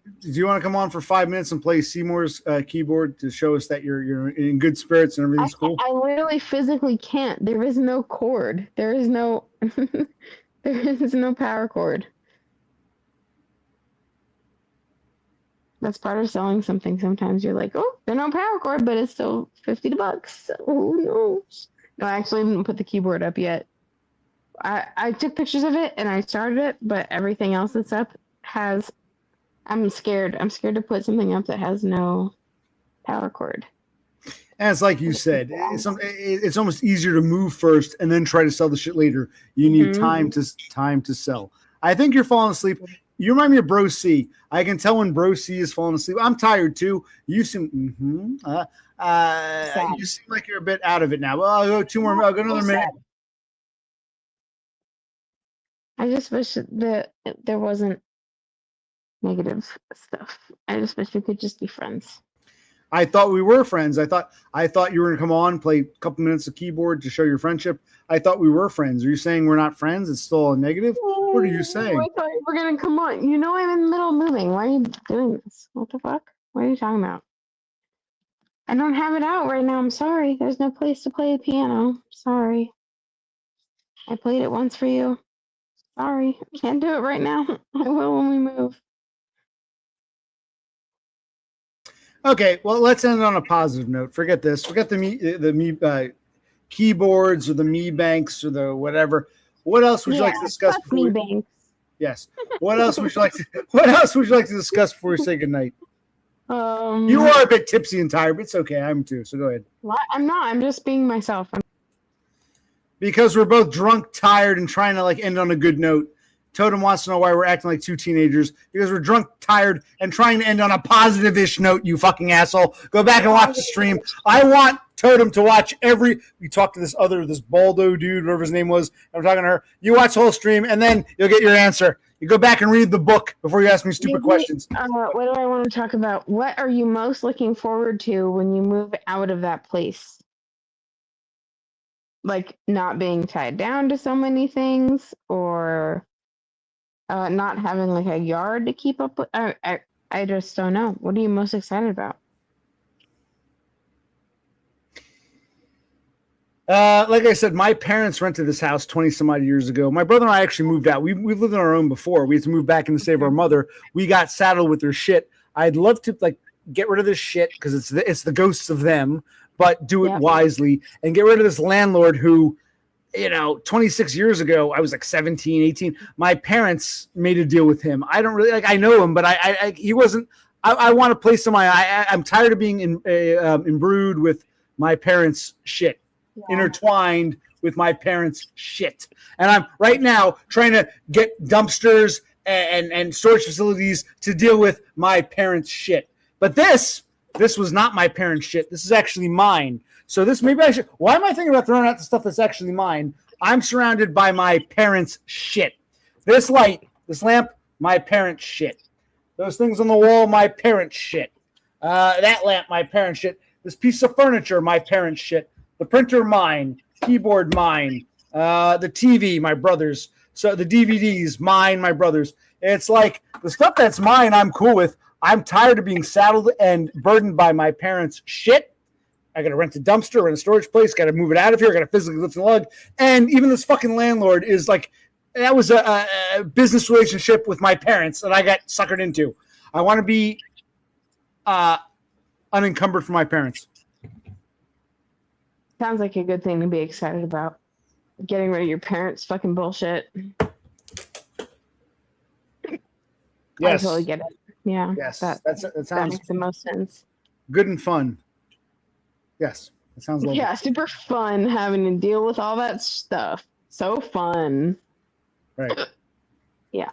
come on for 5 minutes and play Seymour's keyboard to show us that you're in good spirits and everything's cool? I literally physically can't. There is no cord. There is no power cord. That's part of selling something. Sometimes you're like, oh, there's no power cord, but it's still $50. Oh no. No, I actually didn't put the keyboard up yet. I took pictures of it and I started it, but everything else that's up has. I'm scared. I'm scared to put something up that has no power cord. And it's like you said, it's almost easier to move first and then try to sell the shit later. You need time to sell. I think you're falling asleep. You remind me of Bro C. I can tell when Bro C is falling asleep. I'm tired too. You seem you seem like you're a bit out of it now. Well, I'll go 2 more. I'll go another minute. I just wish that there wasn't negative stuff. I just wish we could just be friends. I thought we were friends. I thought you were going to come on, play a couple minutes of keyboard to show your friendship. I thought we were friends. Are you saying we're not friends? It's still a negative? What are you saying? I thought you were going to come on. You know I'm in the middle of moving. Why are you doing this? What the fuck? What are you talking about? I don't have it out right now. I'm sorry. There's no place to play the piano. Sorry. I played it once for you. Sorry. I can't do it right now. I will when we move. Okay, well, let's end on a positive note. Forget this. Forget the keyboards or the Me Banks or the whatever. What else would you like to discuss? Me Banks. Yes. What else would you like to discuss before we say goodnight? You are a bit tipsy and tired, but it's okay. I'm too. So go ahead. I'm not. I'm just being myself. Because we're both drunk, tired, and trying to end on a good note. Totem wants to know why we're acting like two teenagers. Because we're drunk, tired, and trying to end on a positive-ish note, you fucking asshole. Go back and watch the stream. I want Totem to watch we talked to this Buldo dude, whatever his name was. I'm talking to her. You watch the whole stream, and then you'll get your answer. You go back and read the book before you ask me stupid questions. What do I want to talk about? What are you most looking forward to when you move out of that place? Like not being tied down to so many things, or not having a yard to keep up with. I just don't know. What are you most excited about? Like I said, my parents rented this house 20 some odd years ago. My brother and I actually moved out. We've lived on our own before. We had to move back in to save our mother. We got saddled with their shit. I'd love to get rid of this shit because it's the ghosts of them, but do it wisely and get rid of this landlord who, 26 years ago, I was 17, 18. My parents made a deal with him. I don't really I know him, but he wasn't. I want to place him. I'm tired of being imbrued with my parents' shit. Intertwined with my parents' shit. And I'm right now trying to get dumpsters and storage facilities to deal with my parents' shit. But this was not my parents' shit. This is actually mine. So maybe I should. Why am I thinking about throwing out the stuff that's actually mine? I'm surrounded by my parents' shit. This light, this lamp, my parents' shit. Those things on the wall, my parents' shit. That lamp, my parents' shit. This piece of furniture, my parents' shit. The printer, mine. Keyboard, mine. The TV, my brother's. So the DVDs, mine, my brother's. It's the stuff that's mine, I'm cool with. I'm tired of being saddled and burdened by my parents' shit. I got to rent a dumpster, rent a storage place, got to move it out of here, got to physically lift and lug. And even this fucking landlord is that was a business relationship with my parents that I got suckered into. I want to be unencumbered from my parents. Sounds like a good thing to be excited about. Getting rid of your parents' fucking bullshit. Yes. I totally get it. Yeah. Yes. That sounds makes the most sense. good and fun. Yes. That sounds lovely. Yeah, super fun having to deal with all that stuff. So fun. Right. Yeah.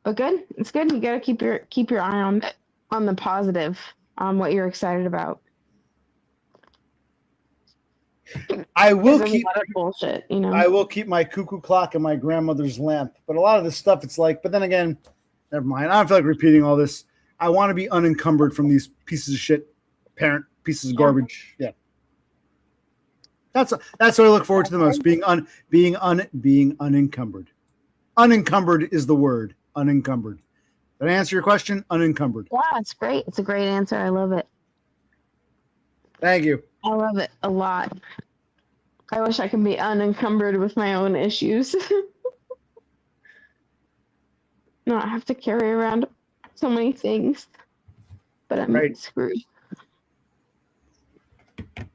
But good. It's good. You gotta keep your eye on the positive, on what you're excited about. I will keep a lot of bullshit, I will keep my cuckoo clock and my grandmother's lamp. But a lot of this stuff, it's but then again, never mind. I don't feel like repeating all this. I want to be unencumbered from these pieces of shit, parent pieces of garbage. Yeah. That's what I look forward to the most. Being unencumbered. Unencumbered is the word. Unencumbered. Did I answer your question? Unencumbered. Yeah, it's great. It's a great answer. I love it. Thank you. I love it a lot. I wish I could be unencumbered with my own issues. Not have to carry around so many things. But I'm screwed.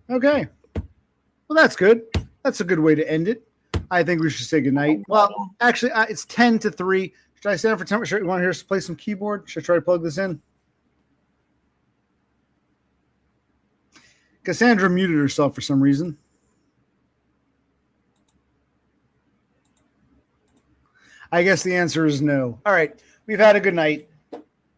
Okay. Well, that's good. That's a good way to end it. I think we should say goodnight. Well, actually, it's 10-3. Should I stand for 10? You want to hear us play some keyboard? Should I try to plug this in? Kassandra muted herself for some reason. I guess the answer is no. All right. We've had a good night.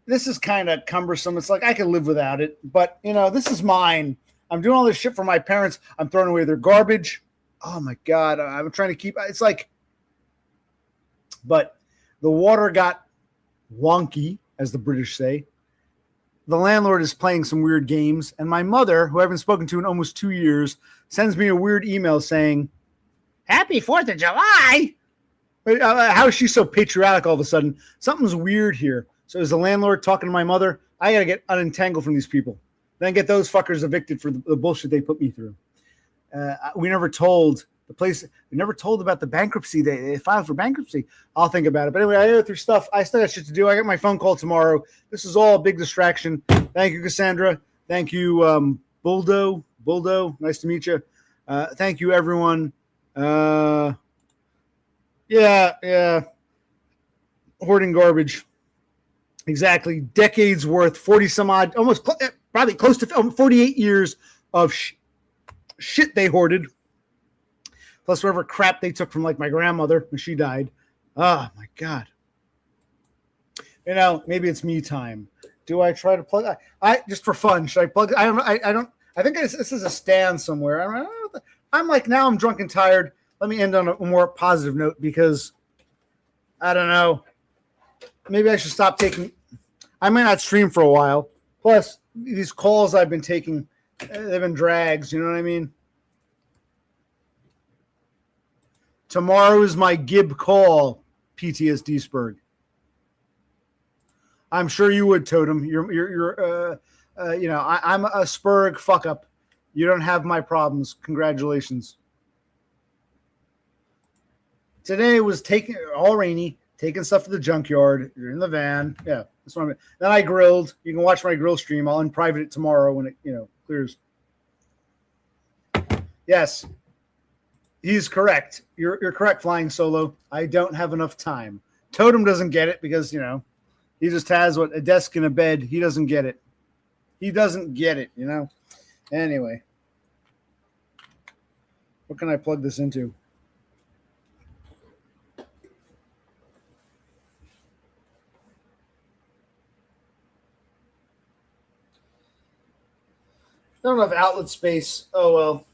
This is kind of cumbersome. It's I could live without it. But, this is mine. I'm doing all this shit for my parents. I'm throwing away their garbage. Oh, my God. I'm trying to keep – it's but the water got wonky as the British say. The landlord is playing some weird games, and my mother, who I haven't spoken to in almost 2 years, sends me a weird email saying, "Happy 4th of July!" How is she so patriotic all of a sudden? Something's weird here. So is the landlord talking to my mother? I got to get unentangled from these people. Then get those fuckers evicted for the bullshit they put me through. We never told the place. We never told about the bankruptcy. They filed for bankruptcy. I'll think about it. But anyway, I go through stuff. I still got shit to do. I got my phone call tomorrow. This is all a big distraction. Thank you, Kassandra. Thank you, Buldo. Buldo, nice to meet you. Thank you, everyone. Yeah. Hoarding garbage. Exactly. Decades worth, 40 some odd, almost probably close to 48 years of shit they hoarded. Plus whatever crap they took from like my grandmother when she died. Oh my God. You know, maybe it's me time. Do I try to plug? I just for fun. Should I plug? I don't. I think this is a stand somewhere. I'm like, now I'm drunk and tired. Let me end on a more positive note because I don't know. Maybe I should stop taking. I might not stream for a while. Plus, these calls I've been taking, they've been drags. You know what I mean? Tomorrow is my Gib call, PTSD Spurg. I'm sure you would, Totem. You're you know, I'm a Spurg fuck up. You don't have my problems. Congratulations. Today was all rainy, taking stuff to the junkyard. You're in the van. Yeah, that's what I mean. Then I grilled. You can watch my grill stream. I'll unprivate it tomorrow when it, clears. Yes. He's correct. You're correct, Flying Solo. I don't have enough time. Totem doesn't get it because, he just has a desk and a bed. He doesn't get it. He doesn't get it, Anyway. What can I plug this into? Not enough outlet space. Oh, well.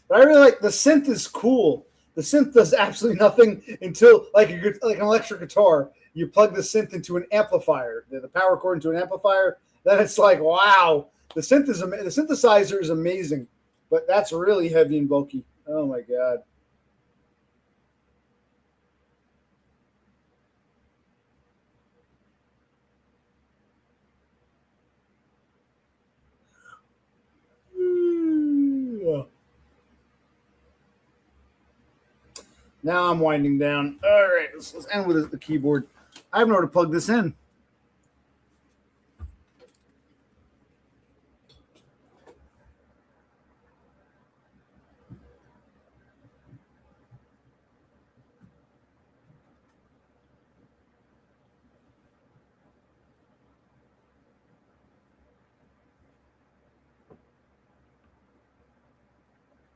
But I really like the synth is cool. The synth does absolutely nothing until like an electric guitar. You plug the synth into an amplifier, the power cord into an amplifier. Then it's like, wow, the synthesizer is amazing, but that's really heavy and bulky. Oh my God. Now I'm winding down. All right, let's end with the keyboard. I have nowhere to plug this in.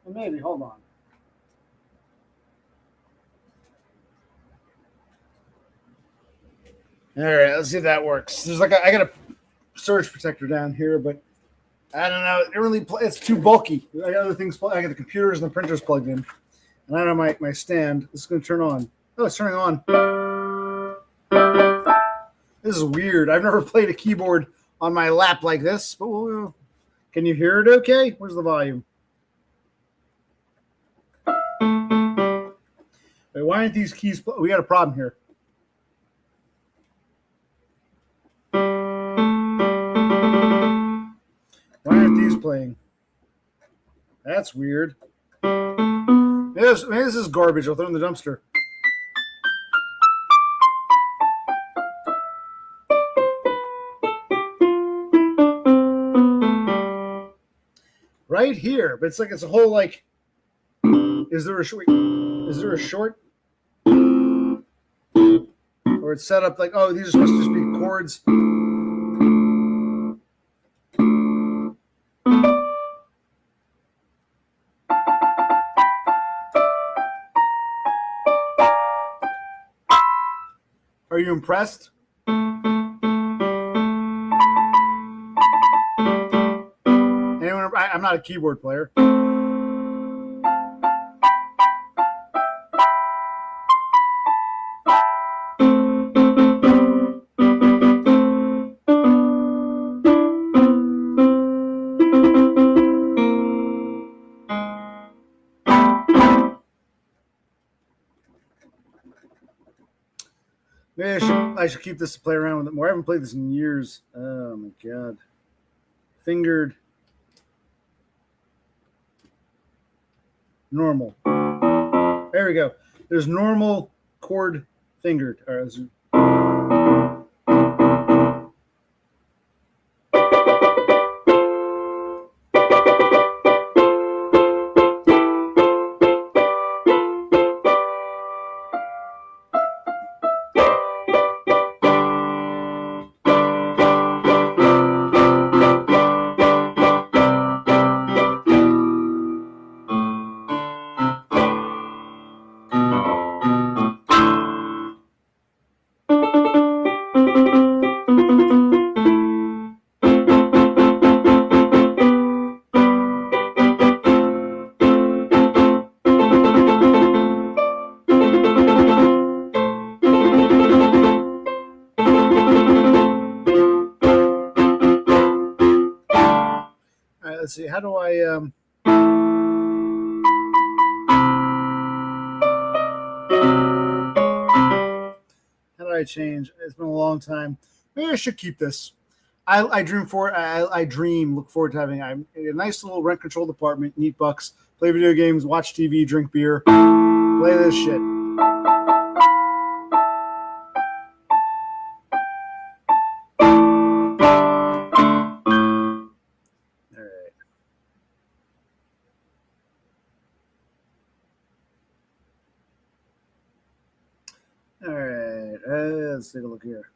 Well, maybe. Hold on. All right, let's see if that works. There's I got a surge protector down here, but I don't know. It's too bulky. I got other things. I got the computers and the printers plugged in, and I don't know my stand. This is going to turn on. Oh, it's turning on. This is weird. I've never played a keyboard on my lap like this. But can you hear it? Okay. Where's the volume? Wait, why aren't these keys? We got a problem here. Why aren't these playing? That's weird. Maybe this is garbage. I'll throw it in the dumpster. Right here, but it's a whole like. Is there a short? Or it's set up like, oh, these are supposed to just be chords. Are you impressed? Anyone? I'm not a keyboard player. Maybe I should keep this to play around with it more. I haven't played this in years. Oh my god. Fingered. Normal. There we go. There's normal chord fingered. All right, let's do. Let's see. How do I? How do I change? It's been a long time. Maybe I should keep this. I dream for. I dream. Look forward to having a nice little rent controlled apartment, neat bucks, play video games, watch TV, drink beer, play this shit. All right, let's take a look here.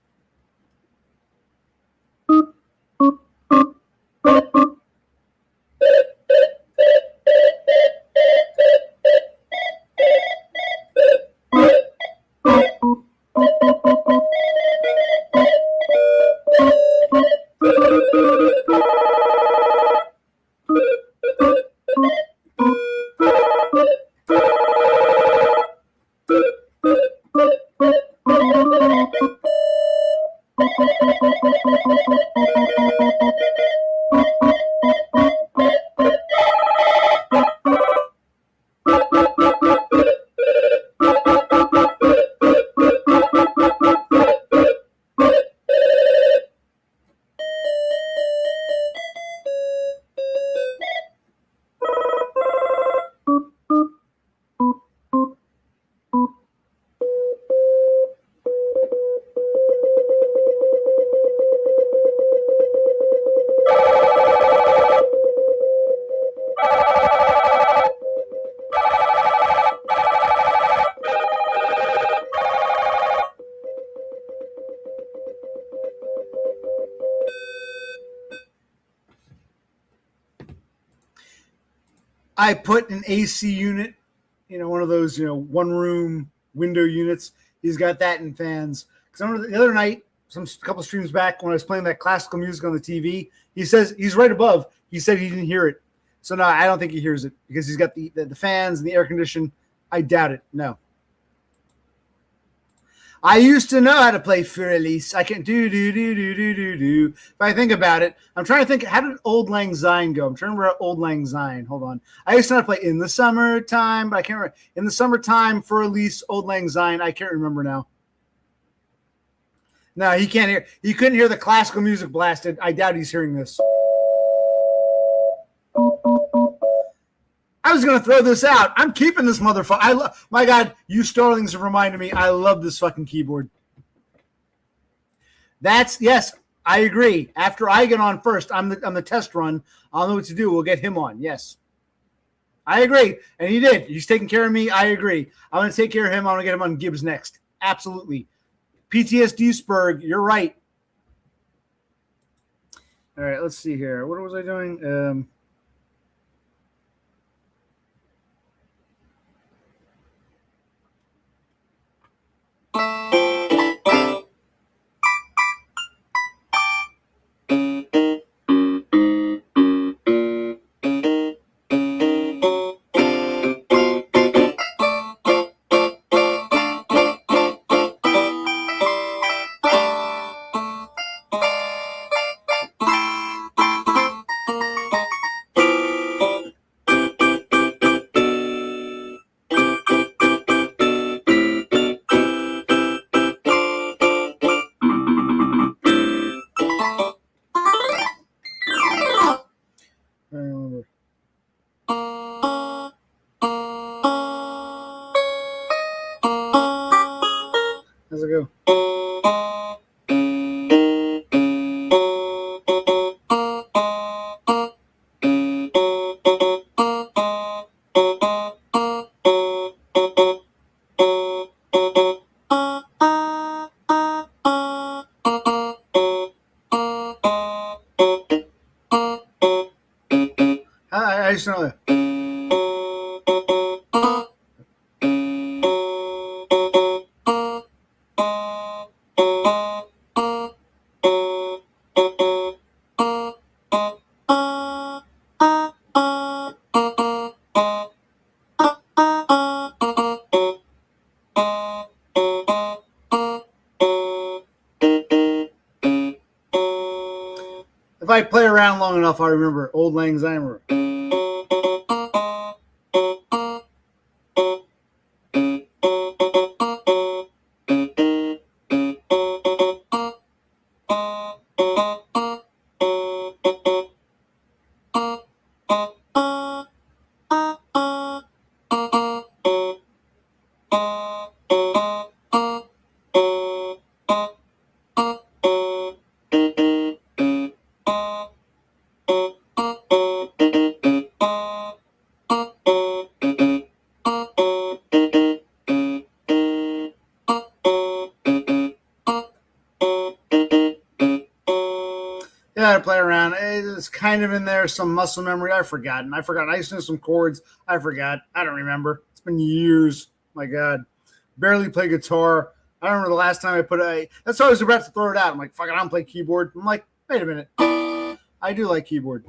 I put an AC unit, one of those, one room window units. He's got that in fans. Because I remember the other night, a couple streams back, when I was playing that classical music on the TV, he says he's right above. He said he didn't hear it. So no, I don't think he hears it because he's got the fans and the air condition. I doubt it. No. I used to know how to play Fur-Elise. I can do. If I think about it, I'm trying to think, how did Old Lang Syne go? I'm trying to remember Old Lang Syne. Hold on. I used to know how to play In the Summertime, but I can't remember. In the Summertime, Fur-Elise, Old Lang Syne. I can't remember now. No, he can't hear. He couldn't hear the classical music blasted. I doubt he's hearing this. I was going to throw this out. I'm keeping this motherfucker. My God, you Starlings have reminded me. I love this fucking keyboard. Yes, I agree. After I get on first, I'm the test run. I'll know what to do. We'll get him on. Yes. I agree. And he did. He's taking care of me. I agree. I'm going to take care of him. I'm going to get him on Gibbs next. Absolutely. PTSD Spurg, you're right. All right, let's see here. What was I doing? How's it go? I just know that. If I play around long enough, I remember Old Lang Syne. Yeah, I play around. It's kind of in there, some muscle memory. I've forgotten. I used to know some chords. I forgot. I don't remember. It's been years. My God. Barely play guitar. I remember the last time I put that's why I was about to throw it out. I'm like, fuck it, I don't play keyboard. I'm like, wait a minute. I do like keyboard.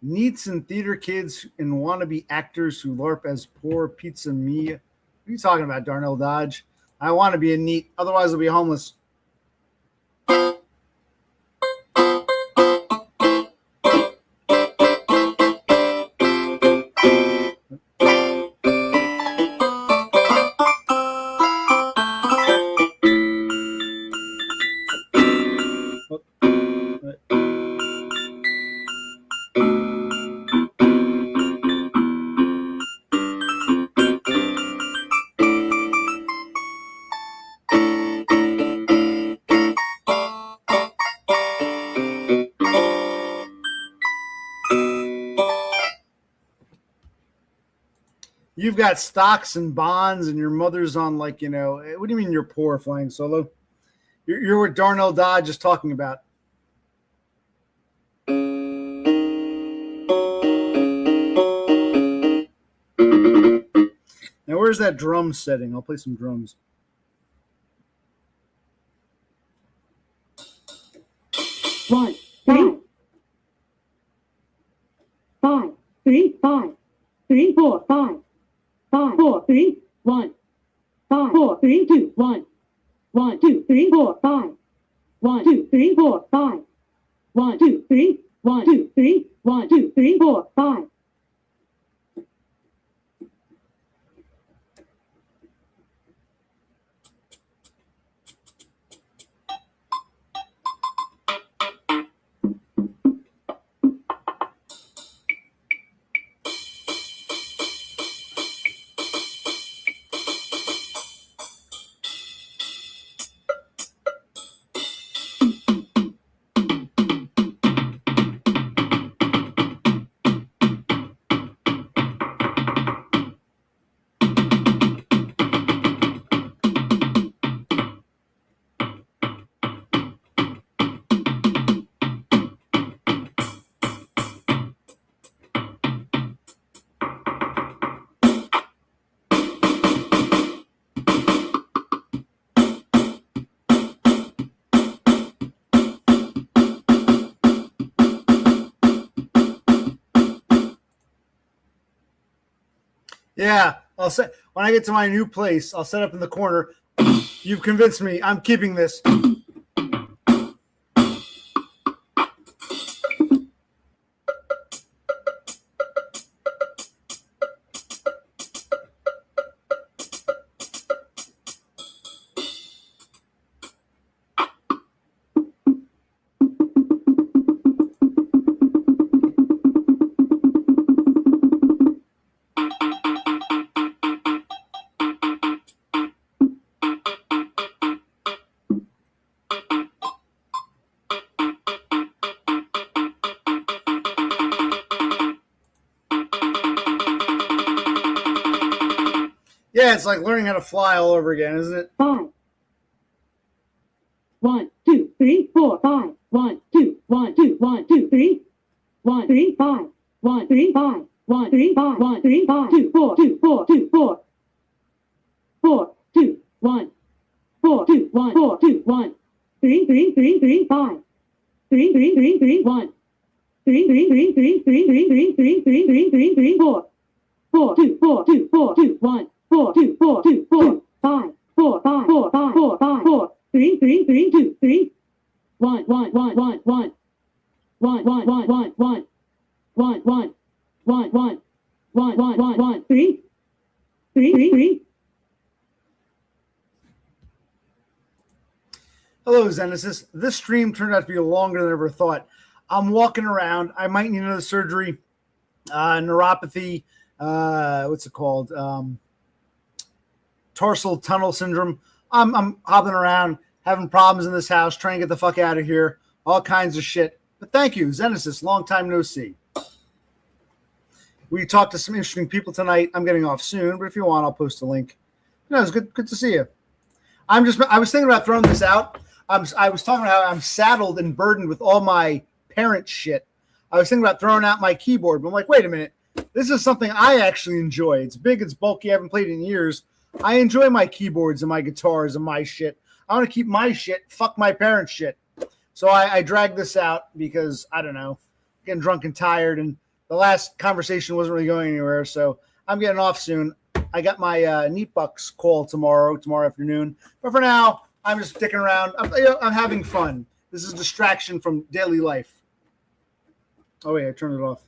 Neats and theater kids and wannabe actors who LARP as poor pizza me. What are you talking about, Darnell Dodge? I want to be a neat, otherwise I'll be homeless. You've got stocks and bonds, and your mother's on, like, what do you mean you're poor, Flying Solo? You're what Darnell Dodge is talking about. Now, where's that drum setting? I'll play some drums. One, five, three, 4, 5, 4, 3, 1, 5, 4, 3, 2, 1, 1, 2, 3, 4, 5, 1, 2, 3, 4, 5, 1, 2, 3, 1, 2, 3, 1, 2, 3, 4, 5. Yeah, when I get to my new place, I'll set up in the corner. You've convinced me. I'm keeping this. Yeah, it's like learning how to fly all over again, isn't it? 5. 1, 2, 3, 4, 5. 1, 2, 1, 2, 1, 2, 3. 1, 3, 5. 1, 3, 5. 1, 3, 5. 1, 3, 5. 2, 4, 2, 4, 2, 4. 4, 2, 1. 4, 2, 1, 4, 2, 1. 3, 3, 3, 3, 5. 3, 3, 3, 3, 1. 3, 3, 3, 3, 3, 3, 3, 3, 3, 3, 3, 3, 4. 4, 2, 4, 2, 4, 2, 1. 4, 2, 4, 2, 4, 5. 4, 5, 4, 5, 4, 5, 4. 3, 3, 3, 2, 3. 1, 1, 1, 1, 1. 1, 1, 1, 1, 1. 1, 1, 1, 1. 1, 1, 1, 1, 3. 3, 3, 3. Hello, Zenesis. This stream turned out to be longer than I ever thought. I'm walking around. I might need another surgery, neuropathy. What's it called? Tarsal tunnel syndrome. I'm hopping around, having problems in this house, trying to get the fuck out of here. All kinds of shit. But thank you, Zenesis. Long time no see. We talked to some interesting people tonight. I'm getting off soon, but if you want, I'll post a link. No, it's good to see you. I was thinking about throwing this out. I was talking about how I'm saddled and burdened with all my parent shit. I was thinking about throwing out my keyboard, but I'm like, wait a minute. This is something I actually enjoy. It's big, it's bulky. I haven't played it in years. I enjoy my keyboards and my guitars and my shit. I want to keep my shit. Fuck my parents' shit. So I dragged this out because, I don't know, getting drunk and tired, and the last conversation wasn't really going anywhere. So I'm getting off soon. I got my Neat Bucks call tomorrow afternoon. But for now, I'm just sticking around. I'm having fun. This is a distraction from daily life. Oh, wait, I turned it off.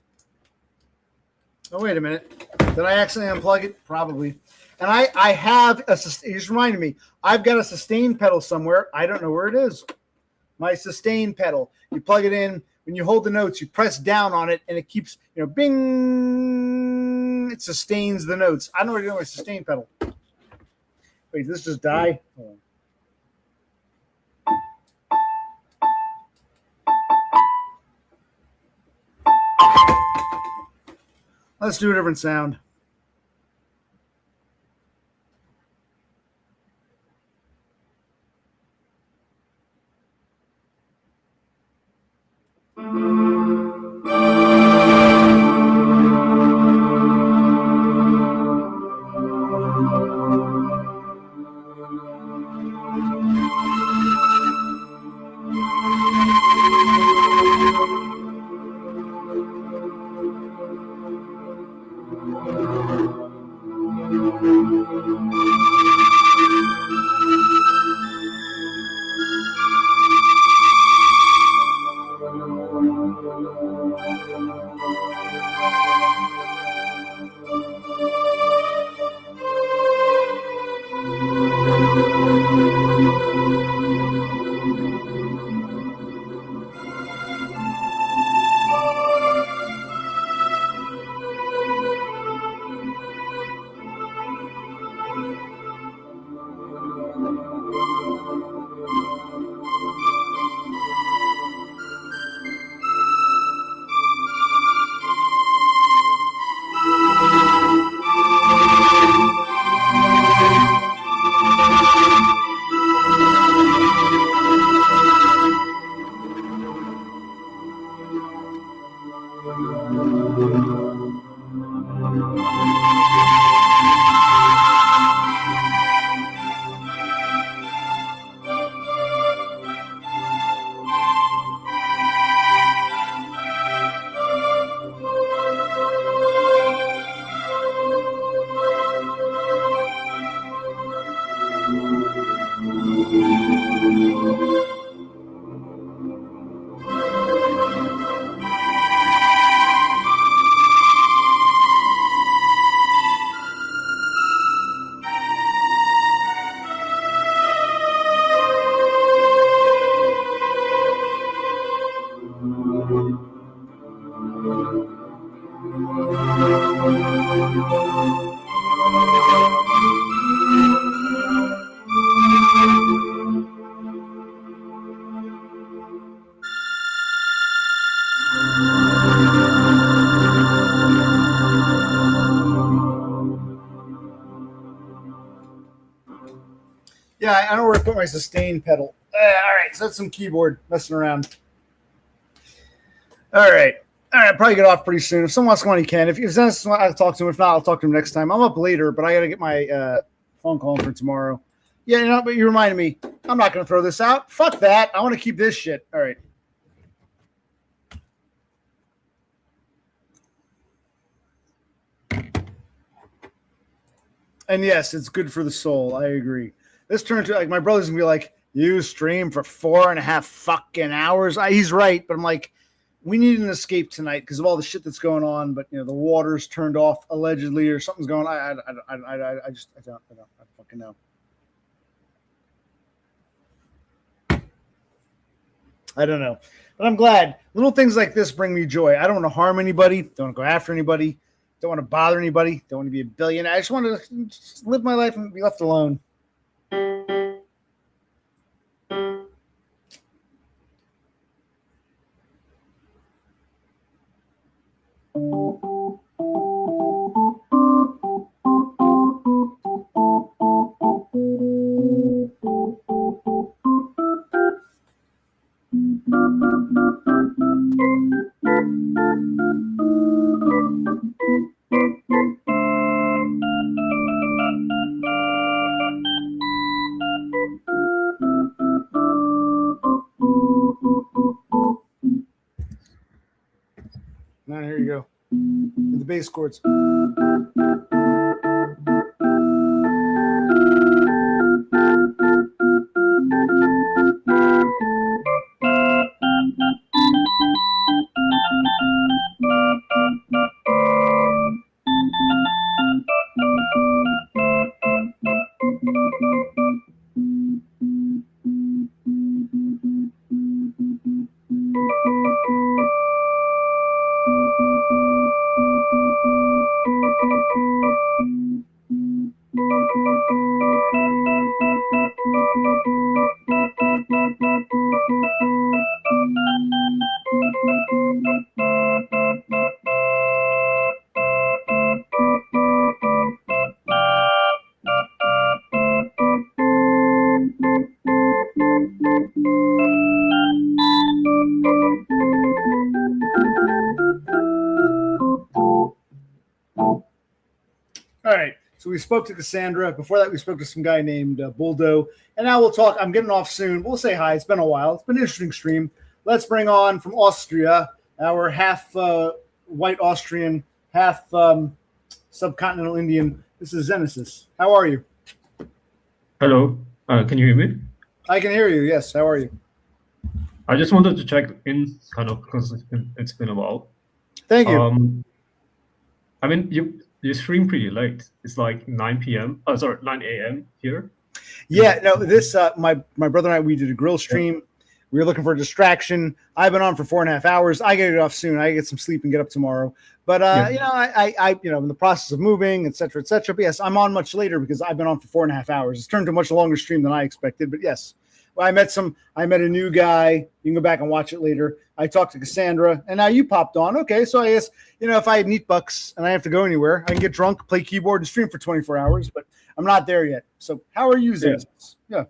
Oh, wait a minute. Did I accidentally unplug it? Probably. And I have it just reminded me, I've got a sustain pedal somewhere. I don't know where it is. My sustain pedal. You plug it in. When you hold the notes, you press down on it, and it keeps, bing. It sustains the notes. I don't know what to do with my sustain pedal. Wait, did this just die? Hold on. Let's do a different sound. Yeah, I know where to put my sustain pedal. All right, so that's some keyboard messing around. All right, probably get off pretty soon. If someone wants to come on, he can. If Zenesis wants, I'll talk to him. If not, I'll talk to him next time. I'm up later, but I got to get my phone call for tomorrow. Yeah, you know, but you reminded me. I'm not going to throw this out. Fuck that. I want to keep this shit. All right. And yes, it's good for the soul. I agree. This turned to like my brother's gonna be like, you stream for 4.5 fucking hours. He's right, but I'm like, we need an escape tonight because of all the shit that's going on. But you know, the water's turned off allegedly, or something's going on. I don't fucking know. I don't know, but I'm glad little things like this bring me joy. I don't want to harm anybody. Don't want to go after anybody. Don't want to bother anybody. Don't want to be a billionaire. I just want to just live my life and be left alone. Now here you go. The bass chords. All right. So we spoke to Kassandra. Before that, we spoke to some guy named Buldo. And now we'll talk. I'm getting off soon. We'll say hi. It's been a while. It's been an interesting stream. Let's bring on from Austria, our half white Austrian, half subcontinental Indian. This is Zenesis. How are you? Hello, can you hear me? I can hear you. Yes. How are you? I just wanted to check in, kind of, because it's been a while. Thank you. I mean, you stream pretty late. It's like 9 p.m. Oh, sorry, 9 a.m. here. Yeah. No. This my brother and I, we did a grill stream. Yeah. We were looking for a distraction. I've been on for 4.5 hours. I get it off soon. I get some sleep and get up tomorrow. But you know, I you know, in the process of moving, et cetera, et cetera. But yes, I'm on much later because I've been on for 4.5 hours. It's turned to a much longer stream than I expected. But yes, well, I met a new guy. You can go back and watch it later. I talked to Kassandra, and now you popped on. Okay, so I guess, you know, if I had neat bucks and I have to go anywhere, I can get drunk, play keyboard, and stream for 24 hours. But I'm not there yet. So how are you using this? Yeah.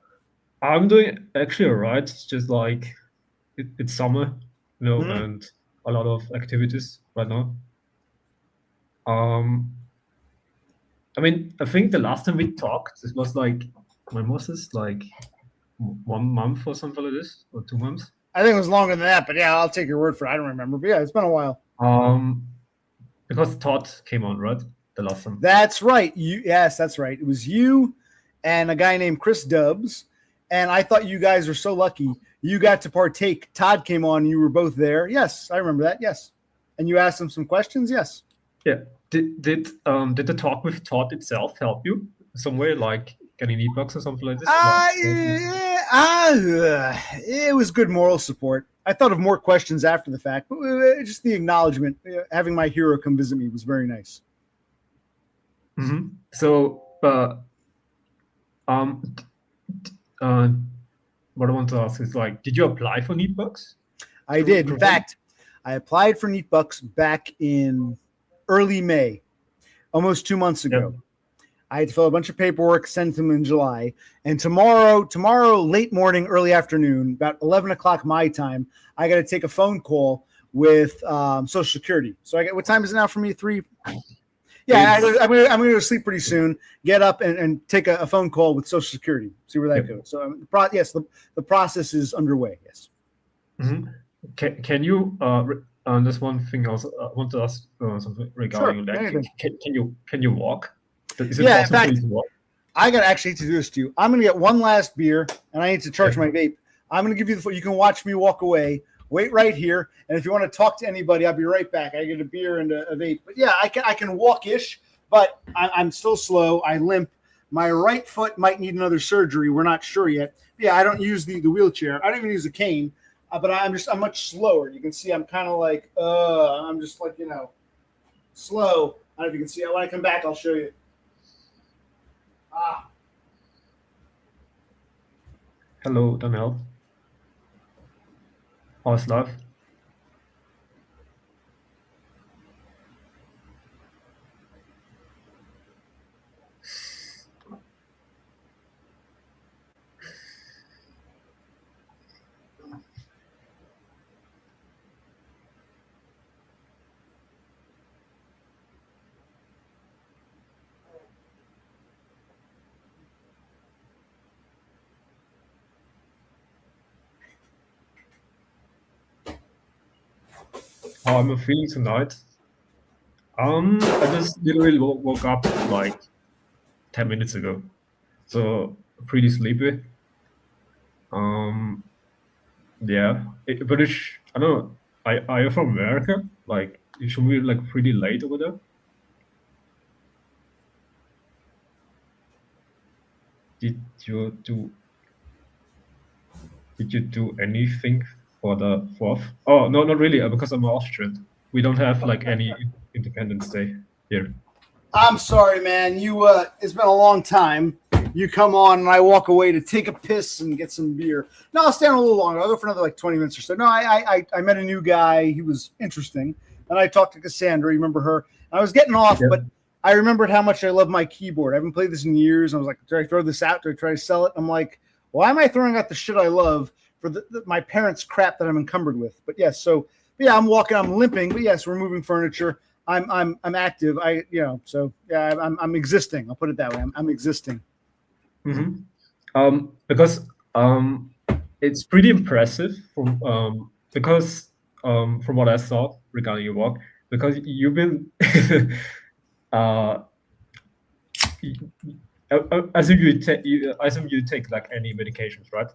I'm doing actually all right. It's just like it's summer, you know, and a lot of activities right now. I mean, I think the last time we talked, it was like, when was this? Like 1 month or something like this, or 2 months? I think it was longer than that, but yeah, I'll take your word for it. I don't remember, but yeah, it's been a while. Because Todd came on, right? The last time. That's right. Yes, that's right. It was you and a guy named Chris Dubbs. And I thought you guys were so lucky. You got to partake. Todd came on. You were both there. Yes, I remember that. Yes. And you asked him some questions. Yes. Yeah. Did the talk with Todd itself help you some way, like getting e-books or something like this? It was good moral support. I thought of more questions after the fact, but just the acknowledgement, having my hero come visit me was very nice. Mm-hmm. So, what I want to ask is, like, did you apply for Neatbucks? I did. In fact, I applied for Neatbucks back in early May, almost 2 months ago. Yep. I had to fill out a bunch of paperwork, send them in July. And tomorrow, late morning, early afternoon, about 11 o'clock my time, I got to take a phone call with Social Security. So what time is it now for me? 3? Yeah, I'm gonna go to sleep pretty soon. Get up and take a phone call with Social Security. See where that goes. So yes, the process is underway. Yes. Mm-hmm. Can you? There's one thing else I want to ask something regarding that. Can you walk? Is it possible for you to walk? I got to actually to do this to you. I'm gonna get one last beer, and I need to charge my vape. I'm gonna give you you can watch me walk away. Wait right here, and if you want to talk to anybody, I'll be right back. I get a beer and a vape. But yeah, I can walk-ish, but I'm still slow. I limp. My right foot might need another surgery. We're not sure yet. But yeah, I don't use the wheelchair. I don't even use a cane, but I'm much slower. You can see I'm kind of like I'm just like slow. I don't know if you can see. When I come back, I'll show you. Hello, Daniel. How's life? How am I feeling tonight? I just literally woke up like 10 minutes ago, so pretty sleepy. Yeah, but I don't know. Are you from America? Like, it should be like pretty late over there. Did you do anything for the 4th? Oh, no, not really, because I'm Austrian. We don't have like any Independence Day here. I'm sorry, man. It's been a long time. You come on and I walk away to take a piss and get some beer. No, I'll stay on a little longer. I'll go for another like 20 minutes or so. No, I met a new guy. He was interesting. And I talked to Kassandra. You remember her? I was getting off, but I remembered how much I love my keyboard. I haven't played this in years. I was like, do I throw this out? Do I try to sell it? I'm like, why am I throwing out the shit I love for my parents' crap that I'm encumbered with? But yes, I'm walking, I'm limping. But yes, we're moving furniture. I'm active. I'm existing. I'll put it that way. I'm existing. Mm-hmm. Because it's pretty impressive because from what I saw regarding your work, because you've been I assume you take like any medications, right?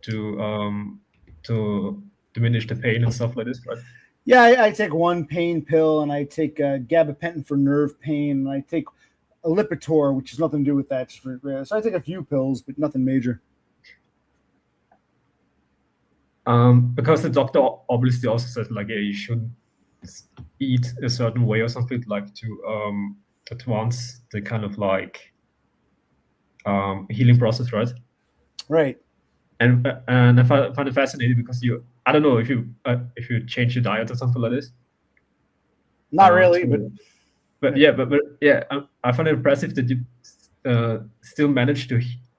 To diminish the pain and stuff like this, right? Yeah, I take one pain pill, and I take gabapentin for nerve pain, and I take a Lipitor, which has nothing to do with that. So I take a few pills, but nothing major. Because the doctor obviously also said like, yeah, you should eat a certain way or something like to advance the kind of like healing process, right? Right. And I find it fascinating because I don't know if you change your diet or something like this. Not really, but I find it impressive that you still managed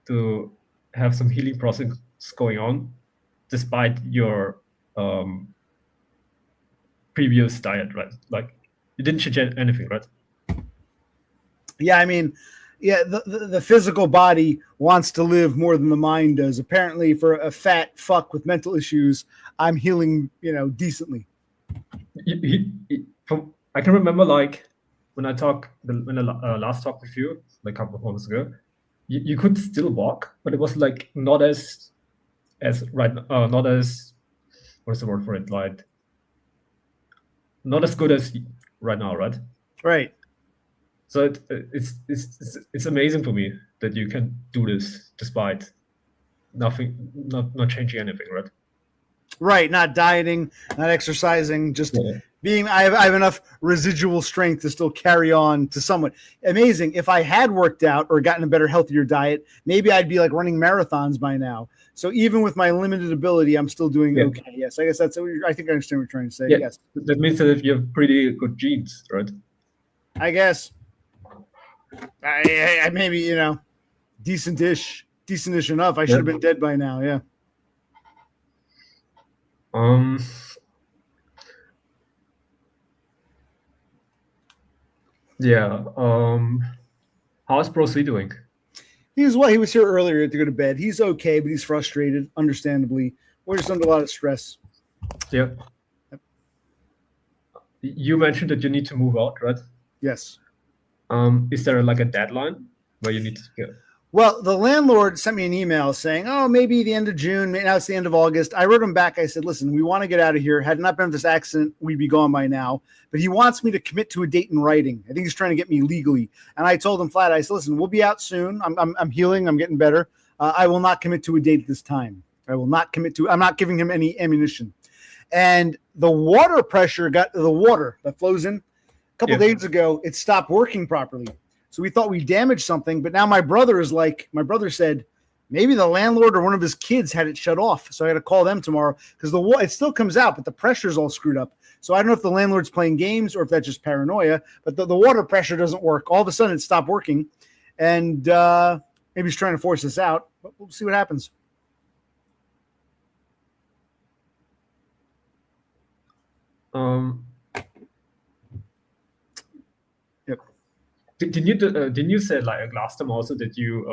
to have some healing process going on despite your previous diet, right? Like, you didn't change anything, right? Yeah, I mean, yeah, the physical body wants to live more than the mind does. Apparently, for a fat fuck with mental issues, I'm healing, decently. I can remember, like, when I last talked with you, like a couple of months ago, you could still walk, but it was like not as not as, what's the word for it? Like, not as good as right now, right? Right. So it's amazing for me that you can do this despite not changing anything, right? Right, not dieting, not exercising, just being. I have enough residual strength to still carry on to somewhat. Amazing. If I had worked out or gotten a better, healthier diet, maybe I'd be like running marathons by now. So even with my limited ability, I'm still doing okay. Yes, I guess I think I understand what you're trying to say. Yeah. Yes, that means that you have pretty good genes, right? I guess. I maybe, decentish enough. I should have been dead by now. Yeah. Yeah. How's Bruce Lee doing? He was here earlier to go to bed. He's okay, but he's frustrated, understandably. We're just under a lot of stress. Yeah. You mentioned that you need to move out, right? Yes. Is there like a deadline where you need to go? Well, the landlord sent me an email saying, oh, maybe the end of June. Now it's the end of August. I wrote him back. I said, listen, we want to get out of here. Had it not been for this accident, we'd be gone by now. But he wants me to commit to a date in writing. I think he's trying to get me legally. And I told him flat, I said, listen, we'll be out soon. I'm healing. I'm getting better. I will not commit to a date at this time. I'm not giving him any ammunition. And the water pressure the water that flows in a couple days ago, it stopped working properly. So we thought we damaged something, but now my brother said, maybe the landlord or one of his kids had it shut off. So I got to call them tomorrow because it still comes out, but the pressure's all screwed up. So I don't know if the landlord's playing games or if that's just paranoia, but the water pressure doesn't work. All of a sudden it stopped working, and maybe he's trying to force us out, but we'll see what happens. Yep. Didn't you say like last time also that you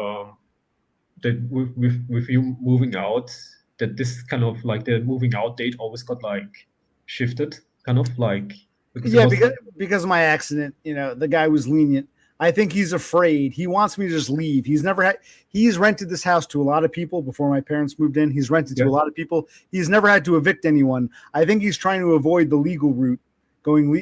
that with you moving out, that this kind of like the moving out date always got like shifted, kind of like because of my accident, the guy was lenient. I think he's afraid. He wants me to just leave. He's rented this house to a lot of people before my parents moved in. He's rented to a lot of people. He's never had to evict anyone. I think he's trying to avoid the legal route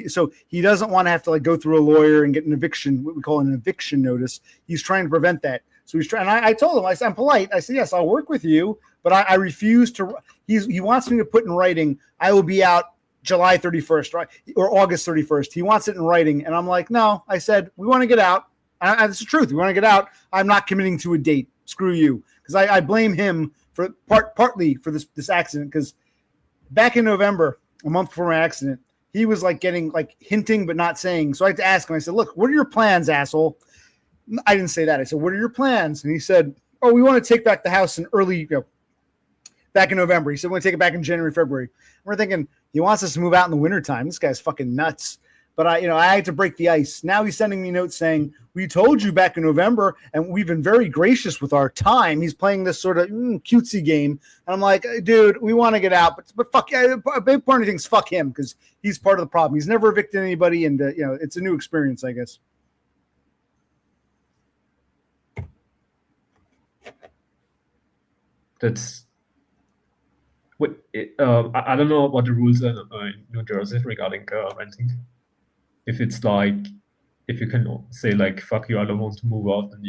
so he doesn't want to have to like go through a lawyer and get an eviction, what we call an eviction notice. He's trying to prevent that. So he's trying. And I told him, I said, I'm polite. I said, yes, I'll work with you, but I refuse to. He wants me to put in writing, I will be out July 31st, right? Or August 31st. He wants it in writing. And I'm like, no, I said, we want to get out. That's the truth. We want to get out. I'm not committing to a date. Screw you. Because I blame him for partly for this accident. Because back in November, a month before my accident, he was like getting like hinting, but not saying. So I had to ask him, I said, look, what are your plans, asshole? I didn't say that. I said, what are your plans? And he said, oh, we want to take back the house in back in November. He said, we want to take it back in January, February. And we're thinking, he wants us to move out in the wintertime. This guy's fucking nuts. But I had to break the ice. Now he's sending me notes saying, we told you back in November, and we've been very gracious with our time. He's playing this sort of cutesy game. And I'm like, dude, we want to get out. But fuck, a big part of things, fuck him, because he's part of the problem. He's never evicted anybody, and it's a new experience, I guess. That's I don't know what the rules are in New Jersey regarding renting. If it's like, if you can say like, fuck you, I don't want to move out, and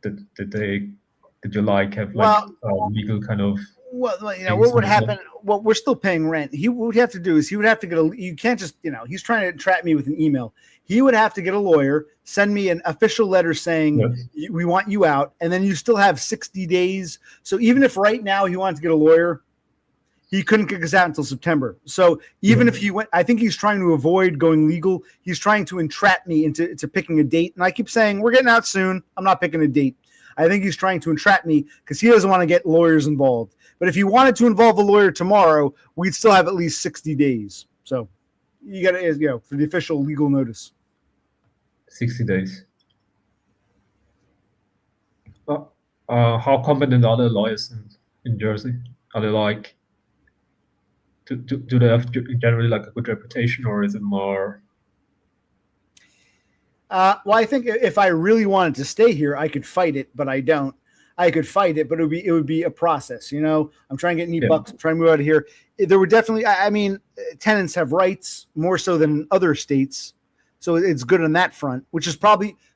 that you like have like legal kind of. Well, what would happen? Well, we're still paying rent. What would have to do is he would have to get you can't just, he's trying to trap me with an email. He would have to get a lawyer, send me an official letter saying we want you out, and then you still have 60 days. So even if right now he wanted to get a lawyer, he couldn't kick us out until September. So even if he went, I think he's trying to avoid going legal. He's trying to entrap me into picking a date. And I keep saying, we're getting out soon. I'm not picking a date. I think he's trying to entrap me because he doesn't want to get lawyers involved. But if he wanted to involve a lawyer tomorrow, we'd still have at least 60 days. So you got to, for the official legal notice. 60 days. How competent are the lawyers in Jersey? Are they like, do they have generally like a good reputation, or is it more? Well, I think if I really wanted to stay here, I could fight it, but I don't. I could fight it, but it would be a process. I'm trying to get any bucks. I'm trying to move out of here. There were definitely, tenants have rights more so than in other states, so it's good on that front.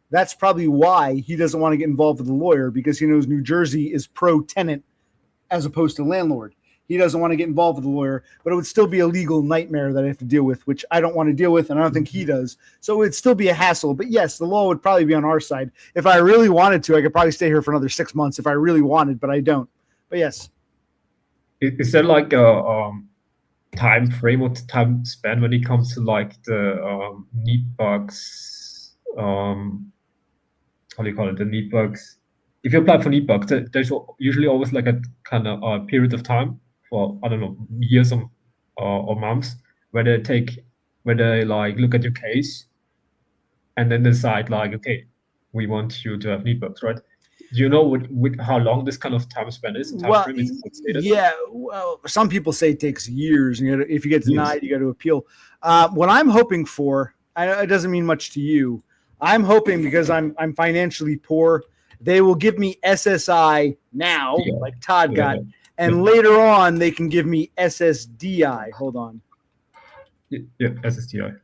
That's probably why he doesn't want to get involved with a lawyer, because he knows New Jersey is pro-tenant as opposed to landlord. He doesn't want to get involved with a lawyer, but it would still be a legal nightmare that I have to deal with, which I don't want to deal with, and I don't think he does. So it would still be a hassle. But yes, the law would probably be on our side. If I really wanted to, I could probably stay here for another 6 months if I really wanted, but I don't. But yes. Is there like a time frame or time span when it comes to like the need bugs how do you call it, the need bugs. If you apply for need bugs, there's usually always like a kind of period of time for, I don't know, years or months where they like look at your case and then decide like, okay, we want you to have need bugs, right? Do you know with how long this kind of time span is? Time Well, frame is stated? yeah. Well, some people say it takes years, and if you get denied, you got to appeal. What I'm hoping for, it doesn't mean much to you. I'm hoping because I'm financially poor, they will give me SSI now, like Todd got, and later on they can give me SSDI. Hold on. Yeah, SSDI.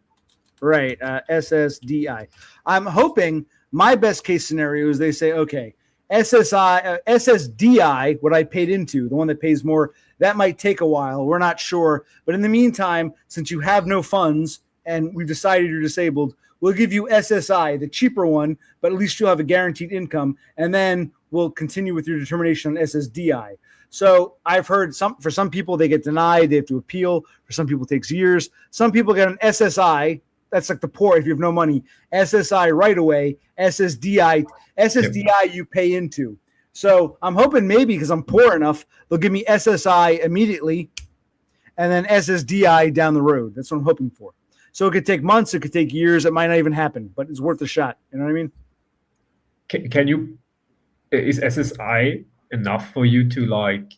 Right, SSDI. I'm hoping my best case scenario is they say, okay, SSDI, what I paid into, the one that pays more, that might take a while. We're not sure. But in the meantime, since you have no funds and we've decided you're disabled, we'll give you SSI, the cheaper one, but at least you'll have a guaranteed income. And then we'll continue with your determination on SSDI. So I've heard for some people, they get denied. They have to appeal. For some people, it takes years. Some people get an SSI. That's like the poor if you have no money. SSI right away. SSDI you pay into. So I'm hoping maybe because I'm poor enough, they'll give me SSI immediately and then SSDI down the road. That's what I'm hoping for. So it could take months. It could take years. It might not even happen, but it's worth a shot. You know what I mean? Is SSI enough for you to like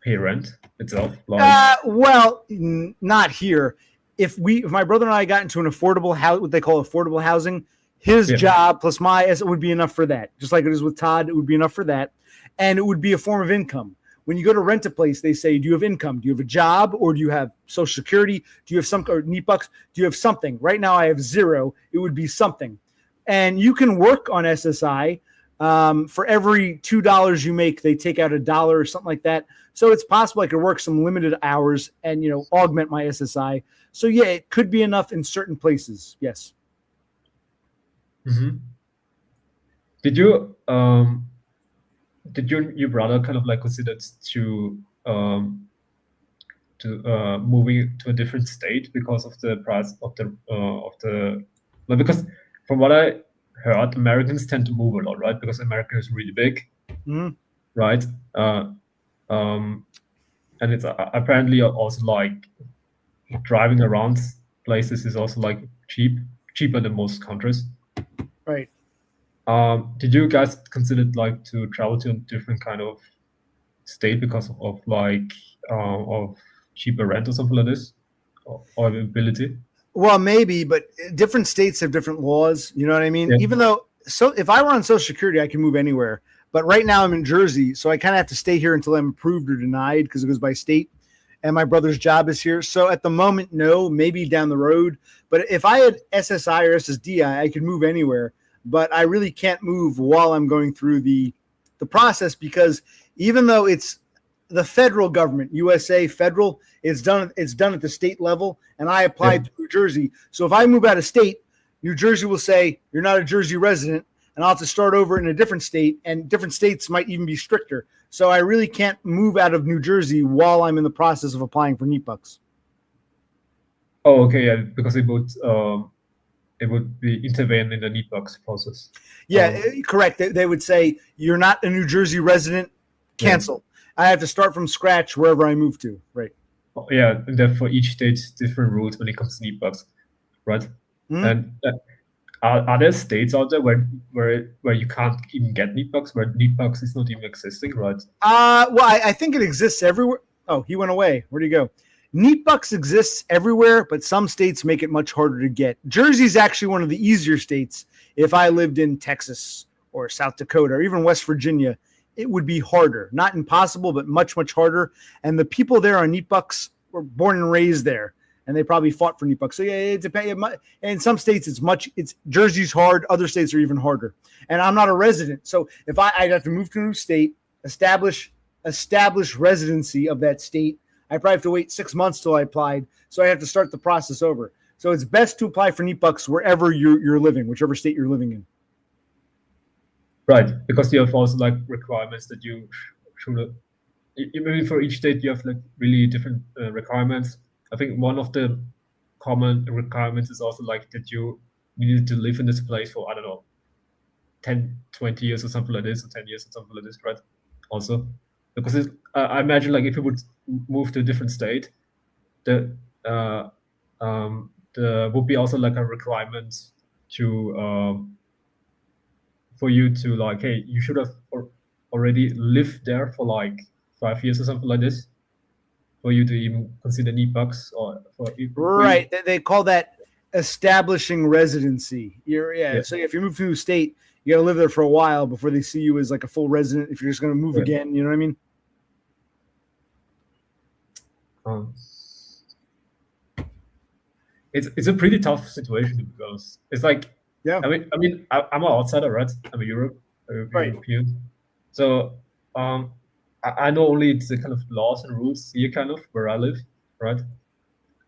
pay rent itself? Like, well, not here. If my brother and I got into an affordable house, what they call affordable housing, his job plus it would be enough for that. Just like it is with Todd, it would be enough for that. And it would be a form of income. When you go to rent a place, they say, do you have income? Do you have a job or do you have Social Security? Do you have some or need bucks? Do you have something? Right now I have zero. It would be something. And you can work on SSI. For every $2 you make, they take out $1 or something like that. So it's possible I could work some limited hours and, augment my SSI. So yeah, it could be enough in certain places. Yes. Mm-hmm. Did your brother kind of like considered to moving to a different state because of the price of the because from what I heard, Americans tend to move a lot, right? Because America is really big, right? And it's apparently also like driving around places is also like cheaper than most countries. Right. Did you guys consider like to travel to a different kind of state because of like of cheaper rent or something like this, or availability? Well, maybe, but different states have different laws. You know what I mean? Yeah. Even though, if I were on Social Security, I can move anywhere. But right now I'm in Jersey, so I kind of have to stay here until I'm approved or denied because it goes by state. And my brother's job is here. So at the moment, no, maybe down the road. But if I had SSI or SSDI, I could move anywhere. But I really can't move while I'm going through the process because even though it's the federal government, USA federal, it's done at the state level, and I applied to New Jersey. So if I move out of state, New Jersey will say you're not a Jersey resident, and I'll have to start over in a different state, and different states might even be stricter. So I really can't move out of New Jersey while I'm in the process of applying for NEET bucks. Oh, okay, yeah, because it would be intervene in the NEET bucks process. Yeah, correct. They would say you're not a New Jersey resident, cancel. Yeah. I have to start from scratch wherever I move to, right? Yeah, and therefore each state's different rules when it comes to NEET bucks, right? Mm-hmm. And are there states out there where you can't even get NEET bucks, where NEET bucks is not even existing, right? Well, I think it exists everywhere. Oh, he went away. Where'd he go? NEET bucks exists everywhere, but some states make it much harder to get. Jersey's actually one of the easier states. If I lived in Texas or South Dakota or even West Virginia, it would be harder. Not impossible, but much, much harder. And the people there on NEET bucks were born and raised there, and they probably fought for NEET bucks. So yeah, it depends. In some states, it's Jersey's hard. Other states are even harder. And I'm not a resident, so if I'd have to move to a new state, establish residency of that state. I probably have to wait 6 months till I applied, so I have to start the process over. So it's best to apply for NEET bucks wherever you're living, whichever state you're living in. Right, because you have also like requirements that you should. Maybe for each state you have like really different requirements. I think one of the common requirements is also like that you needed to live in this place for, I don't know, 20 years or something like this, or 10 years or something like this, right? Also, because I imagine like if you would move to a different state, there would be also like a requirement to for you to like, hey, you should have already lived there for like 5 years or something like this, for you to even consider NEPUCs or for Right. They call that establishing residency. Yeah. So if you move to a state, you got to live there for a while before they see you as like a full resident. If you're just going to move Yeah. again, you know what I mean? It's a pretty tough situation because it's like, Yeah. I mean, I'm an outsider, right? I'm a Right. European, so I know only the kind of laws and rules here, kind of where I live, right?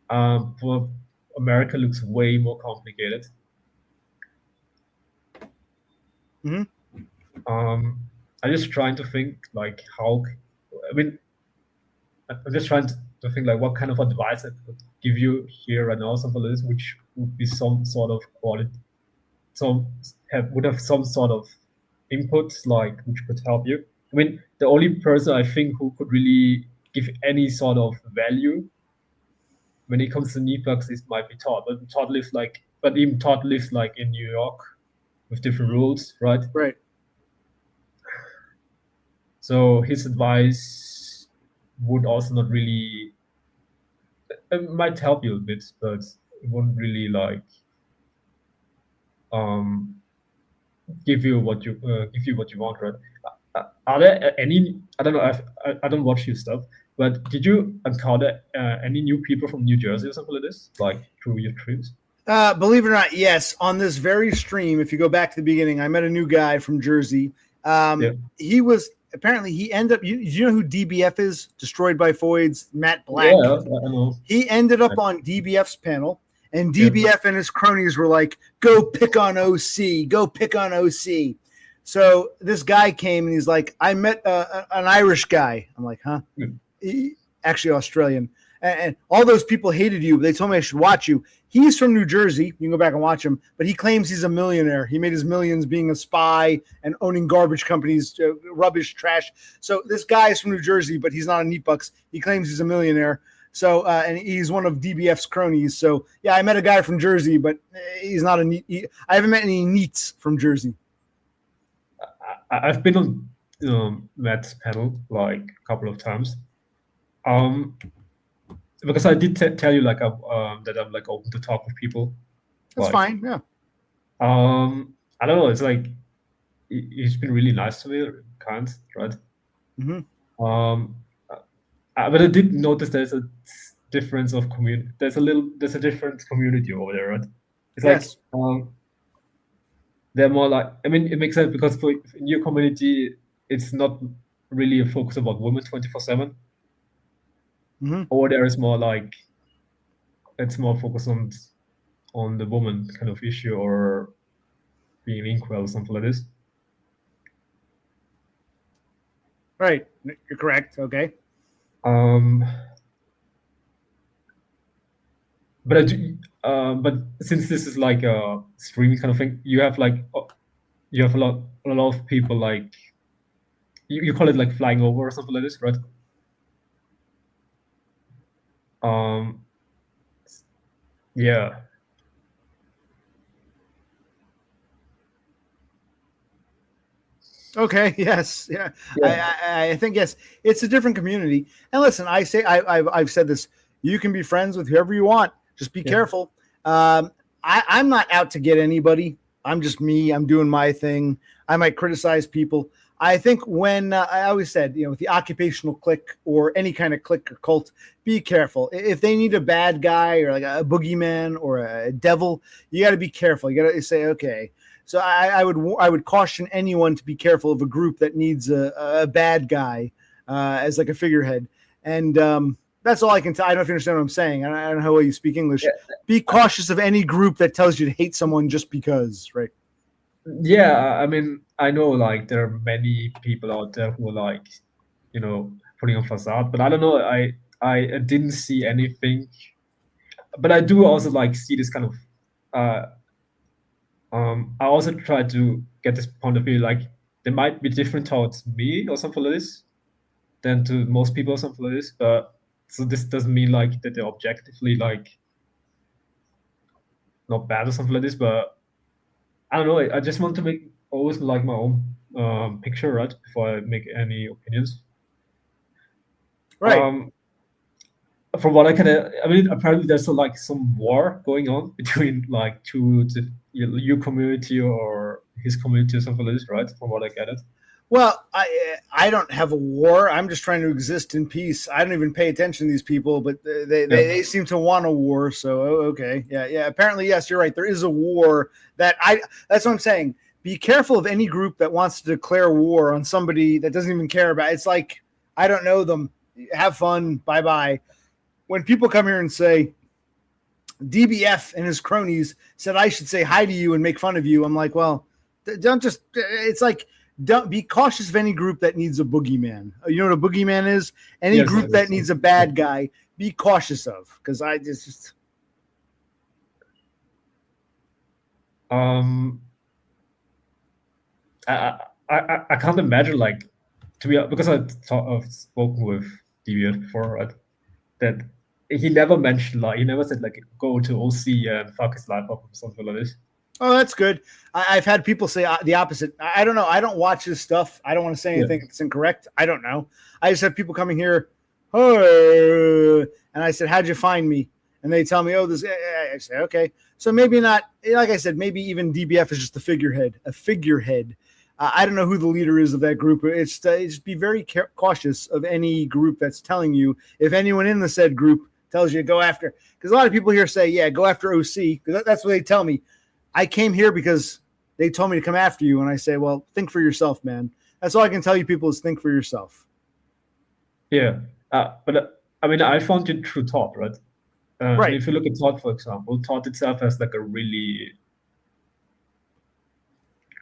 But America looks way more complicated. Mhm. I'm just trying to think like how. I mean, I'm just trying to think like what kind of advice I could give you here right now, something like this, which would be some sort of quality, would have some sort of input, like which could help you. I mean, the only person I think who could really give any sort of value when it comes to NEPUCs might be Todd, but even Todd lives like in New York with different rules, right? Right. So his advice would also not really. It might help you a bit, but it won't really like give you what you want, right? Are there any? I don't know. I don't watch your stuff, but did you encounter any new people from New Jersey or something like this, like through your trips? Believe it or not, yes. On this very stream, if you go back to the beginning, I met a new guy from Jersey. Yeah. He was apparently he ended up. You know who DBF is? Destroyed by Foids, Matt Black. Yeah, I know. He ended up on DBF's panel, and DBF and his cronies were like, "Go pick on OC. Go pick on OC." So this guy came and he's like, "I met an Irish guy." I'm like, "Huh?" Actually, Australian. And all those people hated you, but they told me I should watch you. He's from New Jersey. You can go back and watch him, but he claims he's a millionaire. He made his millions being a spy and owning garbage companies, rubbish, trash. So this guy is from New Jersey, but he's not a NEPUCs. He claims he's a millionaire. So, and he's one of DBF's cronies. So, yeah, I met a guy from Jersey, but he's not I haven't met any NEETs from Jersey. I've been on Matt's panel like a couple of times. Because I did tell you like that I'm like open to talk with people. That's like, fine. Yeah. I don't know. It's like he's been really nice to me, kind, right? Mm-hmm. But I did notice there's a difference of community. There's a different community over there, right? It's Yes. like they're more like. I mean, it makes sense because in your community, it's not really a focus about women 24/7. Mm-hmm. Or there is more like it's more focused on the woman kind of issue or being equal or something like this. Right. You're correct. Okay. But I do, but since this is like a streaming kind of thing, you have a lot of people like you call it like flying over or something like this, right? Yeah. Okay. Yes. Yeah. I think yes. It's a different community. And listen, I've said this. You can be friends with whoever you want. Just be careful. I'm not out to get anybody. I'm just me. I'm doing my thing. I might criticize people. I think when I always said, with the occupational clique or any kind of clique or cult, be careful. If they need a bad guy or like a boogeyman or a devil, you got to be careful. You got to say, okay. So I would caution anyone to be careful of a group that needs a bad guy as like a figurehead. And that's all I can tell. I don't know if you understand what I'm saying. I don't know how well you speak English. Yeah. Be cautious of any group that tells you to hate someone just because, right? Yeah, I mean, I know like there are many people out there who are like, putting on facade, but I don't know. I didn't see anything, but I do also like see this kind of I also try to get this point of view, like they might be different towards me or something like this than to most people or something like this, but so this doesn't mean like that they're objectively like not bad or something like this, but I don't know. I just want to make always like my own picture, right, before I make any opinions. Right. From what I can, I mean, apparently there's like some war going on between like your community or his community or something like this, right? From what I get it. Well, I don't have a war. I'm just trying to exist in peace. I don't even pay attention to these people, but they seem to want a war. So okay, yeah. Apparently, yes, you're right. There is a war that's what I'm saying. Be careful of any group that wants to declare war on somebody that doesn't even care about. It's like I don't know them. Have fun. Bye bye. When people come here and say DBF and his cronies said I should say hi to you and make fun of you, I'm like, well, don't just. It's like. Don't be cautious of any group that needs a boogeyman. You know what a boogeyman is? Any group that needs a bad guy, be cautious of. Because I just I can't imagine like to be because I've spoken with DBF before, right? That he never mentioned like he never said like go to OC and fuck his life up or something like this. Oh, that's good. I've had people say the opposite. I don't know. I don't watch this stuff. I don't want to say anything that's incorrect. I don't know. I just have people coming here, oh, and I said, how'd you find me? And they tell me, oh, this. I say, okay. So maybe not. Like I said, maybe even DBF is just a figurehead. I don't know who the leader is of that group. It's just be very cautious of any group that's telling you. If anyone in the said group tells you to go after, because a lot of people here say, yeah, go after OC. Because that's what they tell me. I came here because they told me to come after you. And I say, well, think for yourself, man. That's all I can tell you people is think for yourself. Yeah. But I mean, I found it through Todd, right? Right. If you look at Todd, for example, Todd itself has like a really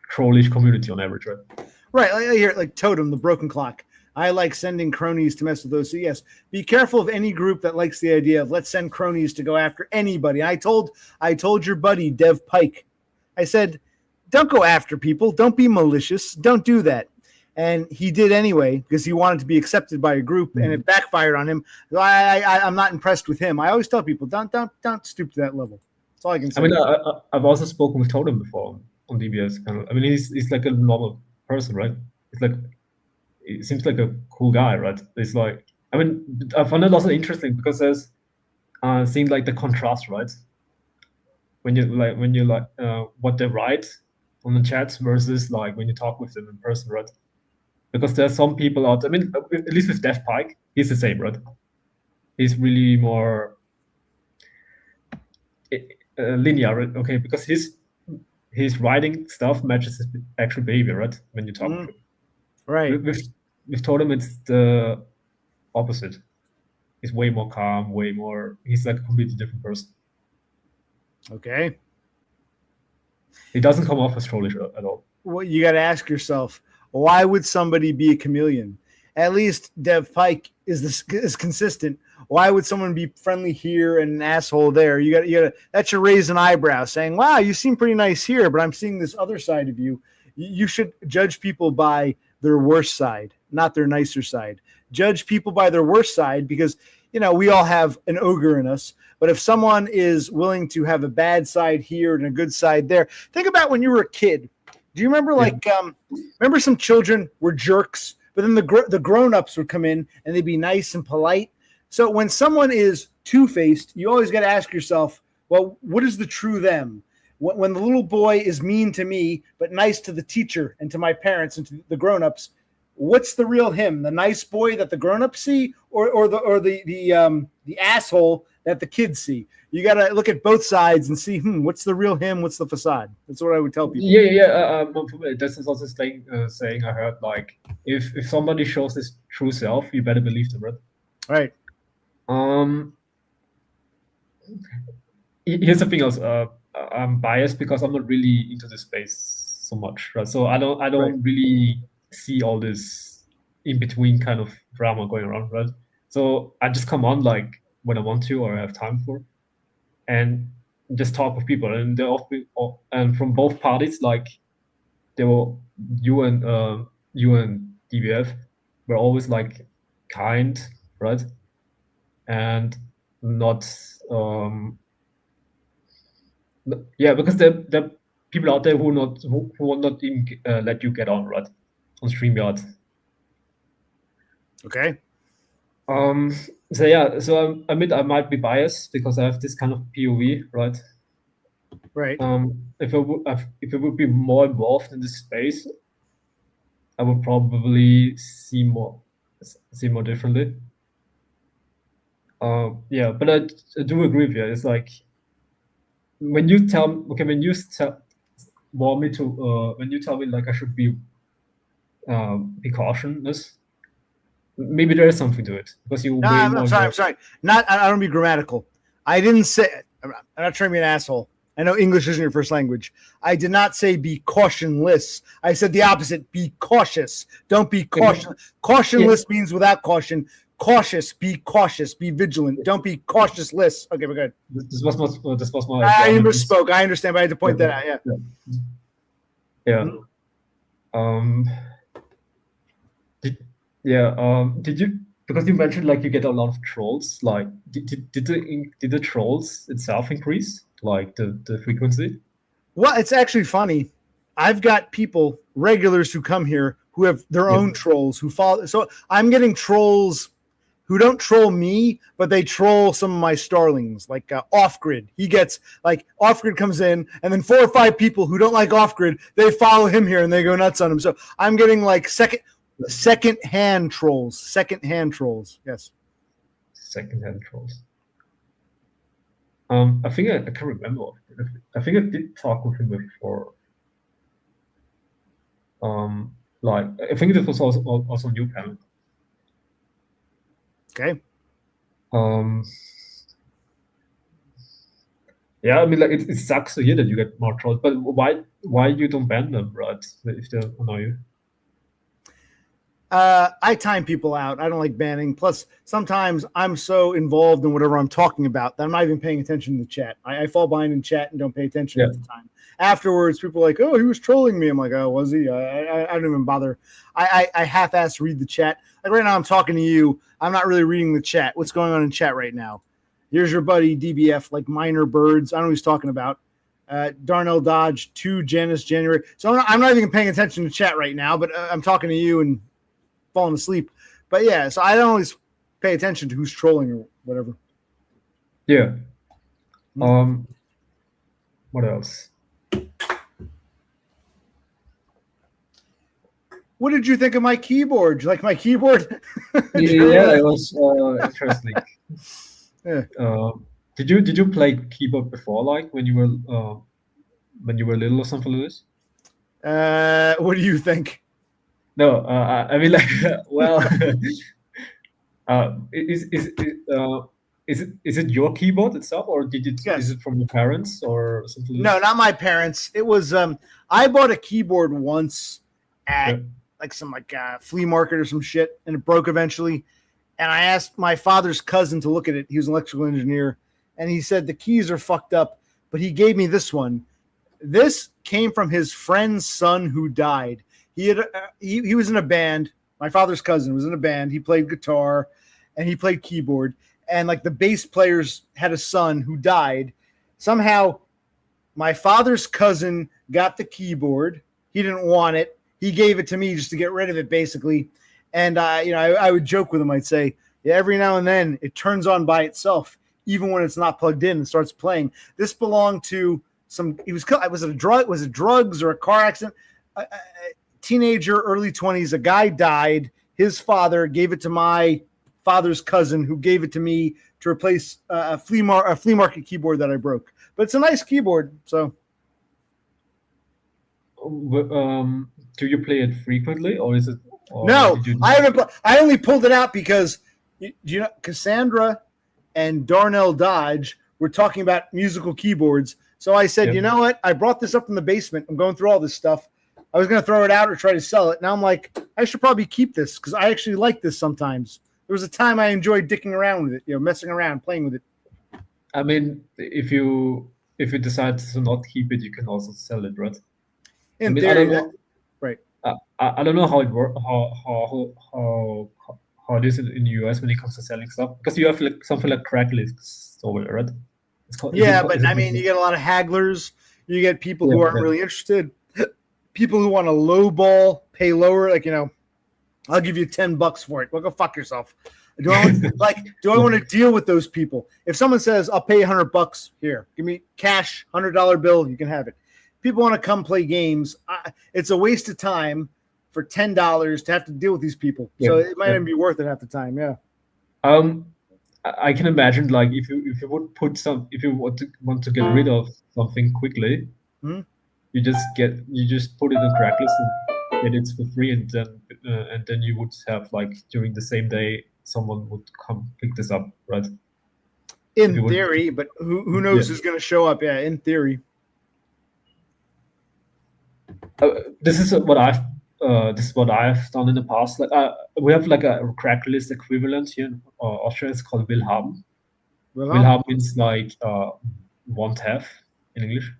trollish community on average, right? Right. I hear like Totem, the broken clock. I like sending cronies to mess with those. So yes, be careful of any group that likes the idea of let's send cronies to go after anybody. I told your buddy Dev Pike, I said, don't go after people. Don't be malicious. Don't do that. And he did anyway because he wanted to be accepted by a group, and it backfired on him. I'm not impressed with him. I always tell people don't stoop to that level. That's all I can say. I mean, I've also spoken with Totem before on DBS. I mean, he's like a normal person, right? It's like. It seems like a cool guy, right? It's like, I mean, I found it also interesting because there's seeing like the contrast, right? When you like what they write on the chats versus like when you talk with them in person, right? Because there's some people out. I mean, at least with Dev Pike, he's the same, right? He's really more linear, right? Okay, because his writing stuff matches his actual behavior, right? When you talk to him. Right. With Totem, it's the opposite. He's way more calm, he's like a completely different person. Okay. He doesn't come off as trollish at all. Well, you got to ask yourself, why would somebody be a chameleon? At least Dev Pike is consistent. Why would someone be friendly here and an asshole there? You got to that should raise an eyebrow saying, wow, you seem pretty nice here, but I'm seeing this other side of you. You should judge people by their worst side, not their nicer side. Judge people by their worst side because, we all have an ogre in us. But if someone is willing to have a bad side here and a good side there, think about when you were a kid. Do you remember remember some children were jerks, but then the grown-ups would come in and they'd be nice and polite. So when someone is two-faced, you always got to ask yourself, well, what is the true them? When the little boy is mean to me, but nice to the teacher and to my parents and to the grown-ups, what's the real him? The nice boy that the grown-ups see, or the asshole that the kids see? You got to look at both sides and see, what's the real him? What's the facade? That's what I would tell people. Yeah. This is also saying I heard like if somebody shows his true self, you better believe them, right? Right. Here's something else. I'm biased because I'm not really into this space so much, right? So I don't really see all this in between kind of drama going around, right? So I just come on like when I want to or I have time for. And just talk with people, and they're often, and from both parties, like they were you and DBF were always like kind, right? And not because there are people out there who will not even let you get on, right, on StreamYard. Okay. So I admit I might be biased because I have this kind of POV, right? Right. If I would be more involved in this space, I would probably see more differently. But I do agree with you. It's like when you tell me like I should be cautious, maybe there is something to it because you. No, I'm sorry. I don't want to be grammatical. I didn't say. I'm not trying to be an asshole. I know English isn't your first language. I did not say be cautionless. I said the opposite. Be cautious. Don't be cautious. Cautionless means without caution. Cautious. Be cautious. Be vigilant. Don't be cautionless. Okay, we're good. This was my. I misspoke. I understand, but I had to point that out. Yeah. Did you? Because you mentioned like you get a lot of trolls. Like, did the trolls itself increase, like the frequency? Well, it's actually funny. I've got people, regulars who come here who have their own trolls who follow. So I'm getting trolls who don't troll me, but they troll some of my starlings, like Off Grid. He gets like Off Grid comes in, and then 4 or 5 people who don't like Off Grid, they follow him here and they go nuts on him. So I'm getting like second-hand trolls. Yes. Second-hand trolls. I think I can remember. I think I did talk with him before. Like I think this was also new panel. Okay. Yeah, I mean, like it sucks to hear that you get more trolls, but why you don't ban them, right? If they annoy you. I time people out. I don't like banning. Plus, sometimes I'm so involved in whatever I'm talking about that I'm not even paying attention to the chat. I fall behind in chat and don't pay attention at the time. Afterwards, people are like, "Oh, he was trolling me." I'm like, "Oh, was he?" I don't even bother. I half-ass read the chat. Like right now, I'm talking to you. I'm not really reading the chat. What's going on in chat right now? Here's your buddy DBF, like Minor Birds. I don't know what he's talking about. Darnell Dodge, 2 Janice January. So I'm not even paying attention to chat right now, but I'm talking to you and falling asleep. But yeah, so I don't always pay attention to who's trolling or whatever. Yeah. What else? What did you think of my keyboard? Do you like my keyboard? Yeah, it was interesting. Yeah. Did you play keyboard before, like when you were little or something like this? What do you think? No, I mean, like, well, is it your keyboard itself, or is it from your parents or something? No, not my parents. It was I bought a keyboard once at like some flea market or some shit, and it broke eventually. And I asked my father's cousin to look at it. He was an electrical engineer, and he said the keys are fucked up, but he gave me this one. This came from his friend's son who died. He was in a band. My father's cousin was in a band. He played guitar and he played keyboard. And like the bass players had a son who died. Somehow my father's cousin got the keyboard. He didn't want it. He gave it to me just to get rid of it, basically. And I would joke with him. I'd say, yeah, every now and then it turns on by itself, even when it's not plugged in and starts playing. This belonged to was it drugs or a car accident? Teenager, early 20s, a guy died. His father gave it to my father's cousin, who gave it to me to replace a flea market keyboard that I broke. But it's a nice keyboard. So, do you play it frequently, or is it? No, I haven't. I only pulled it out because Kassandra and Darnell Dodge were talking about musical keyboards. So I said, you know what? I brought this up in the basement. I'm going through all this stuff. I was going to throw it out or try to sell it. Now I'm like, I should probably keep this because I actually like this sometimes. There was a time I enjoyed dicking around with it, messing around, playing with it. I mean, if you if you decide to not keep it, you can also sell it, right? In I mean, theory, I don't know. right. I don't know how it works, how it is in the US when it comes to selling stuff, because you have like something like Craigslist over there, right? It's called, Yeah, but I mean, you get a lot of hagglers. You get people who aren't really interested. People who want to lowball, pay lower. Like, I'll give you $10 for it. Well, go fuck yourself. Do I want to deal with those people? If someone says, "I'll pay $100 here, give me cash, $100 bill, you can have it." People want to come play games. It's a waste of time for $10 to have to deal with these people. So it might even be worth it half the time. Yeah. I can imagine, like, if you would put if you want to get rid of something quickly, you just put it on Craigslist and get it for free, and then you would have, like, during the same day someone would come pick this up, right? In theory, but who knows who's going to show up? Yeah, in theory. This is what I've done in the past. Like, we have like a Craigslist equivalent here in Austria. It's called Willhaben. Willhaben means like want have in English.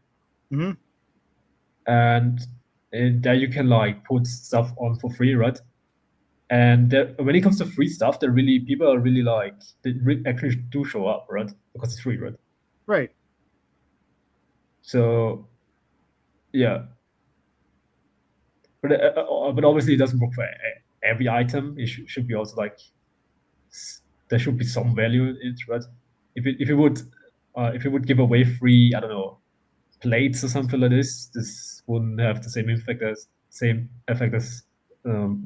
And there you can like put stuff on for free, right? And when it comes to free stuff, people are really like, they actually do show up, right? Because it's free, right? Right. So, yeah. But obviously it doesn't work for every item. It should be also like, there should be some value in it, right? If you would give away free, I don't know, plates or something like this wouldn't have the same effect as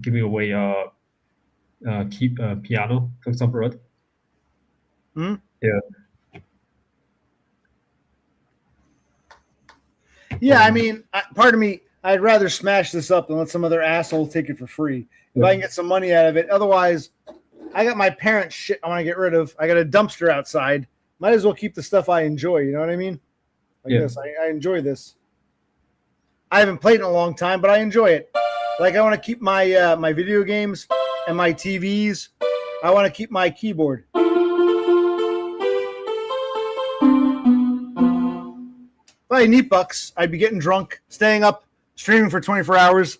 giving away piano, for example, right? Yeah. Yeah, I mean, part of me, I'd rather smash this up than let some other asshole take it for free. If I can get some money out of it. Otherwise, I got my parents' shit I want to get rid of. I got a dumpster outside. Might as well keep the stuff I enjoy. You know what I mean? Like this. I enjoy this. I haven't played in a long time, but I enjoy it. Like, I want to keep my my video games and my TVs. I want to keep my keyboard. If I had $8, I'd be getting drunk, staying up, streaming for 24 hours,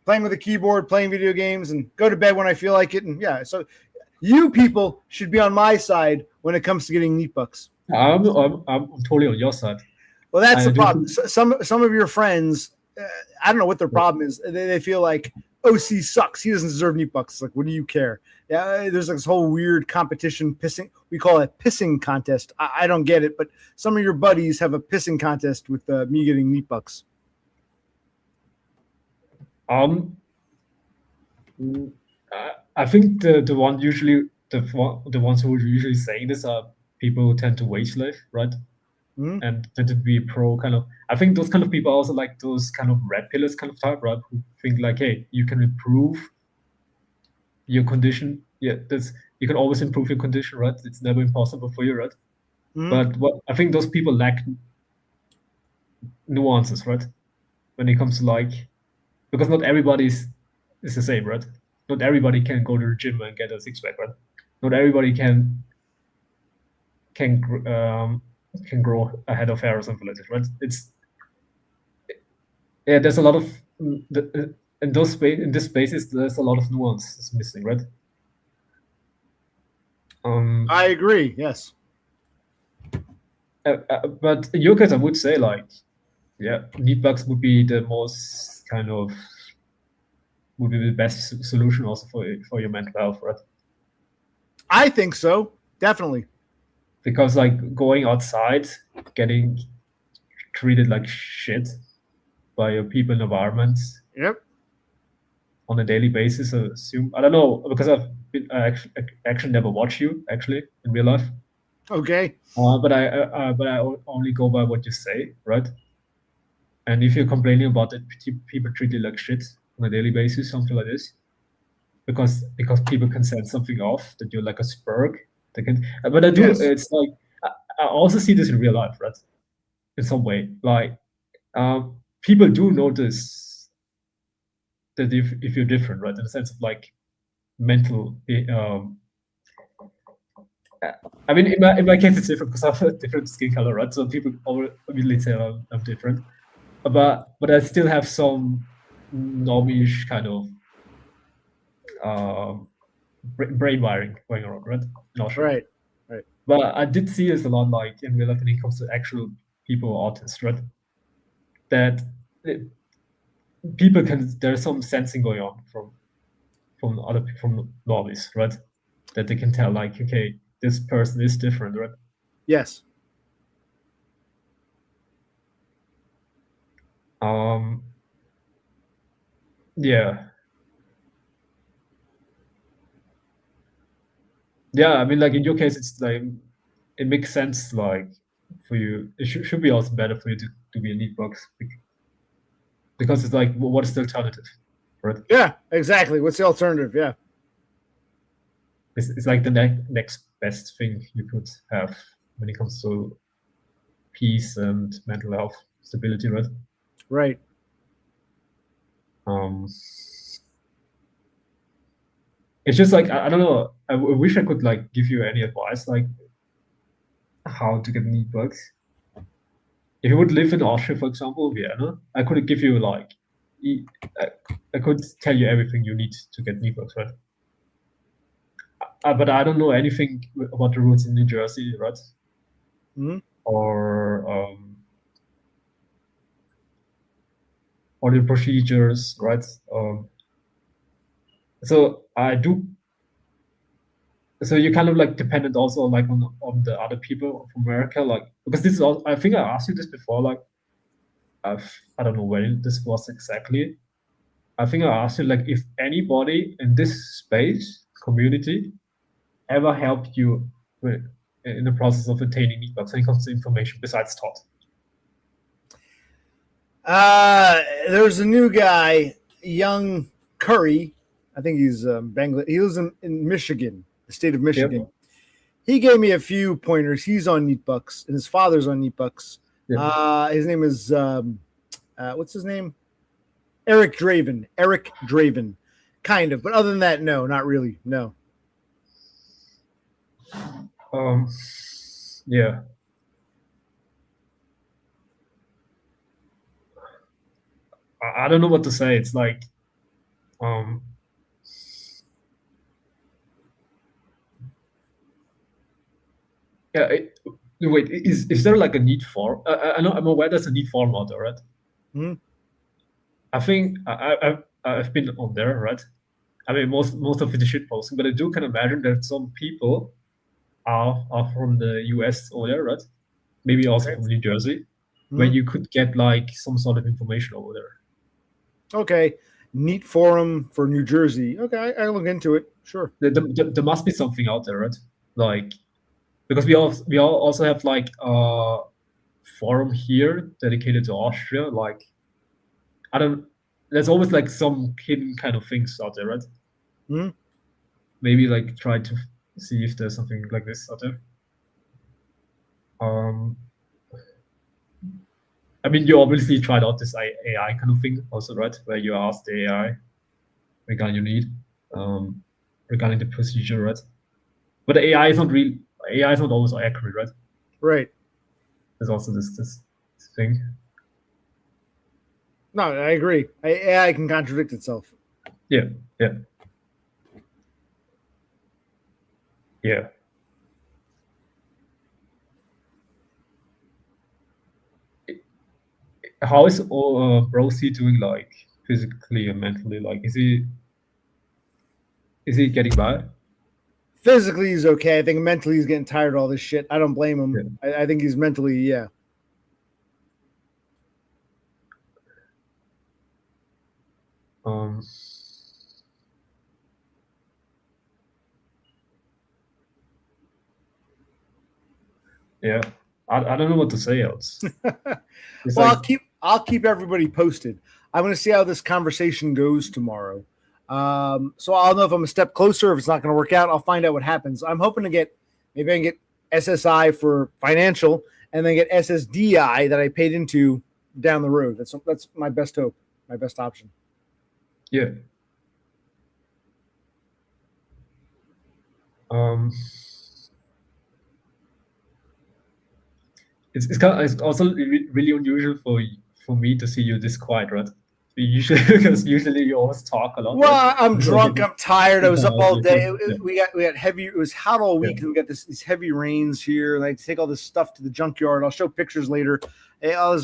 playing with a keyboard, playing video games, and go to bed when I feel like it. And yeah, so you people should be on my side when it comes to getting $8. I'm totally on your side. Well, that's the problem. Some of your friends, I don't know what their problem is. They feel like OC sucks. He doesn't deserve $8. It's like, what do you care? Yeah, there's like this whole weird competition pissing. We call it pissing contest. I don't get it, but some of your buddies have a pissing contest with me getting $8. I think the ones who are usually saying this are people who tend to wage slave, right? And tend to be pro kind of. I think those kind of people are also like those kind of red pillars kind of type, right? Who think like, hey, you can improve your condition. Yeah, you can always improve your condition, right? It's never impossible for you, right? But what I think those people lack nuances, right? When it comes to like, because not everybody is the same, right? Not everybody can go to the gym and get a six-pack, right? Not everybody can grow a head of hair or something like this, right? There's a lot of in this spaces. There's a lot of nuance missing, right? I agree. Yes. But in your case, I would say like, $8 would be the most kind of would be the best solution also for your mental health, right? I think so, definitely. Because like going outside, getting treated like shit by your people and environment. Yep. On a daily basis, I assume. I don't know, because I actually never watch you actually in real life. Okay. But I only go by what you say, right? And if you're complaining about it, people treat you like shit on a daily basis, something like this, because people can sense something off that you're like a spurg. They can, but I do. Yes. It's like I also see this in real life, right? In some way, like people do notice that if you're different, right? In the sense of like mental I mean, in my case, it's different because I have a different skin color, right? So people immediately say I'm different. But I still have some normish kind of brain wiring going on, right? Not sure. Right. But I did see this a lot, like in real life when it comes to actual people or artists, right? That people can, there's some sensing going on from other people, from normies, right? That they can tell, like, okay, this person is different, right? Yes. Yeah. Yeah, I mean, like in your case, it's like it makes sense, like for you. It should be also better for you to be a neat box because it's like, what is the alternative, right? Yeah, exactly. What's the alternative? Yeah. It's like the next best thing you could have when it comes to peace and mental health stability, right? Right. It's just like I don't know. I wish I could like give you any advice, like how to get neat bugs. If you would live in Austria, for example, Vienna, I could give you like, I could tell you everything you need to get neat bugs, right? But I don't know anything about the routes in New Jersey, right? Mm-hmm. Or the procedures, right? So I do. So you're kind of like dependent also like on the other people from America, like, because this is all, I think I asked you this before, like I don't know when this was exactly. I think I asked you like if anybody in this space community ever helped you in the process of attaining meatbugs when it comes to information besides Todd. There's a new guy, young Curry. I think he's Bangladesh. He lives in Michigan, the state of Michigan. Yep. He gave me a few pointers. He's on Neatbucks, and his father's on Neatbucks. Yep. His name is what's his name? Eric Draven, kind of. But other than that, no, not really. No. Yeah. I don't know what to say. It's like, yeah. Wait, is there like a need for? I know I'm aware there's a need for out there, right? Mm-hmm. I think I've been on there, right? I mean, most of it is shit posting, but I do kind of imagine that some people are from the US over there, right? Maybe also from New Jersey, where you could get like some sort of information over there. Okay, neat forum for New Jersey. Okay, I look into it. Sure. There must be something out there, right? Like, because we all also have like a forum here dedicated to Austria. Like, there's always like some hidden kind of things out there, right? Mm-hmm. Maybe like try to see if there's something like this out there. I mean, you obviously tried out this AI kind of thing also, right? Where you ask the AI regarding your need, regarding the procedure, right? But the AI is not always accurate, right? Right. There's also this thing. No, I agree. AI can contradict itself. Yeah. How is Brosi doing, like physically and mentally? Like, is he getting by? Physically, he's okay. I think mentally, he's getting tired of all this shit. I don't blame him. Yeah. I think he's mentally, yeah. Yeah, I don't know what to say else. Well, like, I'll keep everybody posted. I'm going to see how this conversation goes tomorrow. So I'll know if I'm a step closer. If it's not going to work out, I'll find out what happens. I'm hoping to maybe I can get SSI for financial, and then get SSDI that I paid into down the road. That's my best hope, my best option. Yeah. it's also really unusual for me to see you this quiet, right? Because usually you always talk a lot. Well, right? I'm drunk. I'm tired. I was up all day. Yeah. We got heavy. It was hot all week, and we got these heavy rains here. And I take all this stuff to the junkyard. I'll show pictures later. I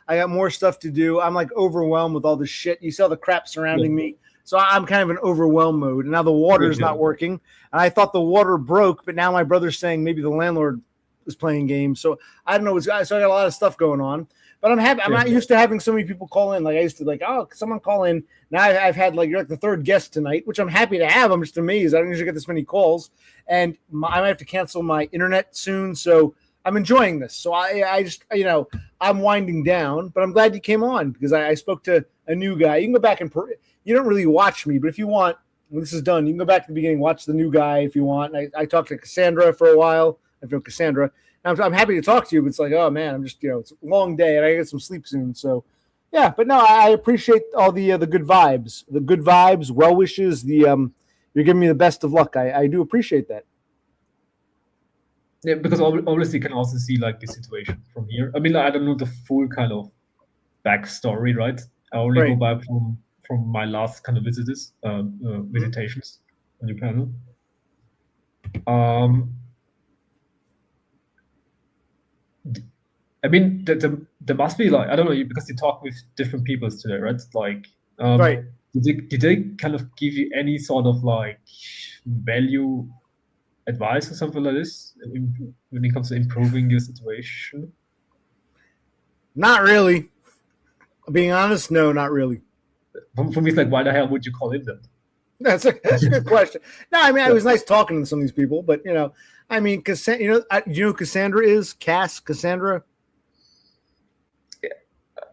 got more stuff to do. I'm like overwhelmed with all this shit. You saw the crap surrounding me, so I'm kind of in overwhelm mode. And now the water is not working. And I thought the water broke, but now my brother's saying maybe the landlord is playing games. So I don't know. So I got a lot of stuff going on. But I'm happy. I'm not used to having so many people call in. Like I used to, someone call in. Now I've had you're like the third guest tonight, which I'm happy to have. I'm just amazed. I don't usually get this many calls, and I might have to cancel my internet soon. So I'm enjoying this. So I just I'm winding down, but I'm glad you came on because I spoke to a new guy. You can go back and you don't really watch me, but if you want, when this is done, you can go back to the beginning, watch the new guy if you want. And I talked to Kassandra for a while. I've known Kassandra. I'm happy to talk to you, but it's like, oh man, I'm just, it's a long day and I get some sleep soon. So yeah, but no, I appreciate all the good vibes, well wishes. You're giving me the best of luck. I do appreciate that. Yeah, because obviously you can also see the situation from here. I mean, I don't know the full kind of backstory, right? I only go back from my last kind of visitations on your panel. I mean, there must be I don't know, because you talk with different people today, right? Right. Did they kind of give you any sort of value advice or something like this when it comes to improving your situation? Not really. Being honest, no, not really. For me, it's why the hell would you call him then? That's a good question. No, I mean, it was nice talking to some of these people, but I mean, who Kassandra is? Kassandra.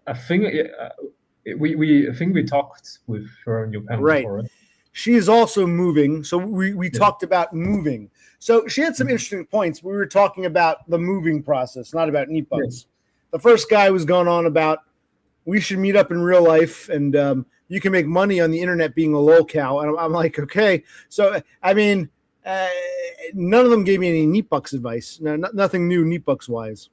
I think we talked with her on your panel before. Right? She is also moving, so we talked about moving. So she had some interesting points. We were talking about the moving process, not about neat bugs. Yeah. The first guy was going on about we should meet up in real life, and you can make money on the internet being a lolcow. And I'm like, okay. So I mean, none of them gave me any neat bucks advice. No, nothing new neat bucks wise.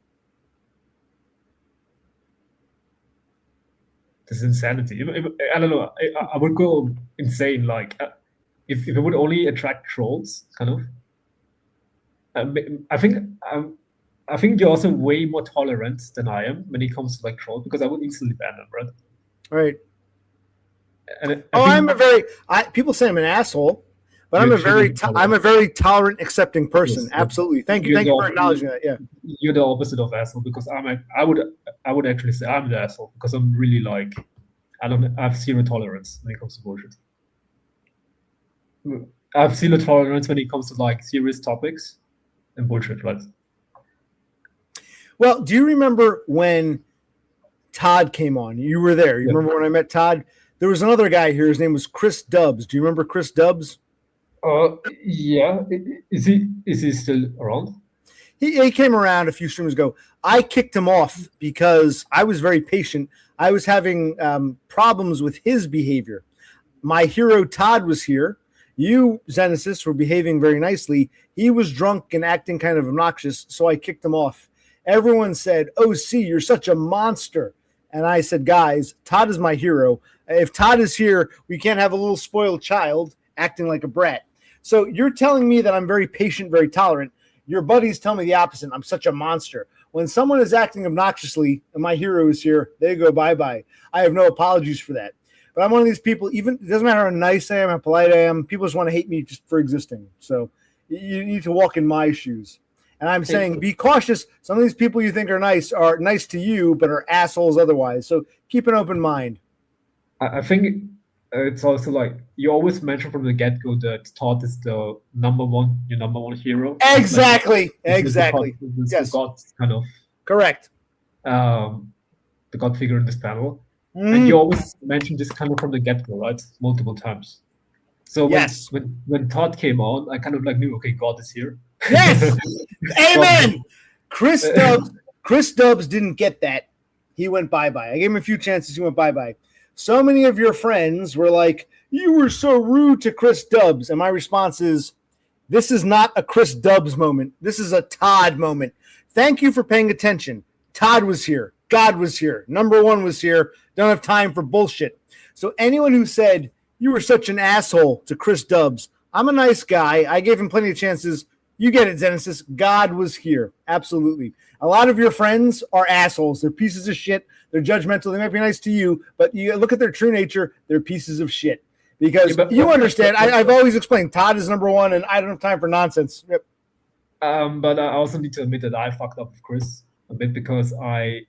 This is insanity. I don't know. I would go insane. If it would only attract trolls, kind of. I think you're also way more tolerant than I am when it comes to trolls, because I would instantly ban them, right? Right. And people say I'm an asshole, but I'm a very tolerant, accepting person. Yes, absolutely. Thank you for acknowledging that. Yeah. You're the opposite of asshole, because I would actually say I'm the asshole, because I'm really I have zero tolerance when it comes to bullshit. I have zero tolerance when it comes to serious topics and bullshit, right? Well, do you remember when Todd came on? You were there. You remember when I met Todd? There was another guy here. His name was Chris Dubs. Do you remember Chris Dubs? Yeah. Is he still around? He came around a few streams ago. I kicked him off because I was very patient. I was having problems with his behavior. My hero Todd was here. You, Zenesis, were behaving very nicely. He was drunk and acting kind of obnoxious, so I kicked him off. Everyone said, OC, you're such a monster. And I said, guys, Todd is my hero. If Todd is here, we can't have a little spoiled child acting like a brat. So you're telling me that I'm very patient, very tolerant. Your buddies tell me the opposite. I'm such a monster. When someone is acting obnoxiously and my hero is here, they go bye-bye. I have no apologies for that. But I'm one of these people, even it doesn't matter how nice I am, how polite I am, people just want to hate me just for existing. So you need to walk in my shoes. And I'm saying be cautious. Some of these people you think are nice to you, but are assholes otherwise. So keep an open mind. I think it's also you always mention from the get-go that Todd is your number one hero. Exactly. Exactly. Yes. The God kind of. Correct. The God figure in this panel. And you always mention this kind of from the get-go, right? Multiple times. So when Todd came on, I kind of knew, okay, God is here. Yes. Amen. Chris Dubs didn't get that. He went bye-bye. I gave him a few chances. He went bye-bye. So many of your friends were like, you were so rude to Chris Dubs. And my response is, this is not a Chris Dubs moment. This is a Todd moment. Thank you for paying attention. Todd was here. God was here. Number one was here. Don't have time for bullshit. So anyone who said you were such an asshole to Chris Dubbs, I'm a nice guy. I gave him plenty of chances. You get it, Zenesis. God was here. Absolutely. A lot of your friends are assholes. They're pieces of shit. They're judgmental. They might be nice to you, but you look at their true nature. They're pieces of shit. Because you understand. I've always explained Todd is number one, and I don't have time for nonsense. Yep. But I also need to admit that I fucked up with Chris a bit because I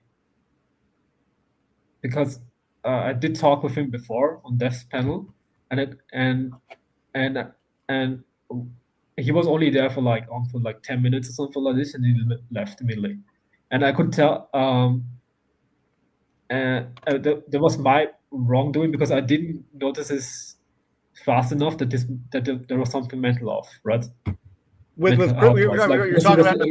did talk with him before on Dev's panel, and he was only there for like 10 minutes or something like this, and he left immediately. And I could tell that was my wrongdoing because I didn't notice this fast enough that there was something mental off, right? You're talking about.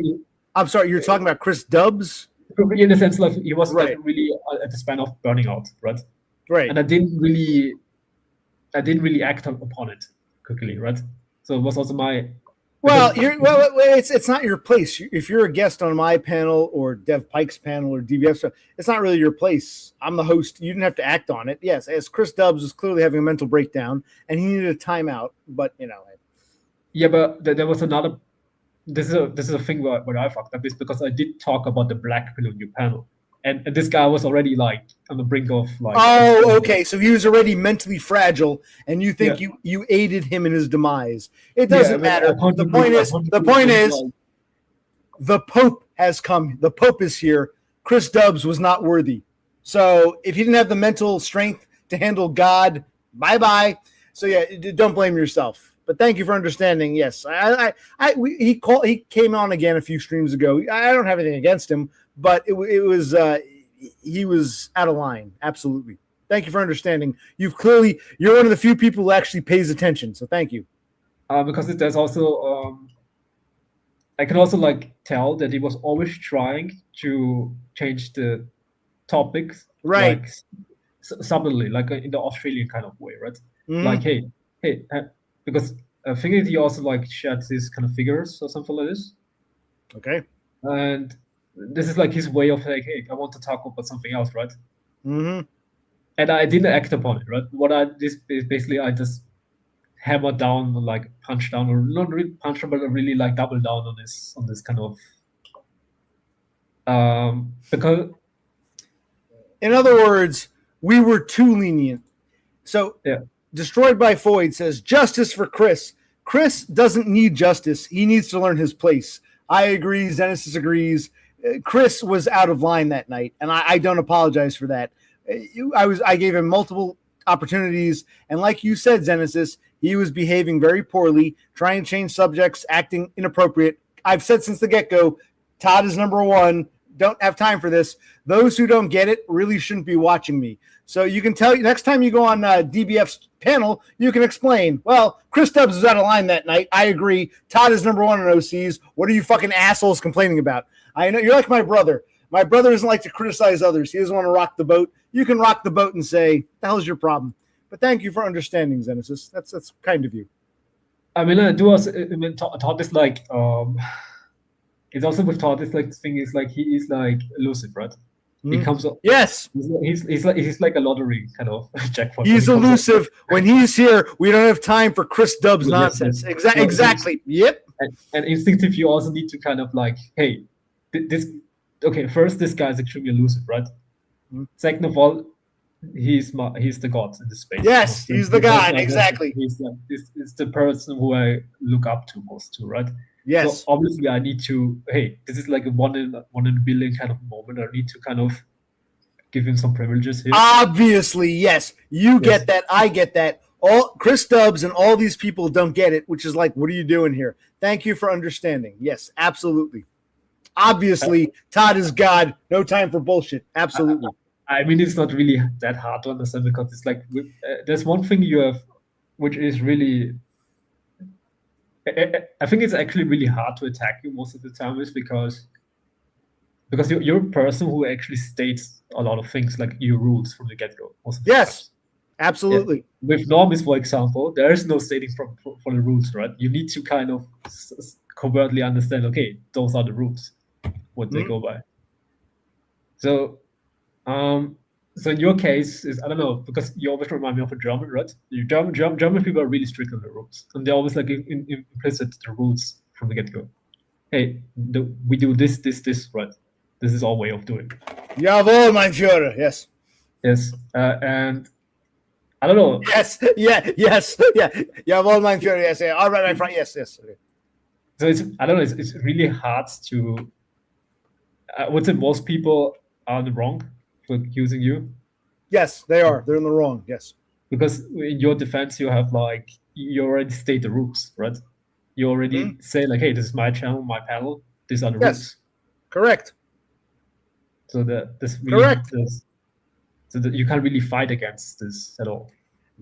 I'm sorry, you're talking about Chris Dubbs. In the sense, like he was right. like really at the span of burning out, right? Right. And I didn't really act upon it quickly, right? So it was also my. It's not your place. If you're a guest on my panel or Dev Pike's panel or DBF, it's not really your place. I'm the host. You didn't have to act on it. Yes, as Chris Dubbs was clearly having a mental breakdown and he needed a timeout, but you know. Yeah, but there was another. This is a thing where I fucked up is because I did talk about the black pill on your panel, and this guy was already like on the brink of like. Oh, okay. So he was already mentally fragile, and you think you aided him in his demise. It doesn't matter. The point is, the Pope has come. The Pope is here. Chris Dubbs was not worthy. So if he didn't have the mental strength to handle God, bye. So yeah, don't blame yourself. But thank you for understanding. Yes, he came on again a few streams ago. I don't have anything against him, but he was out of line. Absolutely. Thank you for understanding. You're one of the few people who actually pays attention. So thank you. Because there's also I can also like tell that he was always trying to change the topics, right? Like, subtly, like in the Australian kind of way, right? Mm-hmm. Like hey. Because I think he also like shared these kind of figures or something like this. Okay. And this is like his way of like, hey, I want to talk about something else, right? Mm-hmm. And I didn't act upon it, right? What I did is basically I just hammered down, like punch down, or not really punch down, but really like double down on this kind of because. In other words, we were too lenient. So yeah. Destroyed by Foyd says, justice for Chris. Chris doesn't need justice. He needs to learn his place. I agree. Zenesis agrees. Chris was out of line that night, and I don't apologize for that. I gave him multiple opportunities, and like you said, Zenesis, he was behaving very poorly, trying to change subjects, acting inappropriate. I've said since the get-go, Todd is number one. Don't have time for this. Those who don't get it really shouldn't be watching me. So you can tell next time you go on DBF's panel, you can explain, well, Chris Dubbs was out of line that night. I agree. Todd is number one in OCs. What are you fucking assholes complaining about? I know you're like my brother. My brother doesn't like to criticize others. He doesn't want to rock the boat. You can rock the boat and say, the hell's your problem? But thank you for understanding, Zenesis. That's kind of you. I mean, I do also, Todd is like, it's also with Todd, it's like, the thing is like, he is like elusive, right? He comes up. Yes. He's like a lottery kind of jackpot. He's elusive. When he's here, we don't have time for Chris Dubbs nonsense. Yes. Exactly. Yep. And instinctive, you also need to kind of like, hey, first, this guy is extremely elusive, right? Mm-hmm. Second of all, he's the god in this space. Yes, he's the god. Exactly. He's the person who I look up to most to, right? Yes. So obviously, I need to. Hey, this is like a one in a billion kind of moment. I need to kind of give him some privileges here. Obviously, yes. You get that. I get that. All Chris Dubbs and all these people don't get it, which is like, what are you doing here? Thank you for understanding. Yes, absolutely. Obviously, Todd is God. No time for bullshit. Absolutely. I mean, it's not really that hard to understand because it's like there's one thing you have, which is really. I think it's actually really hard to attack you most of the time is because you're a person who actually states a lot of things like your rules from the get-go. Yes, absolutely. Yeah. With normies, for example, there is no stating for the rules, right? You need to kind of covertly understand, okay, those are the rules, what they go by. So, so in your case, is I don't know, because you always remind me of a German, right? German people are really strict on the rules, and they're always like implicit the rules from the get go. Hey, we do this, right? This is our way of doing. Jawohl, mein Führer. Yes. Yes, and I don't know. Yes. Yeah. Yes. Yeah. Jawohl, mein Führer. Yes. Yeah. All right, my friend. Yes. Yes. Okay. So I don't know. It's really hard to. I would say most people are in the wrong for accusing you. Yes, they are. They're in the wrong. Yes. Because in your defense, you have like you already state the rules, right? You already say like, "Hey, this is my channel, my panel. These are the rules." Correct. So this really Correct. so that you can't really fight against this at all.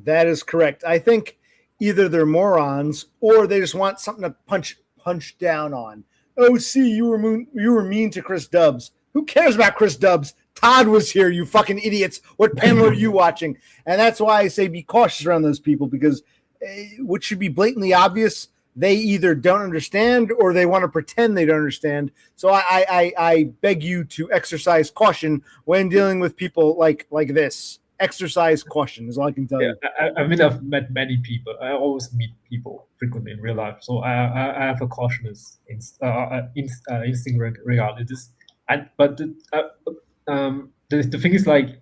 That is correct. I think either they're morons or they just want something to punch down on. Oh, see, you were mean to Chris Dubbs. Who cares about Chris Dubbs? Todd was here, you fucking idiots. What panel are you watching? And that's why I say be cautious around those people, because what should be blatantly obvious, they either don't understand or they want to pretend they don't understand. So I beg you to exercise caution when dealing with people like this. Exercise caution is all I can tell you. I mean, I've met many people. I always meet people frequently in real life, so I have a cautious instinct regarding this. But the thing is, like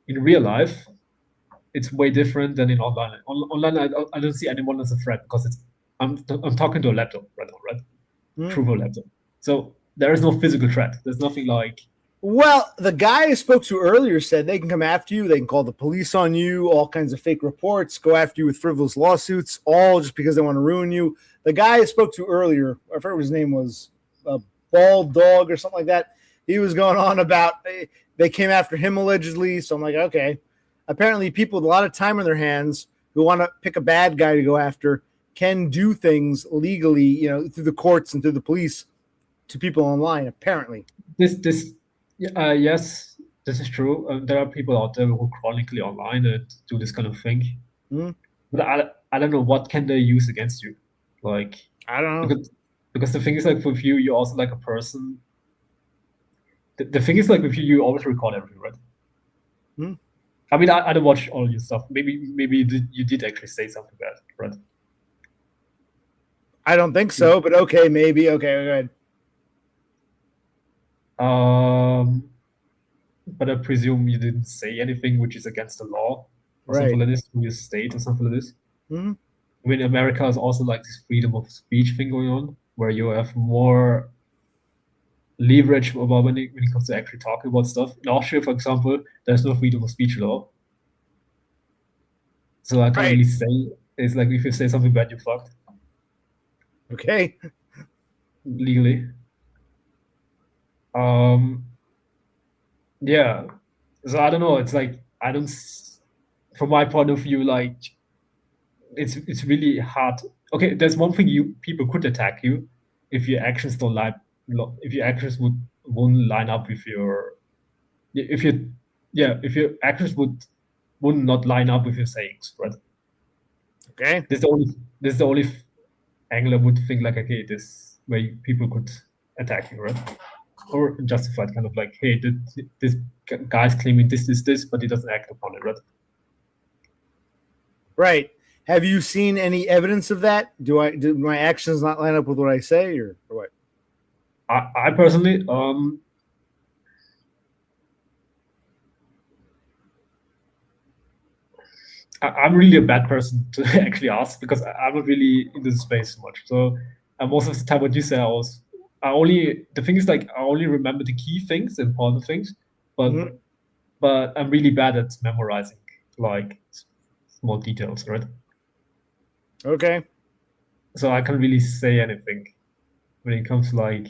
in real life, it's way different than in online. Online, I don't see anyone as a threat because I'm talking to a laptop right now, right? Through a laptop. So there is no physical threat. There's nothing like. Well, the guy I spoke to earlier said they can come after you. They can call the police on you, all kinds of fake reports, go after you with frivolous lawsuits, all just because they want to ruin you. The guy I spoke to earlier, I forget what his name was, Bald Dog or something like that. He was going on about they came after him allegedly. So I'm like, okay. Apparently people with a lot of time on their hands who want to pick a bad guy to go after can do things legally, through the courts and through the police to people online, apparently. Yes, this is true. There are people out there who chronically online and do this kind of thing. But I don't know what can they use against you. Like I don't know. Because the thing is, like with you, you're also like a person. The thing is, like with you always record everything, right? I mean, I don't watch all your stuff. Maybe you did actually say something bad, right? I don't think so, but okay, maybe. Okay, go ahead. But I presume you didn't say anything which is against the law or something like this to your state or something like this. I mean, America is also like this freedom of speech thing going on, where you have more leverage about when it comes to actually talking about stuff. In Austria, for example, there's no freedom of speech law. So I can't really say. It's like if you say something bad, you're fucked. Okay. Legally. Yeah. So I don't know. It's like from my point of view, like it's really hard. Okay, there's one thing people could attack you if your actions don't line. If your actions wouldn't line up with if your actions would not line up with your sayings, right? Okay. This is the only angle I would think like, okay, this way people could attack you, right? Or justified, kind of like, hey, this guy's claiming this, but he doesn't act upon it, right? Right. Have you seen any evidence of that? Do my actions not line up with what I say, or what? I personally, I'm really a bad person to actually ask because I'm not really in this space so much. So most of the time, what you say, the thing is, like, I only remember the key things, the important things, but I'm really bad at memorizing like small details, right? Okay. So I can't really say anything when it comes to like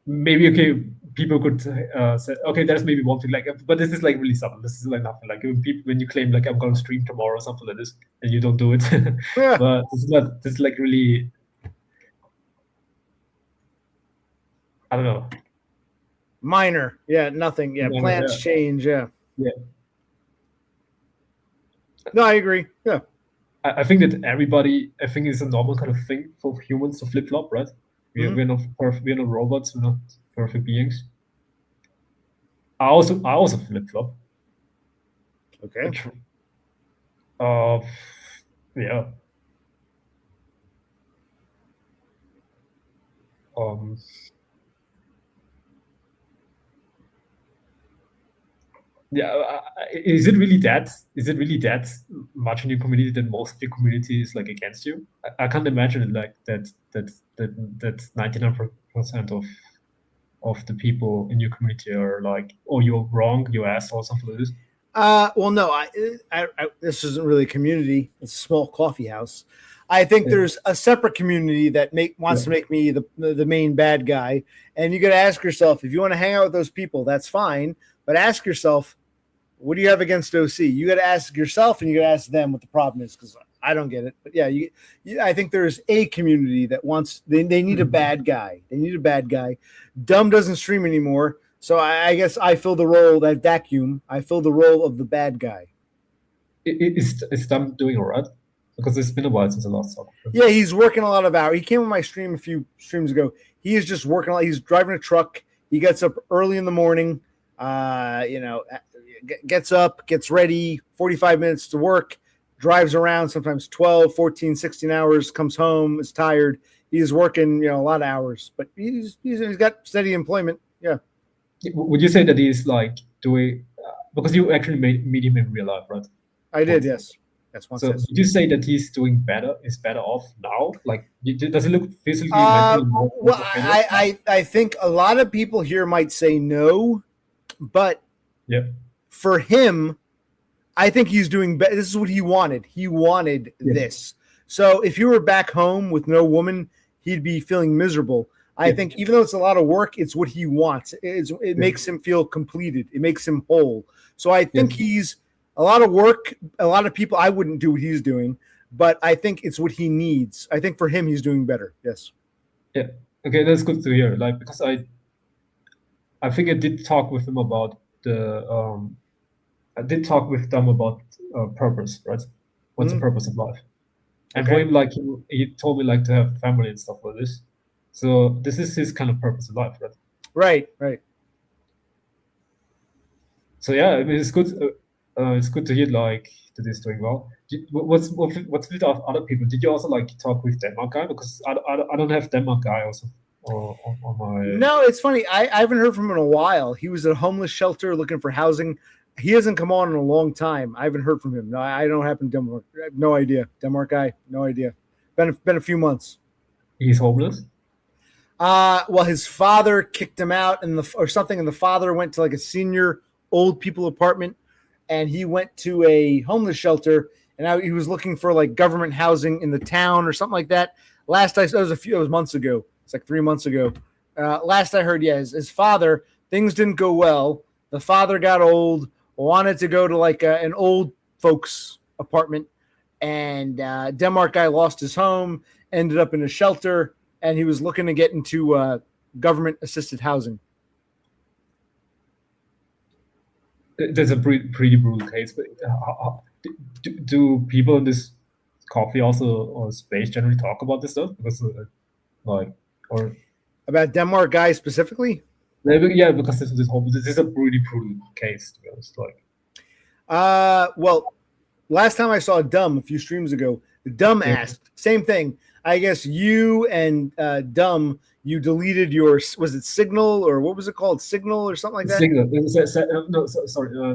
maybe okay. People could say, okay, there's maybe one thing like, but this is like really subtle. This is like nothing. Like when you claim like I'm going to stream tomorrow or something like this, and you don't do it. Yeah. But this is like really, I don't know. Minor. Yeah, nothing. Yeah, plans change. Yeah. Yeah. No, I agree. Yeah. I think that I think it's a normal kind of thing for humans to flip flop, right? We're not perfect. We're not robots. We're not perfect beings. I also flip flop. Okay. Yeah. Yeah, is it really that? Is it really that much in your community that most of your community is like against you? I can't imagine it like that. That 99% of the people in your community are like, "Oh, you're wrong, you asshole," or something like this. Well, no, this isn't really a community. It's a small coffee house. I think there's a separate community that wants to make me the main bad guy. And you got to ask yourself, if you want to hang out with those people, that's fine. But ask yourself, what do you have against OC? You got to ask yourself, and you got to ask them what the problem is, because I don't get it. But yeah, I think there's a community that wants they need a bad guy. They need a bad guy. Dumb doesn't stream anymore. So I guess I fill the role, that vacuum. I fill the role of the bad guy. Is Dumb doing all right? Because it's been a while since the last talk. Yeah, he's working a lot of hours. He came on my stream a few streams ago. He is just working a lot. He's driving a truck. He gets up early in the morning. Gets up, gets ready, 45 minutes to work, drives around sometimes 12, 14, 16 hours, comes home, is tired. He's working, a lot of hours, but he's got steady employment. Yeah. Would you say that he's like doing because you actually meet him in real life, right? I did, yes. That's one. So would you say that he's doing better? Is better off now? Like, does it look physically? Mentally more well, I think a lot of people here might say no, but yeah, for him, I think he's doing better. This is what he wanted. He wanted this. So if you were back home with no woman, he'd be feeling miserable. I think even though it's a lot of work, it's what he wants. It makes him feel completed. It makes him whole. So I think he's a lot of work. A lot of people, I wouldn't do what he's doing, but I think it's what he needs. I think for him, he's doing better. Yes. Yeah. Okay, that's good to hear. Like, because I think I did talk with him about purpose, right? What's the purpose of life? And for him, like he told me like to have family and stuff like this. So this is his kind of purpose of life, right? Right. So yeah, I mean, it's good. It's good to hear like that he's doing well. What's with other people? Did you also like talk with Denmark guy? Because I don't have Denmark guy also on my. No, it's funny. I haven't heard from him in a while. He was at a homeless shelter looking for housing. He hasn't come on in a long time. I haven't heard from him. No, I don't happen to Denmark. I have no idea. Denmark guy, no idea. Been a few months. He's homeless. Well, his father kicked him out, and the father went to like a senior old people apartment, and he went to a homeless shelter, and now he was looking for like government housing in the town or something like that. Last it was months ago. It's like 3 months ago. Last I heard, his father, things didn't go well. The father got old, wanted to go to like an old folks apartment, and Denmark guy lost his home, ended up in a shelter, and he was looking to get into government assisted housing. That's a pretty brutal case. But do people in this coffee also or space generally talk about this stuff? Because or about Denmark guy specifically? Yeah, because this is a pretty brutal case, to be honest. Well, last time I saw Dumb a few streams ago, Dumb asked same thing. I guess you and Dumb, you deleted your, was it Signal or what was it called? Signal or something like that? Signal.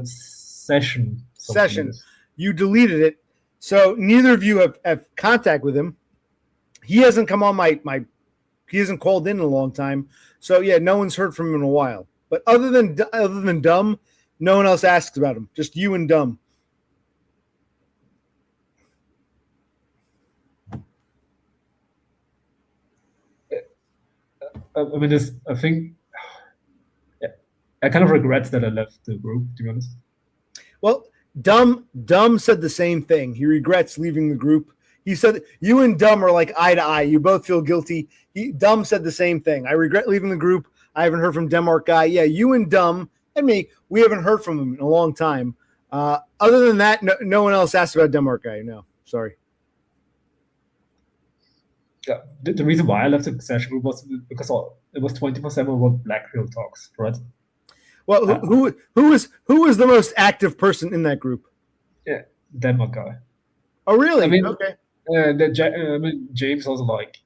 Session. Session. You deleted it. So neither of you have contact with him. He hasn't come on he hasn't called in a long time. So yeah, no one's heard from him in a while. But other than Dumb, no one else asks about him. Just you and Dumb. I mean, I think I kind of regret that I left the group, to be honest. Well, Dumb said the same thing. He regrets leaving the group. He said you and Dumb are like eye to eye. You both feel guilty. Dumb said the same thing. I regret leaving the group. I haven't heard from Denmark guy. Yeah, you and Dumb and me, we haven't heard from him in a long time. Other than that, no one else asked about Denmark guy. No, sorry. Yeah, the reason why I left the session group was because it was 24/7 about black pill talks, right? Well, who was the most active person in that group? Yeah, Denmark guy. Oh, really? I mean, okay. I mean, James also like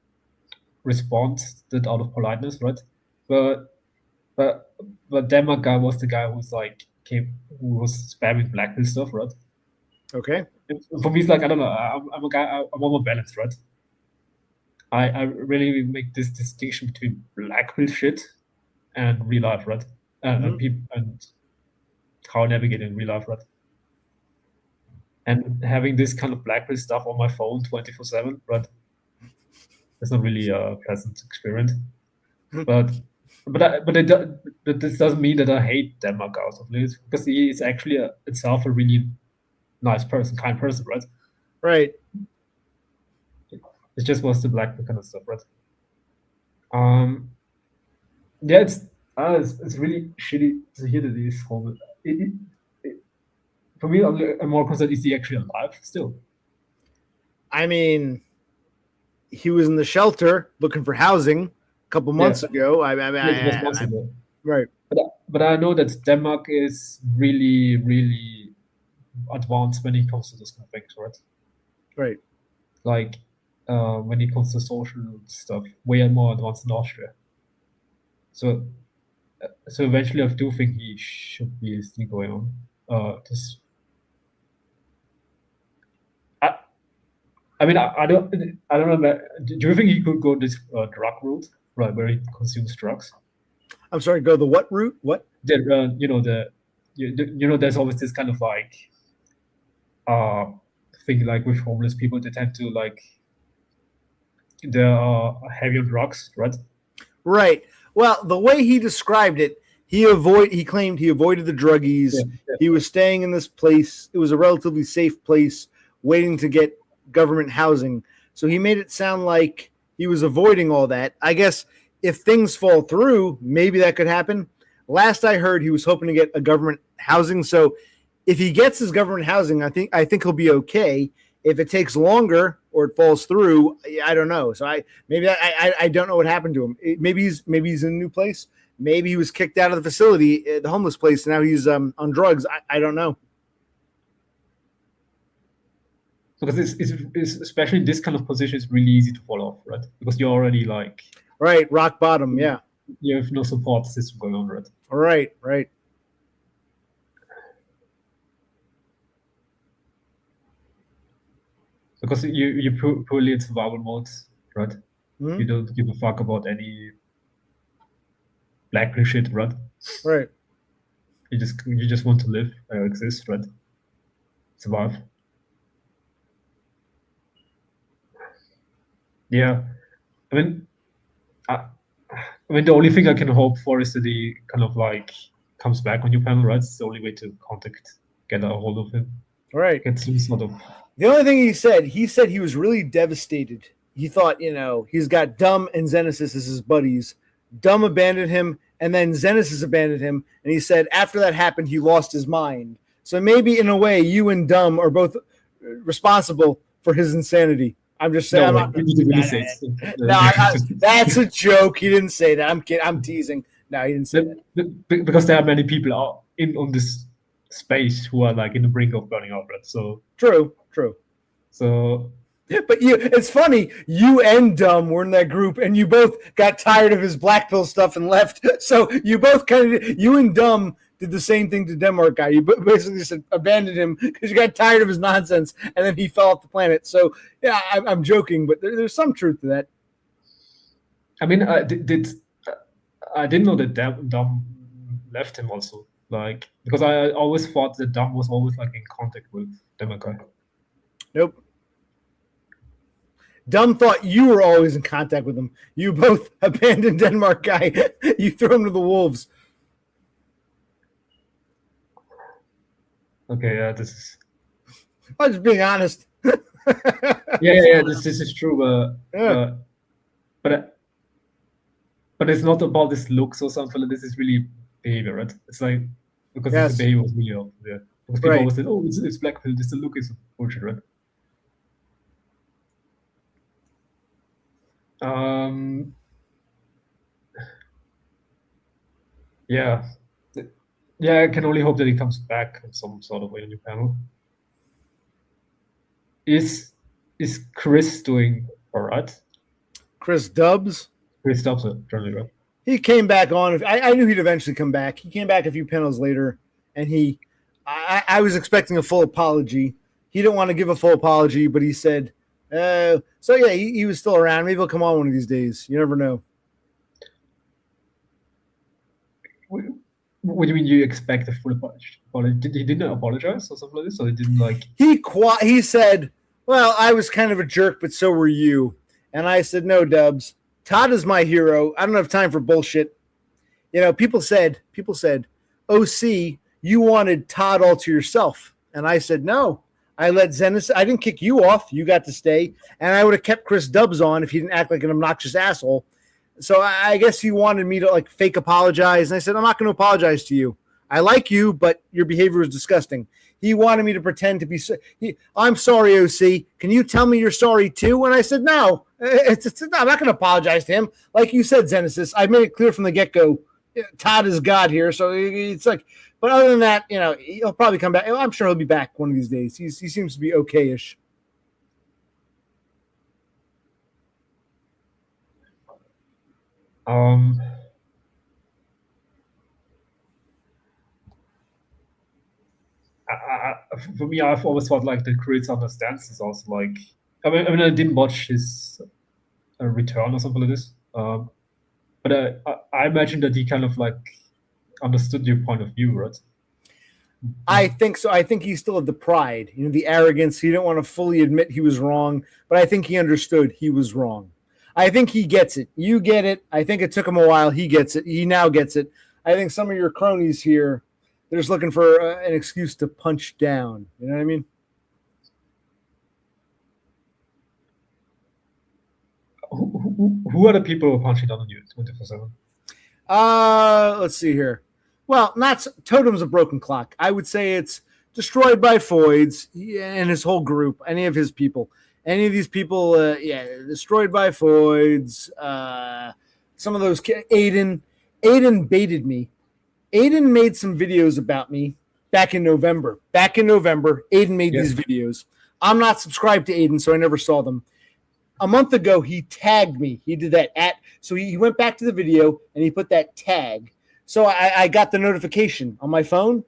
responds that out of politeness, right? But Denmark guy was the guy who was spamming black pill stuff, right? Okay. For me, it's like I don't know. I'm a guy. I'm more balanced, right? I really make this distinction between black pill shit and real life, right? And people and how I navigate in real life, right? And having this kind of black pill stuff on my phone 24/7, right? It's not really a pleasant experience. But this doesn't mean that I hate Denmark out of this, because he is actually itself a really nice person, kind person, right? Right. It just was the black kind of stuff, right? Yeah, it's really shitty to hear that he's home. For me, I'm more concerned, is he actually alive still? I mean, he was in the shelter looking for housing a couple months ago. Right. But I know that Denmark is really, really advanced when it comes to this kind of things, right? Right. Like when it comes to social stuff, way more advanced than Austria. So eventually, I do think he should be still going on. I mean, I don't know. Do you think he could go this drug route, right, where he consumes drugs? I'm sorry. Go the what route? What? There's always this kind of like thing, like with homeless people, they tend to like they're heavy on drugs, right? Right. Well, the way he described it, he claimed he avoided the druggies. Yeah. He was staying in this place. It was a relatively safe place, waiting to get government housing. So he made it sound like he was avoiding all that. I guess if things fall through, maybe that could happen. Last I heard, he was hoping to get a government housing. So if he gets his government housing, I think he'll be okay. If it takes longer or it falls through, I don't know. So I don't know what happened to him. Maybe he's in a new place. Maybe he was kicked out of the facility, the homeless place. And now he's on drugs. I don't know. Because it's especially in this kind of position, it's really easy to fall off, right? Because you're already like right, rock bottom. Yeah, you have no support system going on, right? Right. Because you purely in survival mode, right? Mm-hmm. You don't give a fuck about any black shit, right? Right. You just want to live, exist, right? Survive. Yeah, I mean, the only thing I can hope for is that he kind of like comes back on your panel, right? It's the only way to get a hold of him. Right. Get some sort of. The only thing he said he was really devastated. He thought, he's got Dumb and Zenesis as his buddies. Dumb abandoned him, and then Zenesis abandoned him. And he said after that happened, he lost his mind. So maybe in a way, you and Dumb are both responsible for his insanity. I'm just saying. That's a joke. He didn't say that. I'm kidding. I'm teasing. No, he didn't say that. Because there are many people out on this space who are like in the brink of burning out, right? So true. So, but it's funny. You and Dumb were in that group, and you both got tired of his black pill stuff and left. So you both you and Dumb did the same thing to Denmark guy. You basically just abandoned him because you got tired of his nonsense, and then he fell off the planet. So yeah, I'm joking, but there's some truth to that. I mean, I didn't know that Dumb left him also. Like, because I always thought that Dumb was always like in contact with Denmark guy. Nope. Dumb thought you were always in contact with him. You both abandoned Denmark guy. You threw him to the wolves. Okay, yeah, this is. I'm just being honest. yeah, this is true, but it's not about this looks or something. This is really behavior, right? It's like because the behavior was really off there. Because people always said, "Oh, it's black pill. This the look is bullshit," right? Yeah. Yeah, I can only hope that he comes back in some sort of way on your panel. Is Chris doing all right? Chris Dubs. Chris stops it, generally, right? He came back on. I knew he'd eventually come back. He came back a few panels later, and I was expecting a full apology. He didn't want to give a full apology, but he said, so yeah, he was still around. Maybe he'll come on one of these days. You never know. What do you mean you expect a full apology? He didn't apologize or something like this? Or he didn't like... He said, well, I was kind of a jerk, but so were you. And I said, no, Dubs. Todd is my hero. I don't have time for bullshit. You know, people said, OC, you wanted Todd all to yourself. And I said, no. I let Zenesis, I didn't kick you off. You got to stay. And I would have kept Chris Dubs on if he didn't act like an obnoxious asshole. So I guess he wanted me to like fake apologize. And I said, I'm not going to apologize to you. I like you, but your behavior is disgusting. He wanted me to pretend to be. I'm sorry, OC. Can you tell me you're sorry too? And I said, no. I'm not going to apologize to him. Like you said, Zenesis, I made it clear from the get-go. Todd is God here. So it's like, but other than that, you know, he'll probably come back. I'm sure he'll be back one of these days. He seems to be okay-ish. For me, I've always thought like the Chris understands is also like. I mean, I didn't watch his return or something like this, but I imagine that he kind of like understood your point of view, right? I think so. I think he still had the pride, you know, the arrogance. He didn't want to fully admit he was wrong, but I think he understood he was wrong. I think he gets it. You get it. I think it took him a while. He gets it. He now gets it. I think some of your cronies here, they're just looking for an excuse to punch down. You know what I mean? Who are the people who are punching down on you 24/7? Let's see here. Well, not Totem's a broken clock. I would say it's Destroyed by Foids and his whole group, any of his people. Any of these people, Destroyed by Foids, some of those kids. Aiden baited me. Aiden made some videos about me back in November. Aiden made these videos. I'm not subscribed to Aiden, so I never saw them. A month ago, he tagged me. He did that so he went back to the video and he put that tag. So I got the notification on my phone.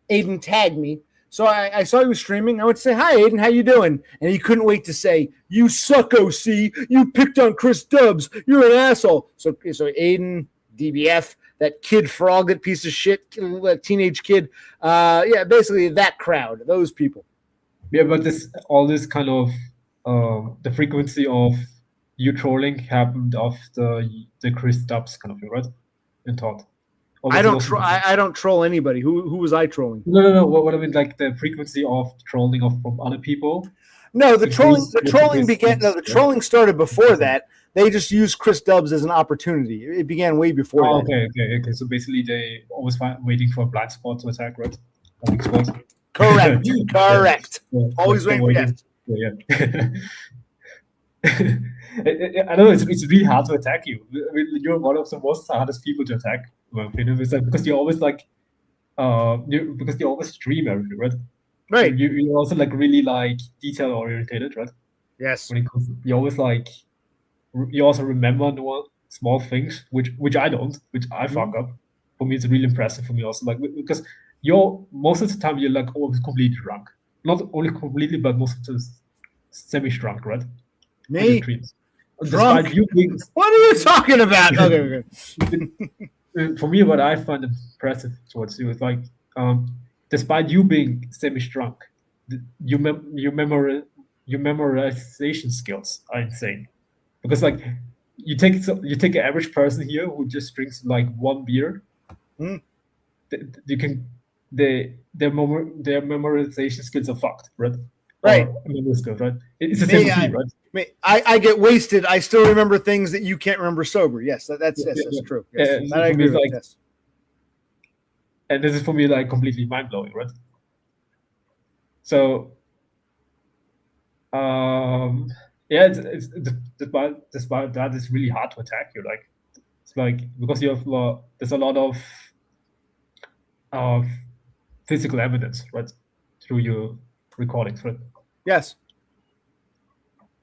Aiden tagged me. So I saw he was streaming. I went to say, hi, Aiden, how you doing? And he couldn't wait to say, you suck, OC. You picked on Chris Dubs. You're an asshole. So Aiden, DBF, that kid frog, that piece of shit, that teenage kid. Basically that crowd, those people. Yeah, but all this kind of the frequency of you trolling happened after the Chris Dubs kind of thing, right? In Todd. I don't troll anybody. Who was I trolling? No. What I mean, like the frequency of trolling from other people. No, the trolling began. No, the trolling started before that. They just used Chris Dubs as an opportunity. It began way before that. Okay. So basically, they always waiting for a black spot to attack, right? A weak spot. Correct. Yeah, Always waiting for that. Yeah. I know it's really hard to attack you. I mean, you're one of the most hardest people to attack. In my opinion, it's like because you're always like, because you always stream everything, right? Right. You're also like really like detail orientated, right? Yes. When it comes, you always like, you also remember small things, which I don't, which I fuck up. For me, it's really impressive. For me, also like because you're most of the time you're like always completely drunk. Not only completely, but most of the time semi-drunk, right? Me? Despite you being, what are you talking about? Okay. For me, what I find impressive towards you is like, despite you being semi-drunk, your memorization skills are insane. Because like, you take an average person here who just drinks like one beer, their memorization skills are fucked, right? Right. Memory skills, right? It's the same with me, right? I get wasted. I still remember things that you can't remember sober. Yes, that's true. Yes. I agree with like, yes. And this is for me like completely mind blowing, right? So, it's despite that, it's really hard to attack you. Like, it's like because you have there's a lot of of physical evidence, right, through your recordings, right? Yes.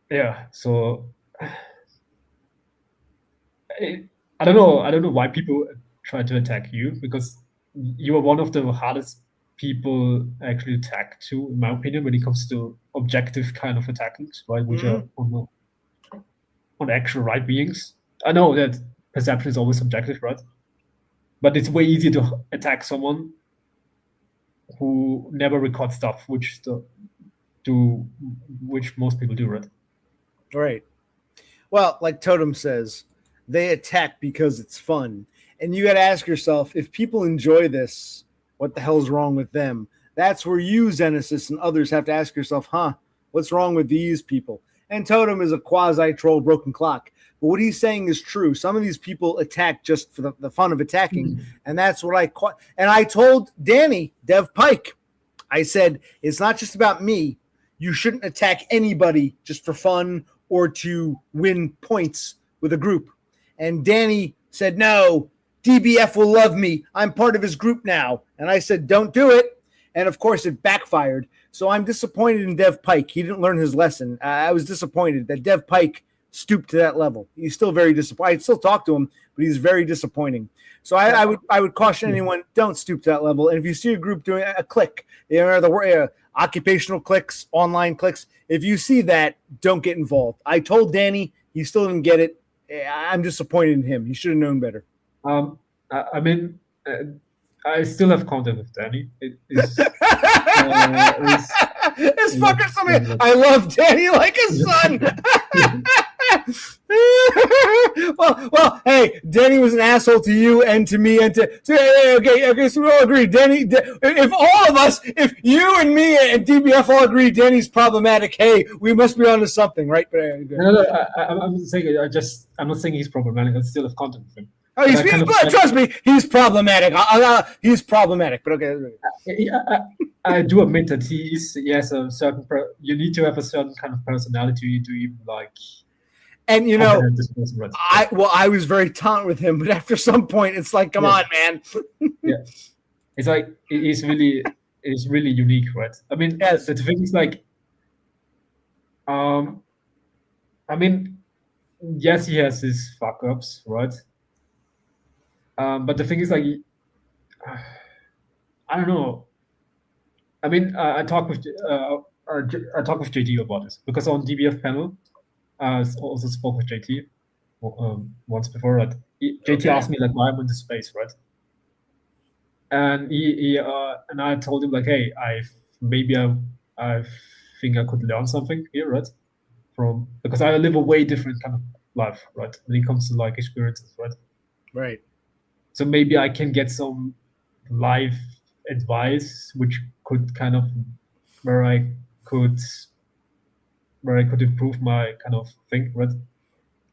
Yeah. So I don't know why people try to attack you, because you are one of the hardest people actually attack to, in my opinion, when it comes to objective kind of attackers, right, which are on actual right beings. I know that perception is always subjective, right? But it's way easier to attack someone who never records stuff, which most people do, right? Right. Well, like Totem says, they attack because it's fun. And you got to ask yourself, if people enjoy this, what the hell's wrong with them? That's where you, Zenesis, and others have to ask yourself, what's wrong with these people? And Totem is a quasi-troll broken clock. But what he's saying is true. Some of these people attack just for the fun of attacking. And that's what I told Danny, Dev Pike, I said, it's not just about me. You shouldn't attack anybody just for fun or to win points with a group. And Danny said, no, DBF will love me. I'm part of his group now. And I said, don't do it. And of course it backfired. So I'm disappointed in Dev Pike. He didn't learn his lesson. I was disappointed that Dev Pike stooped to that level. He's still very disappointed. I still talk to him, but he's very disappointing. So I would caution anyone, don't stoop to that level. And if you see a group doing a click, the occupational clicks, online clicks, if you see that, don't get involved. I told Danny, he still didn't get it. I'm disappointed in him. He should have known better. I mean, I still have contact with Danny. It's fucker something. I love Danny like a son. well, hey, Danny was an asshole to you and to me and to okay, so we all agree. Danny, if all of us, if you and me and DBF all agree Danny's problematic, hey, we must be onto something, right? No, I'm saying I'm not saying he's problematic. I still have contact with him. Oh, trust me, he's problematic. He's problematic, but okay. I do admit that he has a certain. You need to have a certain kind of personality to even like. And I was very tolerant with him, but after some point, it's like, come on, man. Yeah, it's like it's really unique, right? I mean, yes. The thing is like, I mean, yes, he has his fuck ups, right? But the thing is like, I don't know. I mean, I talked with JT about this, because on DBF panel. I also spoke with JT once before. Right? JT asked me like why I'm in the space, right? And he and I told him like, hey, I think I could learn something here, right? Because I live a way different kind of life, right? When it comes to like experiences, right? Right. So maybe I can get some life advice, which could kind of where I could improve my kind of thing, right?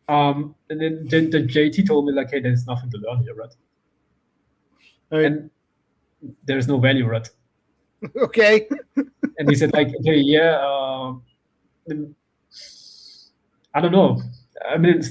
And then the JT told me like, hey, there's nothing to learn here, right? And there's no value, right? Okay. And he said like, okay, yeah, I don't know. I mean,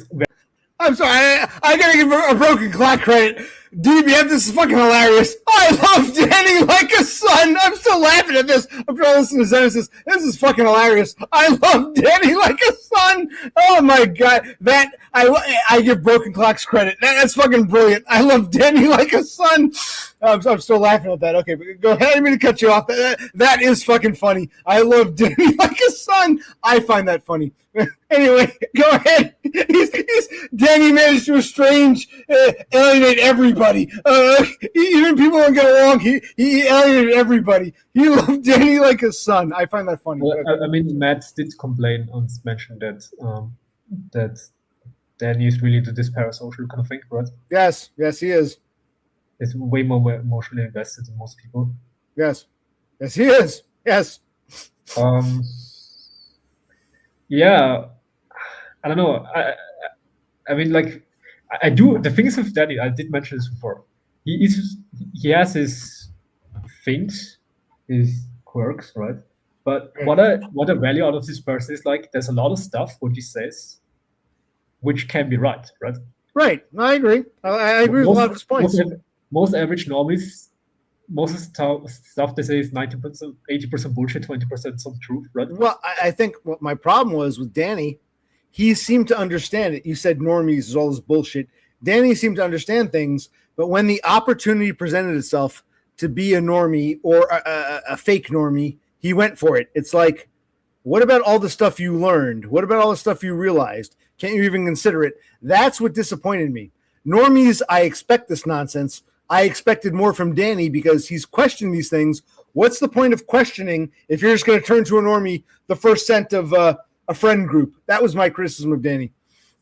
I'm sorry, I gotta give a broken clock credit. DBF, this is fucking hilarious. I love Danny like a son. I'm still laughing at this. I'm trying to listen to Zenesis. This is fucking hilarious. I love Danny like a son. Oh my god, that I give broken clocks credit. That's fucking brilliant. I love Danny like a son. I'm still laughing at that. Okay, but go ahead. I didn't mean to cut you off. That is fucking funny. I love Danny like a son. I find that funny. Anyway, go ahead. Danny managed to alienate everybody. Even people don't get along. He alienated everybody. He loved Danny like a son. I find that funny. Well, I mean, Matt did complain and mention that that Danny is really into this parasocial kind of thing, right? Yes, he is. Is way more emotionally invested than most people. Yes, he is. Yes. Yeah, I don't know. I mean, like, I do. The things with Danny, I did mention this before. He has his things, his quirks, right? But what a value out of this person is like. There's a lot of stuff what he says, which can be right? Right. I agree. I agree with a lot of his points. Most average normies most of the stuff they say is 90%, 80% bullshit, 20% some truth, right? Well, I think what my problem was with Danny, he seemed to understand it. You said normies is all this bullshit. Danny seemed to understand things, but when the opportunity presented itself to be a normie or a fake normie, he went for it. It's like, what about all the stuff you learned? What about all the stuff you realized? Can't you even consider it? That's what disappointed me. Normies, I expect this nonsense. I expected more from Danny because he's questioning these things. What's the point of questioning if you're just going to turn to a normie the first cent of a friend group? That was my criticism of Danny.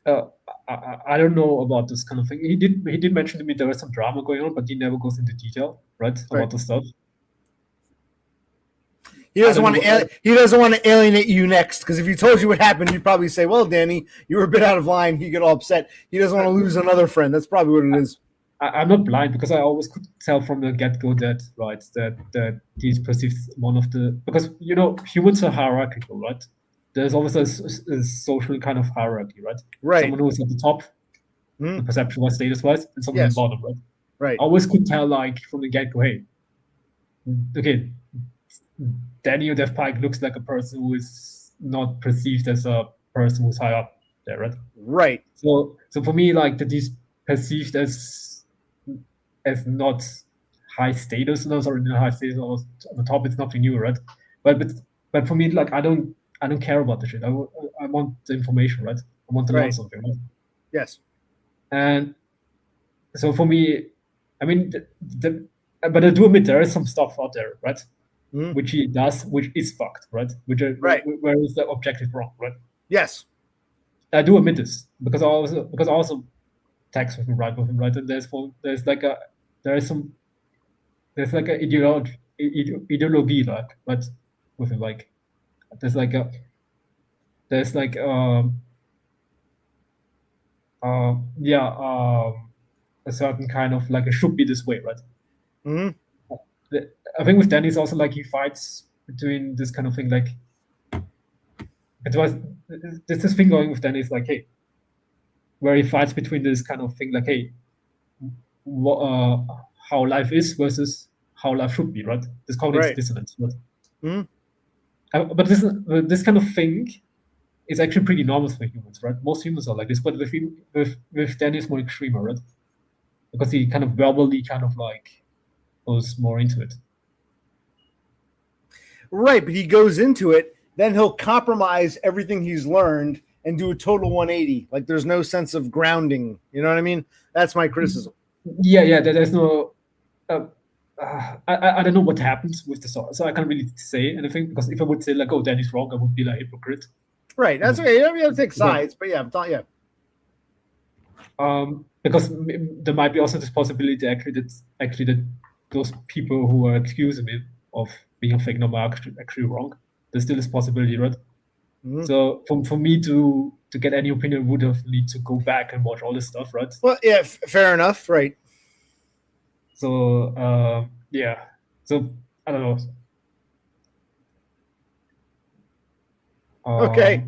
I don't know about this kind of thing. He did mention to me there was some drama going on, but he never goes into detail, right, about the stuff. He doesn't want to alienate you next, because if he told you what happened, you'd probably say, "Well, Danny, you were a bit out of line." He'd get all upset. He doesn't want to lose another friend. That's probably what it is. I'm not blind, because I always could tell from the get-go that he's perceived one of the, because humans are hierarchical, right? There's always a social kind of hierarchy, right? Right. Someone who's at the top, perception-wise, status-wise, and someone at the bottom, right? Right. I always could tell, like, from the get-go, hey, okay, Danny Dev Pike looks like a person who is not perceived as a person who's high up there, right? Right. So for me, like, that he's perceived as not high status, no, sorry, not high status on the top, it's nothing new, right? But for me, like, I don't care about the shit. I want the information, right? I want to learn something, right? Yes. And so for me, I mean, but I do admit there is some stuff out there, right? Which he does, which is fucked, right? Where is the objective wrong, right? Yes. I do admit this because I also text with him, right? And there's like an ideology, like, but with him, like, there's a certain kind of, like, it should be this way, right? Mm-hmm. I think with Danny it's also like he fights between this kind of thing, like, there's this thing going with Danny is like, hey, where he fights between this kind of thing, like, hey, how life is versus how life should be, right? This cognitive dissonance, right? Mm-hmm. But this kind of thing is actually pretty normal for humans, right? Most humans are like this, but with Danny it's more extreme, right? Because he kind of verbally kind of like goes more into it. Right, but he goes into it, then he'll compromise everything he's learned and do a total 180. Like, there's no sense of grounding. You know what I mean? That's my criticism. Yeah. There's no. I don't know what happens with the song, so I can't really say anything, because if I would say, like, oh, Danny's wrong, I would be like a hypocrite. Right, that's okay. You don't have to take sides, but yeah, because there might be also this possibility that those people who are accusing me of being a fake number are actually wrong. There's still this possibility, right? Mm-hmm. So for me to get any opinion, would have need to go back and watch all this stuff, right? Well, yeah, fair enough, right? So yeah. So I don't know. Okay.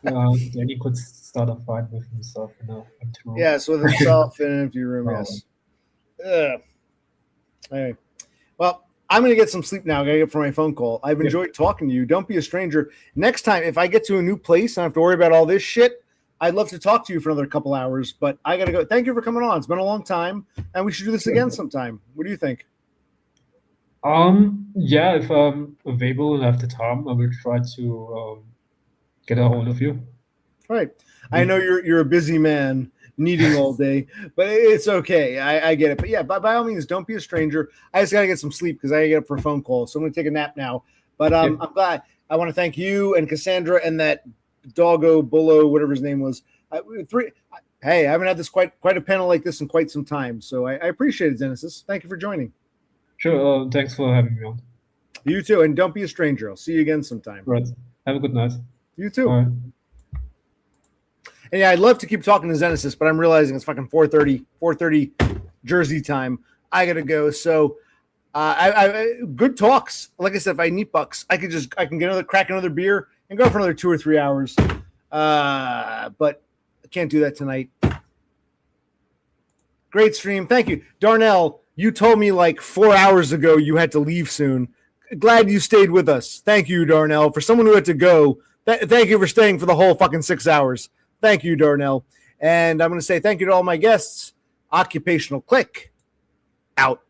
Danny could start a fight with himself in an empty room. Yes, with himself in an empty room. Yes. Anyway, well, I'm going to get some sleep now. I got to get for my phone call. I've enjoyed talking to you. Don't be a stranger. Next time, if I get to a new place and I have to worry about all this shit, I'd love to talk to you for another couple hours, but I got to go. Thank you for coming on. It's been a long time, and we should do this again sometime. What do you think? Yeah, if I'm available and have the time, I will try to get a hold of you. All right. I know you're a busy man, needing all day, but it's okay. I get it. But yeah, by all means, don't be a stranger. I just got to get some sleep because I got to get up for a phone call. So I'm going to take a nap now. But I'm glad. I want to thank you and Kassandra and that doggo, Buldo, whatever his name was. Hey, I haven't had this quite a panel like this in quite some time. So I appreciate it, Zenesis. Thank you for joining. Sure. Thanks for having me on. You too. And don't be a stranger. I'll see you again sometime. Right. Have a good night. You too. All right. And yeah, I'd love to keep talking to Zenesis, but I'm realizing it's fucking 4:30 Jersey time. I gotta go. So, I good talks. Like I said, if I need bucks, I can get crack another beer and go for another 2 or 3 hours. But I can't do that tonight. Great stream. Thank you, Darnell. You told me like 4 hours ago you had to leave soon. Glad you stayed with us. Thank you, Darnell. For someone who had to go, thank you for staying for the whole fucking 6 hours. Thank you, Darnell. And I'm going to say thank you to all my guests. Occupational Click out.